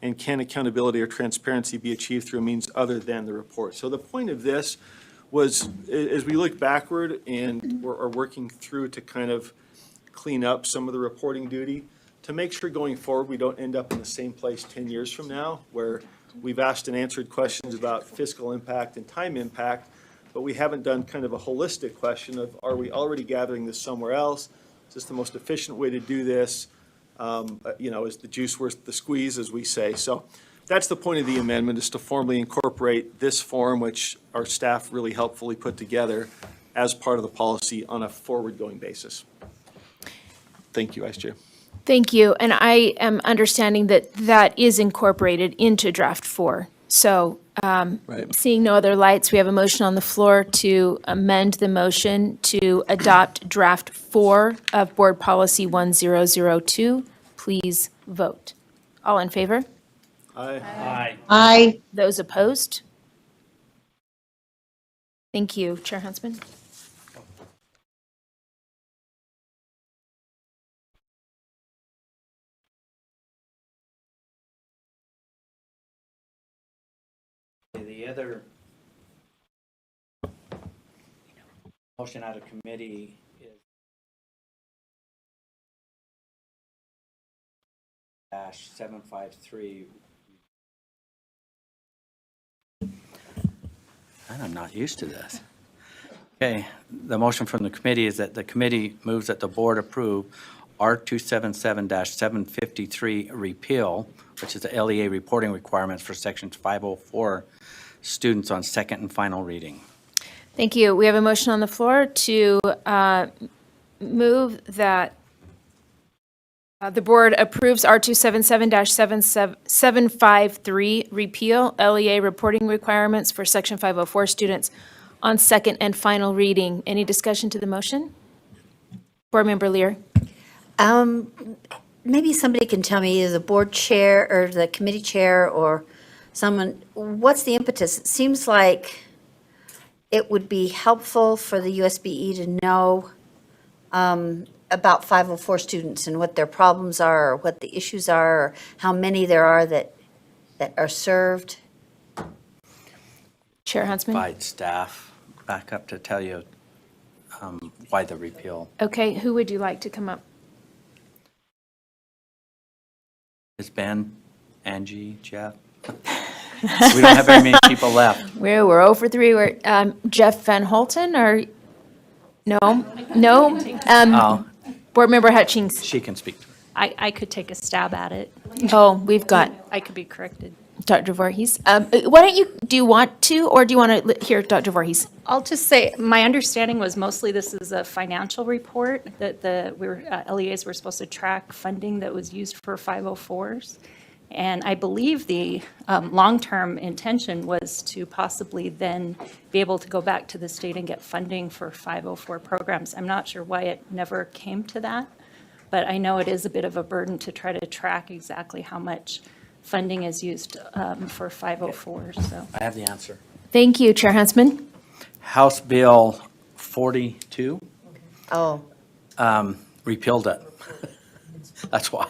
And can accountability or transparency be achieved through a means other than the report? So the point of this was, as we look backward and are working through to kind of clean up some of the reporting duty, to make sure going forward we don't end up in the same place 10 years from now, where we've asked and answered questions about fiscal impact and time impact, but we haven't done kind of a holistic question of, are we already gathering this somewhere else? Is this the most efficient way to do this? Is the juice worth the squeeze, as we say? So that's the point of the amendment, is to formally incorporate this form, which our staff really helpfully put together as part of the policy on a forward-going basis. Thank you, Vice Chair. Thank you. And I am understanding that that is incorporated into draft 4. So seeing no other lights, we have a motion on the floor to amend the motion to adopt draft 4 of Board Policy 1002. Please vote. All in favor? Aye. Aye. Those opposed? Thank you, Chair Huntsman. The other motion out of committee is -753. I'm not used to this. Okay, the motion from the committee is that the committee moves that the board approve R277-753 repeal, which is the LEA reporting requirements for Section 504 students on second and final reading. Thank you. We have a motion on the floor to move that the board approves R277-753 repeal LEA reporting requirements for Section 504 students on second and final reading. Any discussion to the motion? Board Member Lear. Maybe somebody can tell me, the board chair or the committee chair or someone, what's the impetus? It seems like it would be helpful for the USBE to know about 504 students and what their problems are, or what the issues are, or how many there are that are served. Chair Huntsman. Invite staff back up to tell you why the repeal. Okay, who would you like to come up? Is Ben, Angie, Jeff? We don't have very many people left. We're 0 for 3. We're Jeff Van Holten, or no? No? Oh, Board Member Hutchings. she can speak to her. I could take a stab at it. Oh, we've got, I could be corrected. Dr. Voorhees. Why don't you, do you want to, or do you want to hear Dr. Voorhees? I'll just say, my understanding was mostly this is a financial report, that LEAs were supposed to track funding that was used for 504s. And I believe the long-term intention was to possibly then be able to go back to the state and get funding for 504 programs. I'm not sure why it never came to that, but I know it is a bit of a burden to try to track exactly how much funding is used for 504, so. I have the answer. Thank you, Chair Huntsman. House Bill 42 Oh, repealed it. That's why.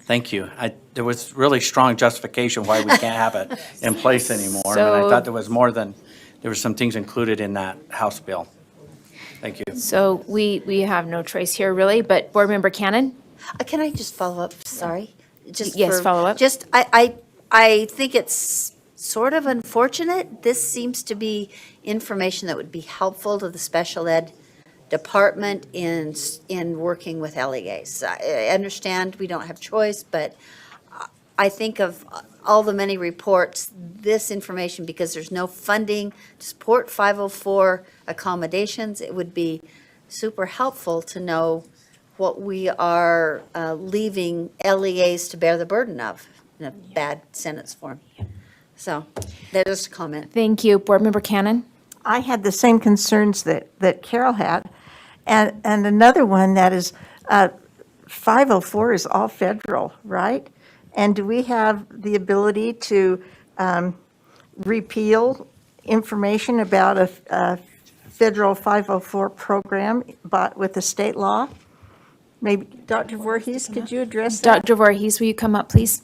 Thank you. There was really strong justification why we can't have it in place anymore. And I So- thought there was more than, there were some things included in that House bill. Thank you. So we have no choice here, really, but Board Member Cannon? can I just follow up? Sorry. Just Yes, for- follow up. Just, I think it's sort of unfortunate. This seems to be information that would be helpful to the special ed department in working with LEAs. I understand we don't have choice, but I think of all the many reports, this information, because there's no funding to support 504 accommodations, it would be super helpful to know what we are leaving LEAs to bear the burden of in a bad sentence form. So, that's just a comment. Thank you. Board Member Cannon? I had the same concerns that Carol had. And another one that is, 504 is all federal, right? And do we have the ability to repeal information about a federal 504 program but with the state law? Maybe, Dr. Voorhees, could you address that? Dr. Voorhees, will you come up, please?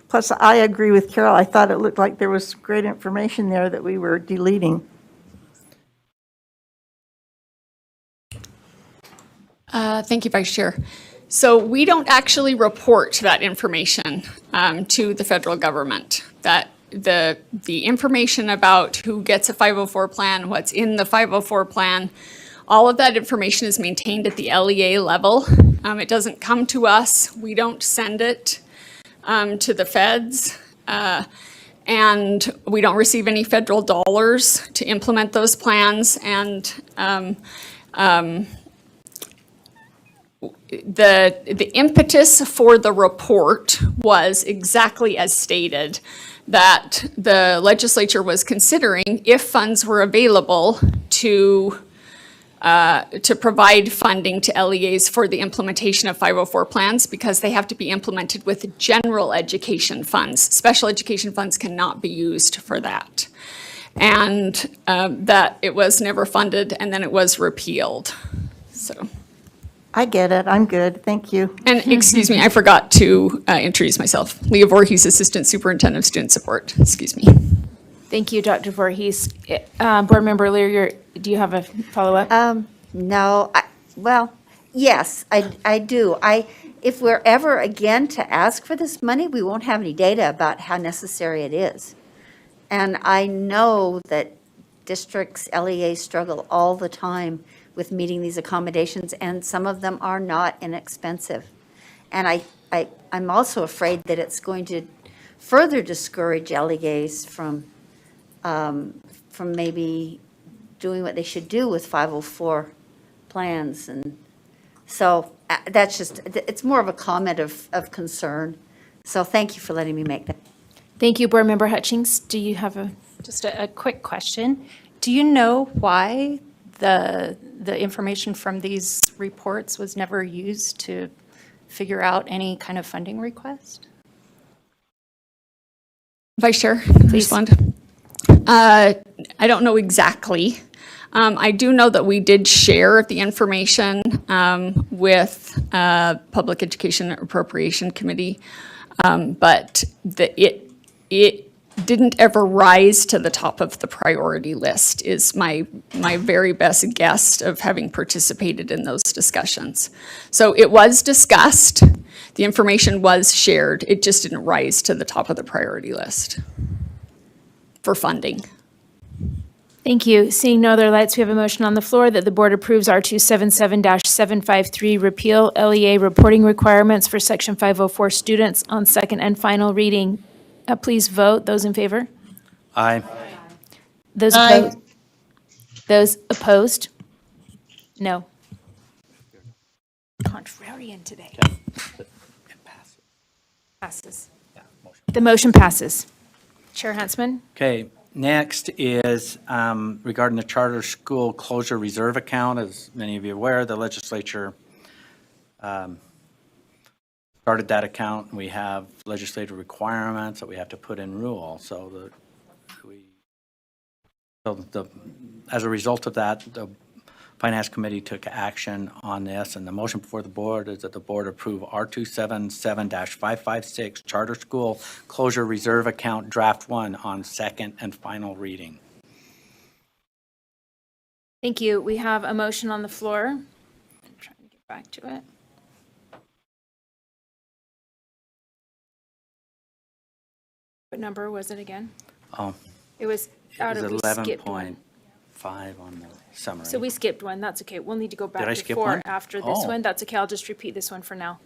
Plus, I agree with Carol. I thought it looked like there was great information there that we were deleting. Thank you, Vice Chair. So we don't actually report that information to the federal government. That the information about who gets a 504 plan, what's in the 504 plan, all of that information is maintained at the LEA level. It doesn't come to us. We don't send it to the feds. And we don't receive any federal dollars to implement those plans. And the impetus for the report was exactly as stated, that the legislature was considering if funds were available to provide funding to LEAs for the implementation of 504 plans, because they have to be implemented with general education funds. Special education funds cannot be used for that. And that it was never funded, and then it was repealed, so. I get it. I'm good. Thank you. And excuse me, I forgot to introduce myself. Leah Voorhees, Assistant Superintendent of Student Support. Excuse me. Thank you, Dr. Voorhees. Board Member Lear, do you have a follow-up? No, well, yes, I do. If we're ever again to ask for this money, we won't have any data about how necessary it is. And I know that districts, LEAs struggle all the time with meeting these accommodations, and some of them are not inexpensive. And I'm also afraid that it's going to further discourage LEAs from maybe doing what they should do with 504 plans. And so that's just, it's more of a comment of concern. So thank you for letting me make that. Thank you, Board Member Hutchings. Do you have a? Just a quick question. Do you know why the information from these reports was never used to figure out any kind of funding request? Vice Chair, respond. I don't know exactly. I do know that we did share the information with Public Education Appropriation Committee, but it didn't ever rise to the top of the priority list, is my very best guess of having participated in those discussions. So it was discussed, the information was shared, it just didn't rise to the top of the priority list for funding. Thank you. Seeing no other lights, we have a motion on the floor that the board approves R277-753 repeal LEA reporting requirements for Section 504 students on second and final reading. Please vote. Those in favor? Aye. Those Aye. opposed? Those opposed? No. Contrarian today. Passes. The motion passes. Chair Huntsman? Okay, next is regarding the charter school closure reserve account. As many of you are aware, the legislature started that account, and we have legislative requirements that we have to put in rule. As a result of that, the Finance Committee took action on this, and the motion before the board is that the board approve R277-556 Charter School Closure Reserve Account Draft 1 on second and final reading. Thank you. We have a motion on the floor. I'm trying to get back to it. What number was it again? Oh, It was out it of, was we skipped one. 11.5 on the summary. So we skipped one. That's okay. We'll need to go back I to skip 4 one? after this Oh. one. That's okay. I'll just repeat this one for now.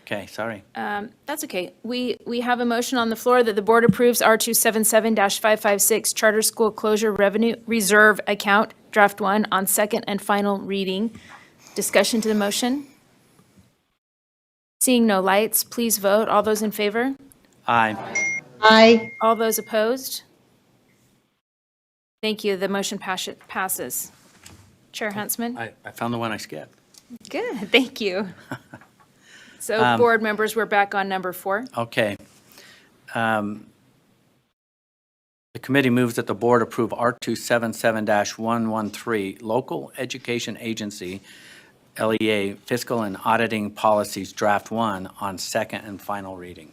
Okay, sorry. That's okay. We have a motion on the floor that the board approves R277-556 Charter School Closure Revenue Reserve Account, Draft 1, on second and final reading. Discussion to the motion? Seeing no lights, please vote. All those in favor? Aye. Aye. All those opposed? Thank you. The motion passes. Chair Huntsman? I found the one I skipped. Good, thank you. So board members, we're back on number 4. Okay. The committee moves that the board approve R277-113, Local Education Agency, LEA Fiscal and Auditing Policies, Draft 1, on second and final reading.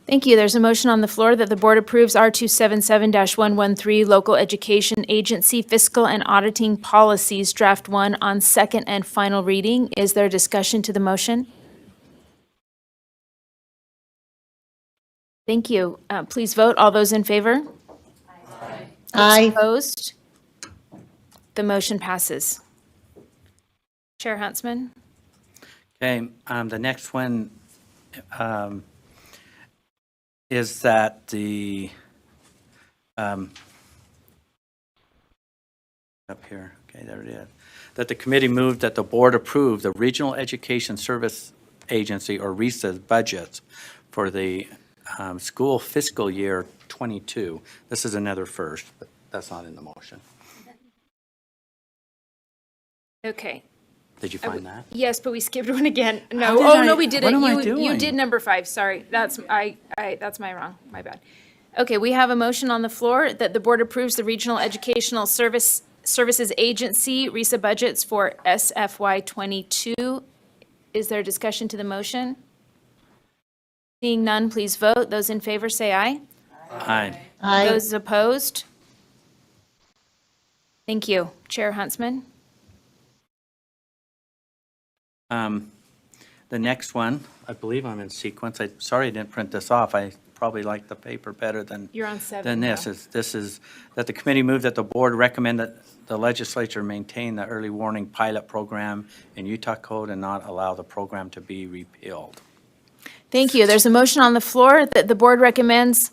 Thank you. There's a motion on the floor that the board approves R277-113, Local Education Agency Fiscal and Auditing Policies, Draft 1, on second and final reading. Is there discussion to the motion? Thank you. Please vote. All those in favor? Aye. Opposed? The motion passes. Chair Huntsman? Okay, the next one is that the, up here, okay, there it is, that the committee moved that the board approve the Regional Education Service Agency, or RESA's, budgets for the school fiscal year 22. This is another first, but that's not in the motion. Okay. Did you find that? Yes, but we skipped one again. How No, did oh, I- no, we didn't. what am I You doing? did number 5, sorry. That's my wrong, my bad. Okay, we have a motion on the floor that the board approves the Regional Educational Services Agency RESA budgets for SFY '22. Is there discussion to the motion? Seeing none, please vote. Those in favor say aye. Aye. Aye. Those opposed? Thank you. Chair Huntsman? The next one, I believe I'm in sequence. Sorry I didn't print this off. I probably like the paper better than. You're on 7 Than this. now. This is that the committee moved that the board recommend that the legislature maintain the early warning pilot program in Utah code and not allow the program to be repealed. Thank you. There's a motion on the floor that the board recommends,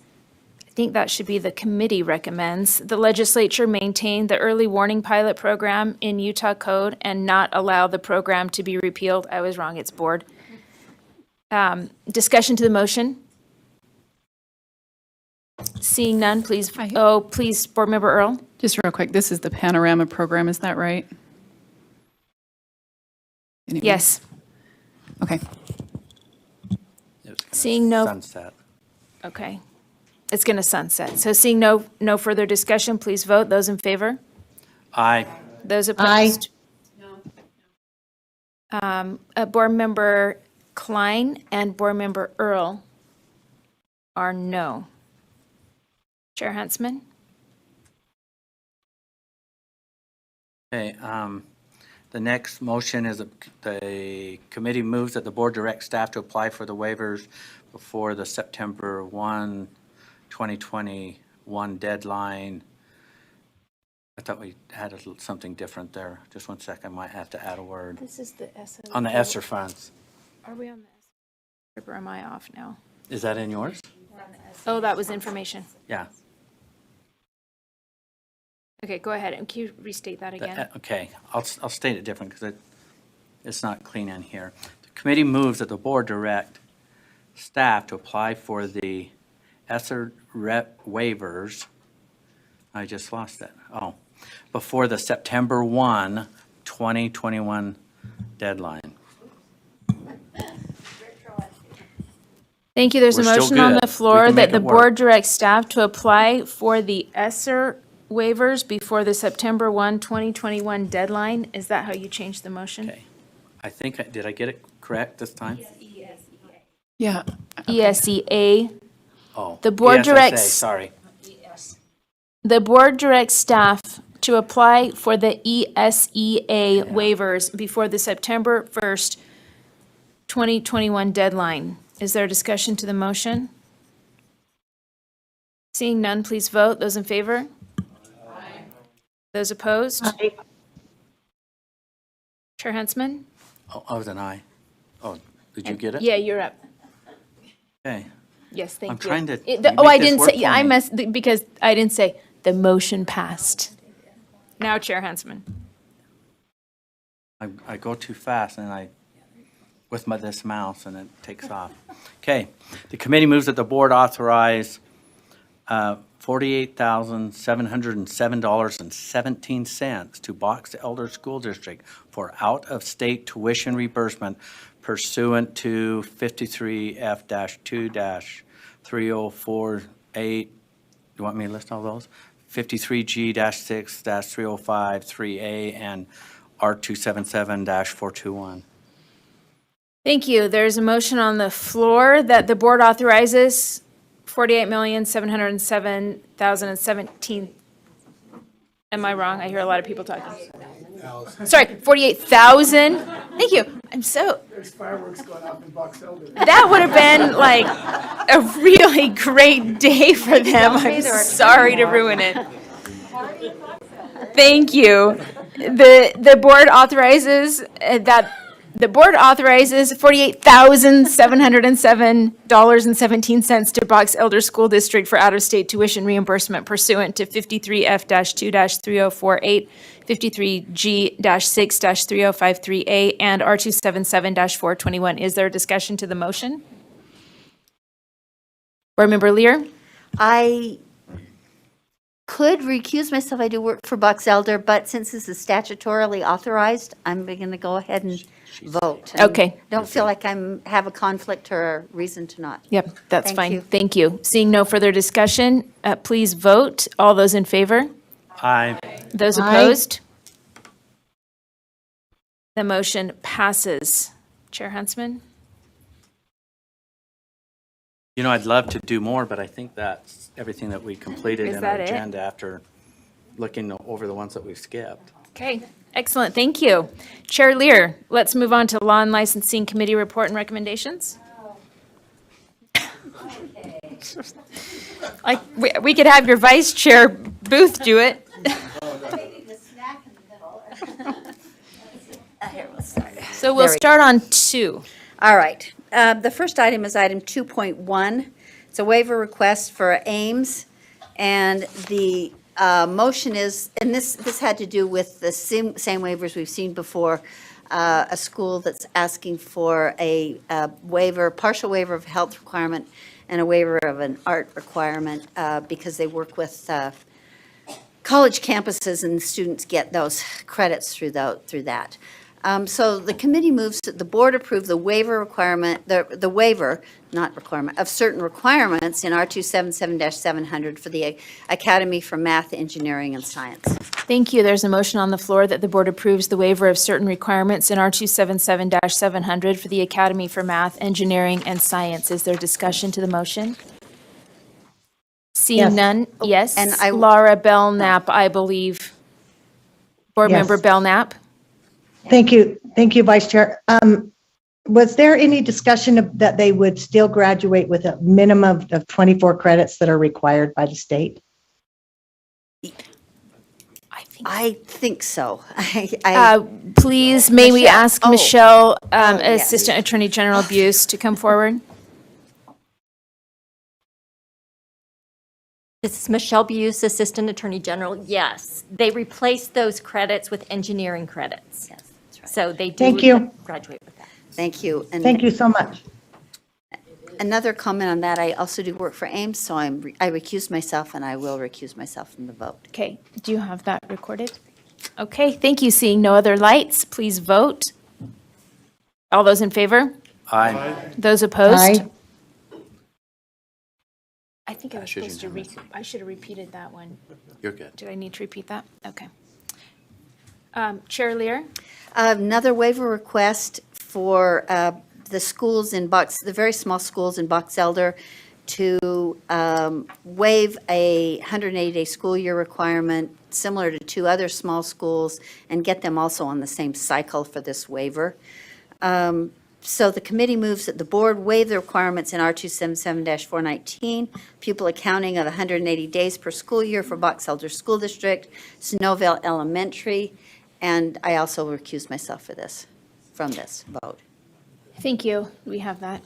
I think that should be the committee recommends, the legislature maintain the early warning pilot program in Utah code and not allow the program to be repealed. I was wrong, it's board. Discussion to the motion? Seeing none, please, please, Board Member Earl? Just real quick, this is the Panorama program, is that right? Anyone? Yes. Okay. It was gonna Seeing no- Sunset. Okay. It's going to sunset. So seeing no further discussion, please vote. Those in favor? Aye. Those opposed? Board Member Klein and Board Member Earl are no. Chair Huntsman? Okay, the next motion is the committee moves that the board direct staff to apply for the waivers before the September 1, 2021 deadline I thought we had something different there. Just one second, I might have to add a word. This is the ESSER. On the ESSER funds. Are we on the ESSER, or am I off now? Is that in yours? Oh, that was information. Yeah. Okay, go ahead, and can you restate that again? Okay, I'll state it different because it's not clean in here. The committee moves that the board direct staff to apply for the ESSER rep waivers. I just lost it. Oh, before the September 1, 2021 deadline. Thank you. There's a We're still motion on good. the We floor can that make the it work. board directs staff to apply for the ESSER waivers before the September 1, 2021 deadline. Is that how you changed the motion? Okay. I think, did I get it correct this time? Yeah. ESEA. Oh. The board ESSA, directs- Sorry. The board directs staff to apply for the ESEA waivers before the September 1st, 2021 deadline. Is there a discussion to the motion? Seeing none, please vote. Those in favor? Those opposed? Chair Huntsman? Oh, I was an aye. Oh, did you get it? Yeah, you're up. Okay. Yes, thank you. I'm trying to. It- you Oh, make I this didn't work say, for yeah, I me. messed, because I didn't say the motion passed. Now, Chair Huntsman. I go too fast and with this mouse and it takes off. Okay, the committee moves that the board authorize $48,707.17 to Box Elder School District for out-of-state tuition reimbursement pursuant to 53F-2-3048. You want me to list all those? 53G-6-305-3A and R277-421. Thank you. There's a motion on the floor that the board authorizes $48,707,017. Am I wrong? I hear a lot of people talking. Sorry, 48,000. Thank you. I'm so, There's fireworks going off in Box Elder. that would have been like a really great day for them. I'm sorry to ruin it. Thank you. The board authorizes $48,707.17 to Box Elder School District for out-of-state tuition reimbursement pursuant to 53F-2-3048, 53G-6-3053A, and R277-421. Is there a discussion to the motion? Board Member Lear? I could recuse myself. I do work for Box Elder, but since this is statutorily authorized, I'm going to go ahead and vote. And Okay. Don't feel like have a conflict or a reason to not. Yep, that's Thank fine. you. Thank you. Seeing no further discussion, please vote. All those in favor? Aye. Those Aye. opposed? The motion passes. Chair Huntsman? You know, I'd love to do more, but I think that's everything that we completed Is in our that it? agenda after looking over the ones that we've skipped. Okay, excellent, thank you. Chair Lear, let's move on to Law and Licensing Committee report and recommendations. Like, we could have your Vice Chair Booth do it. So we'll There we go. start on 2. All right. The first item is item 2.1. It's a waiver request for Ames. And the motion is, and this had to do with the same waivers we've seen before, a school that's asking for a waiver, partial waiver of health requirement and a waiver of an art requirement because they work with college campuses and students get those credits through that. So the committee moves that the board approve the waiver requirement, the waiver, not requirement, of certain requirements in R277-700 for the Academy for Math, Engineering, and Science. Thank you. There's a motion on the floor that the board approves the waiver of certain requirements in R277-700 for the Academy for Math, Engineering, and Science. Is there discussion to the motion? Seeing Yes. none, yes. And Laura Belknap, I believe. Board Yes. Member Belknap? Thank you, Vice Chair. Was there any discussion that they would still graduate with a minimum of 24 credits that are required by the state? I think so. Please, may we Michelle. ask Oh. Michelle, yes. Assistant Attorney General Buse, to come forward? This is Michelle Buse, Assistant Attorney General. Yes, they replaced those credits with engineering credits. Yes, that's right. So they do Thank you. graduate with that. Thank you. And Thank you so much. another comment on that, I also do work for Ames, so I recused myself, and I will recuse myself from the vote. Okay, do you have that recorded? Okay, thank you. Seeing no other lights, please vote. All those in favor? Aye. Those opposed? Aye. I think I was Passes supposed to, I should have repeated that one. You're good. Did I need to repeat that? Okay. Chair Lear? Another waiver request for the schools in the very small schools in Box Elder to waive a 180-day school year requirement similar to 2 other small schools and get them also on the same cycle for this waiver. So the committee moves that the board waive the requirements in R277-419, pupil accounting of 180 days per school year for Box Elder School District, Snowville Elementary, and I also recuse myself from this vote. Thank you. We have that.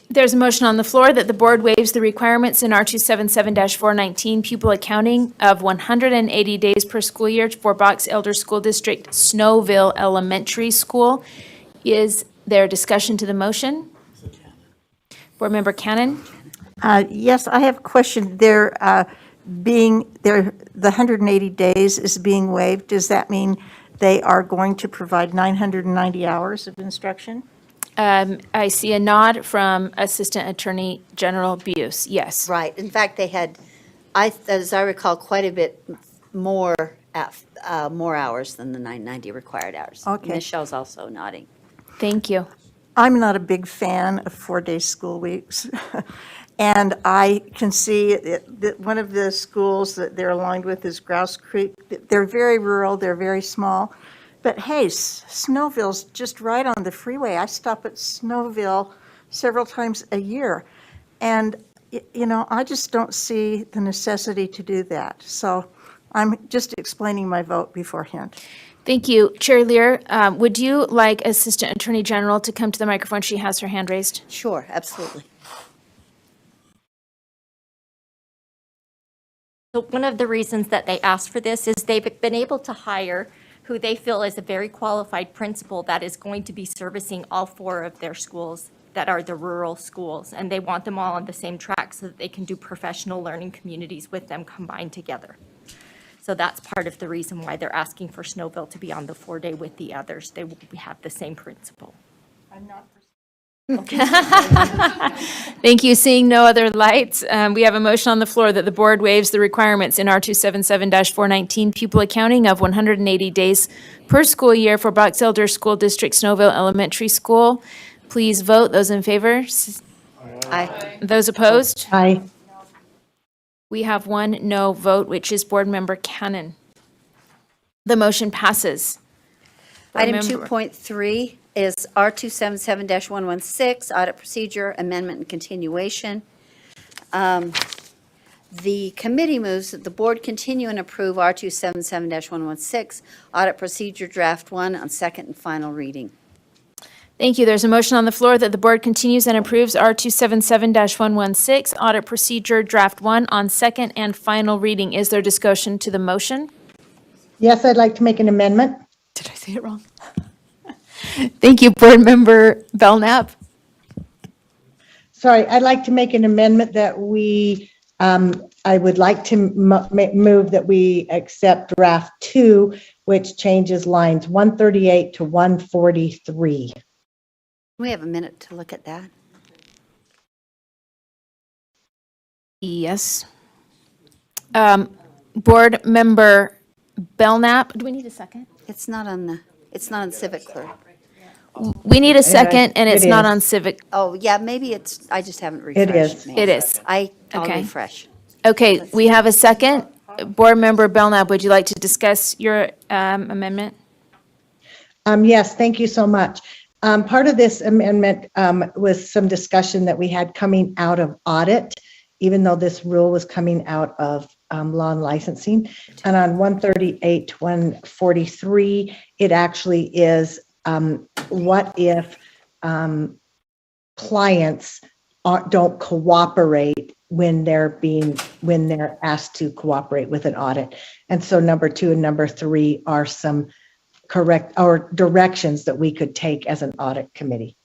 There's a motion on the floor that the board waives the requirements in R277-419 pupil accounting of 180 days per school year for Box Elder School District, Snowville Elementary School. Is there discussion to the motion? Board Member Cannon? Yes, I have a question. The 180 days is being waived. Does that mean they are going to provide 990 hours of instruction? I see a nod from Assistant Attorney General Buse. Yes. Right. In fact, they had, as I recall, quite a bit more hours than the 990 required hours. Okay. Michelle's also nodding. Thank you. I'm not a big fan of 4-day school weeks. And I can see that one of the schools that they're aligned with is Grouse Creek. They're very rural, they're very small. But hey, Snowville's just right on the freeway. I stop at Snowville several times a year. And, I just don't see the necessity to do that. So I'm just explaining my vote beforehand. Thank you. Chair Lear, would you like Assistant Attorney General to come to the microphone? She has her hand raised. Sure, absolutely. So one of the reasons that they asked for this is they've been able to hire who they feel is a very qualified principal that is going to be servicing all 4 of their schools that are the rural schools. And they want them all on the same track so that they can do professional learning communities with them combined together. So that's part of the reason why they're asking for Snowville to be on the 4-day with the others. They will have the same principal. I'm not. Thank you. Seeing no other lights, we have a motion on the floor that the board waives the requirements in R277-419 pupil accounting of 180 days per school year for Box Elder School District, Snowville Elementary School. Please vote. Those in favor? Aye. Those opposed? Aye. We have 1 no vote, which is Board Member Cannon. The motion passes. Board Item Member- 2.3 is R277-116, audit procedure, amendment and continuation. The committee moves that the board continue and approve R277-116, audit procedure draft 1 on second and final reading. Thank you. There's a motion on the floor that the board continues and approves R277-116, audit procedure draft 1 on second and final reading. Is there discussion to the motion? Yes, I'd like to make an amendment. Did I say it wrong? Thank you, Board Member Belknap. Sorry, I'd like to make an amendment that I would like to move that we accept draft 2, which changes lines 138 to 143. We have a minute to look at that. Yes. Board Member Belknap, do we need a second? It's not on Civic Clerk. We need a second, and it's It not is. on Civic. Oh, yeah, maybe I just haven't refreshed. is. maybe. It is. I'll Okay. refresh. Okay, we have a second. Board Member Belknap, would you like to discuss your amendment? Yes, thank you so much. Part of this amendment was some discussion that we had coming out of audit, even though this rule was coming out of law and licensing. And on 138, 143, it actually is, what if clients don't cooperate when they're asked to cooperate with an audit. And so number 2 and number 3 are some correct or directions that we could take as an audit committee.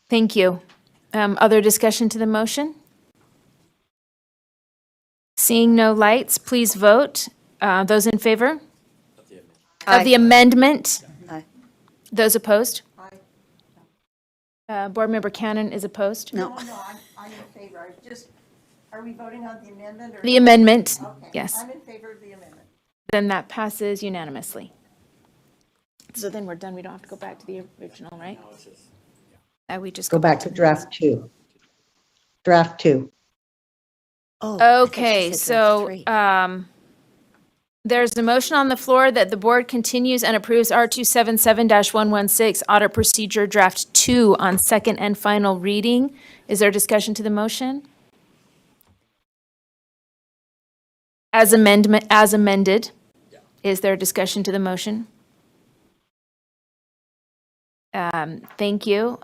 Thank you. Other discussion to the motion? Seeing no lights, please vote. Those in favor? Of the amendment? Aye. Those opposed? Board Member Cannon is opposed? No. I'm in favor. Are we voting on the amendment? The amendment, yes. I'm in favor of the amendment. Then that passes unanimously. So then we're done. We don't have to go back to the original, right? We just Go back to draft 2. Draft 2. Okay, so there's a motion on the floor that the board continues and approves R277-116 Audit Procedure Draft 2 on second and final reading. Is there discussion to the motion? As amended. Is there discussion to the motion? Thank you.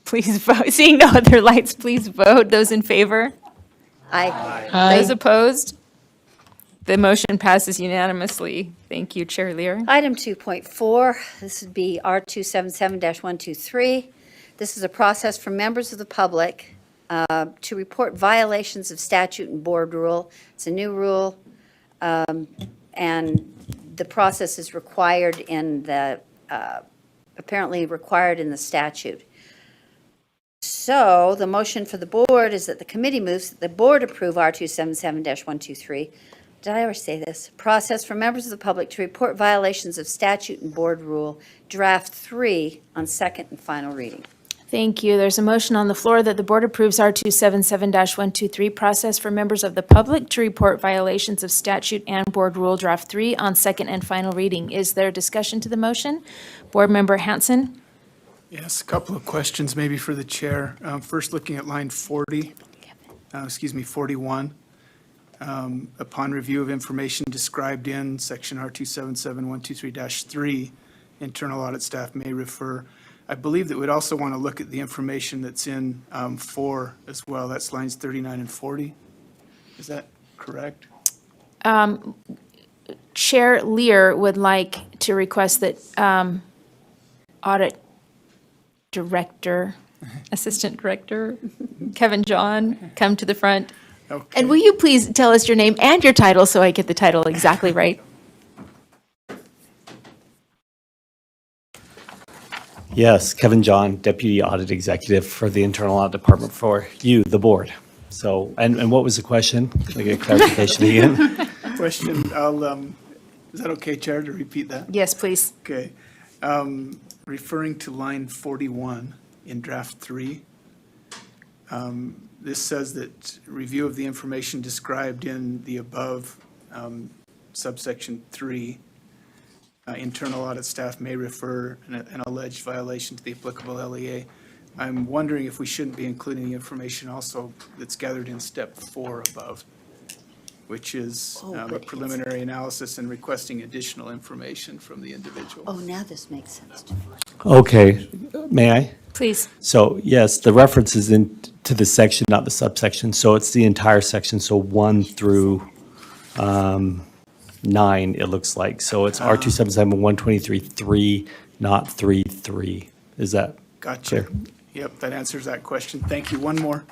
Please vote. Seeing no other lights, please vote. Those in favor? Aye. Those opposed? The motion passes unanimously. Thank you, Chair Lear. Item 2.4, this would be R277-123. This is a process for members of the public to report violations of statute and board rule. It's a new rule, and the process is required in the, apparently required in the statute. So the motion for the board is that the committee moves that the board approve R277-123. Did I ever say this? Process for members of the public to report violations of statute and board rule, draft 3 on second and final reading. Thank you. There's a motion on the floor that the board approves R277-123 process for members of the public to report violations of statute and board rule draft 3 on second and final reading. Is there discussion to the motion? Board Member Hanson? Yes, a couple of questions maybe for the chair. First, looking at line 41. Upon review of information described in section R277-123-3, internal audit staff may refer. I believe that we'd also want to look at the information that's in 4 as well. That's lines 39 and 40. Is that correct? Chair Lear would like to request that audit director, assistant director, Kevin John, come to the front. Okay. And will you please tell us your name and your title so I get the title exactly right? Yes, Kevin John, Deputy Audit Executive for the Internal Audit Department for you, the board. So, and what was the question? Can I get clarification again? Question, is that okay, Chair, to repeat that? Yes, please. Okay. Referring to line 41 in draft 3, this says that review of the information described in the above subsection 3, internal audit staff may refer an alleged violation to the applicable LEA. I'm wondering if we shouldn't be including the information also that's gathered in step 4 above, which is a preliminary analysis and requesting additional information from the individual. Oh, now this makes sense to me. Okay, may I? Please. So yes, the reference is into the section, not the subsection. So it's the entire section, so 1 through 9, it looks like. So it's R277-123-3, not 3-3. Is that Gotcha. clear? Yep, that answers that question. Thank you. One more.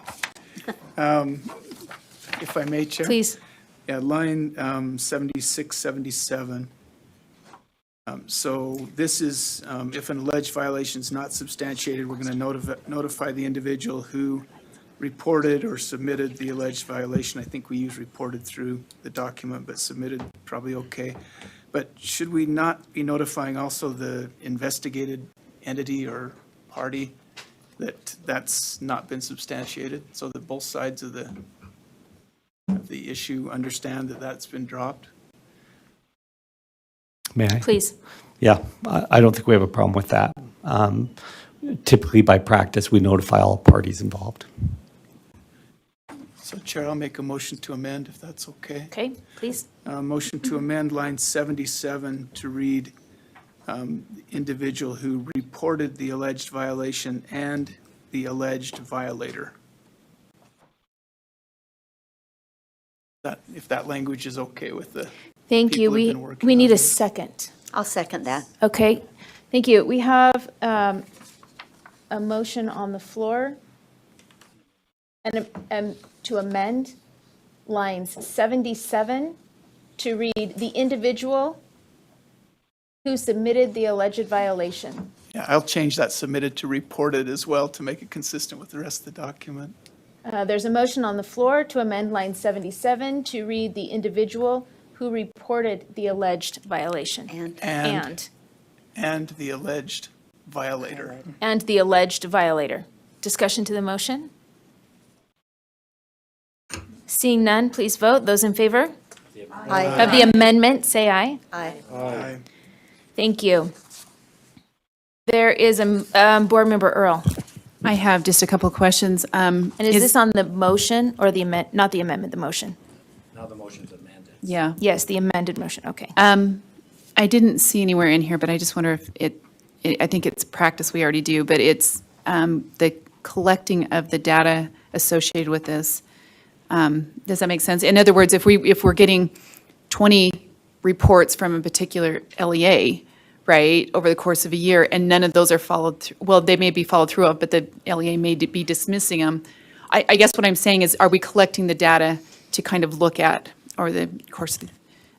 If I may, Chair? Please. Yeah, line 76, 77. So this is, if an alleged violation is not substantiated, we're going to notify the individual who reported or submitted the alleged violation. I think we use reported through the document, but submitted probably okay. But should we not be notifying also the investigated entity or party that that's not been substantiated, so that both sides of the issue understand that that's been dropped? May I? Please. Yeah, I don't think we have a problem with that. Typically, by practice, we notify all parties involved. So Chair, I'll make a motion to amend, if that's okay. Okay, please. Motion to amend line 77 to read, individual who reported the alleged violation and the alleged violator. If that language is okay with the Thank you. people who've We, been working we on need a it. second. I'll second that. Okay, thank you. We have a motion on the floor and to amend lines 77 to read the individual who submitted the alleged violation. Yeah, I'll change that submitted to reported as well to make it consistent with the rest of the document. There's a motion on the floor to amend line 77 to read the individual who reported the alleged violation. And the alleged violator. And the alleged violator. Discussion to the motion? Seeing none, please vote. Those in favor of the amendment, say aye. Aye. Thank you. There is a Board Member Earl. I have just a couple of questions. And is this on the motion or the not the amendment, the motion? Now the motion's amended. Yeah. Yes, the amended motion, okay. I didn't see anywhere in here, but I just wonder if I think it's practice we already do, but it's the collecting of the data associated with this. Does that make sense? In other words, if we're getting 20 reports from a particular LEA, right, over the course of a year, and none of those are followed through, well, they may be followed through of, but the LEA may be dismissing them. I guess what I'm saying is, are we collecting the data to kind of look at over the course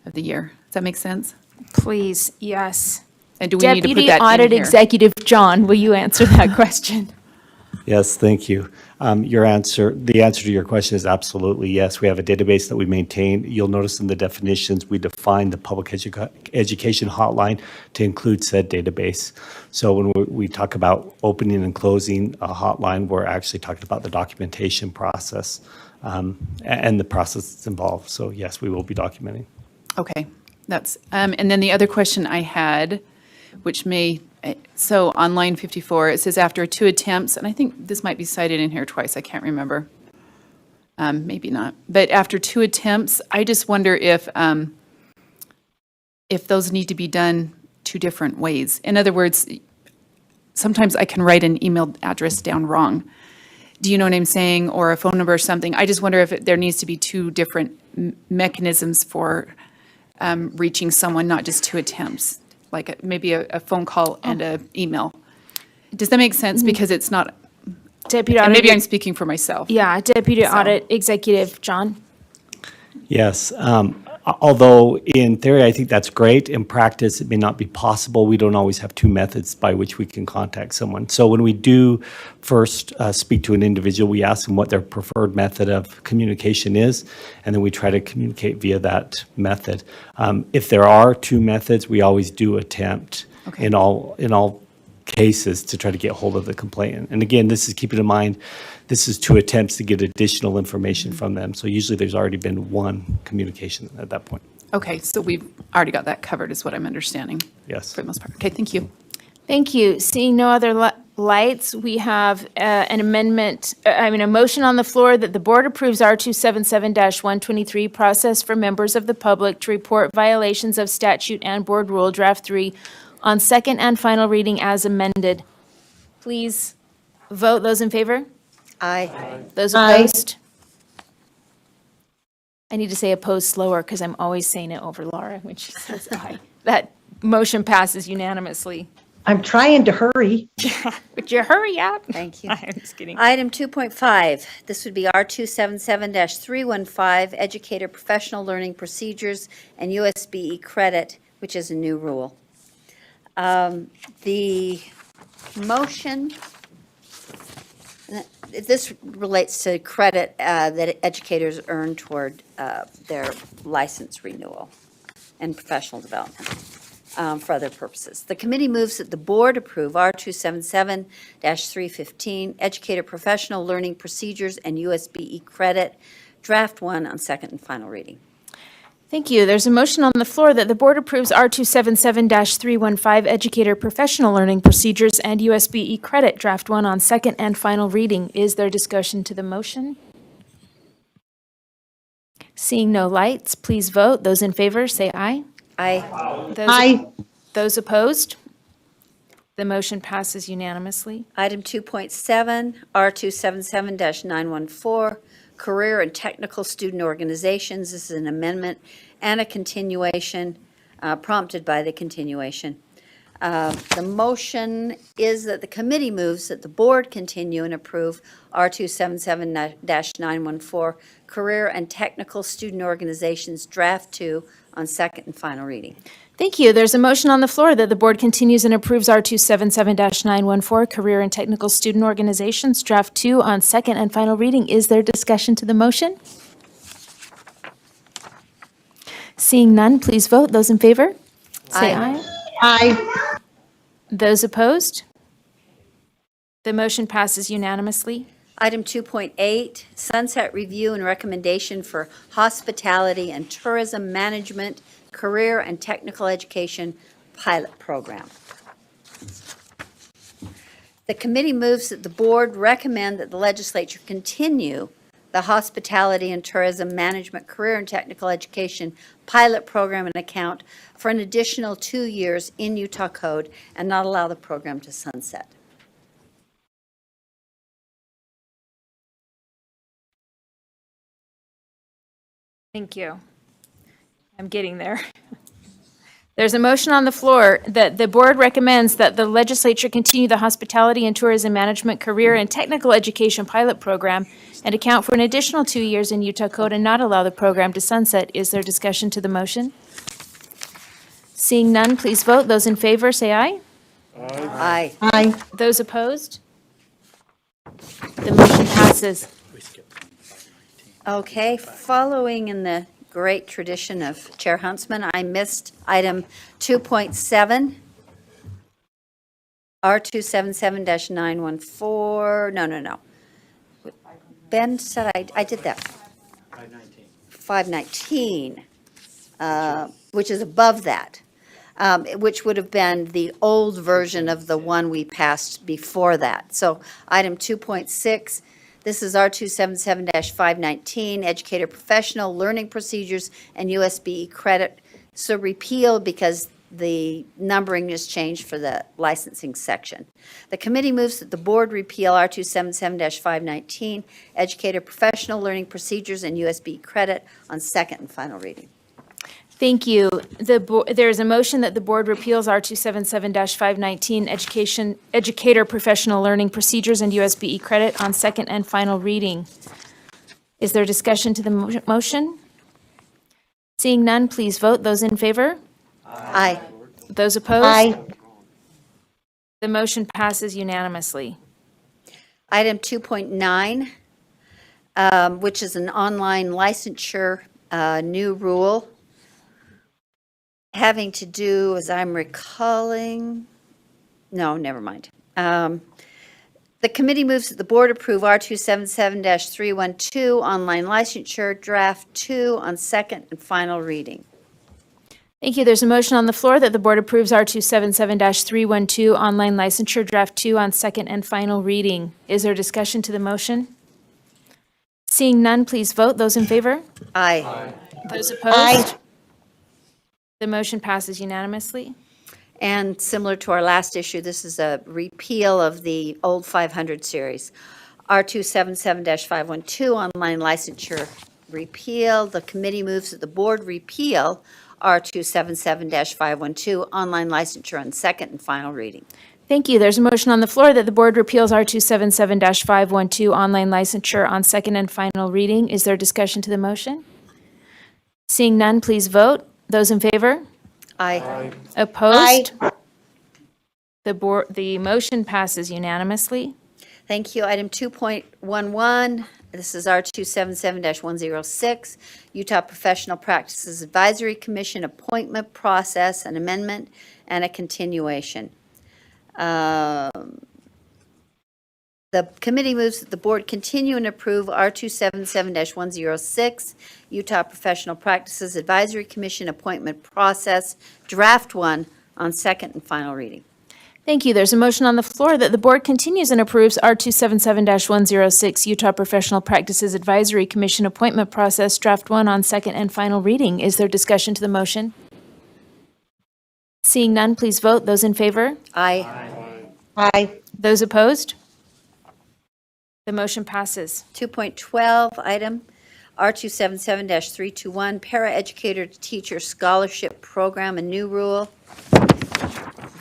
of the year? Does that make sense? Please, yes. And do we need to put Deputy that in Audit here? Executive John, will you answer that question? Yes, thank you. The answer to your question is absolutely yes. We have a database that we maintain. You'll notice in the definitions, we define the public education hotline to include said database. So when we talk about opening and closing a hotline, we're actually talking about the documentation process and the process that's involved. So yes, we will be documenting. Okay, that's, and then the other question I had, which may, so on line 54, it says after 2 attempts, and I think this might be cited in here twice, I can't remember. Maybe not. But after 2 attempts, I just wonder if those need to be done 2 different ways. In other words, sometimes I can write an email address down wrong. Do you know what I'm saying? Or a phone number or something. I just wonder if there needs to be 2 different mechanisms for reaching someone, not just 2 attempts, like maybe a phone call and an email. Does that make sense? Because it's not, Deputy and maybe Auditor- I'm speaking for myself. Yeah, Deputy So- Audit Executive John? Yes, although in theory, I think that's great. In practice, it may not be possible. We don't always have 2 methods by which we can contact someone. So when we do first speak to an individual, we ask them what their preferred method of communication is, and then we try to communicate via that method. If there are 2 methods, we always do attempt in all cases to try to get hold of the complainant. And again, this is keeping in mind, this is 2 attempts to get additional information from them. So usually there's already been 1 communication at that point. Okay, so we've already got that covered is what I'm understanding. Yes. For the most part. Okay, thank you. Thank you. Seeing no other lights, we have an amendment, a motion on the floor that the board approves R277-123 process for members of the public to report violations of statute and board rule draft 3 on second and final reading as amended. Please vote. Those in favor? Aye. Those opposed? I need to say opposed slower because I'm always saying it over Laura when she says aye. That motion passes unanimously. I'm trying to hurry. Would you hurry up? Thank you. I'm just kidding. Item 2.5, this would be R277-315, Educator Professional Learning Procedures and USBE Credit, which is a new rule. The motion, this relates to credit that educators earn toward their license renewal and professional development for other purposes. The committee moves that the board approve R277-315, Educator Professional Learning Procedures and USBE Credit, Draft 1 on second and final reading. Thank you. There's a motion on the floor that the board approves R277-315 Educator Professional Learning Procedures and USBE Credit Draft 1 on second and final reading. Is there discussion to the motion? Seeing no lights, please vote. Those in favor, say aye. Aye. Those opposed? The motion passes unanimously. Item 2.7, R277-914, Career and Technical Student Organizations. This is an amendment and a continuation, prompted by the continuation. The motion is that the committee moves that the board continue and approve R277-914, Career and Technical Student Organizations, Draft 2, on second and final reading. Thank you. There's a motion on the floor that the board continues and approves R277-914, Career and Technical Student Organizations, Draft 2, on second and final reading. Is there discussion to the motion? Seeing none, please vote. Those in favor? Say aye. Aye. Those opposed? The motion passes unanimously. Item 2.8, Sunset Review and Recommendation for Hospitality and Tourism Management Career and Technical Education Pilot Program. The committee moves that the board recommend that the legislature continue the Hospitality and Tourism Management Career and Technical Education Pilot Program and account for an additional 2 years in Utah Code and not allow the program to sunset. Thank you. I'm getting there. There's a motion on the floor that the board recommends that the legislature continue the Hospitality and Tourism Management Career and Technical Education Pilot Program and account for an additional 2 years in Utah Code and not allow the program to sunset. Is there discussion to the motion? Seeing none, please vote. Those in favor, say aye. Aye. Aye. Those opposed? The motion passes. Okay, following in the great tradition of Chair Huntsman, I missed item 2.7, R277-914, no. Ben said I did that. 519, which is above that, which would have been the old version of the one we passed before that. So item 2.6, this is R277-519, Educator Professional Learning Procedures and USB credit. So repeal because the numbering is changed for the licensing section. The committee moves that the board repeal R277-519, Educator Professional Learning Procedures and USB credit on second and final reading. Thank you. There is a motion that the board repeals R277-519, Educator Professional Learning Procedures and USB credit on second and final reading. Is there discussion to the motion? Seeing none, please vote. Those in favor? Aye. Those opposed? Aye. The motion passes unanimously. Item 2.9, which is an online licensure new rule having to do, as I'm recalling, no, never mind. The committee moves that the board approve R277-312, online licensure, draft 2 on second and final reading. Thank you. There's a motion on the floor that the board approves R277-312, online licensure, draft 2 on second and final reading. Is there discussion to the motion? Seeing none, please vote. Those in favor? Aye. Those opposed? The motion passes unanimously. And similar to our last issue, this is a repeal of the old 500 series. R277-512, online licensure repeal. The committee moves that the board repeal R277-512, online licensure on second and final reading. Thank you. There's a motion on the floor that the board repeals R277-512, online licensure on second and final reading. Is there discussion to the motion? Seeing none, please vote. Those in favor? Aye. Opposed? The motion passes unanimously. Thank you. Item 2.11, this is R277-106, Utah Professional Practices Advisory Commission appointment process, an amendment, and a continuation. The committee moves that the board continue and approve R277-106, Utah Professional Practices Advisory Commission appointment process, draft 1 on second and final reading. Thank you. There's a motion on the floor that the board continues and approves R277-106 Utah Professional Practices Advisory Commission Appointment Process, Draft 1 on second and final reading. Is there discussion to the motion? Seeing none, please vote. Those in favor? Aye. Aye. Those opposed? The motion passes. 2.12, item R277-321, Paraeducator to Teacher Scholarship Program, a new rule.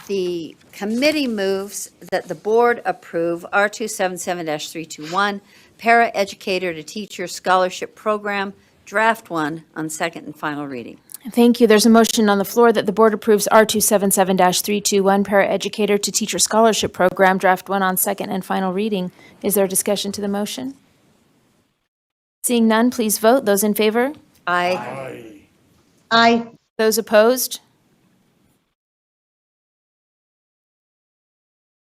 The committee moves that the board approve R277-321, Paraeducator to Teacher Scholarship Program, Draft 1 on second and final reading. Thank you. There's a motion on the floor that the board approves R277-321, Paraeducator to Teacher Scholarship Program, Draft 1 on second and final reading. Is there discussion to the motion? Seeing none, please vote. Those in favor? Aye. Aye. Those opposed?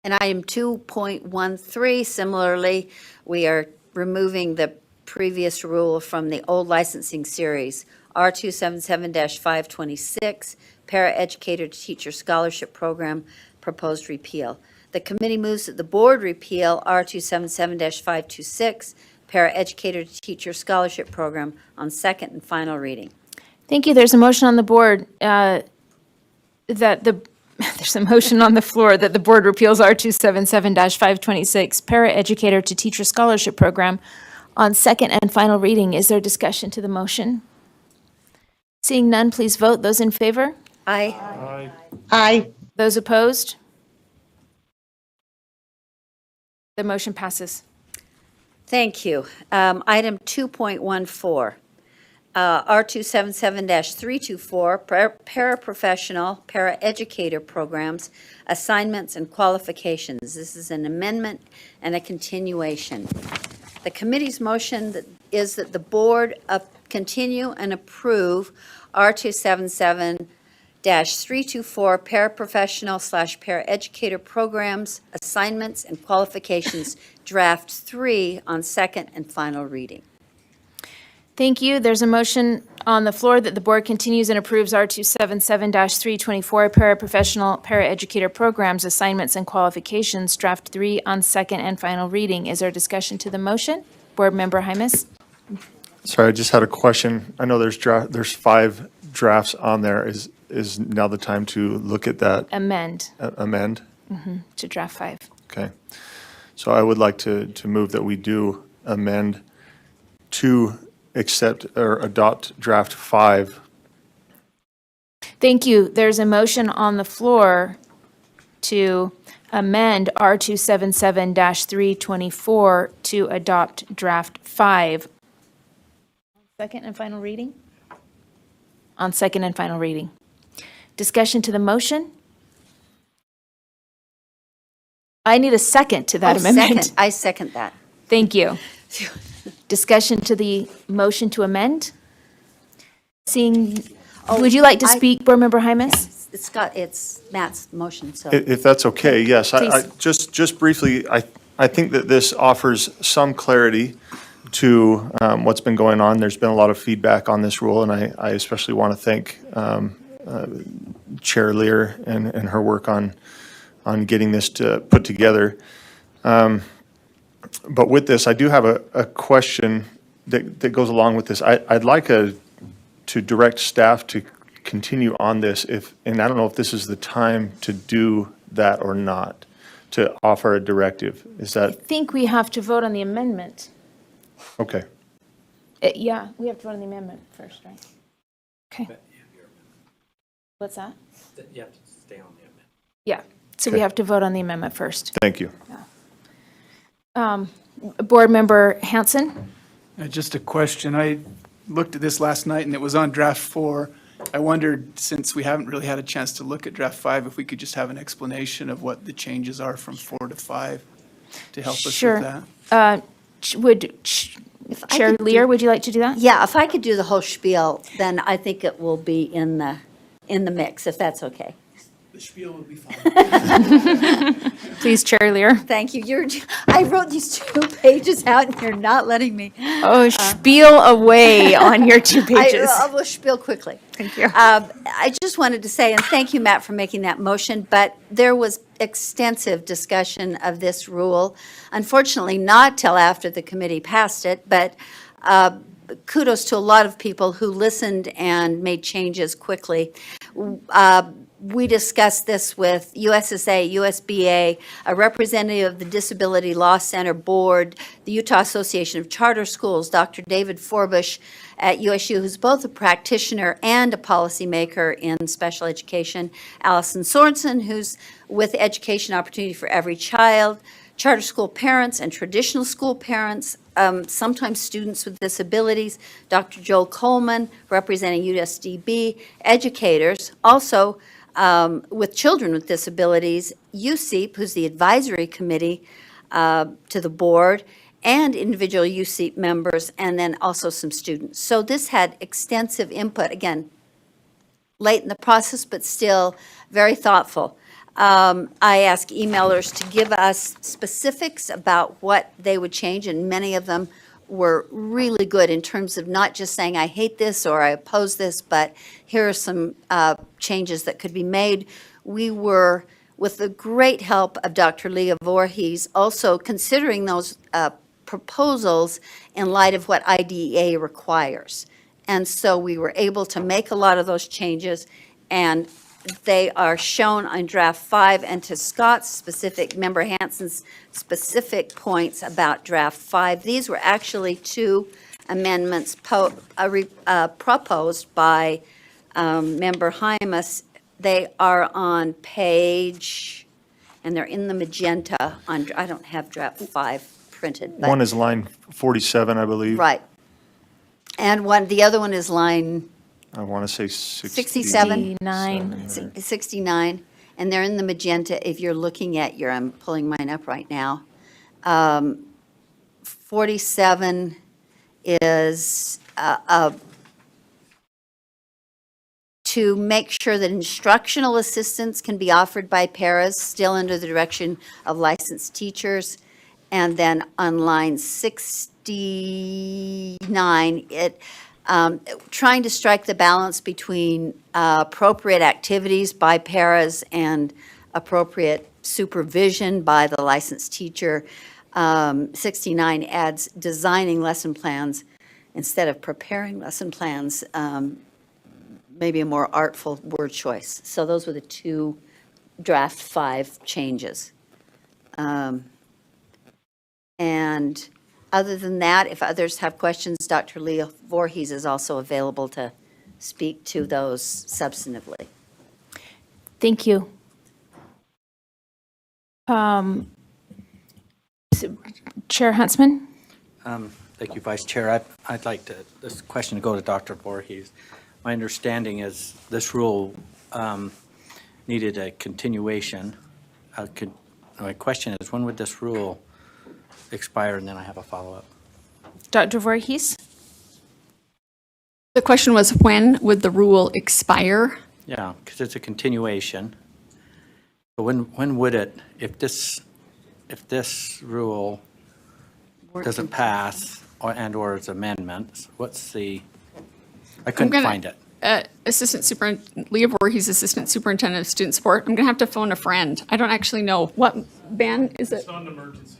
And item 2.13, similarly, we are removing the previous rule from the old licensing series, R277-526, Paraeducator to Teacher Scholarship Program, proposed repeal. The committee moves that the board repeal R277-526, Paraeducator to Teacher Scholarship Program on second and final reading. Thank you. There's a motion on the board there's a motion on the floor that the board repeals R277-526, Paraeducator to Teacher Scholarship Program on second and final reading. Is there discussion to the motion? Seeing none, please vote. Those in favor? Aye. Aye. Those opposed? The motion passes. Thank you. Item 2.14, R277-324, paraprofessional, paraeducator programs, assignments and qualifications. This is an amendment and a continuation. The committee's motion is that the board continue and approve R277-324 paraprofessional/paraeducator programs, assignments and qualifications, Draft 3 on second and final reading. Thank you. There's a motion on the floor that the board continues and approves R277-324 paraprofessional, paraeducator programs, assignments, and qualifications, Draft 3 on second and final reading. Is there discussion to the motion? Board Member Hymas? Sorry, I just had a question. I know there's 5 drafts on there. Is now the time to look at that? Amend Amend? to Draft 5. Okay. So I would like to move that we do amend to accept or adopt draft 5. Thank you. There's a motion on the floor to amend R277-324 to adopt Draft 5. Second and final reading? On second and final reading. Discussion to the motion? I need a second to that amendment. I second that. Thank you. Discussion to the motion to amend? Seeing, would you like to speak, Board Member Hymas? It's Matt's motion, so. If that's okay, yes. I Please. just briefly, I think that this offers some clarity to what's been going on. There's been a lot of feedback on this rule, and I especially want to thank Chair Lear and her work on getting this put together. But with this, I do have a question that goes along with this. I'd like to direct staff to continue on this and I don't know if this is the time to do that or not, to offer a directive. Is I that, think we have to vote on the amendment. okay. Yeah, we have to vote on the amendment first, right? Okay. What's that? You have to stay on the amendment. Yeah, so we Okay. have to vote on the amendment first. Thank you. Board Member Hanson? Just a question. I looked at this last night and it was on draft 4. I wondered, since we haven't really had a chance to look at draft 5, if we could just have an explanation of what the changes are from 4 to 5 to help us with Sure. that. Chair Lear, would you like to do that? Yeah, if I could do the whole spiel, then I think it will be in the mix, if that's okay. The spiel will be fine. Please, Chair Lear. Thank you. I wrote these 2 pages out and you're not letting me. Oh, spiel away on your 2 pages. I will spiel quickly. Thank you. I just wanted to say, and thank you, Matt, for making that motion, but there was extensive discussion of this rule. Unfortunately, not till after the committee passed it, but kudos to a lot of people who listened and made changes quickly. We discussed this with USSA, USBA, a representative of the Disability Law Center Board, the Utah Association of Charter Schools, Dr. David Forbush at USU, who's both a practitioner and a policymaker in special education, Allison Sorensen, who's with Education Opportunity for Every Child, charter school parents and traditional school parents, sometimes students with disabilities, Dr. Joel Coleman, representing USDB, educators, also with children with disabilities, USEEP, who's the advisory committee to the board, and individual USEEP members, and then also some students. So this had extensive input, again, late in the process, but still very thoughtful. I asked emailers to give us specifics about what they would change, and many of them were really good in terms of not just saying, I hate this or I oppose this, but here are some changes that could be made. We were, with the great help of Dr. Leah Voorhees, also considering those proposals in light of what IDEA requires. And so we were able to make a lot of those changes, and they are shown on draft 5, and to Scott's specific, Member Hansen's specific points about draft 5. These were actually 2 amendments proposed by Member Hymas. They are on page, and they're in the magenta on, I don't have draft 5 printed. But, One is line 47, I believe. right. And the other one is line I want to say 67. 69. 69, and they're in the magenta if you're looking at I'm pulling mine up right now. 47 is to make sure that instructional assistance can be offered by paras, still under the direction of licensed teachers. And then on line 69, trying to strike the balance between appropriate activities by paras and appropriate supervision by the licensed teacher. 69 adds designing lesson plans instead of preparing lesson plans, maybe a more artful word choice. So those were the 2 draft 5 changes. And other than that, if others have questions, Dr. Leah Voorhees is also available to speak to those substantively. Thank you. Chair Huntsman? Thank you, Vice Chair. I'd like this question to go to Dr. Voorhees. My understanding is this rule needed a continuation. My question is, when would this rule expire? And then I have a follow-up. Dr. Voorhees? The question was, when would the rule expire? Yeah, because it's a continuation. But when would it, if this rule doesn't pass or its amendments, what's I couldn't find it. Assistant Superintendent, Leah Voorhees, Assistant Superintendent of Student Support. I'm going to have to phone a friend. I don't actually know. What, Ben, is it? It's not an emergency.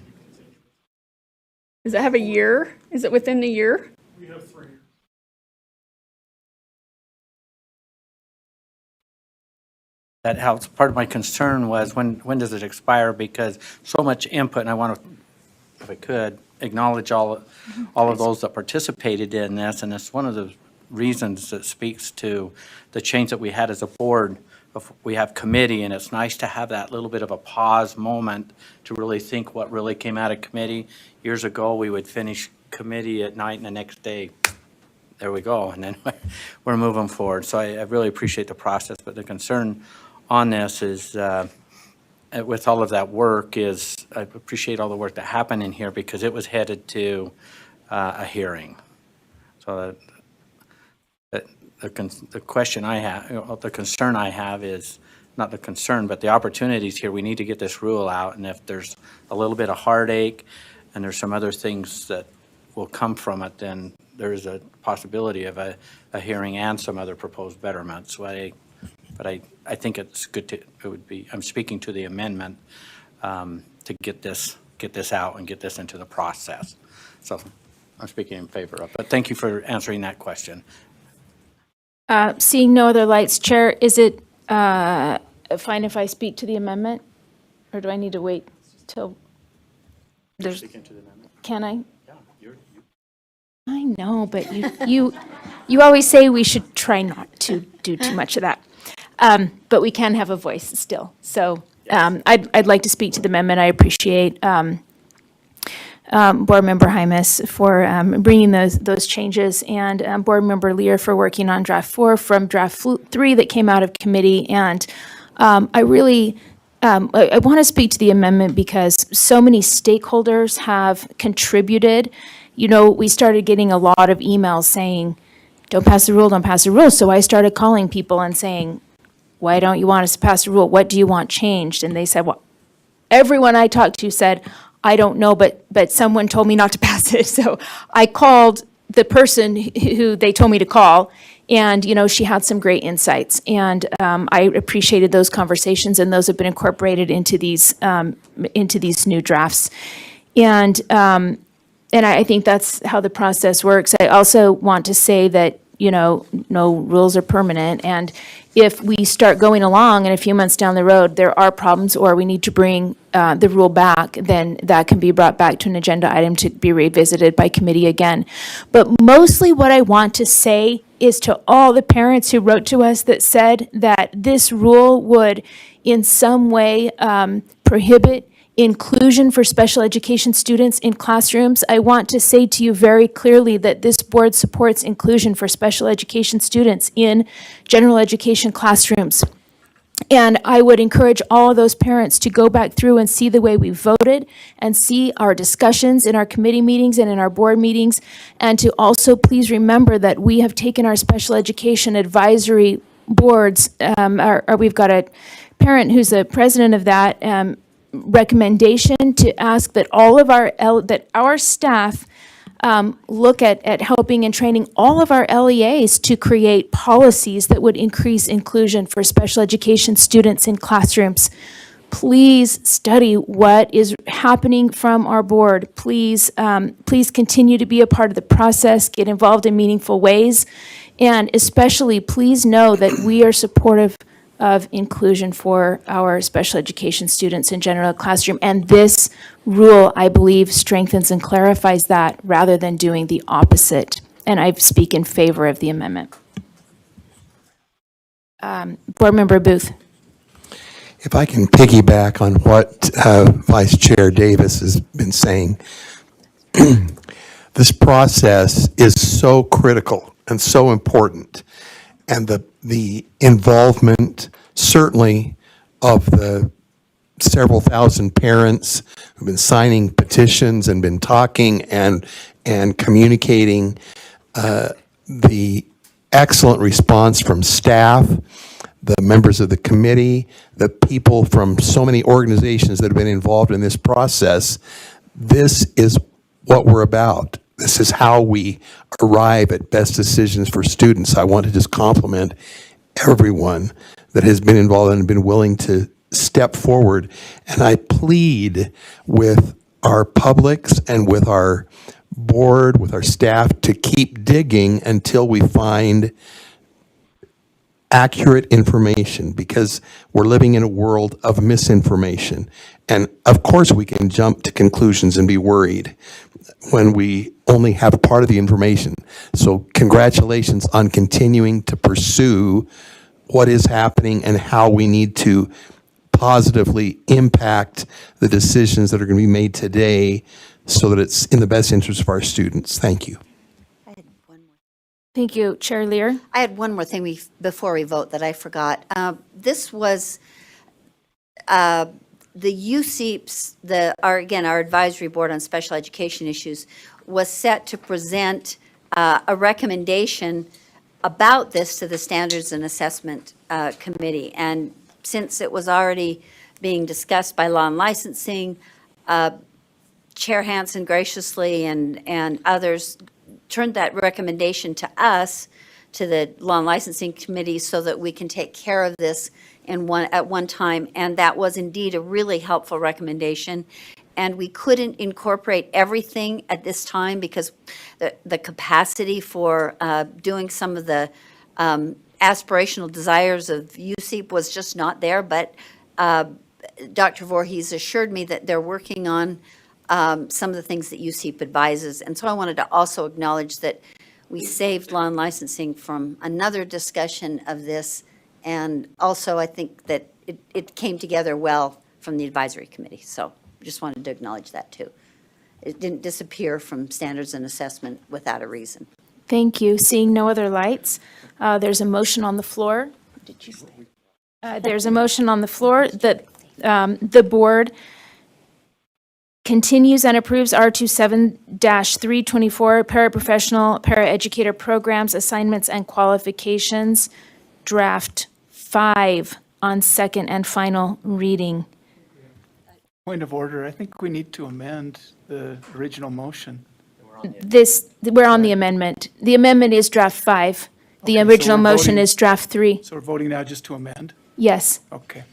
Does it have a year? Is it within the year? We have 3 years. That helps. Part of my concern was when does it expire? Because so much input, and I want to, if I could, acknowledge all of those that participated in this, and it's one of the reasons that speaks to the change that we had as a board. We have committee, and it's nice to have that little bit of a pause moment to really think what really came out of committee. Years ago, we would finish committee at night, and the next day, there we go, and then we're moving forward. So I really appreciate the process, but the concern on this is, with all of that work, is I appreciate all the work that happened in here because it was headed to a hearing. So the question I have, the concern I have is not the concern, but the opportunities here. We need to get this rule out, and if there's a little bit of heartache and there's some other things that will come from it, then there is a possibility of a hearing and some other proposed betterments. But I think it's good to, it would be, I'm speaking to the amendment to get this out and get this into the process. So I'm speaking in favor of it. But thank you for answering that question. Seeing no other lights, Chair, is it fine if I speak to the amendment? Or do I need to wait till there's, can I? I know, but you always say we should try not to do too much of that. But we can have a voice still. So I'd like to speak to the amendment. I appreciate Board Member Hymas for bringing those changes, and Board Member Lear for working on draft 4 from draft 3 that came out of committee. And I really, I want to speak to the amendment because so many stakeholders have contributed. You know, we started getting a lot of emails saying, don't pass the rule, don't pass the rule. So I started calling people and saying, why don't you want us to pass the rule? What do you want changed? And they said, well, everyone I talked to said, I don't know, but someone told me not to pass it. So I called the person who they told me to call, and, you know, she had some great insights. And I appreciated those conversations, and those have been incorporated into these new drafts. And I think that's how the process works. I also want to say that, you know, no rules are permanent. And if we start going along and a few months down the road, there are problems or we need to bring the rule back, then that can be brought back to an agenda item to be revisited by committee again. But mostly what I want to say is to all the parents who wrote to us that said that this rule would in some way prohibit inclusion for special education students in classrooms. I want to say to you very clearly that this board supports inclusion for special education students in general education classrooms. And I would encourage all of those parents to go back through and see the way we voted and see our discussions in our committee meetings and in our board meetings. And to also please remember that we have taken our special education advisory boards, we've got a parent who's the president of that, recommendation to ask that all of our staff look at helping and training all of our LEAs to create policies that would increase inclusion for special education students in classrooms. Please study what is happening from our board. Please continue to be a part of the process, get involved in meaningful ways, and especially please know that we are supportive of inclusion for our special education students in general classroom. And this rule, I believe, strengthens and clarifies that rather than doing the opposite. And I speak in favor of the amendment. Board Member Booth. If I can piggyback on what Vice Chair Davis has been saying, this process is so critical and so important. And the involvement, certainly, of the several thousand parents who've been signing petitions and been talking and communicating, the excellent response from staff, the members of the committee, the people from so many organizations that have been involved in this process. This is what we're about. This is how we arrive at best decisions for students. I want to just compliment everyone that has been involved and been willing to step forward. And I plead with our publics and with our board, with our staff, to keep digging until we find accurate information, because we're living in a world of misinformation. And of course we can jump to conclusions and be worried when we only have a part of the information. So congratulations on continuing to pursue what is happening and how we need to positively impact the decisions that are going to be made today so that it's in the best interest of our students. Thank you. Thank you, Chair Lear. I had one more thing before we vote that I forgot. This was the USEEPS, our advisory board on special education issues, was set to present a recommendation about this to the Standards and Assessment Committee. And since it was already being discussed by Law and Licensing, Chair Hansen graciously and others turned that recommendation to us, to the Law and Licensing Committee, so that we can take care of this at one time. And that was indeed a really helpful recommendation. And we couldn't incorporate everything at this time because the capacity for doing some of the aspirational desires of USEEP was just not there. But Dr. Voorhees assured me that they're working on some of the things that USEEP advises. And so I wanted to also acknowledge that we saved Law and Licensing from another discussion of this. And also, I think that it came together well from the advisory committee. So just wanted to acknowledge that, too. It didn't disappear from standards and assessment without a reason. Thank you. Seeing no other lights, there's a motion on the floor. Did you say? There's a motion on the floor that the board continues and approves R27-324 paraprofessional, paraeducator programs, assignments, and qualifications, draft 5 on second and final reading. Point of order, I think we need to amend the original motion. We're on the amendment. The amendment is draft 5. The Okay, so original we're motion voting- is draft 3. So we're voting now just to amend? Yes. Okay.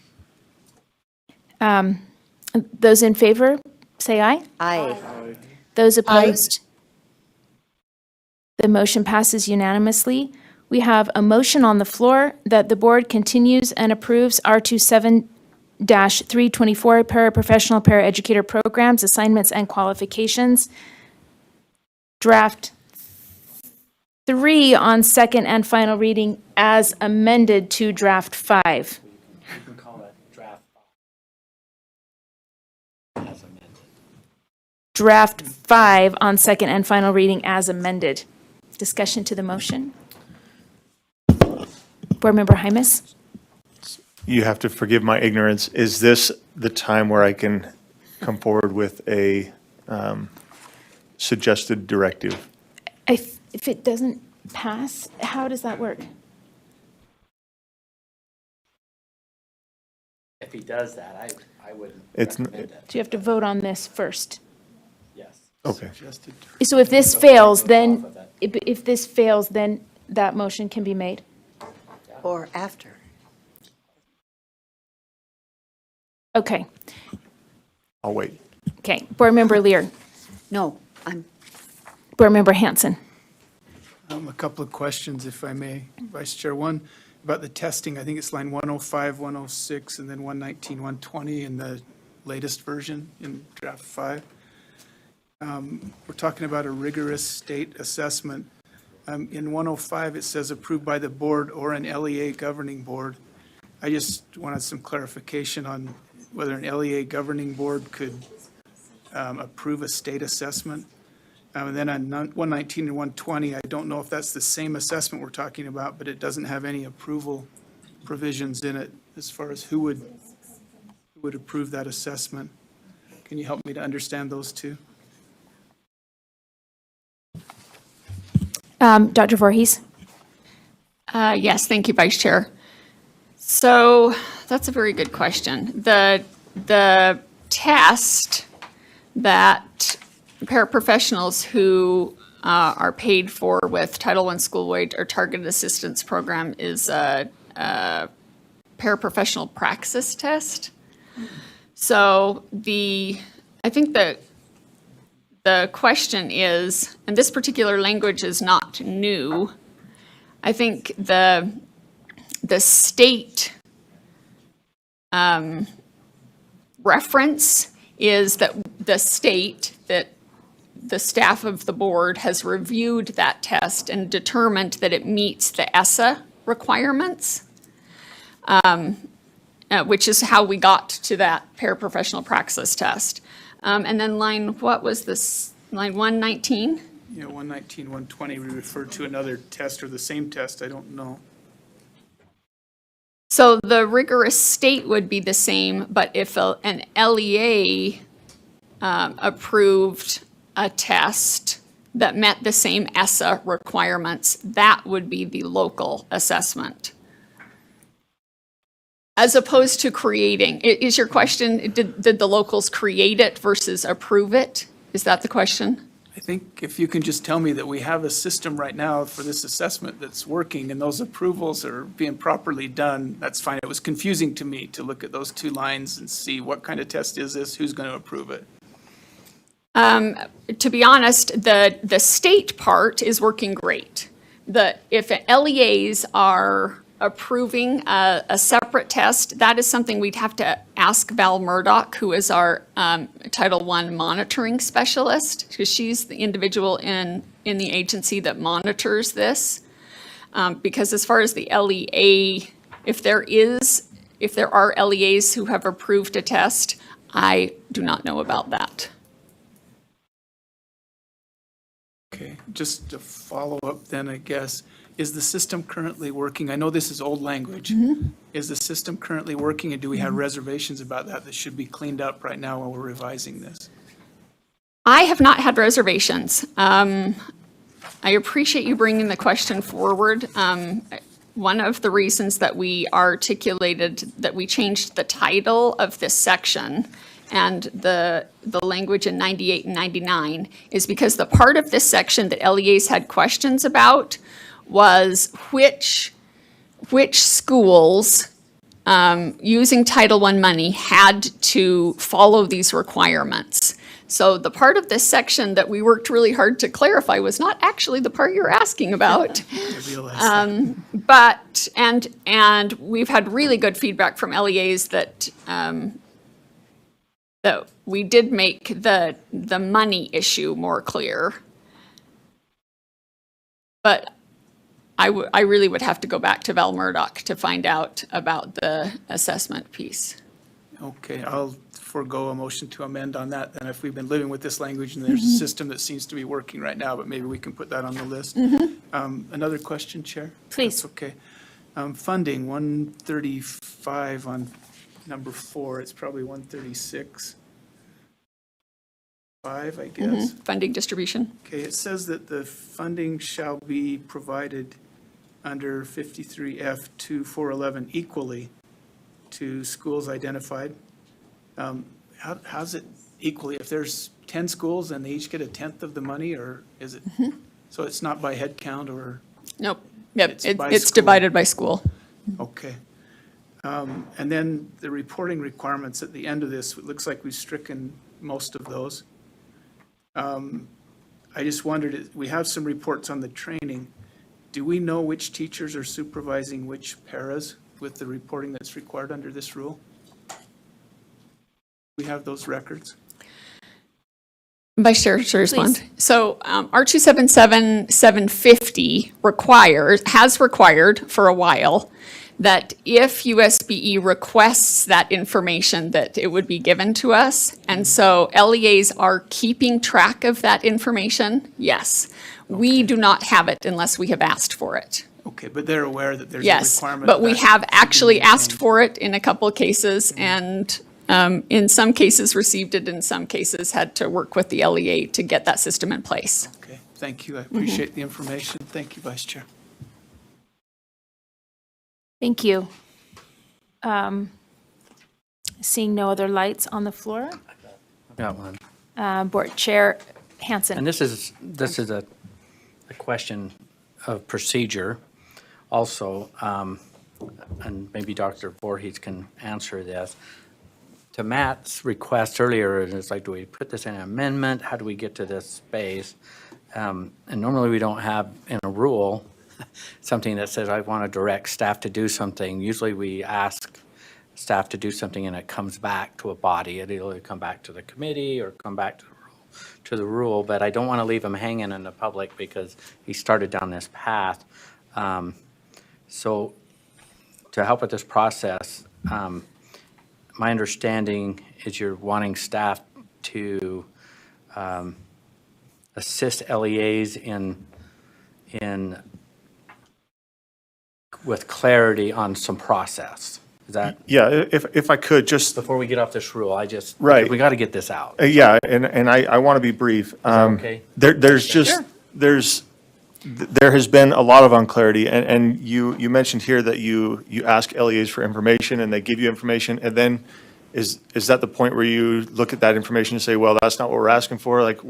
Those in favor, say aye. Aye. Those opposed? The motion passes unanimously. We have a motion on the floor that the board continues and approves R27-324 paraprofessional, paraeducator programs, assignments, and qualifications. Draft 3 on second and final reading as amended to draft 5. You can call it draft 5 as amended. Draft 5 on second and final reading as amended. Discussion to the motion. Board Member Hymas? You have to forgive my ignorance. Is this the time where I can come forward with a suggested directive? If it doesn't pass, how does that work? If he does that, I would It's n- recommend it. Do you have to vote on this first? Yes. Okay. So if this fails, then, if this fails, then that motion can be made? Or after. Okay, I'll wait. okay. Board Member Lear, No, I'm, Board Member Hanson. A couple of questions, if I may, Vice Chair. One, about the testing, I think it's line 105, 106, and then 119, 120 in the latest version in draft 5. We're talking about a rigorous state assessment. In 105, it says approved by the board or an LEA governing board. I just wanted some clarification on whether an LEA governing board could approve a state assessment. And then on 119 and 120, I don't know if that's the same assessment we're talking about, but it doesn't have any approval provisions in it as far as who would approve that assessment. Can you help me to understand those two? Dr. Voorhees? Yes, thank you, Vice Chair. So that's a very good question. The test that paraprofessionals who are paid for with Title I school wage or targeted assistance program is a paraprofessional praxis test. So I think the question is, and this particular language is not new, I think the state reference is that the staff of the board has reviewed that test and determined that it meets the ESSA requirements, which is how we got to that paraprofessional praxis test. And then what was this, line 119? Yeah, 119, 120, we referred to another test or the same test, I don't know. So the rigorous state would be the same, but if an LEA approved a test that met the same ESSA requirements, that would be the local assessment. As opposed to creating. Is your question, did the locals create it versus approve it? Is that the question? I think if you can just tell me that we have a system right now for this assessment that's working and those approvals are being properly done, that's fine. It was confusing to me to look at those two lines and see what kind of test is this, who's going to approve it. To be honest, the state part is working great. If LEAs are approving a separate test, that is something we'd have to ask Val Murdoch, who is our Title I monitoring specialist, because she's the individual in the agency that monitors this. Because as far as the LEA, if there are LEAs who have approved a test, I do not know about that. Okay, just to follow up then, I guess, is the system currently working? I know this is old language. Is the system currently working, and do we have reservations about that that should be cleaned up right now while we're revising this? I have not had reservations. I appreciate you bringing the question forward. One of the reasons that we articulated that we changed the title of this section and the language in 98 and 99 is because the part of this section that LEAs had questions about was which schools using Title I money had to follow these requirements. So the part of this section that we worked really hard to clarify was not actually the part you're asking about. But we've had really good feedback from LEAs that that we did make the money issue more clear. But I really would have to go back to Val Murdoch to find out about the assessment piece. Okay, I'll forego a motion to amend on that, then if we've been living with this language and there's a system that seems to be working right now, but maybe we can put that on the list. Another question, Chair? Please. That's okay. Funding, 135 on number 4, it's probably 136. 5, I guess. Funding distribution. Okay, it says that the funding shall be provided under 53F to 411 equally to schools identified. How's it equally? If there's 10 schools and they each get a tenth of the money, or is it? So it's not by head count or? Nope. Yep. by It's school? divided by school. Okay. And then the reporting requirements at the end of this, it looks like we've stricken most of those. I just wondered, we have some reports on the training. Do we know which teachers are supervising which paras with the reporting that's required under this rule? We have those records? Vice Chair to respond. So R277 750 has required for a while that if USBE requests that information, that it would be given to us. And so LEAs are keeping track of that information, yes. We do not have it unless we have asked for it. Okay, but they're aware that there's a Yes, requirement. but we that have should be actually asked maintained. for it in a couple of cases, and in some cases received it, in some cases had to work with the LEA to get that system in place. Okay, thank you. I appreciate the information. Thank you, Vice Chair. Thank you. Seeing no other lights on the floor, Got one. Board Chair Hanson. And this is a question of procedure also, and maybe Dr. Voorhees can answer this. To Matt's request earlier, it's like, do we put this in an amendment? How do we get to this space? And normally we don't have in a rule something that says, I want to direct staff to do something. Usually we ask staff to do something and it comes back to a body. It'll either come back to the committee or come back to the rule, but I don't want to leave him hanging in the public because he started down this path. So to help with this process, my understanding is you're wanting staff to assist LEAs in with clarity on some process. Is that, Yeah, if I could, just, before we get off this rule, Right. we got to get this out. yeah, and I want to be brief. okay? There's just, there's there has been a lot of unclarity, and you mentioned here that you ask LEAs for information, and they give you information, and then is that the point where you look at that information and say, well, that's not what we're asking for? Like,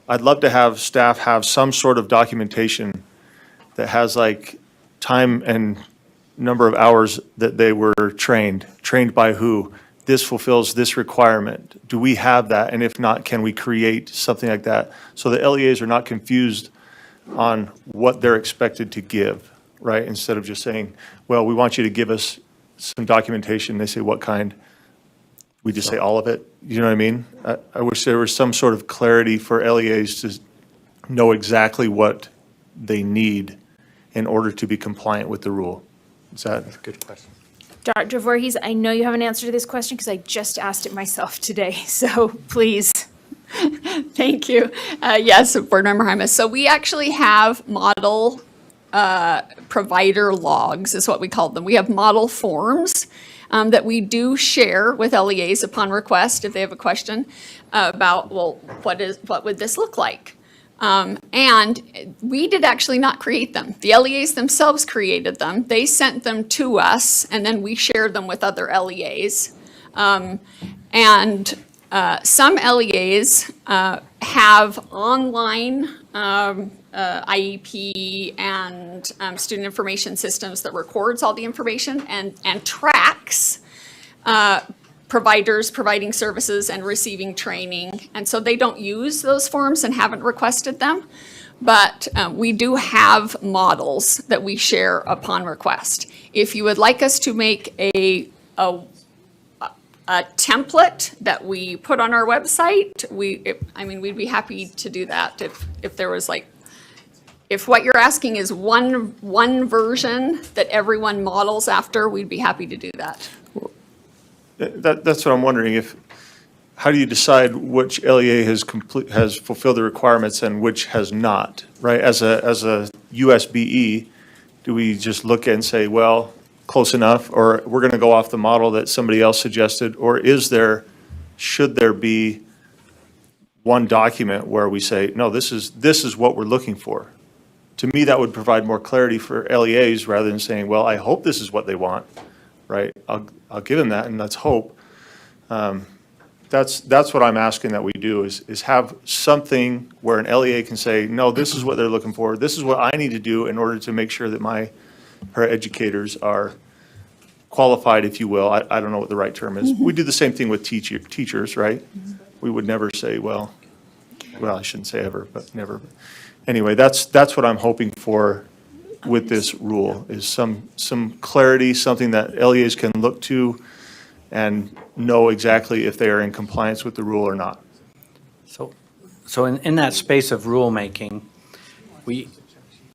I'd love to have staff have some sort of documentation that has like time and number of hours that they were trained by who, this fulfills this requirement. Do we have that? And if not, can we create something like that? So the LEAs are not confused on what they're expected to give, right? Instead of just saying, well, we want you to give us some documentation. They say, what kind? We just say all of it. You know what I mean? I wish there was some sort of clarity for LEAs to know exactly what they need in order to be compliant with the rule. Is that? That's a good question. Dr. Voorhees, I know you have an answer to this question because I just asked it myself today, so please. Thank you. Yes, Board Member Hymas. So we actually have model provider logs, is what we call them. We have model forms that we do share with LEAs upon request if they have a question about, well, what would this look like? And we did actually not create them. The LEAs themselves created them. They sent them to us, and then we shared them with other LEAs. Some LEAs have online IEP and student information systems that records all the information and tracks providers providing services and receiving training. And so they don't use those forms and haven't requested them. But we do have models that we share upon request. If you would like us to make a template that we put on our website, we'd be happy to do that if there was like, if what you're asking is one version that everyone models after, we'd be happy to do that. That's what I'm wondering, how do you decide which LEA has fulfilled the requirements and which has not, right? As a USBE, do we just look and say, well, close enough, or we're going to go off the model that somebody else suggested, or should there be one document where we say, no, this is what we're looking for? To me, that would provide more clarity for LEAs rather than saying, well, I hope this is what they want, right? I'll give them that, and let's hope. That's what I'm asking that we do, is have something where an LEA can say, no, this is what they're looking for. This is what I need to do in order to make sure that my paraeducators are qualified, if you will. I don't know what the right term is. We do the same thing with teachers, right? We would never say, well, I shouldn't say ever, but never. Anyway, that's what I'm hoping for with this rule, is some clarity, something that LEAs can look to and know exactly if they are in compliance with the rule or not. So in that space of rulemaking,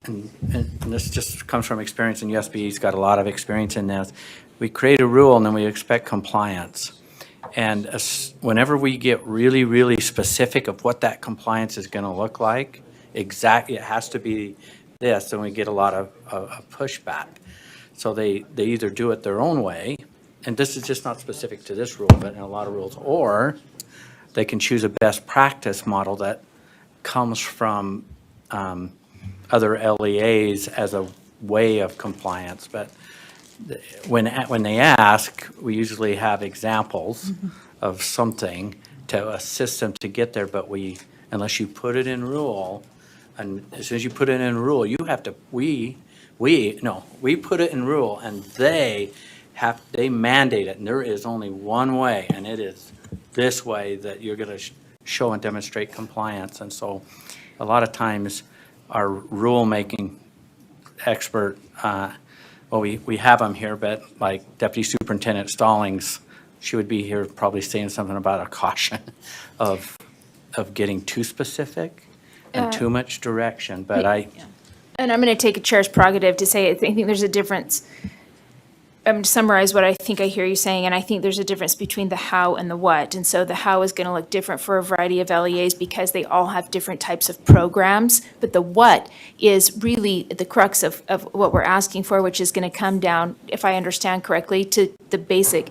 and this just comes from experience, and USBE's got a lot of experience in this, we create a rule and then we expect compliance. And whenever we get really, really specific of what that compliance is going to look like, exactly, it has to be this, and we get a lot of pushback. So they either do it their own way, and this is just not specific to this rule, but in a lot of rules, or they can choose a best practice model that comes from other LEAs as a way of compliance. But when they ask, we usually have examples of something to assist them to get there, but unless you put it in rule, and as soon as you put it in rule, you have to, we put it in rule, and they mandate it, and there is only one way, and it is this way that you're going to show and demonstrate compliance. And so a lot of times our rulemaking expert, we have them here, but like Deputy Superintendent Stallings, she would be here probably saying something about a caution of getting too specific and too much direction, but And I'm going to take a chair's prerogative to say, I think there's a difference. I'm going to summarize what I think I hear you saying, and I think there's a difference between the how and the what. And so the how is going to look different for a variety of LEAs because they all have different types of programs. But the what is really the crux of what we're asking for, which is going to come down, if I understand correctly, to the basic,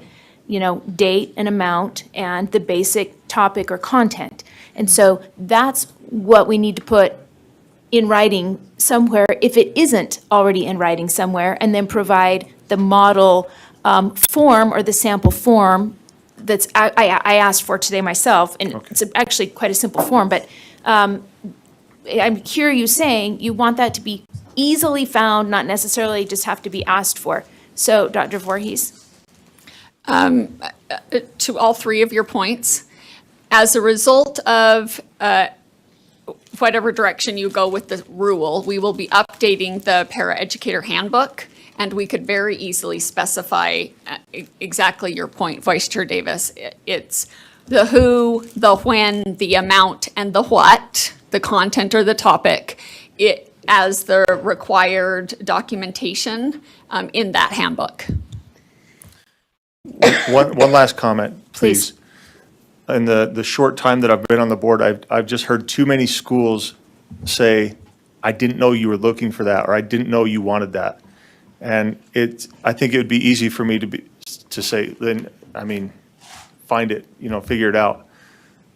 date and amount and the basic topic or content. And so that's what we need to put in writing somewhere, if it isn't already in writing somewhere, and then provide the model form or the sample form that's, I asked for today myself, and it's actually quite a simple form, but I'm hearing you saying you want that to be easily found, not necessarily just have to be asked for. So, Dr. Voorhees? To all three of your points, as a result of whatever direction you go with the rule, we will be updating the paraeducator handbook, and we could very easily specify exactly your point, Vice Chair Davis. It's the who, the when, the amount, and the what, the content or the topic, as the required documentation in that handbook. One last comment, please. In the short time that I've been on the board, I've just heard too many schools say, I didn't know you were looking for that, or I didn't know you wanted that. And I think it would be easy for me to say, then, I mean, find it, figure it out.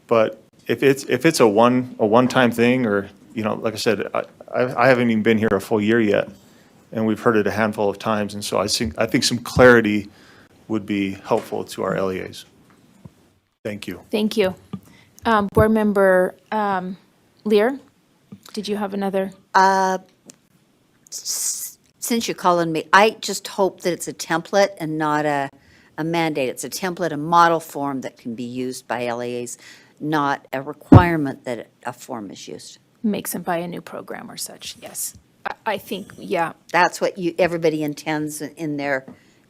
But if it's a one-time thing, or, like I said, I haven't even been here a full year yet, and we've heard it a handful of times. And so I think some clarity would be helpful to our LEAs. Thank you. Thank you. Board Member Lear, did you have another? Since you're calling me, I just hope that it's a template and not a mandate. It's a template, a model form that can be used by LEAs, not a requirement that a form is used. Makes them buy a new program or such, yes. I think, yeah. That's what everybody intends in their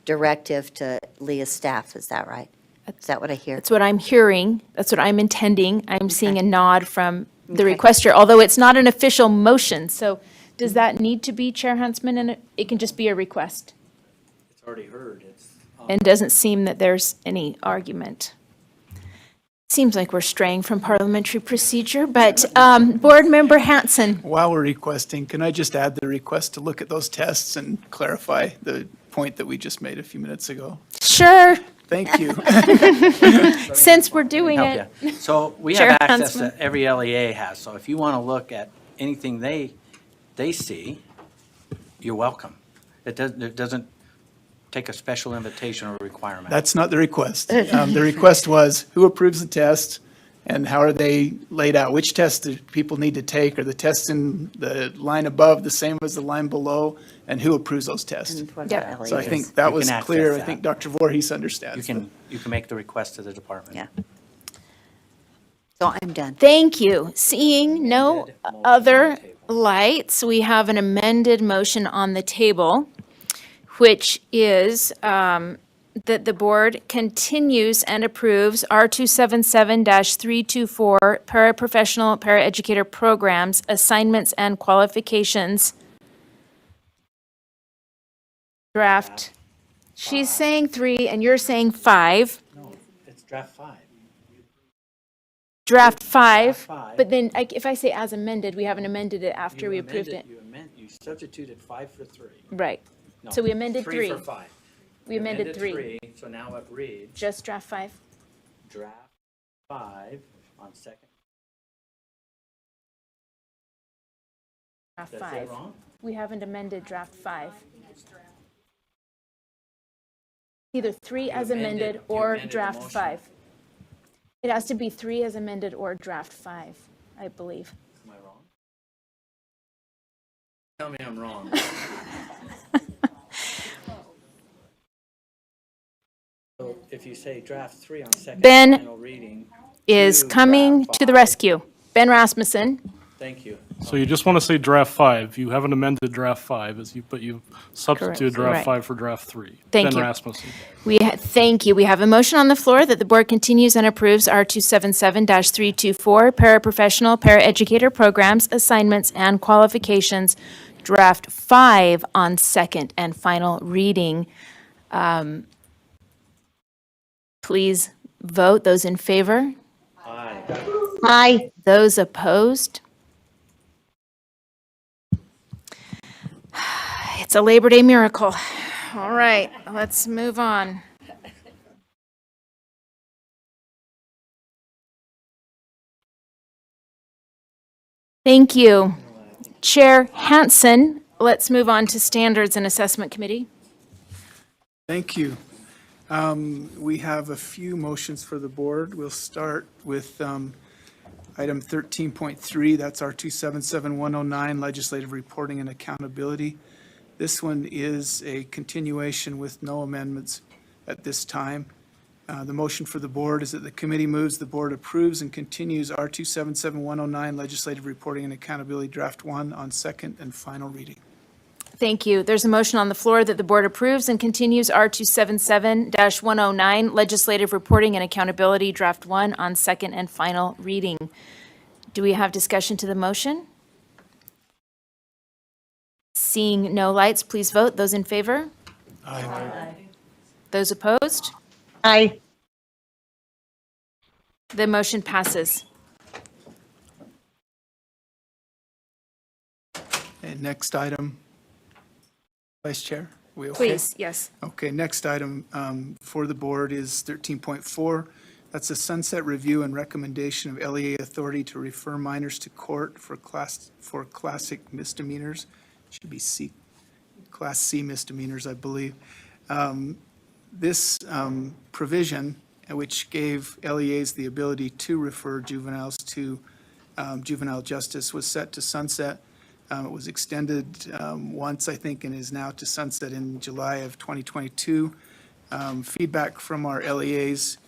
directive to Leah's staff, is that right? Is that what I hear? That's what I'm hearing. That's what I'm intending. I'm seeing a nod from the requester, although it's not an official motion. So does that need to be, Chair Huntsman, and it can just be a request? It's already heard. And doesn't seem that there's any argument. Seems like we're straying from parliamentary procedure, but Board Member Hanson. While we're requesting, can I just add the request to look at those tests and clarify the point that we just made a few minutes ago? Sure. Thank you. Since we're doing Help it. you. So we Chair have access Huntsman. to every LEA has. So if you want to look at anything they see, you're welcome. It doesn't take a special invitation or requirement. That's not the request. The request was who approves the test and how are they laid out? Which tests do people need to take? Are the tests in the line above the same as the line below? And who approves those tests? And what Yeah. about So I LEAs? think that You was can access clear. I that. think Dr. Voorhees understands. You can make the request to the department. Yeah. So I'm done. Thank you. Seeing no other lights, we have an amended motion on the table, which is that the board continues and approves R277-324 paraprofessional paraeducator programs, assignments and qualifications. Draft. She's saying 3 and you're saying 5. No, it's draft 5. Draft 5, five. but then if I say as amended, we haven't amended it after we approved it. You substituted 5 for 3. Right. No, So we amended 3. 3 for 5. We amended 3. So now it reads Just draft 5. draft 5 on second. Draft Did I 5. say it wrong? We haven't amended draft 5. Either 3 as amended you or amended the draft motion. 5. It has to be 3 as amended or draft 5, I believe. Am I wrong? Tell me I'm wrong. So if you say draft 3 on second Ben and final reading. Is to coming draft to the 5. rescue. Ben Rasmussen. Thank you. So you just want to say draft 5. You haven't amended draft 5, but you substituted Correct. draft Right. 5 for draft 3. Thank Ben you. Rasmussen. Thank you. We have a motion on the floor that the board continues and approves R277-324 paraprofessional paraeducator programs, assignments, and qualifications, draft 5 on second and final reading. Please vote. Those in favor? Aye. Aye. Those opposed? It's a Labor Day miracle. All right, let's move on. Thank you. Chair Hansen, let's move on to Standards and Assessment Committee. Thank you. We have a few motions for the board. We'll start with item 13.3, that's our 277-109, legislative reporting and accountability. This one is a continuation with no amendments at this time. The motion for the board is that the committee moves, the board approves and continues R 277-109, legislative reporting and accountability, draft 1 on second and final reading. Thank you. There's a motion on the floor that the board approves and continues R 277-109, legislative reporting and accountability, draft 1 on second and final reading. Do we have discussion to the motion? Seeing no lights, please vote. Those in favor? Aye. Those opposed? Aye. The motion passes. And next item, Vice Chair, we okay? Please, yes. Okay, next item for the board is 13.4. That's a sunset review and recommendation of LEA authority to refer minors to court for classic misdemeanors. Should be Class C misdemeanors, I believe. This provision, which gave LEAs the ability to refer juveniles to juvenile justice, was set to sunset. It was extended once, I think, and is now to sunset in July of 2022. Feedback from our LEAs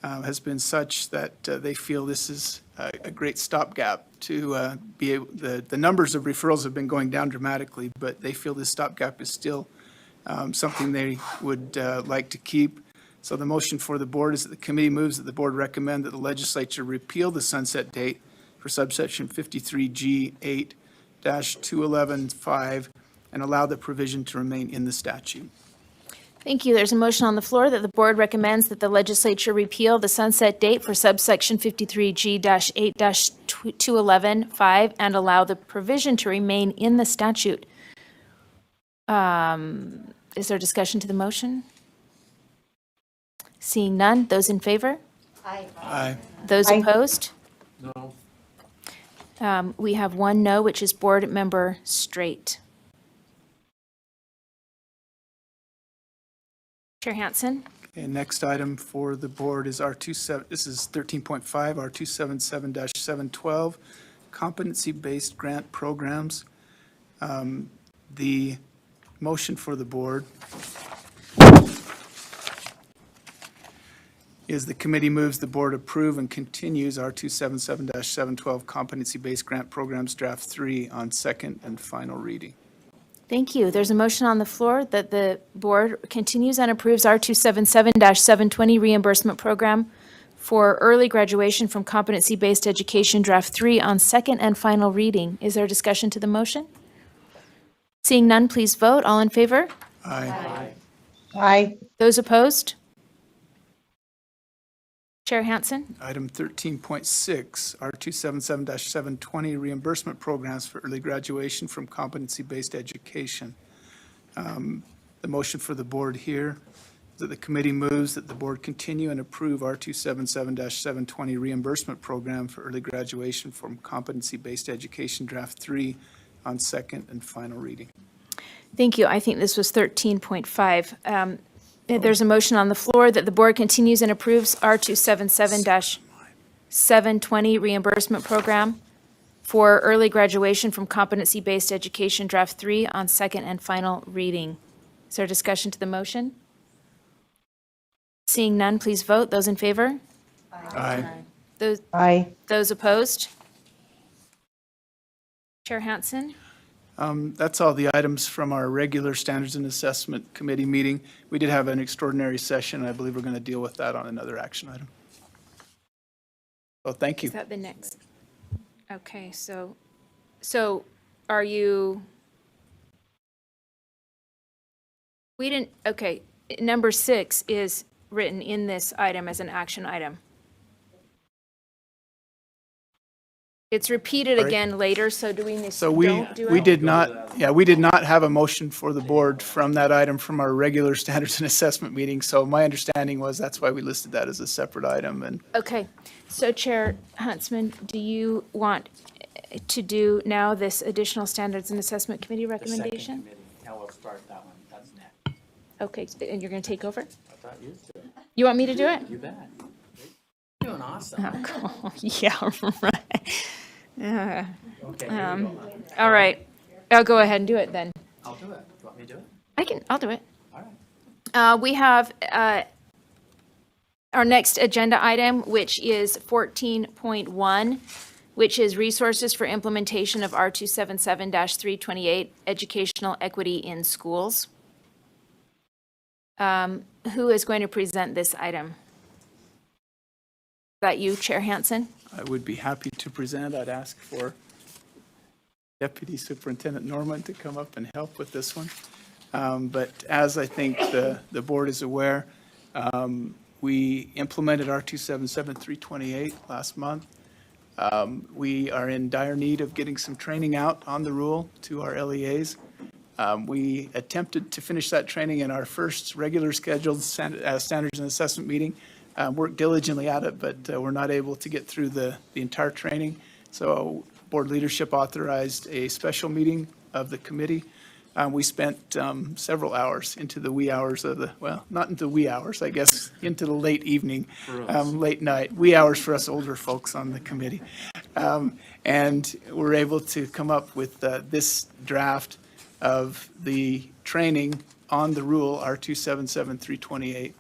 has been such that they feel this is a great stopgap to be able, the numbers of referrals have been going down dramatically, but they feel this stopgap is still something they would like to keep. So the motion for the board is that the committee moves that the board recommend that the legislature repeal the sunset date for subsection 53G8-211-5 and allow the provision to remain in the statute. Thank you. There's a motion on the floor that the board recommends that the legislature repeal the sunset date for subsection 53G-8-211-5 and allow the provision to remain in the statute. Is there discussion to the motion? Seeing none, those in favor? Aye. Those Aye. opposed? No. We have one no, which is Board Member Straight. Chair Hansen? Okay, next item for the board is this is 13.5, R277-712, competency-based grant programs. The motion for the board is the committee moves the board approve and continues R277-712 competency-based grant programs draft 3 on second and final reading. Thank you. There's a motion on the floor that the board continues and approves R277-720 reimbursement program for early graduation from competency-based education draft 3 on second and final reading. Is there discussion to the motion? Seeing none, please vote. All in favor? Aye. Aye. Those opposed? Chair Hansen? Item 13.6, R277-720 reimbursement programs for early graduation from competency-based education. The motion for the board here is that the committee moves that the board continue and approve R277-720 reimbursement program for early graduation from competency-based education draft 3 on second and final reading. Thank you. I think this was 13.5. There's a motion on the floor that the board continues and approves R277-720 reimbursement program for early graduation from competency-based education draft 3 on second and final reading. Is there discussion to the motion? Seeing none, please vote. Those in favor? Aye. Aye. Those opposed? Chair Hansen? That's all the items from our regular Standards and Assessment Committee meeting. We did have an extraordinary session, and I believe we're going to deal with that on another action item. Well, thank you. Is that the next? Okay, so are you? We didn't, okay, number 6 is written in this item as an action item. It's repeated Sorry? again later, so do we need So to we did not have a motion for the board from that item from our regular Standards and Assessment meeting. So my understanding was that's why we listed that as a separate item. And Okay, so Chair Huntsman, do you want to do now this additional standards and assessment committee recommendation? Now we'll start that one. That's next. Okay, and you're going to take over? I thought you would do it. You want me to do it? You bet. You're doing awesome. Oh, yeah, right. Okay, here we go. All right, I'll go ahead and do it then. I'll do it. You want me to do it? I'll do it. All right. We have our next agenda item, which is 14.1, which is resources for implementation of R277-328, educational equity in schools. Who is going to present this item? Is that you, Chair Hansen? I would be happy to present. I'd ask for Deputy Superintendent Norman to come up and help with this one. But as I think the board is aware, we implemented R277-328 last month. We are in dire need of getting some training out on the rule to our LEAs. We attempted to finish that training in our first regular scheduled standards and assessment meeting. Worked diligently at it, but we're not able to get through the entire training. So board leadership authorized a special meeting of the committee. We spent several hours into the wee hours of well, not into wee hours, I guess, into the late evening, late night, wee hours for us older folks on the committee. And we're able to come up with this draft of the training on the rule, R277-328.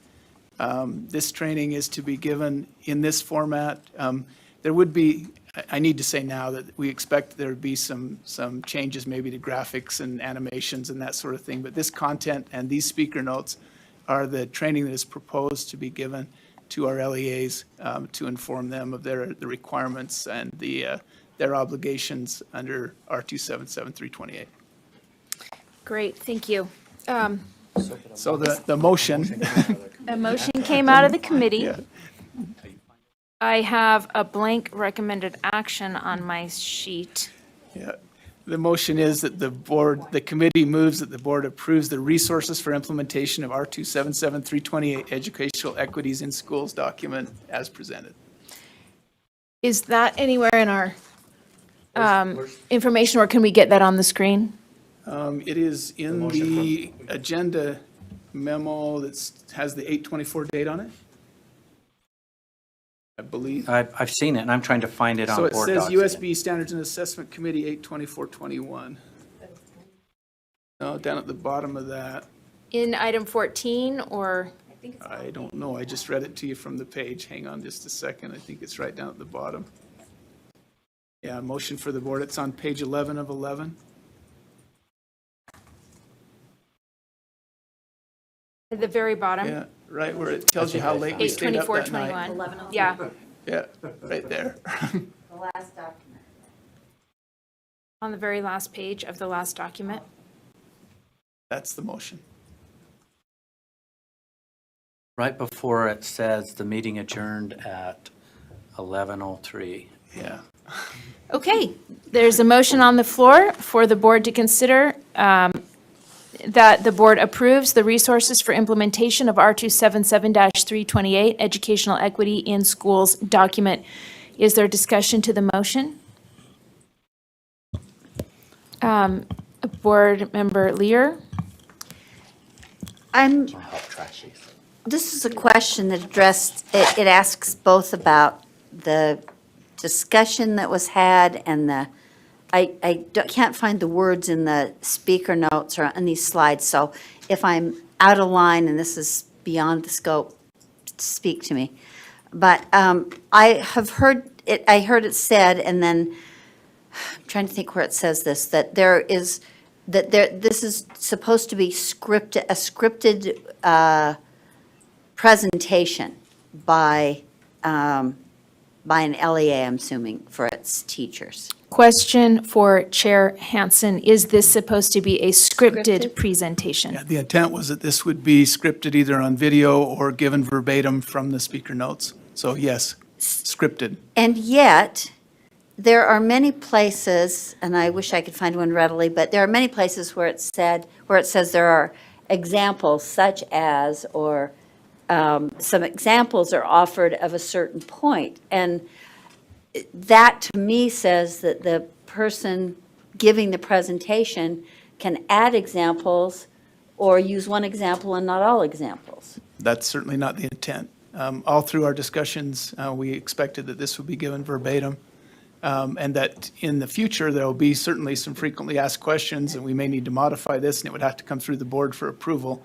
This training is to be given in this format. There would be, I need to say now that we expect there would be some changes maybe to graphics and animations and that sort of thing, but this content and these speaker notes are the training that is proposed to be given to our LEAs to inform them of the requirements and their obligations under R277-328. Great, thank you. So the motion. A motion came out of the committee. Yeah. I have a blank recommended action on my sheet. Yeah. The motion is that the committee moves that the board approves the resources for implementation of R277-328 educational equities in schools document as presented. Is that anywhere in our information, or can we get that on the screen? It is in the agenda memo that has the 8/24 date on it, I believe. I've seen it, and I'm trying to find it on So it board says docs. USB Standards and Assessment Committee 8/24/21. No, down at the bottom of that. In item 14, or? I don't know. I just read it to you from the page. Hang on just a second. I think it's right down at the bottom. Yeah, motion for the board. It's on page 11 of 11. At the very bottom? Yeah, right where it tells you how late we stayed up that night. 8/24/21. Yeah. Yeah, right there. The last document. On the very last page of the last document. That's the motion. Right before it says the meeting adjourned at 11:03. Yeah. Okay, there's a motion on the floor for the board to consider that the board approves the resources for implementation of R277-328, Educational Equity in Schools document. Is there discussion to the motion? Board Member Lear? This is a question that it asks both about the discussion that was had and can't find the words in the speaker notes or on these slides, so if I'm out of line and this is beyond the scope, speak to me. But I heard it said, and then I'm trying to think where it says this, that this is supposed to be a scripted presentation by an LEA, I'm assuming, for its teachers. Question for Chair Hansen. Is this supposed to be a scripted presentation? Yeah, the intent was that this would be scripted either on video or given verbatim from the speaker notes. So yes, scripted. And yet, there are many places, and I wish I could find one readily, but there are many places where it says there are examples such as, or some examples are offered of a certain point. And that, to me, says that the person giving the presentation can add examples or use one example and not all examples. That's certainly not the intent. All through our discussions, we expected that this would be given verbatim, and that in the future, there will be certainly some frequently asked questions, and we may need to modify this, and it would have to come through the board for approval.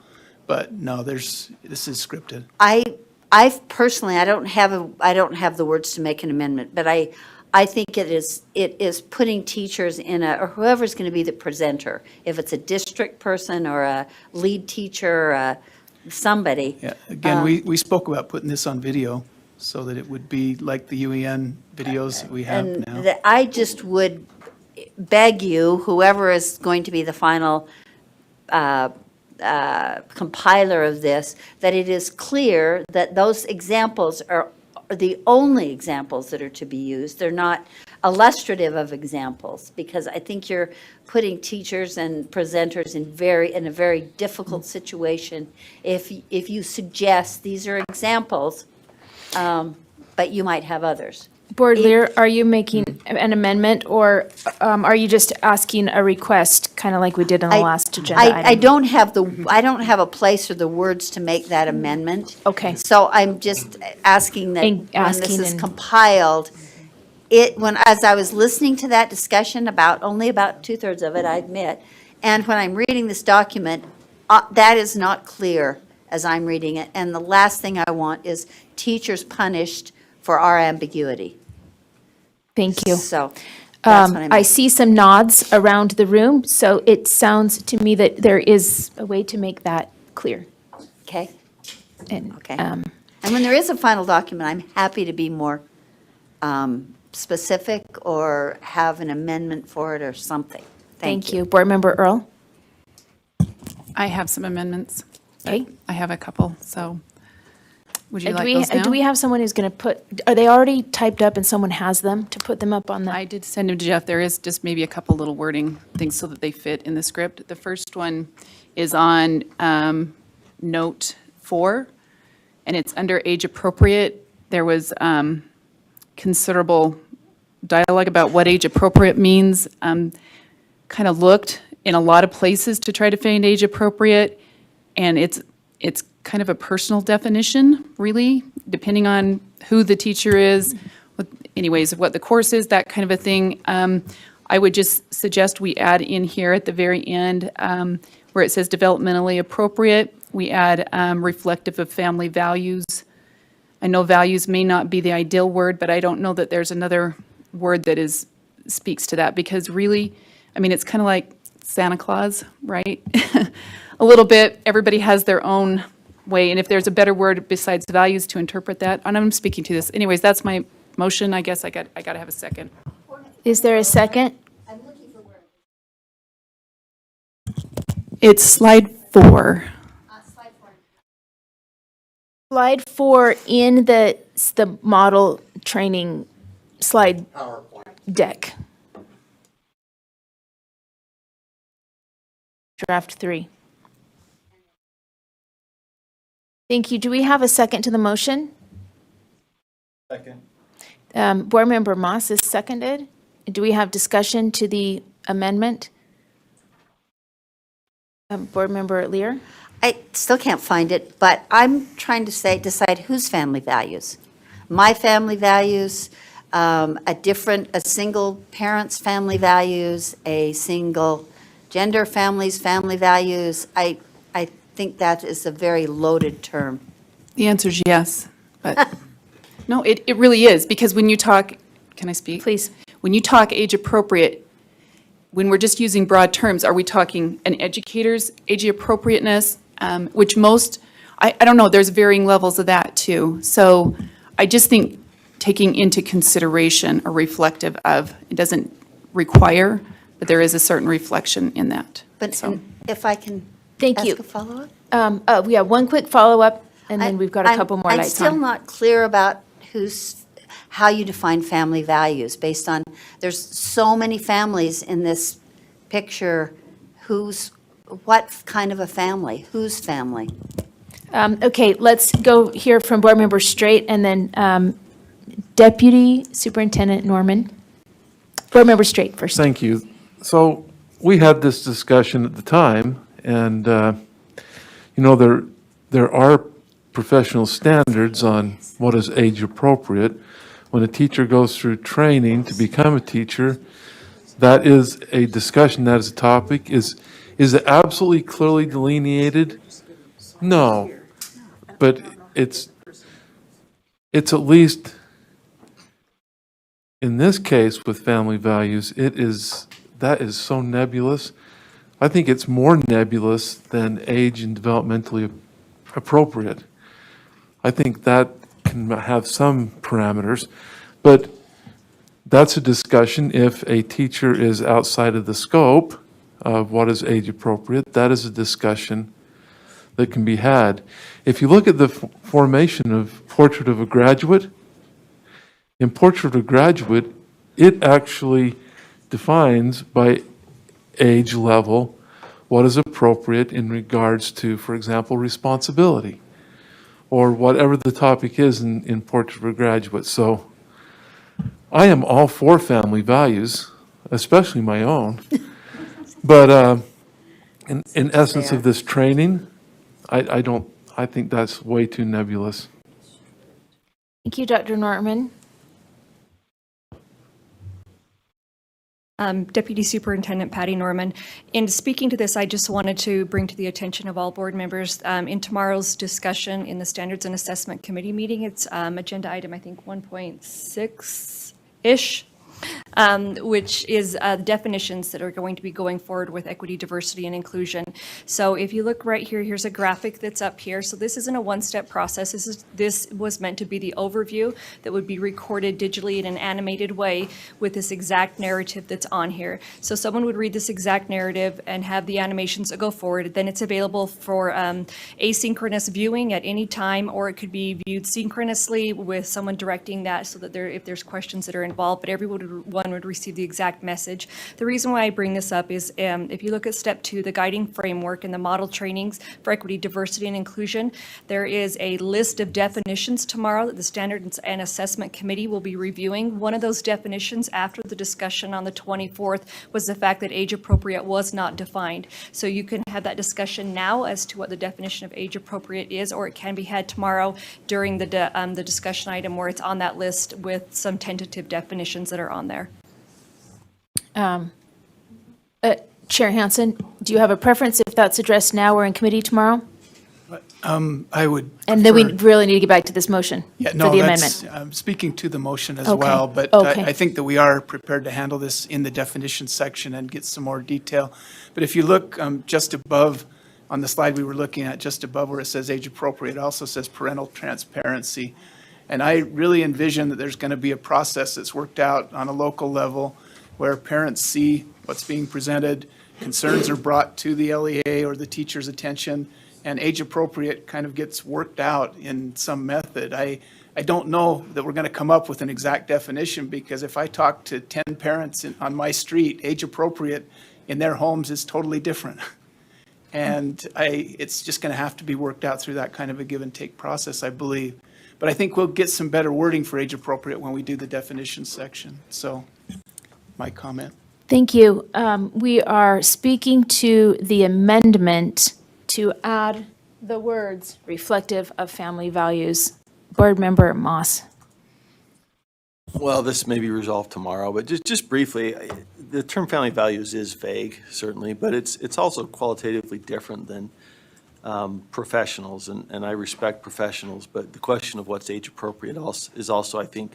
But no, this is scripted. I personally, I don't have the words to make an amendment, but I think it is putting teachers in or whoever's going to be the presenter, if it's a district person or a lead teacher, or somebody. Yeah, again, we spoke about putting this on video so that it would be like the UEN videos that we have And now. that I just would beg you, whoever is going to be the final compiler of this, that it is clear that those examples are the only examples that are to be used. They're not illustrative of examples, because I think you're putting teachers and presenters in a very difficult situation if you suggest these are examples, but you might have others. Board Leader, are you making an amendment, or are you just asking a request, kind of like we did on the last agenda item? I don't have a place or the words to make that amendment. Okay. So I'm just asking that when this is and- compiled, as I was listening to that discussion only about 2/3 of it, I admit, and when I'm reading this document, that is not clear as I'm reading it. And the last thing I want is teachers punished for our ambiguity. Thank you. So that's what I meant. I see some nods around the room, so it sounds to me that there is a way to make that clear. Okay? And, Okay. And when there is a final document, I'm happy to be more specific or have an amendment for it or something. Thank you. Board Member Earl? I have some amendments. Okay. I have a couple, so would you Do like we- those now? Do we have someone who's going to are they already typed up and someone has them to put them up on the? I did send them to Jeff. There is just maybe a couple little wording things so that they fit in the script. The first one is on note 4, and it's under age appropriate. There was considerable dialogue about what age appropriate means. Kind of looked in a lot of places to try to find age appropriate, and it's kind of a personal definition, really, depending on who the teacher is, what the course is, that kind of a thing. I would just suggest we add in here at the very end, where it says developmentally appropriate, we add reflective of family values. I know values may not be the ideal word, but I don't know that there's another word that speaks to that, because really, I mean, it's kind of like Santa Claus, right? A little bit, everybody has their own way, and if there's a better word besides values to interpret that, and I'm speaking to this. Anyways, that's my motion. I guess I got to have a second. Is there a second? It's slide 4. Slide 4 in the model training slide deck. Draft 3. Thank you. Do we have a second to the motion? Second. Board Member Moss is seconded. Do we have discussion to the amendment? Board Member Lear? I still can't find it, but I'm trying to decide whose family values. My family values, a single parent's family values, a single gender family's family values. I think that is a very loaded term. The answer is yes, but no, it really is, because when you talk, can I speak? Please. When you talk age appropriate, when we're just using broad terms, are we talking an educator's age appropriateness, which most, I don't know, there's varying levels of that too. So I just think taking into consideration or reflective of, it doesn't require, but there is a certain reflection in that. But So- if I can Thank you. ask a follow-up? We have one quick follow-up, and then we've got a couple more I'm lights still on. not clear about how you define family values based on, there's so many families in this picture. What kind of a family? Whose family? Okay, let's go hear from Board Member Straight, and then Deputy Superintendent Norman. Board Member Straight first. Thank you. So we had this discussion at the time, and, there are professional standards on what is age appropriate. When a teacher goes through training to become a teacher, that is a discussion, that is a topic. Is it absolutely clearly delineated? No. But it's at least, in this case with family values, that is so nebulous. I think it's more nebulous than age and developmentally appropriate. I think that can have some parameters, but that's a discussion. If a teacher is outside of the scope of what is age appropriate, that is a discussion that can be had. If you look at the formation of Portrait of a Graduate, in Portrait of a Graduate, it actually defines by age level what is appropriate in regards to, for example, responsibility, or whatever the topic is in Portrait of a Graduate. So I am all for family values, especially my own. But in essence of this training, I think that's way too nebulous. Thank you, Dr. Nortman. Deputy Superintendent Patty Norman. In speaking to this, I just wanted to bring to the attention of all board members, in tomorrow's discussion in the Standards and Assessment Committee meeting, it's agenda item, I think, 1.6-ish, which is definitions that are going to be going forward with equity, diversity, and inclusion. So if you look right here, here's a graphic that's up here. So this isn't a one-step process. This was meant to be the overview that would be recorded digitally in an animated way with this exact narrative that's on here. So someone would read this exact narrative and have the animations that go forward. Then it's available for asynchronous viewing at any time, or it could be viewed synchronously with someone directing that so that if there's questions that are involved, but everyone would receive the exact message. The reason why I bring this up is if you look at step 2, the guiding framework and the model trainings for equity, diversity, and inclusion, there is a list of definitions tomorrow that the Standards and Assessment Committee will be reviewing. One of those definitions after the discussion on the 24th was the fact that age appropriate was not defined. So you can have that discussion now as to what the definition of age appropriate is, or it can be had tomorrow during the discussion item where it's on that list with some tentative definitions that are on there. Chair Hansen, do you have a preference if that's addressed now or in committee tomorrow? I would. And then we prefer- really need to get back to this motion Yeah, for no, the that's, amendment. I'm speaking to the motion as Okay, well, but okay. I think that we are prepared to handle this in the definition section and get some more detail. But if you look just above, on the slide we were looking at, just above where it says age appropriate, it also says parental transparency. And I really envision that there's going to be a process that's worked out on a local level where parents see what's being presented, concerns are brought to the LEA or the teacher's attention, and age appropriate kind of gets worked out in some method. I don't know that we're going to come up with an exact definition, because if I talk to 10 parents on my street, age appropriate in their homes is totally different. And it's just going to have to be worked out through that kind of a give and take process, I believe. But I think we'll get some better wording for age appropriate when we do the definition section. So my comment. Thank you. We are speaking to the amendment to add the words reflective of family values. Board Member Moss. Well, this may be resolved tomorrow, but just briefly, the term family values is vague, certainly, but it's also qualitatively different than professionals, and I respect professionals, but the question of what's age appropriate is also, I think,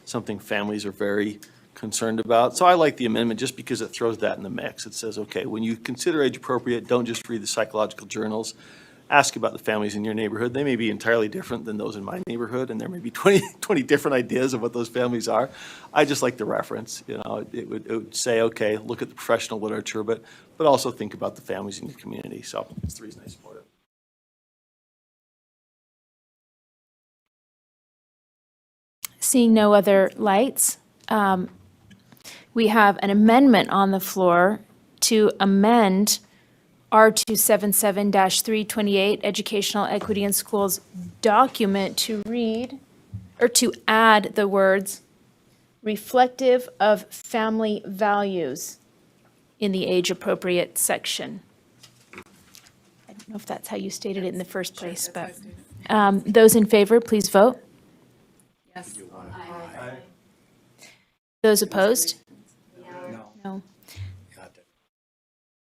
something families are very concerned about. So I like the amendment just because it throws that in the mix. It says, okay, when you consider age appropriate, don't just read the psychological journals. Ask about the families in your neighborhood. They may be entirely different than those in my neighborhood, and there may be 20 different ideas of what those families are. I just like the reference. It would say, okay, look at the professional literature, but also think about the families in your community. So that's the reason I support it. Seeing no other lights, we have an amendment on the floor to amend R277-328 Educational Equity in Schools document to read, or to add the words reflective of family values in the age-appropriate section. I don't know if that's how you stated it in the first place, but those in favor, please vote. Yes. Those opposed? No.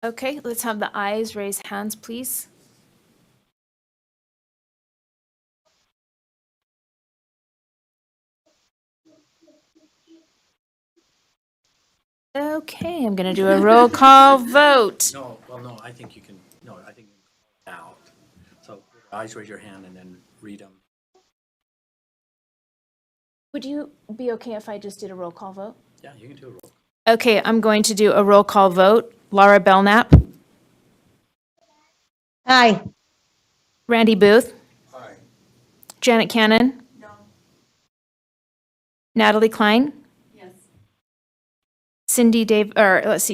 Okay, let's have the ayes raise hands, please. Okay, I'm going to do a roll call vote. No, well, no, I think you can, no, I think you can call it out. So eyes, raise your hand and then read them. Would you be okay if I just did a roll call vote? Yeah, you can do a roll. Okay, I'm going to do a roll call vote. Laura Belknap. Aye. Randy Booth. Janet Cannon. No. Natalie Klein. Yes.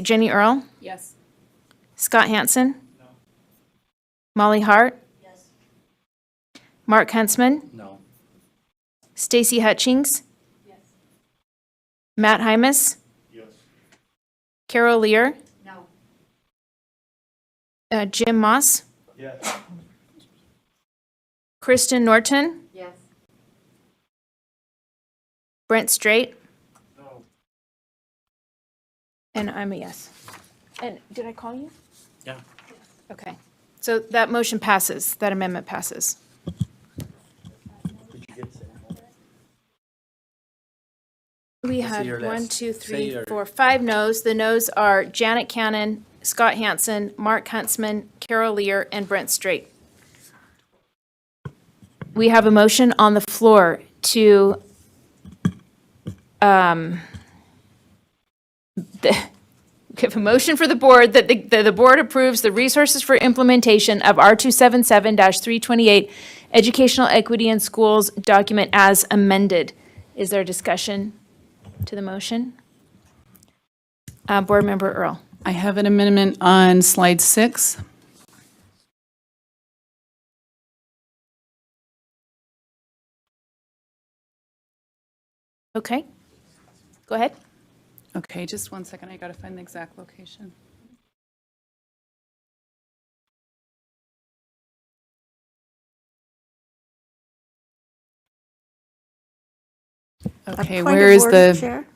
Jenny Earl. Yes. Scott Hansen. No. Molly Hart. Yes. Mark Huntsman. No. Stacy Hutchings. Yes. Matt Hymas. Yes. Carol Lear. No. Jim Moss. Yes. Kristen Norton. Yes. Brent Straight. No. And I'm a yes. And did I call you? Yeah. Okay. So that motion passes, that amendment passes. We Let's see had your 1, list. 2, Say 3, your- 4, 5 noes. The noes are Janet Cannon, Scott Hansen, Mark Huntsman, Carol Lear, and Brent Straight. We have a motion on the floor to we have a motion for the board that the board approves the resources for implementation of R277-328 Educational Equity in Schools document as amended. Is there discussion to the motion? Board Member Earl. I have an amendment on slide 6. Okay. Go ahead. Okay, just one second. I got to find the exact location. Okay, Point where of is order, the, Chair?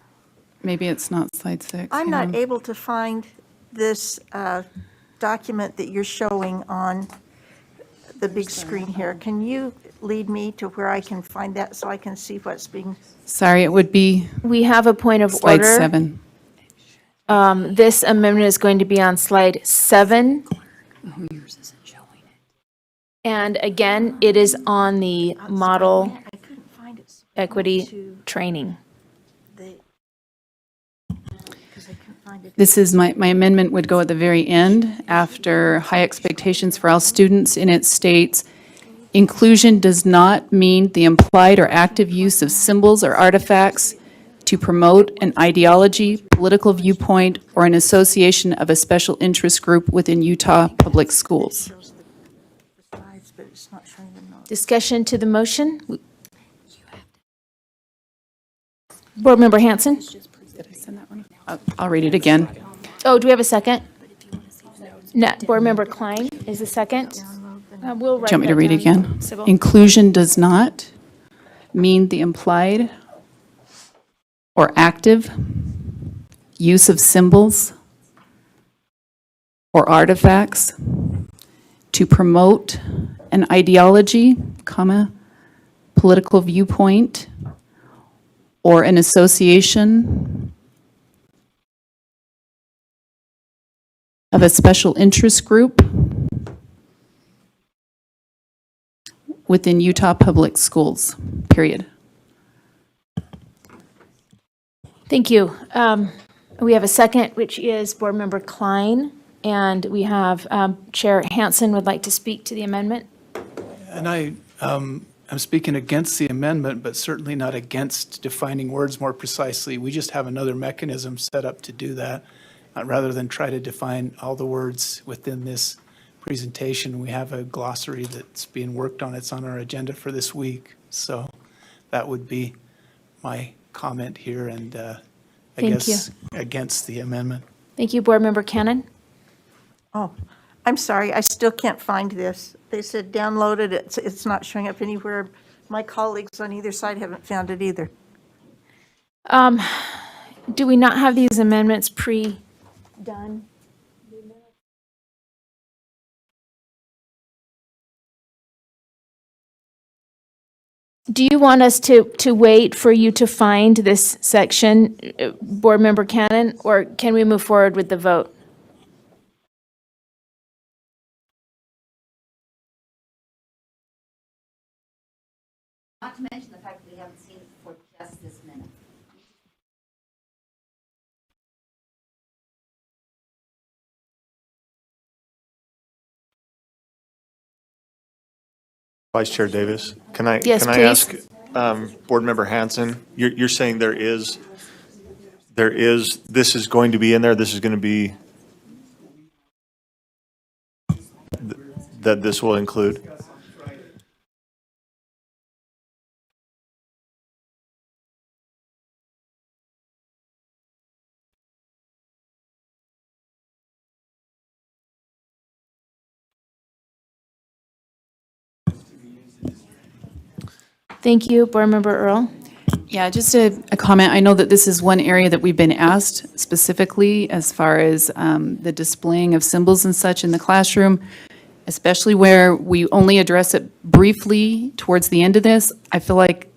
maybe it's not slide 6. I'm hang on. not able to find this document that you're showing on the big screen here. Can you lead me to where I can find that so I can see what's being? Sorry, it would be We have a point of slide order. 7. This amendment is going to be on slide 7. And again, it is on the model I couldn't find it. equity training. Because I couldn't find it. This is my amendment would go at the very end after high expectations for all students, and it states, inclusion does not mean the implied or active use of symbols or artifacts to promote an ideology, political viewpoint, or an association of a special interest group within Utah public schools. Shows the slides, but it's not showing the notes. Discussion to the motion? Board Member Hanson? Did I send that one? I'll read it again. Oh, do we have a second? No, Board Member Klein is the second. We'll write Do you want me to that read down. again? Sybil? Inclusion does not mean the implied or active use of symbols or artifacts to promote an ideology, comma, political viewpoint, or an association of a special interest group within Utah public schools, period. Thank you. We have a second, which is Board Member Klein, and we have Chair Hansen would like to speak to the amendment. And I'm speaking against the amendment, but certainly not against defining words more precisely. We just have another mechanism set up to do that. Rather than try to define all the words within this presentation, we have a glossary that's being worked on. It's on our agenda for this week. So that would be my comment here and I Thank guess against the amendment. Thank you, Board Member Cannon. Oh, I'm sorry, I still can't find this. They said download it, it's not showing up anywhere. My colleagues on either side haven't found it either. Do we not have these amendments pre-done? Do you want us to wait for you to find this section, Board Member Cannon, or can we move forward with the vote? Not to mention the fact that we haven't seen it for just this minute. Vice Chair Davis, Yes, can I please. ask Board Member Hanson, you're saying there is, this is going to be in there, this is going to be, that this will include? Thank you, Board Member Earl. Yeah, just a comment. I know that this is one area that we've been asked specifically as far as the displaying of symbols and such in the classroom, especially where we only address it briefly towards the end of this. I feel like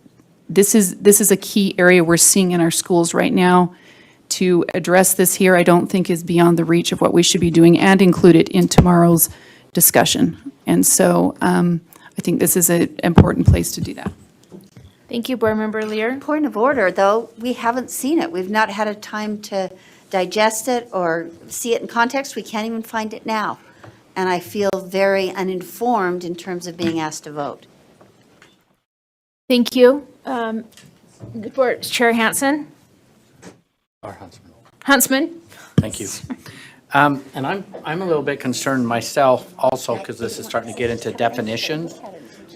this is a key area we're seeing in our schools right now. To address this here, I don't think is beyond the reach of what we should be doing and include it in tomorrow's discussion. And so I think this is an important place to do that. Thank you, Board Member Lear. Point of order, though, we haven't seen it. We've not had a time to digest it or see it in context. We can't even find it now. And I feel very uninformed in terms of being asked to vote. Thank you. Board Chair Hanson? Or Huntsman. Huntsman? Thank you. And I'm a little bit concerned myself also because this is starting to get into definitions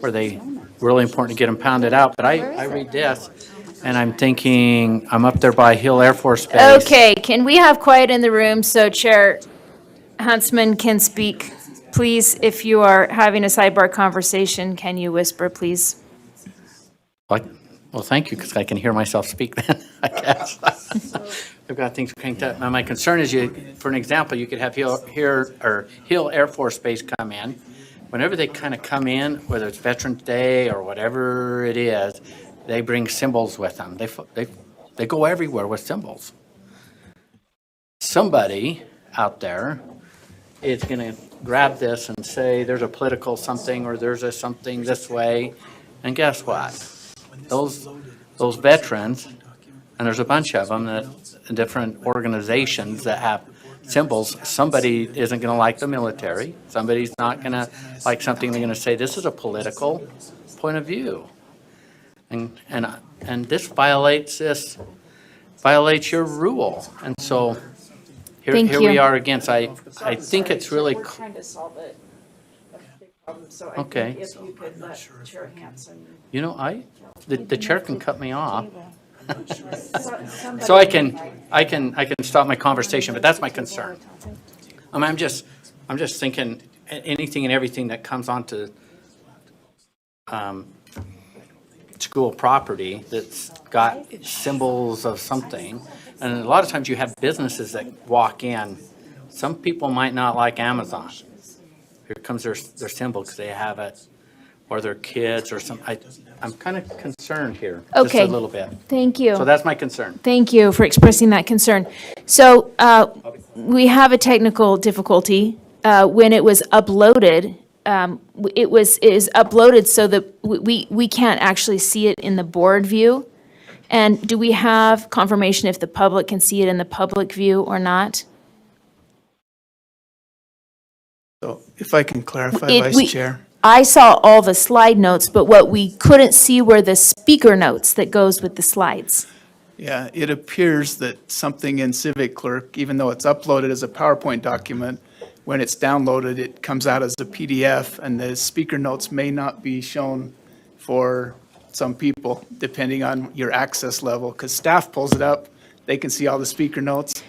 where they really important to get them pounded out. But I read this and I'm thinking, I'm up there by Hill Air Force Base. Okay, can we have quiet in the room so Chair Huntsman can speak? Please, if you are having a sidebar conversation, can you whisper, please? Well, thank you, because I can hear myself speak then, I guess. I've got things cranked up. Now, my concern is for an example, you could have Hill Air Force Base come in. Whenever they kind of come in, whether it's Veterans Day or whatever it is, they bring symbols with them. They go everywhere with symbols. Somebody out there is going to grab this and say there's a political something or there's a something this way. And guess what? Those veterans, and there's a bunch of them, that different organizations that have symbols, somebody isn't going to like the military. Somebody's not going to like something. They're going to say this is a political point of view, and this violates your rule. And so here Thank we you. are again. So I think it's really We're trying to solve it. That's a big problem. So I Okay. think if you could let Chair Hanson. you know the chair can cut me off. Somebody- So I can stop my conversation, but that's my concern. I'm just thinking anything and everything that comes onto school property that's got symbols of something, and a lot of times you have businesses that walk in. Some people might not like Amazon. Here comes their symbol because they have it, or their kids or some. I'm kind of concerned here, just Okay. a little bit. Thank you. So that's my concern. Thank you for expressing that concern. So we have a technical difficulty. When it was uploaded, it is uploaded so that we can't actually see it in the board view. And do we have confirmation if the public can see it in the public view or not? So if I can clarify, It- Vice we- Chair. I saw all the slide notes, but what we couldn't see were the speaker notes that goes with the slides. Yeah, it appears that something in Civic Clerk, even though it's uploaded as a PowerPoint document, when it's downloaded, it comes out as a PDF, and the speaker notes may not be shown for some people, depending on your access level, because staff pulls it up, they can see all the speaker notes.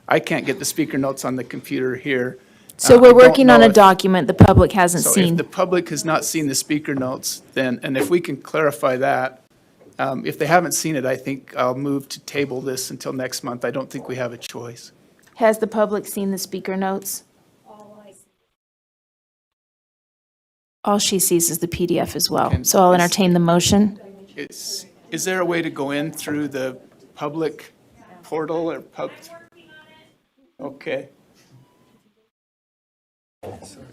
I can't get the speaker notes on the computer here. So I we're don't working on know a if- document the public hasn't So if seen. the public has not seen the speaker notes, then, and if we can clarify that, if they haven't seen it, I think I'll move to table this until next month. I don't think we have a choice. Has the public seen the speaker notes? All she sees is the PDF as well. So I'll entertain the motion. Is there a way to go in through the public portal or Okay.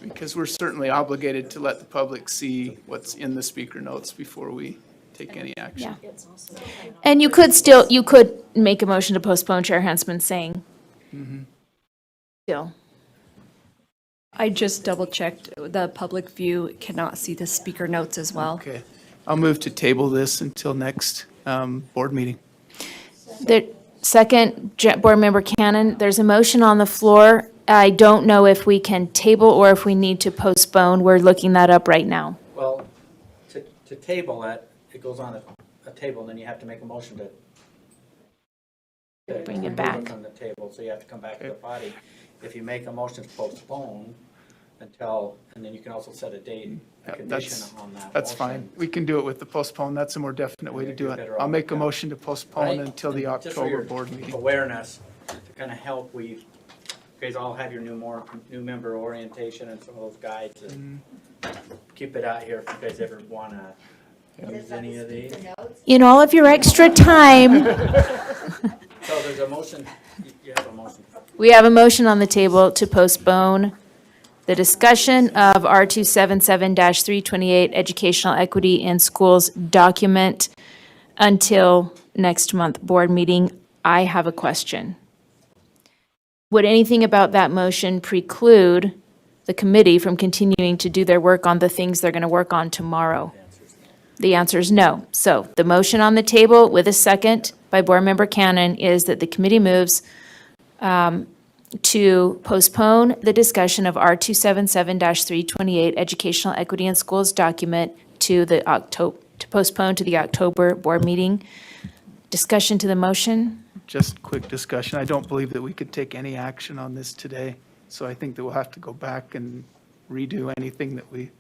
Because we're certainly obligated to let the public see what's in the speaker notes before we take any action. Yeah. And you could make a motion to postpone, Chair Huntsman saying. Still. I just double checked, the public view cannot see the speaker notes as well. Okay. I'll move to table this until next board meeting. Second, Board Member Cannon, there's a motion on the floor. I don't know if we can table or if we need to postpone. We're looking that up right now. Well, to table it, it goes on a table, and then you have to make a motion to Bring it remove back. from the table, so you have to come back to the body. If you make a motion to postpone until, and then you can also set a date, a condition on that. That's motion. fine. We can do it with the postpone. That's a more definite way to do You're it. better I'll off make a with that. motion to postpone Right? until the And just for October your board meeting. Awareness, to kind of help, you guys all have your new member orientation and some of those guides, and keep it out here if you guys ever want to use any of these. In all of your extra time, So there's a motion, you have a motion. we have a motion on the table to postpone the discussion of R277-328 Educational Equity in Schools document until next month board meeting. I have a question. Would anything about that motion preclude the committee from continuing to do their work on the things they're going to work on tomorrow? The answer is no. So the motion on the table with a second by Board Member Cannon is that the committee moves to postpone the discussion of R277-328 Educational Equity in Schools document to postpone to the October board meeting. Discussion to the motion? Just quick discussion. I don't believe that we could take any action on this today. So I think that we'll have to go back and redo anything that we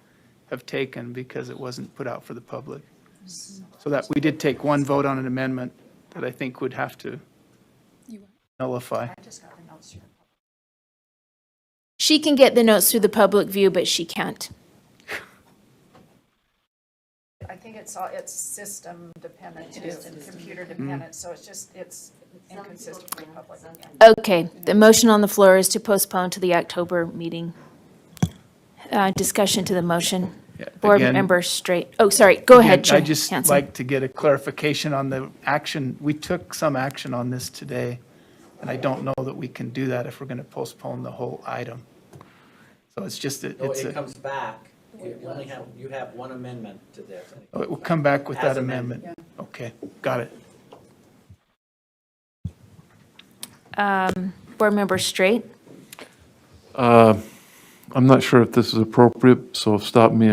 have taken because it wasn't put out for the public. So that we did take one vote on an amendment that I think would have to nullify. She can get the notes through the public view, but she can't. I think it's system dependent too, and computer dependent, so it's inconsistent with the public. Okay, the motion on the floor is to postpone to the October meeting. Discussion to the motion. Board again- Member Straight. Oh, sorry, go ahead, Again, Chair I'd just Hanson. like to get a clarification on the action. We took some action on this today, and I don't know that we can do that if we're going to postpone the whole item. So it's just, So it comes back, you have one amendment to this. we'll come back with As that amended. amendment. Okay, got it. Board Member Straight. I'm not sure if this is appropriate, so stop me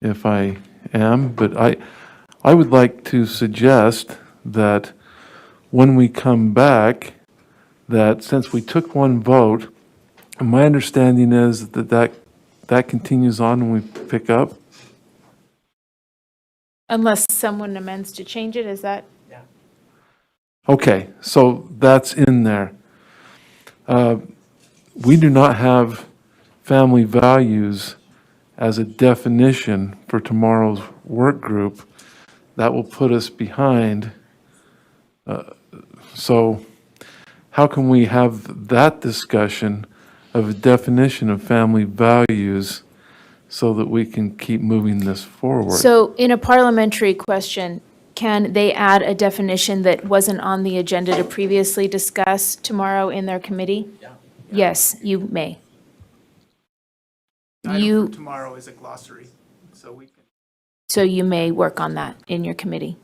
if I am, but I would like to suggest that when we come back, that since we took one vote, my understanding is that continues on when we pick up. Unless someone amends to change it, is that? Okay, so that's in there. We do not have family values as a definition for tomorrow's work group. That will put us behind. So how can we have that discussion of a definition of family values so that we can keep moving this forward? So in a parliamentary question, can they add a definition that wasn't on the agenda to previously discuss tomorrow in their committee? Yes, you may. Item You, for tomorrow is a glossary, so we can. so you may work on that in your committee.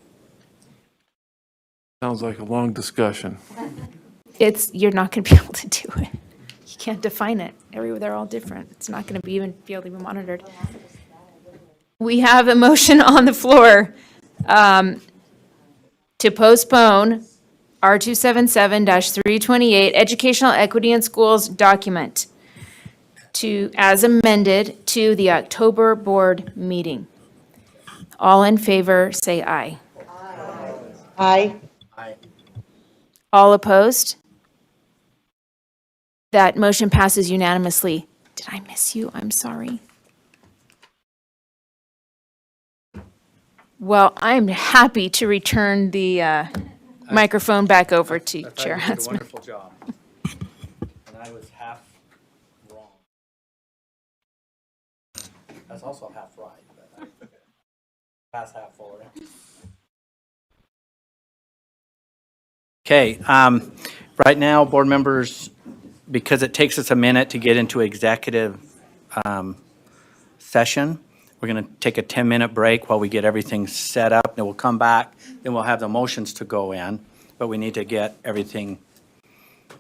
Sounds like a long discussion. You're not going to be able to do it. You can't define it. They're all different. It's not going to be able to be monitored. we have a motion on the floor to postpone R277-328 Educational Equity in Schools document to, as amended, to the October board meeting. All in favor, say aye. Aye. All opposed? That motion passes unanimously. Did I miss you? I'm sorry. Well, I'm happy to return the microphone back over to Chair You did a Huntsman. wonderful job. And I was half wrong. I was also half right, but pass half forward. Okay, right now, board members, because it takes us a minute to get into executive session, we're going to take a 10-minute break while we get everything set up, then we'll come back, then we'll have the motions to go in, but we need to get everything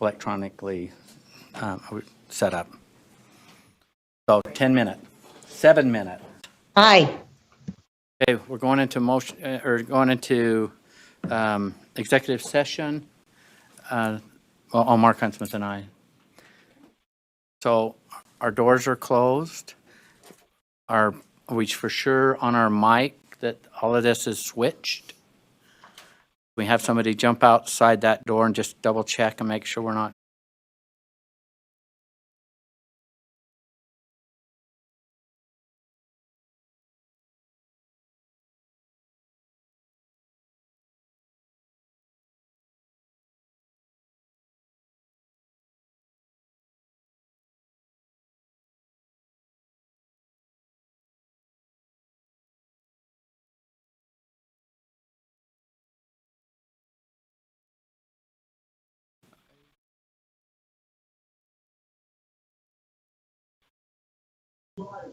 electronically set up. So 10-minute, 7-minute. Aye. Okay, we're going into motion, or going into executive session. Well, Mark Huntsman and I. So our doors are closed. Are we for sure on our mic that all of this is switched? We have somebody jump outside that door and just double check and make sure we're not.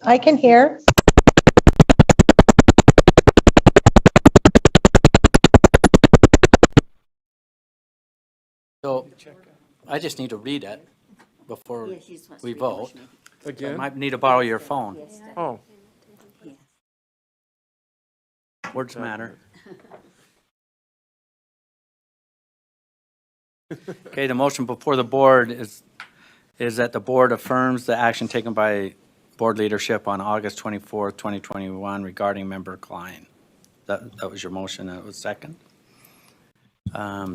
I can hear. So I just need to read it before we vote. I Again? might need to borrow your phone. Oh, Words matter. Okay, the motion before the board is that the board affirms the action taken by board leadership on August 24th, 2021 regarding member Klein. That was your motion, that was second.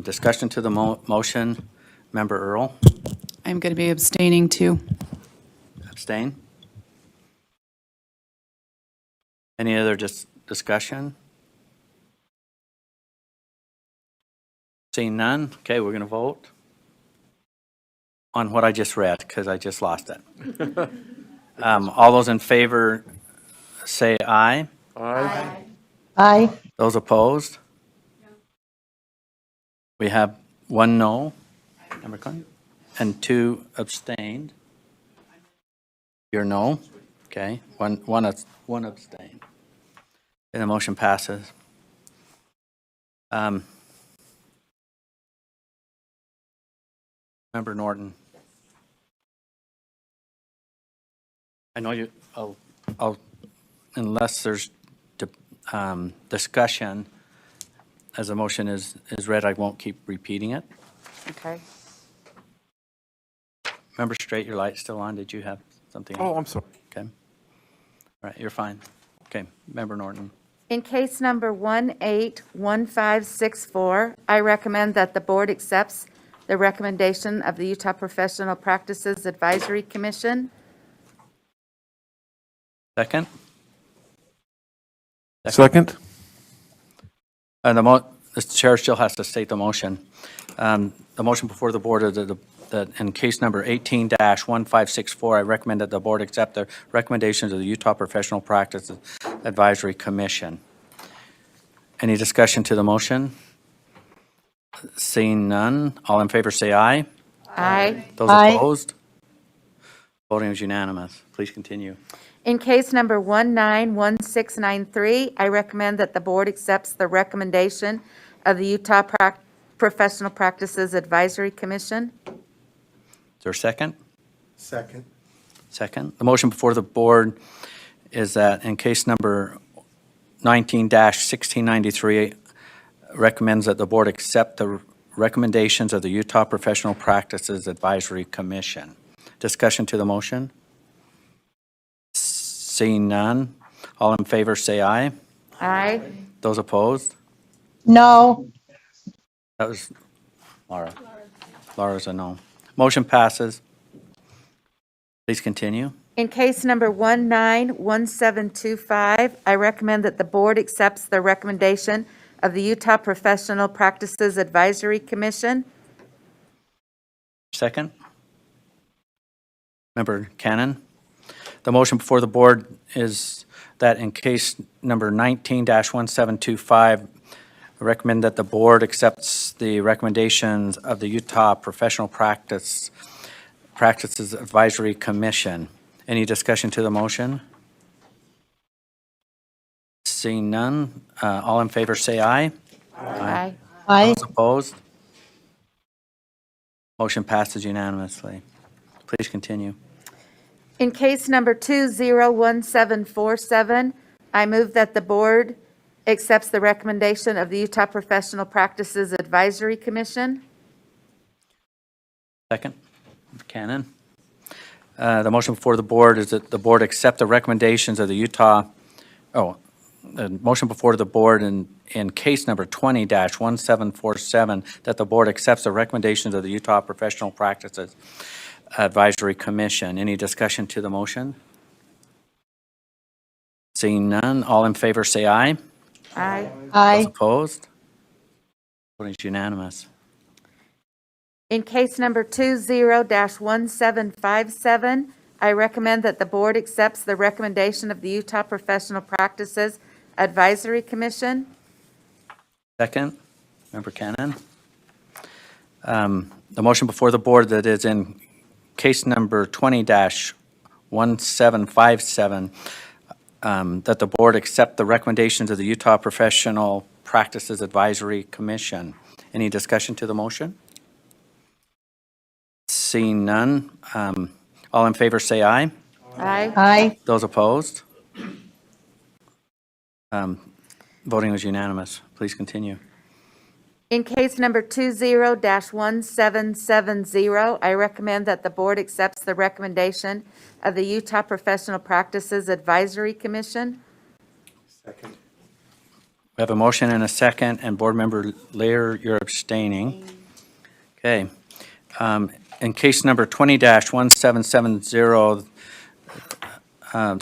Discussion to the motion, member Earl, I'm going to be abstaining too. abstain. Any other discussion? Seeing none, okay, we're going to vote on what I just read, because I just lost it. All those in favor say aye. aye. Aye. Those opposed? We have one no, member Klein, and two abstained. You're no, okay, one abstain. And the motion passes. Member Norton. I know you, unless there's discussion, as a motion is read, I won't keep repeating it. Okay. Member Straight, your light's still on. Did you have something? Oh, I'm sorry. Okay. All right, you're fine. Okay, Member Norton. In case number 181564, I recommend that the board accepts the recommendation of the Utah Professional Practices Advisory Commission. Second? Second? And the chair still has to state the motion. The motion before the board is that in case number 18-1564, I recommend that the board accept the recommendations of the Utah Professional Practices Advisory Commission. Any discussion to the motion? Seeing none, all in favor say aye. Aye. Those Aye. opposed? Voting is unanimous. Please continue. In case number 191693, I recommend that the board accepts the recommendation of the Utah Professional Practices Advisory Commission. Is there a second? Second. Second. The motion before the board is that in case number 19-1693 recommends that the board accept the recommendations of the Utah Professional Practices Advisory Commission. Discussion to the motion? Seeing none, all in favor say aye. Aye. Those opposed? No. That was Laura. Laura's a no. Motion passes. Please continue. In case number 191725, I recommend that the board accepts the recommendation of the Utah Professional Practices Advisory Commission. Second. Member Cannon. The motion before the board is that in case number 19-1725, I recommend that the board accepts the recommendations of the Utah Professional Practices Advisory Commission. Any discussion to the motion? Seeing none, all in favor say aye. Aye. Aye. Those opposed? Motion passes unanimously. Please continue. In case number 201747, I move that the board accepts the recommendation of the Utah Professional Practices Advisory Commission. Second, Cannon. The motion before the board is that the board accept the recommendations of the Utah, the motion before the board in case number 20-1747, that the board accepts the recommendations of the Utah Professional Practices Advisory Commission. Any discussion to the motion? Seeing none, all in favor say aye. Aye. Those opposed? Voting is unanimous. In case number 20-1757, I recommend that the board accepts the recommendation of the Utah Professional Practices Advisory Commission. Second, Member Cannon. The motion before the board that is in case number 20-1757, that the board accept the recommendations of the Utah Professional Practices Advisory Commission. Any discussion to the motion? Seeing none, all in favor say aye. Aye. Aye. Those opposed? Voting was unanimous. Please continue. In case number 20-1770, I recommend that the board accepts the recommendation of the Utah Professional Practices Advisory Commission. We have a motion and a second, and Board Member Lear, you're abstaining. Okay. In case number 20-1770,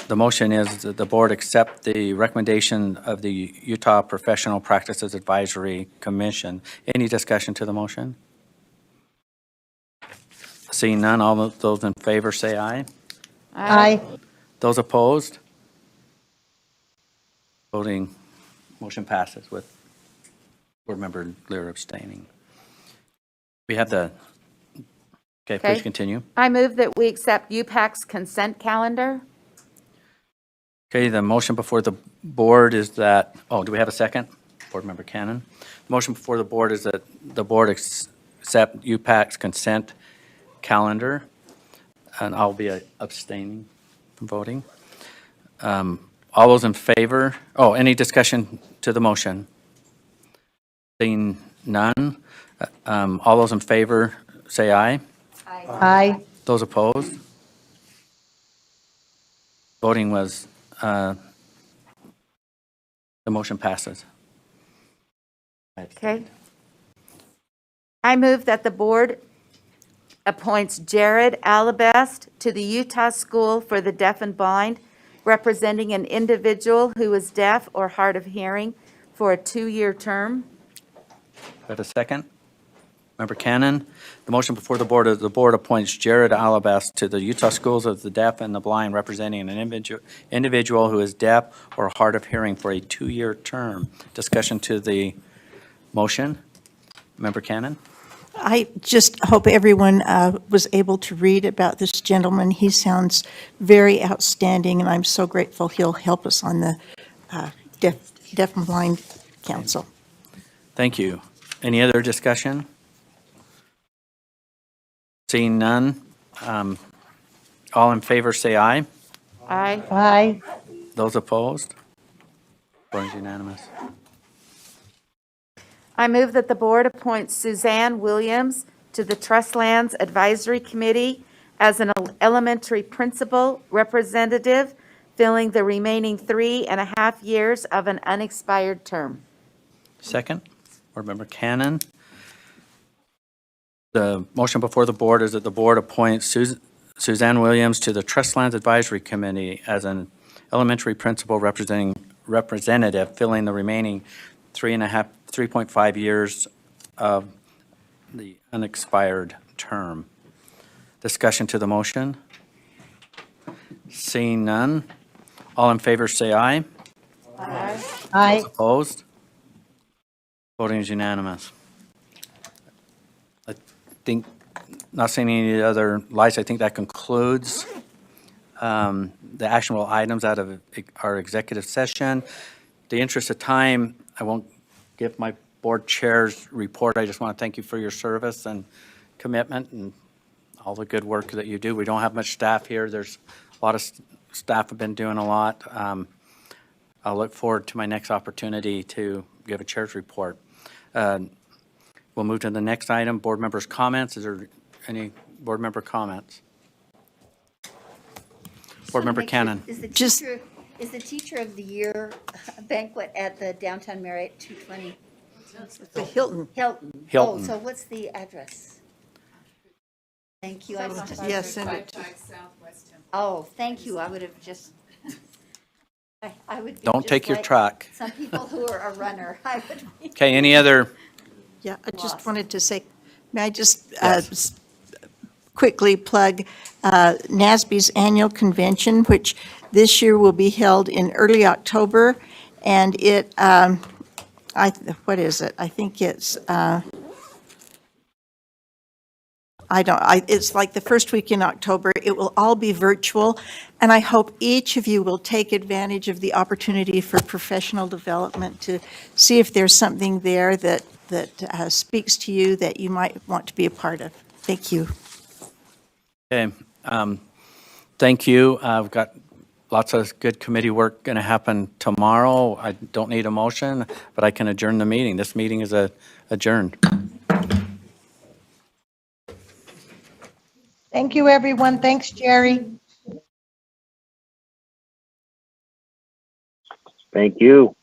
the motion is that the board accept the recommendation of the Utah Professional Practices Advisory Commission. Any discussion to the motion? Seeing none, all of those in favor say aye. Aye. Those opposed? Voting, motion passes with Board Member Lear abstaining. We have the, okay, please Okay. continue. I move that we accept UPAC's consent calendar. Okay, the motion before the board is that, do we have a second? Board Member Cannon. The motion before the board is that the board accept UPAC's consent calendar, and I'll be abstaining from voting. All those in favor, any discussion to the motion? Seeing none, all those in favor say aye. Aye. Those opposed? Voting was, the motion passes. Okay. I move that the board appoints Jared Alabest to the Utah School for the Deaf and Blind, representing an individual who is deaf or hard of hearing for a 2-year term. Have a second? Member Cannon. The motion before the board is the board appoints Jared Alabest to the Utah Schools of the Deaf and the Blind, representing an individual who is deaf or hard of hearing for a 2-year term. Discussion to the motion. Member Cannon. I just hope everyone was able to read about this gentleman. He sounds very outstanding, and I'm so grateful he'll help us on the Deaf and Blind Council. Thank you. Any other discussion? Seeing none, all in favor say aye. Aye. Aye. Those opposed? Voting is unanimous. I move that the board appoints Suzanne Williams to the Trust Lands Advisory Committee as an elementary principal representative, filling the remaining 3.5 years of an unexpired term. Second, Board Member Cannon. The motion before the board is that the board appoints Suzanne Williams to the Trust Lands Advisory Committee as an elementary principal representative, filling the remaining 3.5 years of the unexpired term. Discussion to the motion? Seeing none. All in favor, say aye. Aye. Opposed? Voting is unanimous. I think, not seeing any other lights, I think that concludes the actionable items out of our executive session. The interest of time, I won't give my board chair's report. I just want to thank you for your service and commitment and all the good work that you do. We don't have much staff here. There's a lot of staff have been doing a lot. I'll look forward to my next opportunity to give a chair's report. We'll move to the next item, board members' comments. Is there any board member comments? Board Member Cannon. Is the Just- teacher, is the Teacher of the Year banquet at the Downtown Marriott 220? The Hilton. Hilton. Hilton. Oh, so what's the address? Thank you. I was just. Yes, send it to. Oh, thank you. I would have just, I would be Don't just take your like truck. Some people who are a runner, I would be. Okay, any other? Yeah, I just Lost. wanted to say, may I just Yes. quickly plug NASB's annual convention, which this year will be held in early October, and it, what is it? I think it's, it's like the first week in October. It will all be virtual, and I hope each of you will take advantage of the opportunity for professional development to see if there's something there that speaks to you that you might want to be a part of. Thank you. Okay, thank you. I've got lots of good committee work going to happen tomorrow. I don't need a motion, but I can adjourn the meeting. This meeting is adjourned. Thank you, everyone. Thanks, Jerry. Thank you.